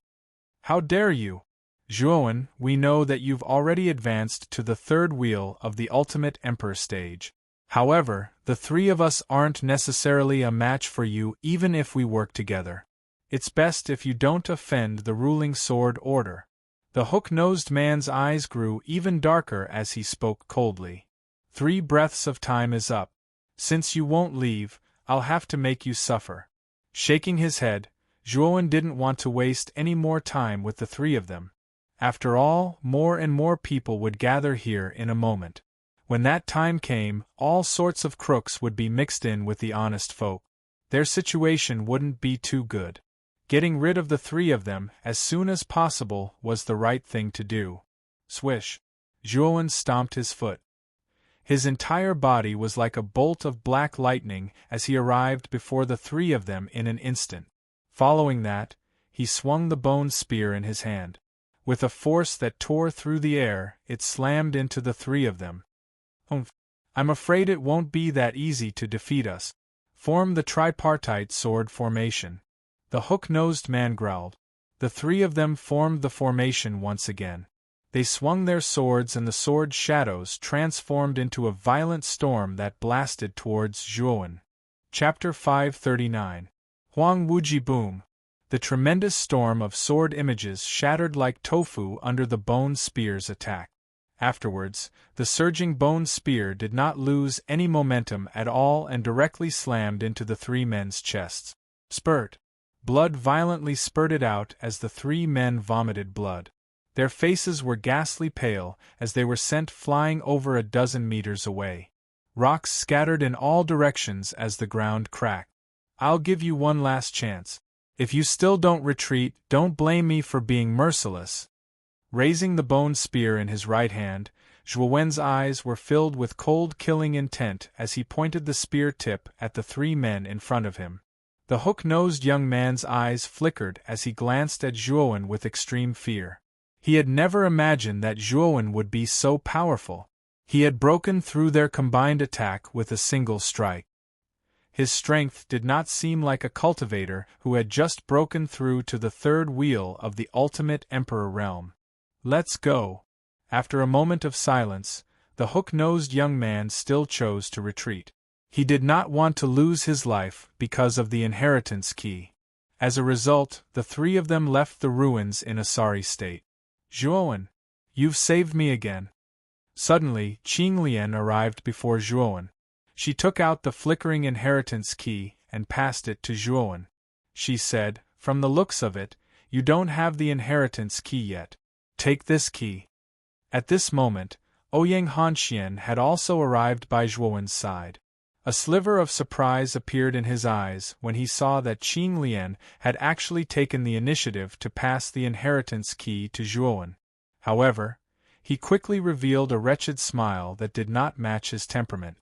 "How dare you? Zhuowen, we know that you've already advanced to the 3rd wheel of the Ultimate Emperor stage. However, the 3 of us aren't necessarily a match for you even if we work together. It's best if you don't offend the ruling sword order." The hook-nosed man's eyes grew even darker as he spoke coldly. 3 breaths of time is up. Since you won't leave, I'll have to make you suffer." Shaking his head, Zhuowen didn't want to waste any more time with the 3 of them. After all, more and more people would gather here in a moment. When that time came, all sorts of crooks would be mixed in with the honest folk. Their situation wouldn't be too good. Getting rid of the 3 of them as soon as possible was the right thing to do. Swish! Zhuowen stomped his foot. His entire body was like a bolt of black lightning as he arrived before the 3 of them in an instant. Following that, he swung the bone spear in his hand. With a force that tore through the air, it slammed into the 3 of them. "Oomph! I'm afraid it won't be that easy to defeat us. Form the tripartite sword formation. The hook-nosed man growled. The three of them formed the formation once again. They swung their swords and the sword shadows transformed into a violent storm that blasted towards Zhuowen. Chapter 539. Huang Wuji Boom. The tremendous storm of sword images shattered like tofu under the bone spear's attack. Afterwards, the surging bone spear did not lose any momentum at all and directly slammed into the three men's chests. Spurt. Blood violently spurted out as the three men vomited blood. Their faces were ghastly pale as they were sent flying over a dozen meters away. Rocks scattered in all directions as the ground cracked. I'll give you one last chance. If you still don't retreat, don't blame me for being merciless. Raising the bone spear in his right hand, Zhuowen's eyes were filled with cold killing intent as he pointed the spear tip at the three men in front of him. The hook-nosed young man's eyes flickered as he glanced at Zhuowen with extreme fear. He had never imagined that Zhuowen would be so powerful. He had broken through their combined attack with a single strike. His strength did not seem like a cultivator who had just broken through to the third wheel of the ultimate emperor realm. Let's go. After a moment of silence, the hook-nosed young man still chose to retreat. He did not want to lose his life because of the inheritance key. As a result, the three of them left the ruins in a sorry state. Zhuowen, you've saved me again. Suddenly, Qing Lian arrived before Zhuowen. She took out the flickering inheritance key and passed it to Zhuowen. She said, "From the looks of it, you don't have the inheritance key yet. Take this key." At this moment, Ouyang Hanxian had also arrived by Zhuowen's side. A sliver of surprise appeared in his eyes when he saw that Qing Lian had actually taken the initiative to pass the inheritance key to Zhuowen. However, he quickly revealed a wretched smile that did not match his temperament.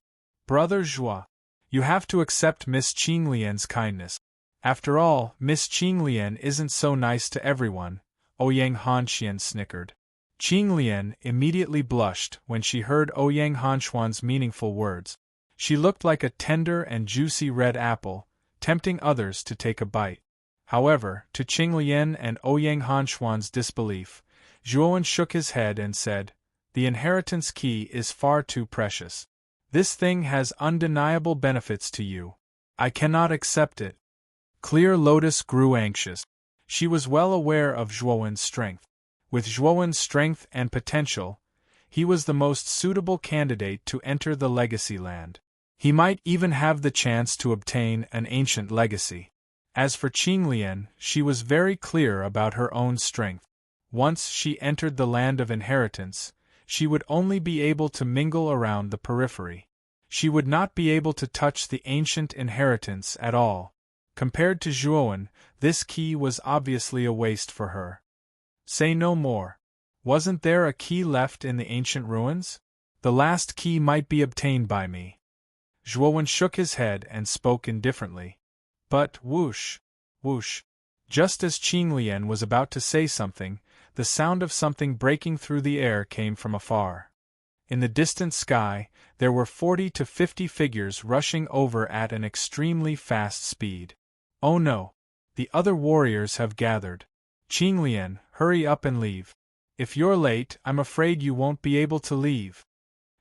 "Brother Zhuo, you have to accept Miss Qing Lian's kindness. After all, Miss Qing Lian isn't so nice to everyone," Ouyang Hanxian snickered. Qing Lian immediately blushed when she heard Ouyang Hanxuan's meaningful words. She looked like a tender and juicy red apple, tempting others to take a bite. However, to Qing Lian and Ouyang Hanxuan's disbelief, Zhuowen shook his head and said, "The inheritance key is far too precious. This thing has undeniable benefits to you. I cannot accept it." Clear Lotus grew anxious. She was well aware of Zhuowen's strength. With Zhuowen's strength and potential, he was the most suitable candidate to enter the Legacy Land. He might even have the chance to obtain an ancient legacy. As for Qing Lian, she was very clear about her own strength. Once she entered the land of inheritance, she would only be able to mingle around the periphery. She would not be able to touch the ancient inheritance at all. Compared to Zhuowen, this key was obviously a waste for her. Say no more. Wasn't there a key left in the ancient ruins? The last key might be obtained by me. Zhuowen shook his head and spoke indifferently. But whoosh, whoosh. Just as Qing Lian was about to say something, the sound of something breaking through the air came from afar. In the distant sky, there were 40 to 50 figures rushing over at an extremely fast speed. Oh no! The other warriors have gathered. Qing Lian, hurry up and leave. If you're late, I'm afraid you won't be able to leave.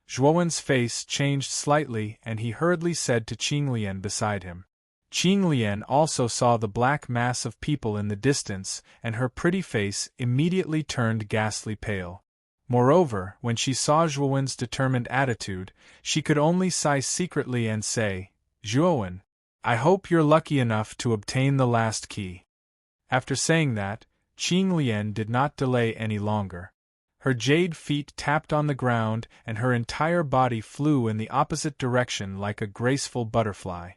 Zhuowen's face changed slightly and he hurriedly said to Qing Lian beside him. Qing Lian also saw the black mass of people in the distance and her pretty face immediately turned ghastly pale. Moreover, when she saw Zhuowen's determined attitude, she could only sigh secretly and say, "Zhuowen, I hope you're lucky enough to obtain the last key." After saying that, Qing Lian did not delay any longer. Her jade feet tapped on the ground and her entire body flew in the opposite direction like a graceful butterfly.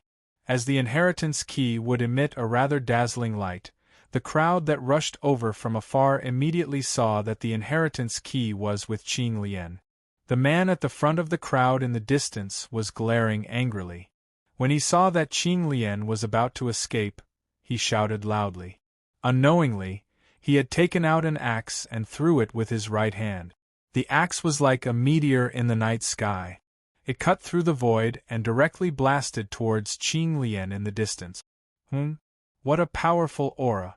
As the inheritance key would emit a rather dazzling light, the crowd that rushed over from afar immediately saw that the inheritance key was with Qing Lian. The man at the front of the crowd in the distance was glaring angrily. When he saw that Qing Lian was about to escape, he shouted loudly. Unknowingly, he had taken out an axe and threw it with his right hand. The axe was like a meteor in the night sky. It cut through the void and directly blasted towards Qing Lian in the distance. What a powerful aura!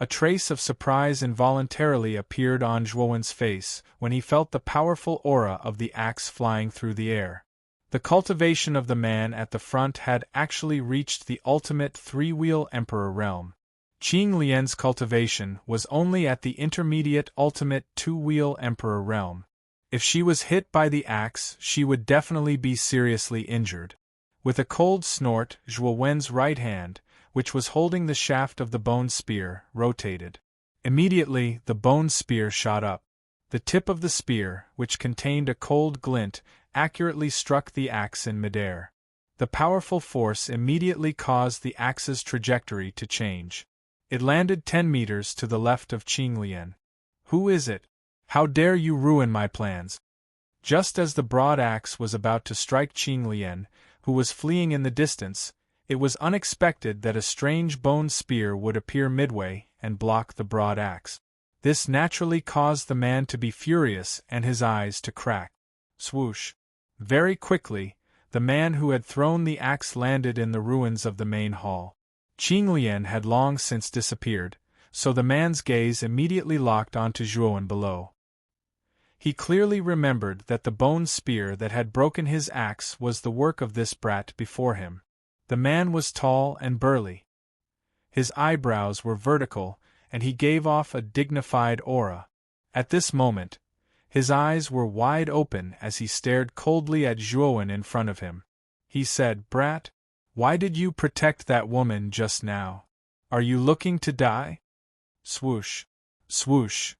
A trace of surprise involuntarily appeared on Zhuowen's face when he felt the powerful aura of the axe flying through the air. The cultivation of the man at the front had actually reached the ultimate three-wheel emperor realm. Qing Lian's cultivation was only at the intermediate ultimate two-wheel emperor realm. If she was hit by the axe, she would definitely be seriously injured. With a cold snort, Zhuowen's right hand, which was holding the shaft of the bone spear, rotated. Immediately, the bone spear shot up. The tip of the spear, which contained a cold glint, accurately struck the axe in midair. The powerful force immediately caused the axe's trajectory to change. It landed 10 meters to the left of Qing Lian. "Who is it? How dare you ruin my plans?" Just as the broad axe was about to strike Qing Lian, who was fleeing in the distance, it was unexpected that a strange bone spear would appear midway and block the broad axe. This naturally caused the man to be furious and his eyes to crack. Swoosh! Very quickly, the man who had thrown the axe landed in the ruins of the main hall. Qing Lian had long since disappeared, so the man's gaze immediately locked onto Zhuowen below. He clearly remembered that the bone spear that had broken his axe was the work of this brat before him. The man was tall and burly. His eyebrows were vertical, and he gave off a dignified aura. At this moment, his eyes were wide open as he stared coldly at Zhuowen in front of him. He said, "Brat, why did you protect that woman just now? Are you looking to die?" Swoosh! Swoosh!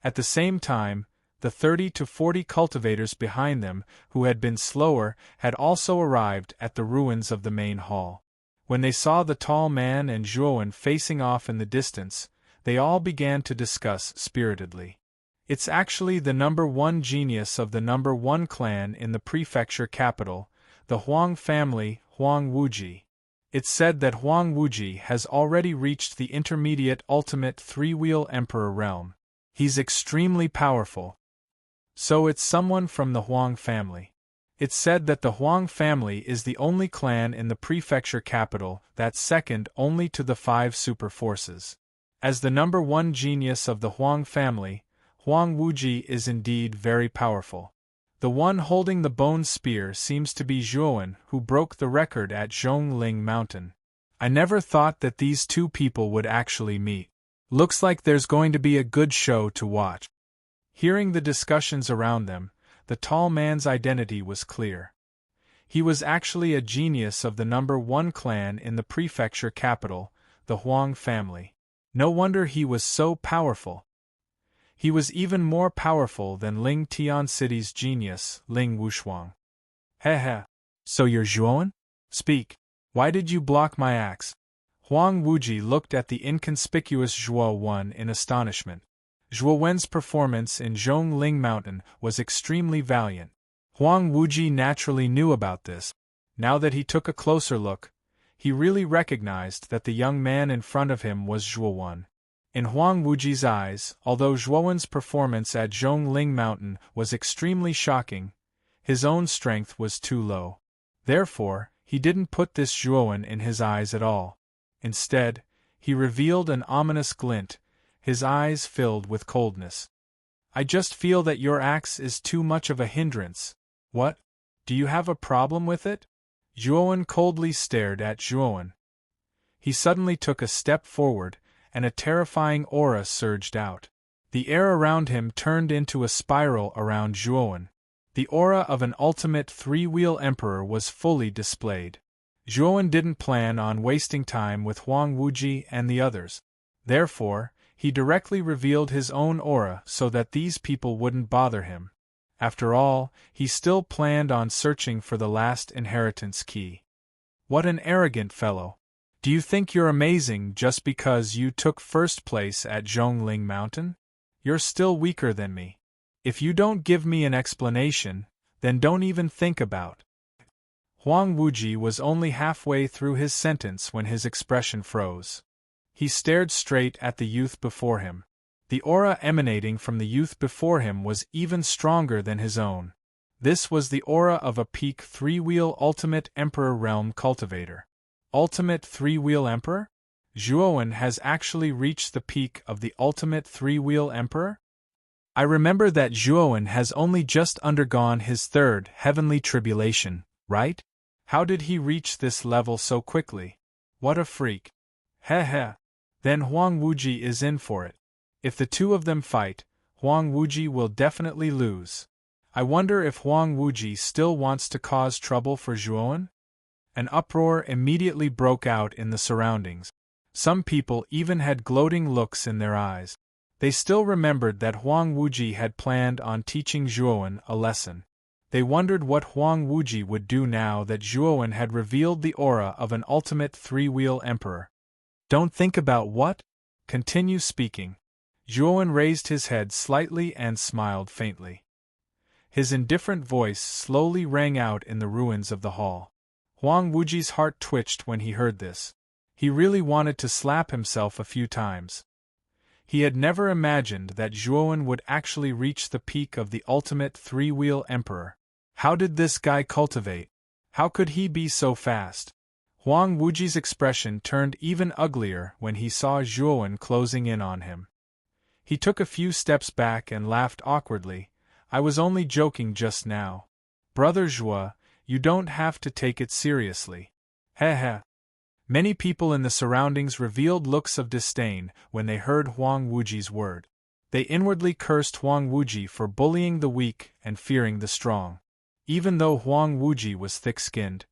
At the same time, the 30 to 40 cultivators behind them, who had been slower, had also arrived at the ruins of the main hall. When they saw the tall man and Zhuowen facing off in the distance, they all began to discuss spiritedly. "It's actually the #1 genius of the #1 clan in the prefecture capital, the Huang family, Huang Wuji. It's said that Huang Wuji has already reached the intermediate ultimate three-wheel emperor realm. He's extremely powerful. So it's someone from the Huang family. It's said that the Huang family is the only clan in the prefecture capital that's second only to the 5 super forces. As the #1 genius of the Huang family, Huang Wuji is indeed very powerful. The one holding the bone spear seems to be Zhuowen, who broke the record at Zhongling Mountain. I never thought that these two people would actually meet. Looks like there's going to be a good show to watch." Hearing the discussions around them, the tall man's identity was clear. He was actually a genius of the #1 clan in the prefecture capital, the Huang family. No wonder he was so powerful. He was even more powerful than Ling Tian City's genius, Ling Wushuang. "Heh. So you're Zhuowen? Speak. Why did you block my axe?" Huang Wuji looked at the inconspicuous Zhuowen in astonishment. Zhuowen's performance in Zhongling Mountain was extremely valiant. Huang Wuji naturally knew about this. Now that he took a closer look, he really recognized that the young man in front of him was Zhuowen. In Huang Wuji's eyes, although Zhuowen's performance at Zhongling Mountain was extremely shocking, his own strength was too low. Therefore, he didn't put this Zhuowen in his eyes at all. Instead, he revealed an ominous glint, his eyes filled with coldness. "I just feel that your axe is too much of a hindrance. What? Do you have a problem with it?" Zhuowen coldly stared at Zhuowen. He suddenly took a step forward, and a terrifying aura surged out. The air around him turned into a spiral around Zhuowen. The aura of an ultimate three-wheel emperor was fully displayed. Zhuowen didn't plan on wasting time with Huang Wuji and the others. Therefore, he directly revealed his own aura so that these people wouldn't bother him. After all, he still planned on searching for the last inheritance key. What an arrogant fellow. Do you think you're amazing just because you took first place at Zhongling Mountain? You're still weaker than me. If you don't give me an explanation, then don't even think about. Huang Wuji was only halfway through his sentence when his expression froze. He stared straight at the youth before him. The aura emanating from the youth before him was even stronger than his own. This was the aura of a peak three-wheel Ultimate Emperor Realm cultivator. Ultimate three-wheel Emperor? Zhuowen has actually reached the peak of the Ultimate three-wheel Emperor? I remember that Zhuowen has only just undergone his third heavenly tribulation, right? How did he reach this level so quickly? What a freak. Heh heh. Then Huang Wuji is in for it. If the two of them fight, Huang Wuji will definitely lose. I wonder if Huang Wuji still wants to cause trouble for Zhuowen? An uproar immediately broke out in the surroundings. Some people even had gloating looks in their eyes. They still remembered that Huang Wuji had planned on teaching Zhuowen a lesson. They wondered what Huang Wuji would do now that Zhuowen had revealed the aura of an ultimate three-wheel emperor. Don't think about what? Continue speaking. Zhuowen raised his head slightly and smiled faintly. His indifferent voice slowly rang out in the ruins of the hall. Huang Wuji's heart twitched when he heard this. He really wanted to slap himself a few times. He had never imagined that Zhuowen would actually reach the peak of the ultimate three-wheel emperor. How did this guy cultivate? How could he be so fast? Huang Wuji's expression turned even uglier when he saw Zhuowen closing in on him. He took a few steps back and laughed awkwardly. I was only joking just now. Brother Zhuo, you don't have to take it seriously. Heh heh. Many people in the surroundings revealed looks of disdain when they heard Huang Wuji's word. They inwardly cursed Huang Wuji for bullying the weak and fearing the strong. Even though Huang Wuji was thick-skinned,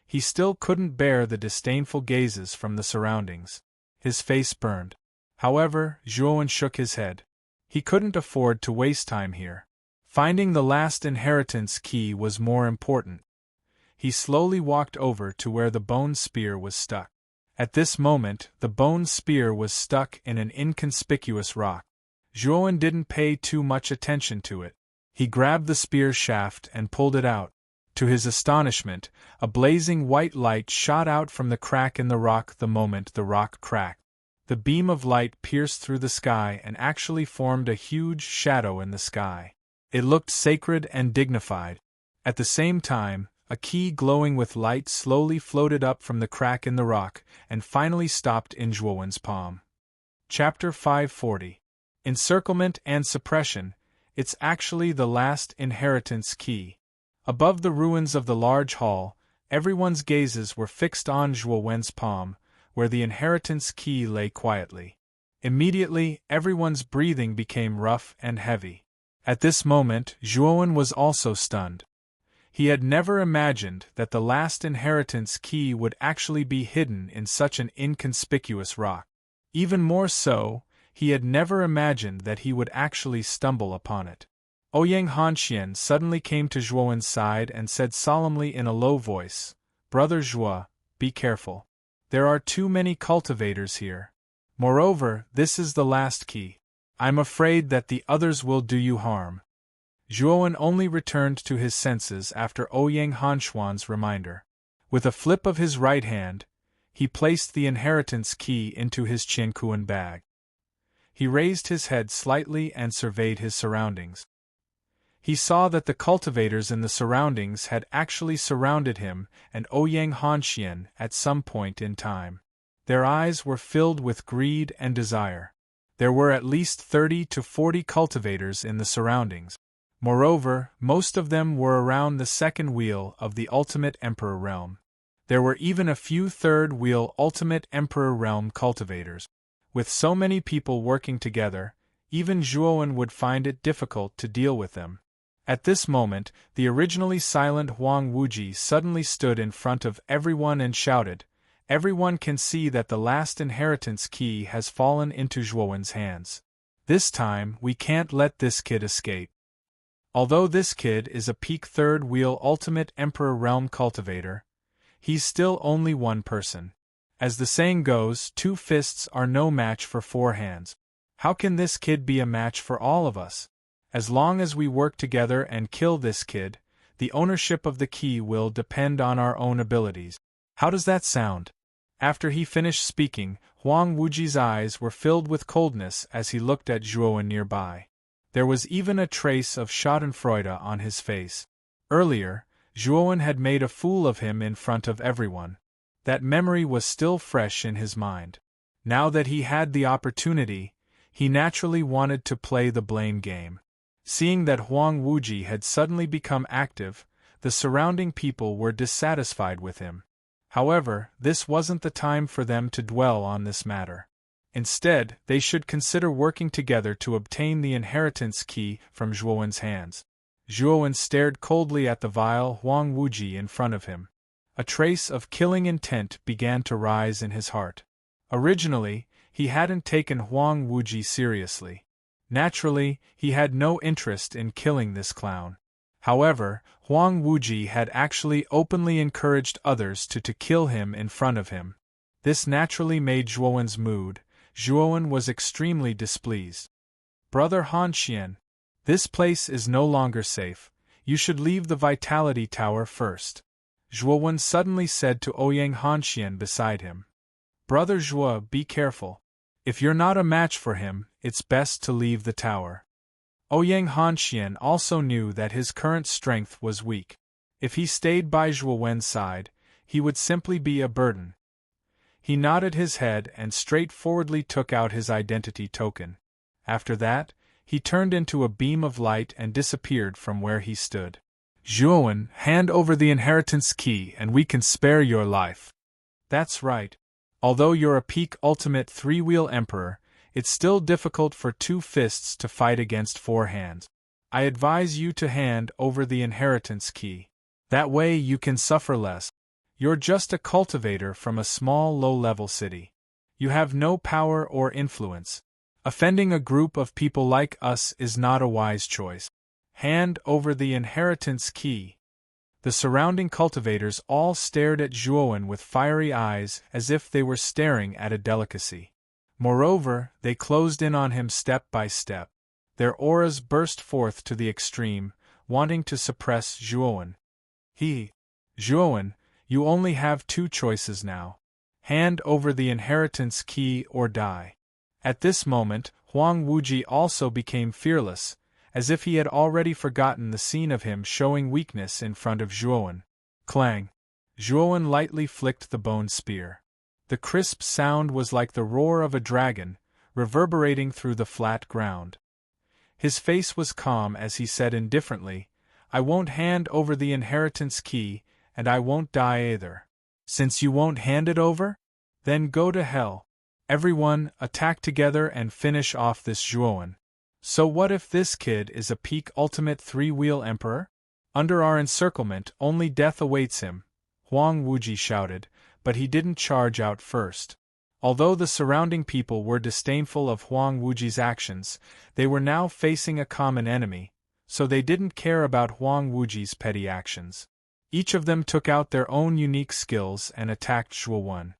he still couldn't bear the disdainful gazes from the surroundings. His face burned. However, Zhuowen shook his head. He couldn't afford to waste time here. Finding the last inheritance key was more important. He slowly walked over to where the bone spear was stuck. At this moment, the bone spear was stuck in an inconspicuous rock. Zhuowen didn't pay too much attention to it. He grabbed the spear shaft and pulled it out. To his astonishment, a blazing white light shot out from the crack in the rock the moment the rock cracked. The beam of light pierced through the sky and actually formed a huge shadow in the sky. It looked sacred and dignified. At the same time, a key glowing with light slowly floated up from the crack in the rock and finally stopped in Zhuowen's palm. Chapter 540. Encirclement and Suppression. It's actually the last inheritance key. Above the ruins of the large hall, everyone's gazes were fixed on Zhuowen's palm, where the inheritance key lay quietly. Immediately, everyone's breathing became rough and heavy. At this moment, Zhuowen was also stunned. He had never imagined that the last inheritance key would actually be hidden in such an inconspicuous rock. Even more so, he had never imagined that he would actually stumble upon it. Ouyang Hanxian suddenly came to Zhuowen's side and said solemnly in a low voice, "Brother Zhuo, be careful. There are too many cultivators here. Moreover, this is the last key. I'm afraid that the others will do you harm." Zhuowen only returned to his senses after Ouyang Hanxian's reminder. With a flip of his right hand, he placed the inheritance key into his Qiankuan bag. He raised his head slightly and surveyed his surroundings. He saw that the cultivators in the surroundings had actually surrounded him and Ouyang Hanxian at some point in time. Their eyes were filled with greed and desire. There were at least 30 to 40 cultivators in the surroundings. Moreover, most of them were around the second wheel of the Ultimate Emperor Realm. There were even a few third-wheel Ultimate Emperor Realm cultivators. With so many people working together, even Zhuowen would find it difficult to deal with them. At this moment, the originally silent Huang Wuji suddenly stood in front of everyone and shouted, "Everyone can see that the last inheritance key has fallen into Zhuowen's hands. This time, we can't let this kid escape." Although this kid is a peak third-wheel Ultimate Emperor Realm cultivator, he's still only one person. As the saying goes, 2 fists are no match for 4 hands. How can this kid be a match for all of us? As long as we work together and kill this kid, the ownership of the key will depend on our own abilities. How does that sound? After he finished speaking, Huang Wuji's eyes were filled with coldness as he looked at Zhuowen nearby. There was even a trace of schadenfreude on his face. Earlier, Zhuowen had made a fool of him in front of everyone. That memory was still fresh in his mind. Now that he had the opportunity, he naturally wanted to play the blame game. Seeing that Huang Wuji had suddenly become active, the surrounding people were dissatisfied with him. However, this wasn't the time for them to dwell on this matter. Instead, they should consider working together to obtain the inheritance key from Zhuowen's hands. Zhuowen stared coldly at the vile Huang Wuji in front of him. A trace of killing intent began to rise in his heart. Originally, he hadn't taken Huang Wuji seriously. Naturally, he had no interest in killing this clown. However, Huang Wuji had actually openly encouraged others to kill him in front of him. This naturally made Zhuowen's mood. Zhuowen was extremely displeased. "Brother Han Xian, this place is no longer safe. You should leave the Vitality Tower first," Zhuowen suddenly said to Ouyang Hanxian beside him. "Brother Zhuo, be careful. If you're not a match for him, it's best to leave the tower." Ouyang Hanxian also knew that his current strength was weak. If he stayed by Zhuowen's side, he would simply be a burden. He nodded his head and straightforwardly took out his identity token. After that, he turned into a beam of light and disappeared from where he stood. "Zhuowen, hand over the inheritance key and we can spare your life." "That's right. Although you're a peak ultimate three-wheel emperor, it's still difficult for 2 fists to fight against 4 hands. I advise you to hand over the inheritance key. That way you can suffer less. You're just a cultivator from a small low-level city. You have no power or influence. Offending a group of people like us is not a wise choice. Hand over the inheritance key." The surrounding cultivators all stared at Zhuowen with fiery eyes as if they were staring at a delicacy. Moreover, they closed in on him step by step. Their auras burst forth to the extreme, wanting to suppress Zhuowen. "Zhuowen, you only have 2 choices now. Hand over the inheritance key or die." At this moment, Huang Wuji also became fearless, as if he had already forgotten the scene of him showing weakness in front of Zhuowen. Clang! Zhuowen lightly flicked the bone spear. The crisp sound was like the roar of a dragon, reverberating through the flat ground. His face was calm as he said indifferently, "I won't hand over the inheritance key, and I won't die either." "Since you won't hand it over? Then go to hell. Everyone, attack together and finish off this Zhuowen. So what if this kid is a peak ultimate three-wheel emperor? Under our encirclement only death awaits him," Huang Wuji shouted, but he didn't charge out first. Although the surrounding people were disdainful of Huang Wuji's actions, they were now facing a common enemy, so they didn't care about Huang Wuji's petty actions. Each of them took out their own unique skills and attacked Zhuowen.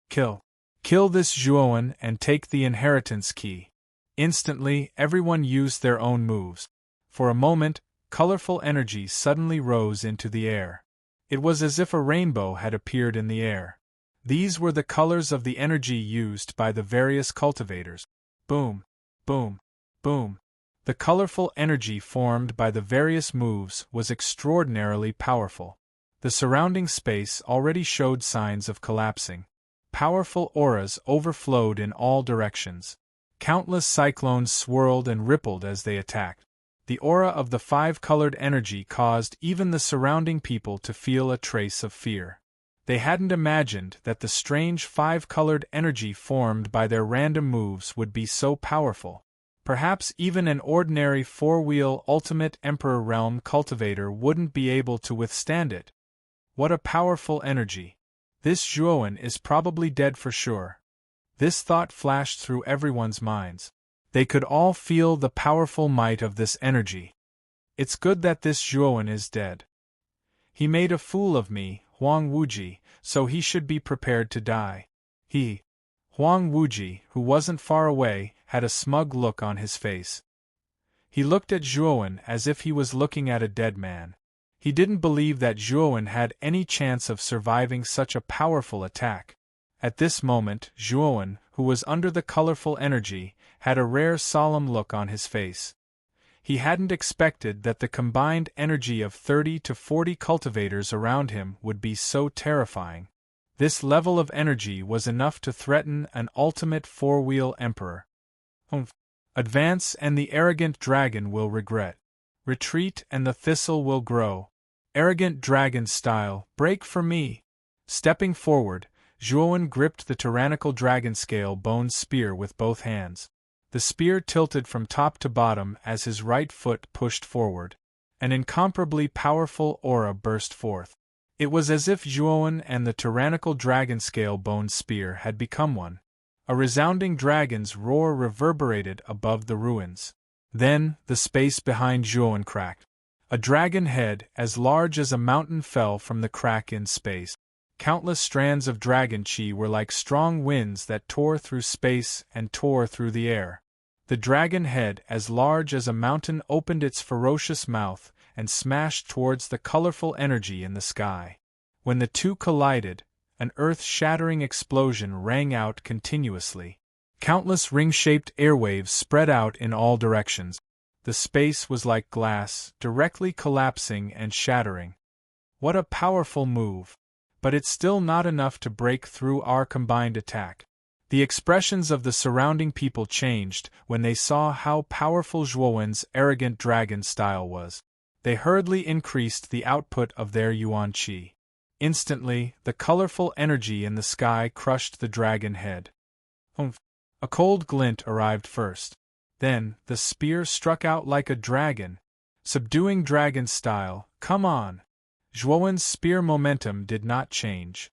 Kill this Zhuowen and take the inheritance key." Instantly, everyone used their own moves. For a moment, colorful energy suddenly rose into the air. It was as if a rainbow had appeared in the air. These were the colors of the energy used by the various cultivators. Boom! Boom! Boom! The colorful energy formed by the various moves was extraordinarily powerful. The surrounding space already showed signs of collapsing. Powerful auras overflowed in all directions. Countless cyclones swirled and rippled as they attacked. The aura of the 5-colored energy caused even the surrounding people to feel a trace of fear. They hadn't imagined that the strange 5-colored energy formed by their random moves would be so powerful. Perhaps even an ordinary 4-wheel Ultimate Emperor Realm cultivator wouldn't be able to withstand it. What a powerful energy! This Zhuowen is probably dead for sure. This thought flashed through everyone's minds. They could all feel the powerful might of this energy. It's good that this Zhuowen is dead. He made a fool of me, Huang Wuji, so he should be prepared to die. Huang Wuji, who wasn't far away, had a smug look on his face. He looked at Zhuowen as if he was looking at a dead man. He didn't believe that Zhuowen had any chance of surviving such a powerful attack. At this moment, Zhuowen, who was under the colorful energy, had a rare solemn look on his face. He hadn't expected that the combined energy of 30 to 40 cultivators around him would be so terrifying. This level of energy was enough to threaten an ultimate four-wheel emperor. Advance and the arrogant dragon will regret. Retreat and the thistle will grow. Arrogant dragon style, break for me. Stepping forward, Zhuowen gripped the tyrannical dragon scale bone spear with both hands. The spear tilted from top to bottom as his right foot pushed forward. An incomparably powerful aura burst forth. It was as if Zhuowen and the tyrannical dragon scale bone spear had become one. A resounding dragon's roar reverberated above the ruins. Then, the space behind Zhuowen cracked. A dragon head as large as a mountain fell from the crack in space. Countless strands of dragon chi were like strong winds that tore through space and tore through the air. The dragon head as large as a mountain opened its ferocious mouth and smashed towards the colorful energy in the sky. When the two collided, an earth-shattering explosion rang out continuously. Countless ring-shaped airwaves spread out in all directions. The space was like glass, directly collapsing and shattering. What a powerful move! But it's still not enough to break through our combined attack. The expressions of the surrounding people changed when they saw how powerful Zhuowen's arrogant dragon style was. They hurriedly increased the output of their yuan qi. Instantly, the colorful energy in the sky crushed the dragon head. A cold glint arrived first. Then, the spear struck out like a dragon. Subduing dragon style, come on! Zhuowen's spear momentum did not change.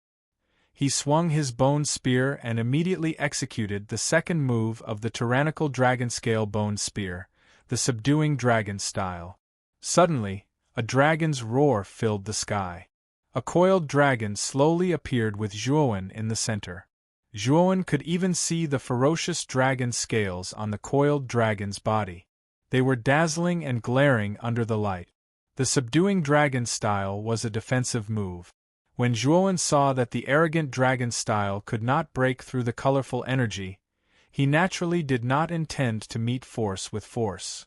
He swung his bone spear and immediately executed the second move of the tyrannical dragon scale bone spear, the subduing dragon style. Suddenly, a dragon's roar filled the sky. A coiled dragon slowly appeared with Zhuowen in the center. Zhuowen could even see the ferocious dragon scales on the coiled dragon's body. They were dazzling and glaring under the light. The subduing dragon style was a defensive move. When Zhuowen saw that the arrogant dragon style could not break through the colorful energy, he naturally did not intend to meet force with force.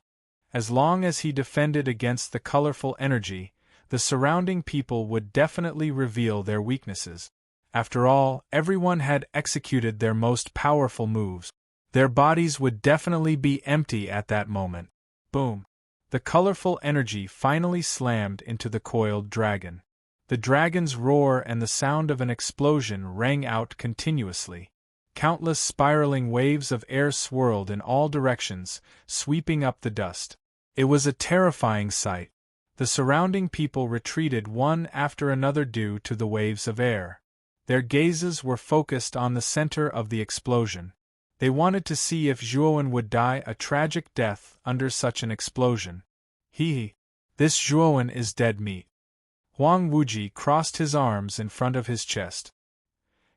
As long as he defended against the colorful energy, the surrounding people would definitely reveal their weaknesses. After all, everyone had executed their most powerful moves. Their bodies would definitely be empty at that moment. Boom! The colorful energy finally slammed into the coiled dragon. The dragon's roar and the sound of an explosion rang out continuously. Countless spiraling waves of air swirled in all directions, sweeping up the dust. It was a terrifying sight. The surrounding people retreated one after another due to the waves of air. Their gazes were focused on the center of the explosion. They wanted to see if Zhuowen would die a tragic death under such an explosion. This Zhuowen is dead meat. Huang Wuji crossed his arms in front of his chest.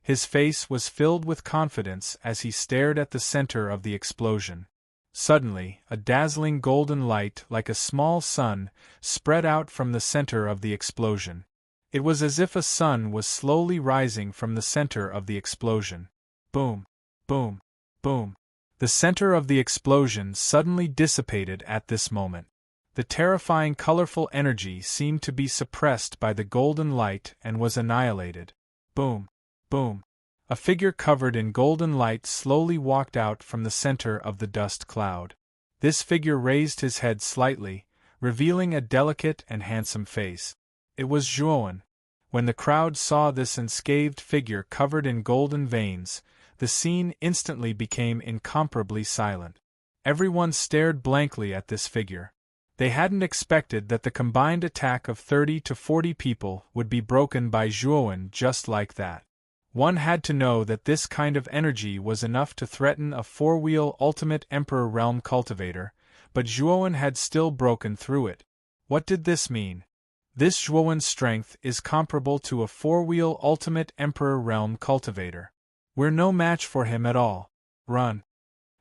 His face was filled with confidence as he stared at the center of the explosion. Suddenly, a dazzling golden light like a small sun spread out from the center of the explosion. It was as if a sun was slowly rising from the center of the explosion. Boom! Boom! Boom! The center of the explosion suddenly dissipated at this moment. The terrifying colorful energy seemed to be suppressed by the golden light and was annihilated. Boom! Boom! A figure covered in golden light slowly walked out from the center of the dust cloud. This figure raised his head slightly, revealing a delicate and handsome face. It was Zhuowen. When the crowd saw this unscathed figure covered in golden veins, the scene instantly became incomparably silent. Everyone stared blankly at this figure. They hadn't expected that the combined attack of 30 to 40 people would be broken by Zhuowen just like that. One had to know that this kind of energy was enough to threaten a four-wheel ultimate Emperor Realm cultivator, but Zhuowen had still broken through it. What did this mean? This Zhuowen's strength is comparable to a four-wheel ultimate Emperor Realm cultivator. We're no match for him at all. Run!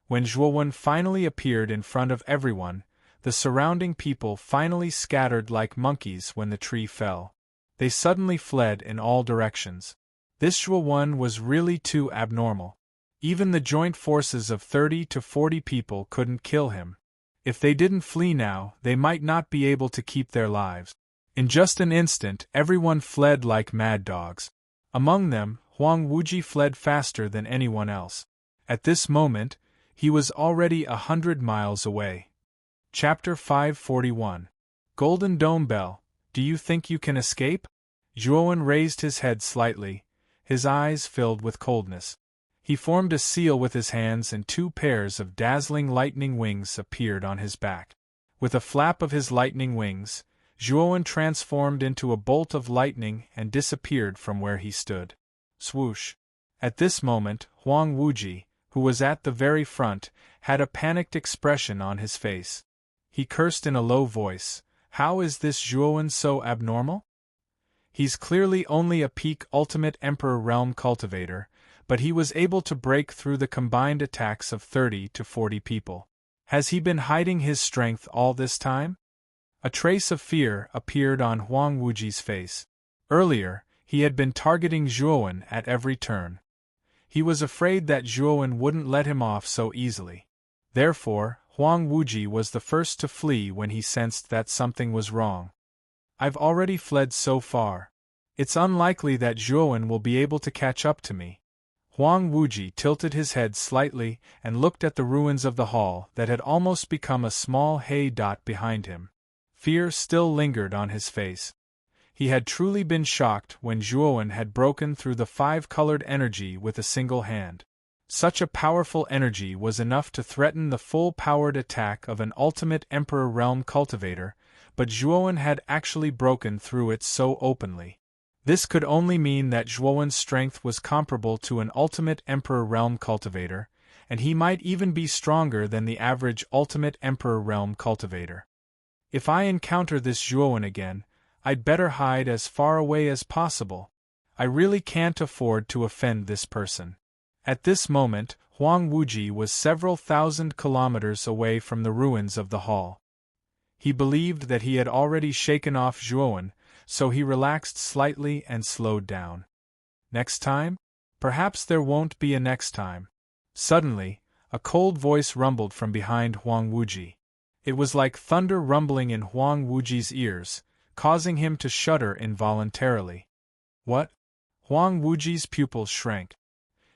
When Zhuowen finally appeared in front of everyone, the surrounding people finally scattered like monkeys when the tree fell. They suddenly fled in all directions. This Zhuowen was really too abnormal. Even the joint forces of 30 to 40 people couldn't kill him. If they didn't flee now, they might not be able to keep their lives. In just an instant, everyone fled like mad dogs. Among them, Huang Wuji fled faster than anyone else. At this moment, he was already 100 miles away. Chapter 541. Golden Dome Bell, do you think you can escape? Zhuowen raised his head slightly, his eyes filled with coldness. He formed a seal with his hands and 2 pairs of dazzling lightning wings appeared on his back. With a flap of his lightning wings, Zhuowen transformed into a bolt of lightning and disappeared from where he stood. Swoosh! At this moment, Huang Wuji, who was at the very front, had a panicked expression on his face. He cursed in a low voice, "How is this Zhuowen so abnormal? He's clearly only a peak Ultimate Emperor Realm cultivator, but he was able to break through the combined attacks of 30 to 40 people. Has he been hiding his strength all this time?" A trace of fear appeared on Huang Wuji's face. Earlier, he had been targeting Zhuowen at every turn. He was afraid that Zhuowen wouldn't let him off so easily. Therefore, Huang Wuji was the first to flee when he sensed that something was wrong. "I've already fled so far. It's unlikely that Zhuowen will be able to catch up to me." Huang Wuji tilted his head slightly and looked at the ruins of the hall that had almost become a small hay dot behind him. Fear still lingered on his face. He had truly been shocked when Zhuowen had broken through the 5-colored energy with a single hand. Such a powerful energy was enough to threaten the full-powered attack of an Ultimate Emperor Realm cultivator, but Zhuowen had actually broken through it so openly. This could only mean that Zhuowen's strength was comparable to an Ultimate Emperor Realm cultivator, and he might even be stronger than the average Ultimate Emperor Realm cultivator. If I encounter this Zhuowen again, I'd better hide as far away as possible. I really can't afford to offend this person. At this moment, Huang Wuji was several thousand kilometers away from the ruins of the hall. He believed that he had already shaken off Zhuowen, so he relaxed slightly and slowed down. Next time? Perhaps there won't be a next time. Suddenly, a cold voice rumbled from behind Huang Wuji. It was like thunder rumbling in Huang Wuji's ears, causing him to shudder involuntarily. What? Huang Wuji's pupils shrank.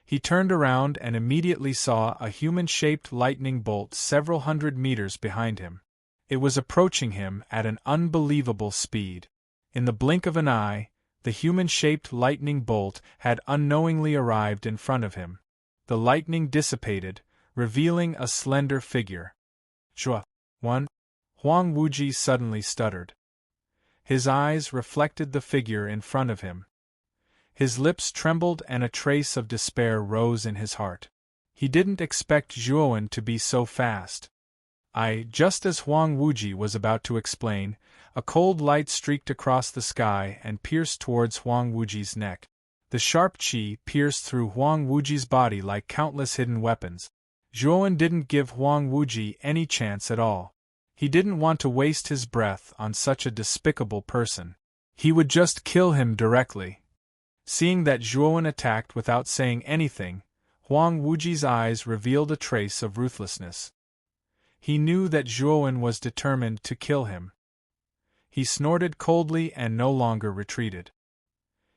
He turned around and immediately saw a human-shaped lightning bolt several hundred meters behind him. It was approaching him at an unbelievable speed. In the blink of an eye, the human-shaped lightning bolt had unknowingly arrived in front of him. The lightning dissipated, revealing a slender figure. "Zhua, one?" Huang Wuji suddenly stuttered. His eyes reflected the figure in front of him. His lips trembled and a trace of despair rose in his heart. He didn't expect Zhuowen to be so fast. Just as Huang Wuji was about to explain, a cold light streaked across the sky and pierced towards Huang Wuji's neck. The sharp qi pierced through Huang Wuji's body like countless hidden weapons. Zhuowen didn't give Huang Wuji any chance at all. He didn't want to waste his breath on such a despicable person. He would just kill him directly. Seeing that Zhuowen attacked without saying anything, Huang Wuji's eyes revealed a trace of ruthlessness. He knew that Zhuowen was determined to kill him. He snorted coldly and no longer retreated.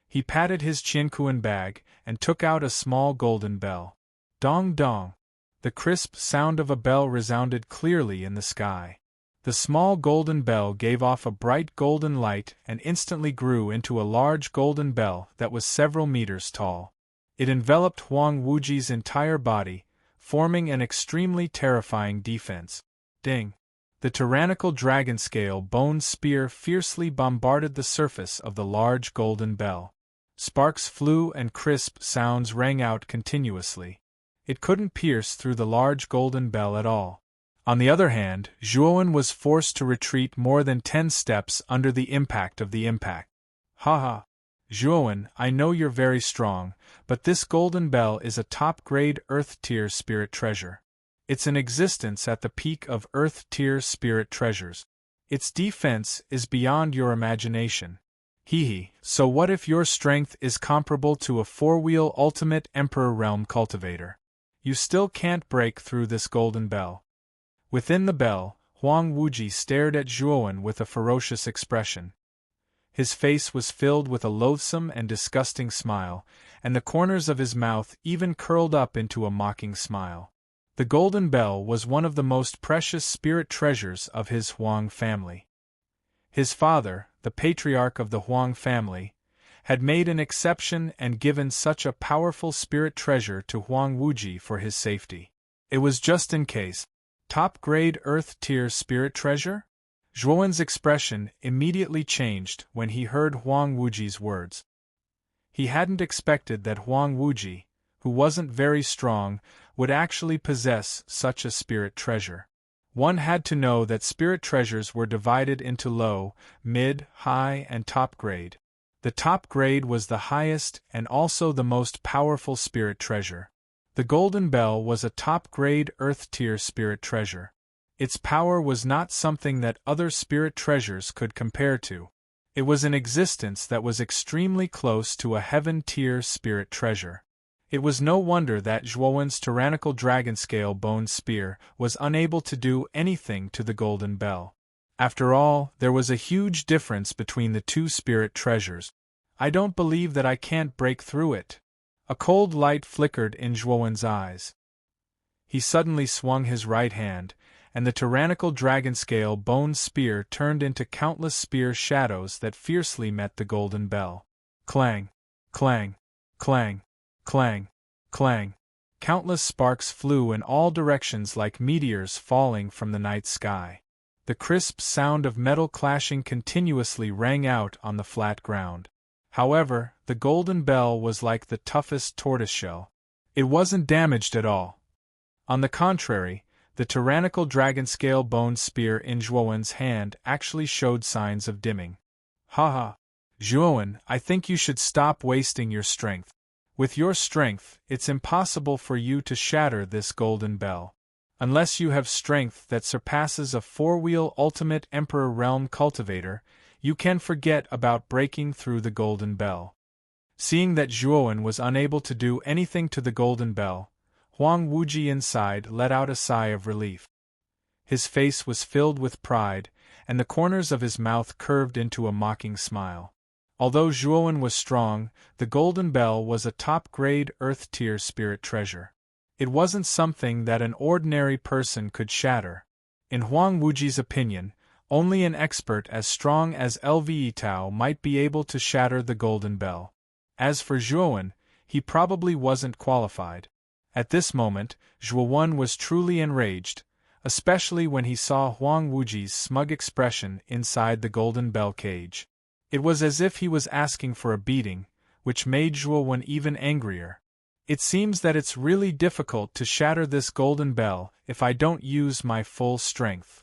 He patted his Qianquan bag and took out a small golden bell. Dong dong! The crisp sound of a bell resounded clearly in the sky. The small golden bell gave off a bright golden light and instantly grew into a large golden bell that was several meters tall. It enveloped Huang Wuji's entire body, forming an extremely terrifying defense. Ding! The tyrannical dragon-scale bone spear fiercely bombarded the surface of the large golden bell. Sparks flew and crisp sounds rang out continuously. It couldn't pierce through the large golden bell at all. On the other hand, Zhuowen was forced to retreat more than 10 steps under the impact of the impact. "Haha! Zhuowen, I know you're very strong, but this golden bell is a top-grade Earth-tier spirit treasure. It's in existence at the peak of Earth-tier spirit treasures. Its defense is beyond your imagination. So what if your strength is comparable to a 4-wheel Ultimate Emperor Realm cultivator? You still can't break through this golden bell." Within the bell, Huang Wuji stared at Zhuowen with a ferocious expression. His face was filled with a loathsome and disgusting smile, and the corners of his mouth even curled up into a mocking smile. The golden bell was one of the most precious spirit treasures of his Huang family. His father, the patriarch of the Huang family, had made an exception and given such a powerful spirit treasure to Huang Wuji for his safety. It was just in case. Top-grade Earth-tier spirit treasure? Zhuowen's expression immediately changed when he heard Huang Wuji's words. He hadn't expected that Huang Wuji, who wasn't very strong, would actually possess such a spirit treasure. One had to know that spirit treasures were divided into low, mid, high, and top grade. The top grade was the highest and also the most powerful spirit treasure. The golden bell was a top-grade Earth-tier spirit treasure. Its power was not something that other spirit treasures could compare to. It was an existence that was extremely close to a heaven-tier spirit treasure. It was no wonder that Zhuowen's tyrannical dragon-scale bone spear was unable to do anything to the golden bell. After all, there was a huge difference between the two spirit treasures. I don't believe that I can't break through it. A cold light flickered in Zhuowen's eyes. He suddenly swung his right hand, and the tyrannical dragon-scale bone spear turned into countless spear shadows that fiercely met the golden bell. Clang! Clang! Clang! Clang! Clang! Countless sparks flew in all directions like meteors falling from the night sky. The crisp sound of metal clashing continuously rang out on the flat ground. However, the golden bell was like the toughest tortoiseshell. It wasn't damaged at all. On the contrary, the tyrannical dragon-scale bone spear in Zhuowen's hand actually showed signs of dimming. Haha! Zhuowen, I think you should stop wasting your strength. With your strength, it's impossible for you to shatter this golden bell. Unless you have strength that surpasses a four-wheel ultimate Emperor Realm cultivator, you can forget about breaking through the golden bell. Seeing that Zhuowen was unable to do anything to the golden bell, Huang Wuji inside let out a sigh of relief. His face was filled with pride, and the corners of his mouth curved into a mocking smile. Although Zhuowen was strong, the golden bell was a top-grade Earth-tier spirit treasure. It wasn't something that an ordinary person could shatter. In Huang Wuji's opinion, only an expert as strong as LVE Tao might be able to shatter the golden bell. As for Zhuowen, he probably wasn't qualified. At this moment, Zhuowen was truly enraged, especially when he saw Huang Wuji's smug expression inside the golden bell cage. It was as if he was asking for a beating, which made Zhuowen even angrier. It seems that it's really difficult to shatter this golden bell if I don't use my full strength.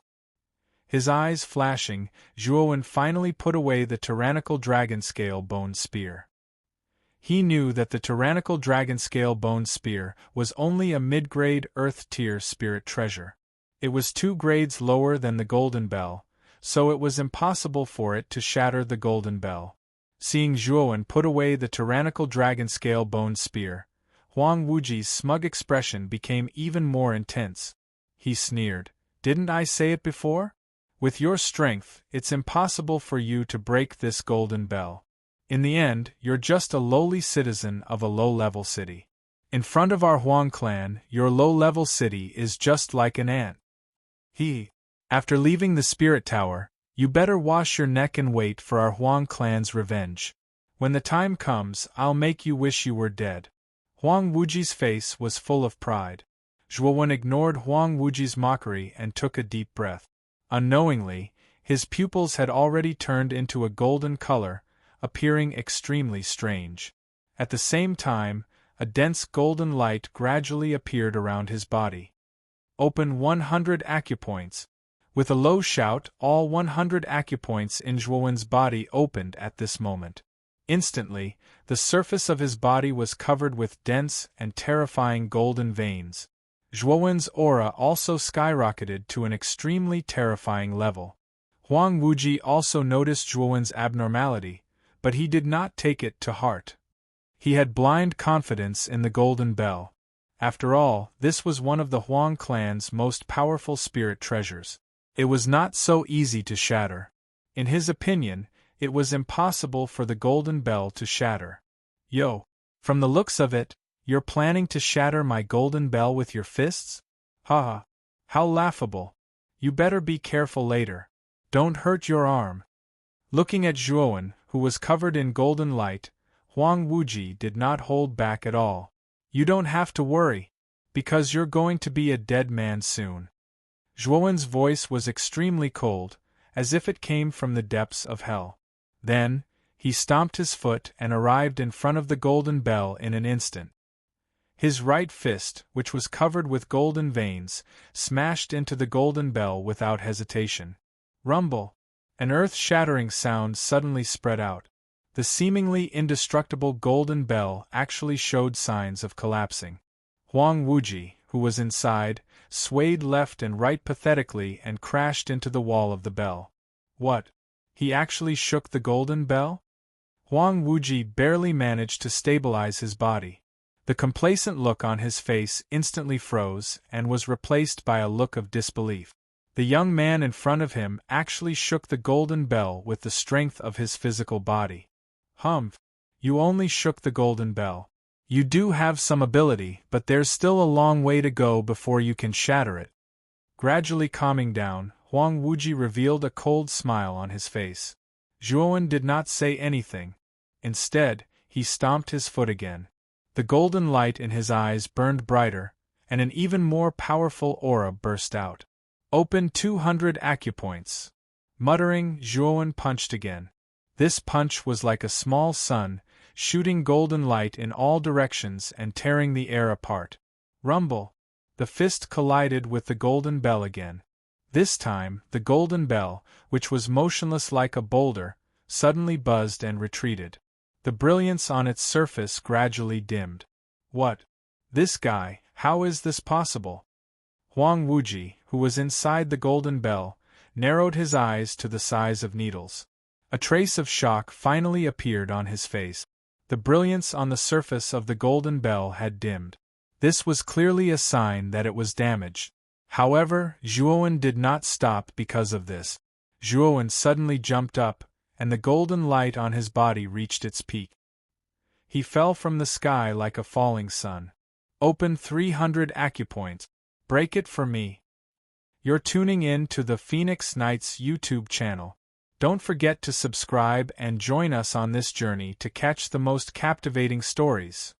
His eyes flashing, Zhuowen finally put away the tyrannical dragon-scale bone spear. He knew that the tyrannical dragon-scale bone spear was only a mid-grade Earth-tier spirit treasure. It was 2 grades lower than the golden bell, so it was impossible for it to shatter the golden bell. Seeing Zhuowen put away the tyrannical dragon-scale bone spear, Huang Wuji's smug expression became even more intense. He sneered, "Didn't I say it before? With your strength, it's impossible for you to break this golden bell. In the end, you're just a lowly citizen of a low-level city. In front of our Huang clan, your low-level city is just like an ant. After leaving the Spirit Tower, you better wash your neck and wait for our Huang clan's revenge. When the time comes, I'll make you wish you were dead." Huang Wuji's face was full of pride. Zhuowen ignored Huang Wuji's mockery and took a deep breath. Unknowingly, his pupils had already turned into a golden color, appearing extremely strange. At the same time, a dense golden light gradually appeared around his body. "Open 100 acupoints." With a low shout, all 100 acupoints in Zhuowen's body opened at this moment. Instantly, the surface of his body was covered with dense and terrifying golden veins. Zhuowen's aura also skyrocketed to an extremely terrifying level. Huang Wuji also noticed Zhuowen's abnormality, but he did not take it to heart. He had blind confidence in the golden bell. After all, this was one of the Huang clan's most powerful spirit treasures. It was not so easy to shatter. In his opinion, it was impossible for the golden bell to shatter. Yo! From the looks of it, you're planning to shatter my golden bell with your fists? Ha! How laughable! You better be careful later. Don't hurt your arm. Looking at Zhuowen, who was covered in golden light, Huang Wuji did not hold back at all. You don't have to worry, because you're going to be a dead man soon. Zhuowen's voice was extremely cold, as if it came from the depths of hell. Then, he stomped his foot and arrived in front of the golden bell in an instant. His right fist, which was covered with golden veins, smashed into the golden bell without hesitation. Rumble! An earth-shattering sound suddenly spread out. The seemingly indestructible golden bell actually showed signs of collapsing. Huang Wuji, who was inside, swayed left and right pathetically and crashed into the wall of the bell. What? He actually shook the golden bell? Huang Wuji barely managed to stabilize his body. The complacent look on his face instantly froze and was replaced by a look of disbelief. The young man in front of him actually shook the golden bell with the strength of his physical body. Humph! You only shook the golden bell. You do have some ability, but there's still a long way to go before you can shatter it. Gradually calming down, Huang Wuji revealed a cold smile on his face. Zhuowen did not say anything. Instead, he stomped his foot again. The golden light in his eyes burned brighter, and an even more powerful aura burst out. Open 200 acupoints. Muttering, Zhuowen punched again. This punch was like a small sun, shooting golden light in all directions and tearing the air apart. Rumble! The fist collided with the golden bell again. This time, the golden bell, which was motionless like a boulder, suddenly buzzed and retreated. The brilliance on its surface gradually dimmed. What? This guy, how is this possible? Huang Wuji, who was inside the golden bell, narrowed his eyes to the size of needles. A trace of shock finally appeared on his face. The brilliance on the surface of the golden bell had dimmed. This was clearly a sign that it was damaged. However, Zhuowen did not stop because of this. Zhuowen suddenly jumped up, and the golden light on his body reached its peak. He fell from the sky like a falling sun. Open 300 acupoints. Break it for me. You're tuning in to the Phoenix Knights YouTube channel. Don't forget to subscribe and join us on this journey to catch the most captivating stories.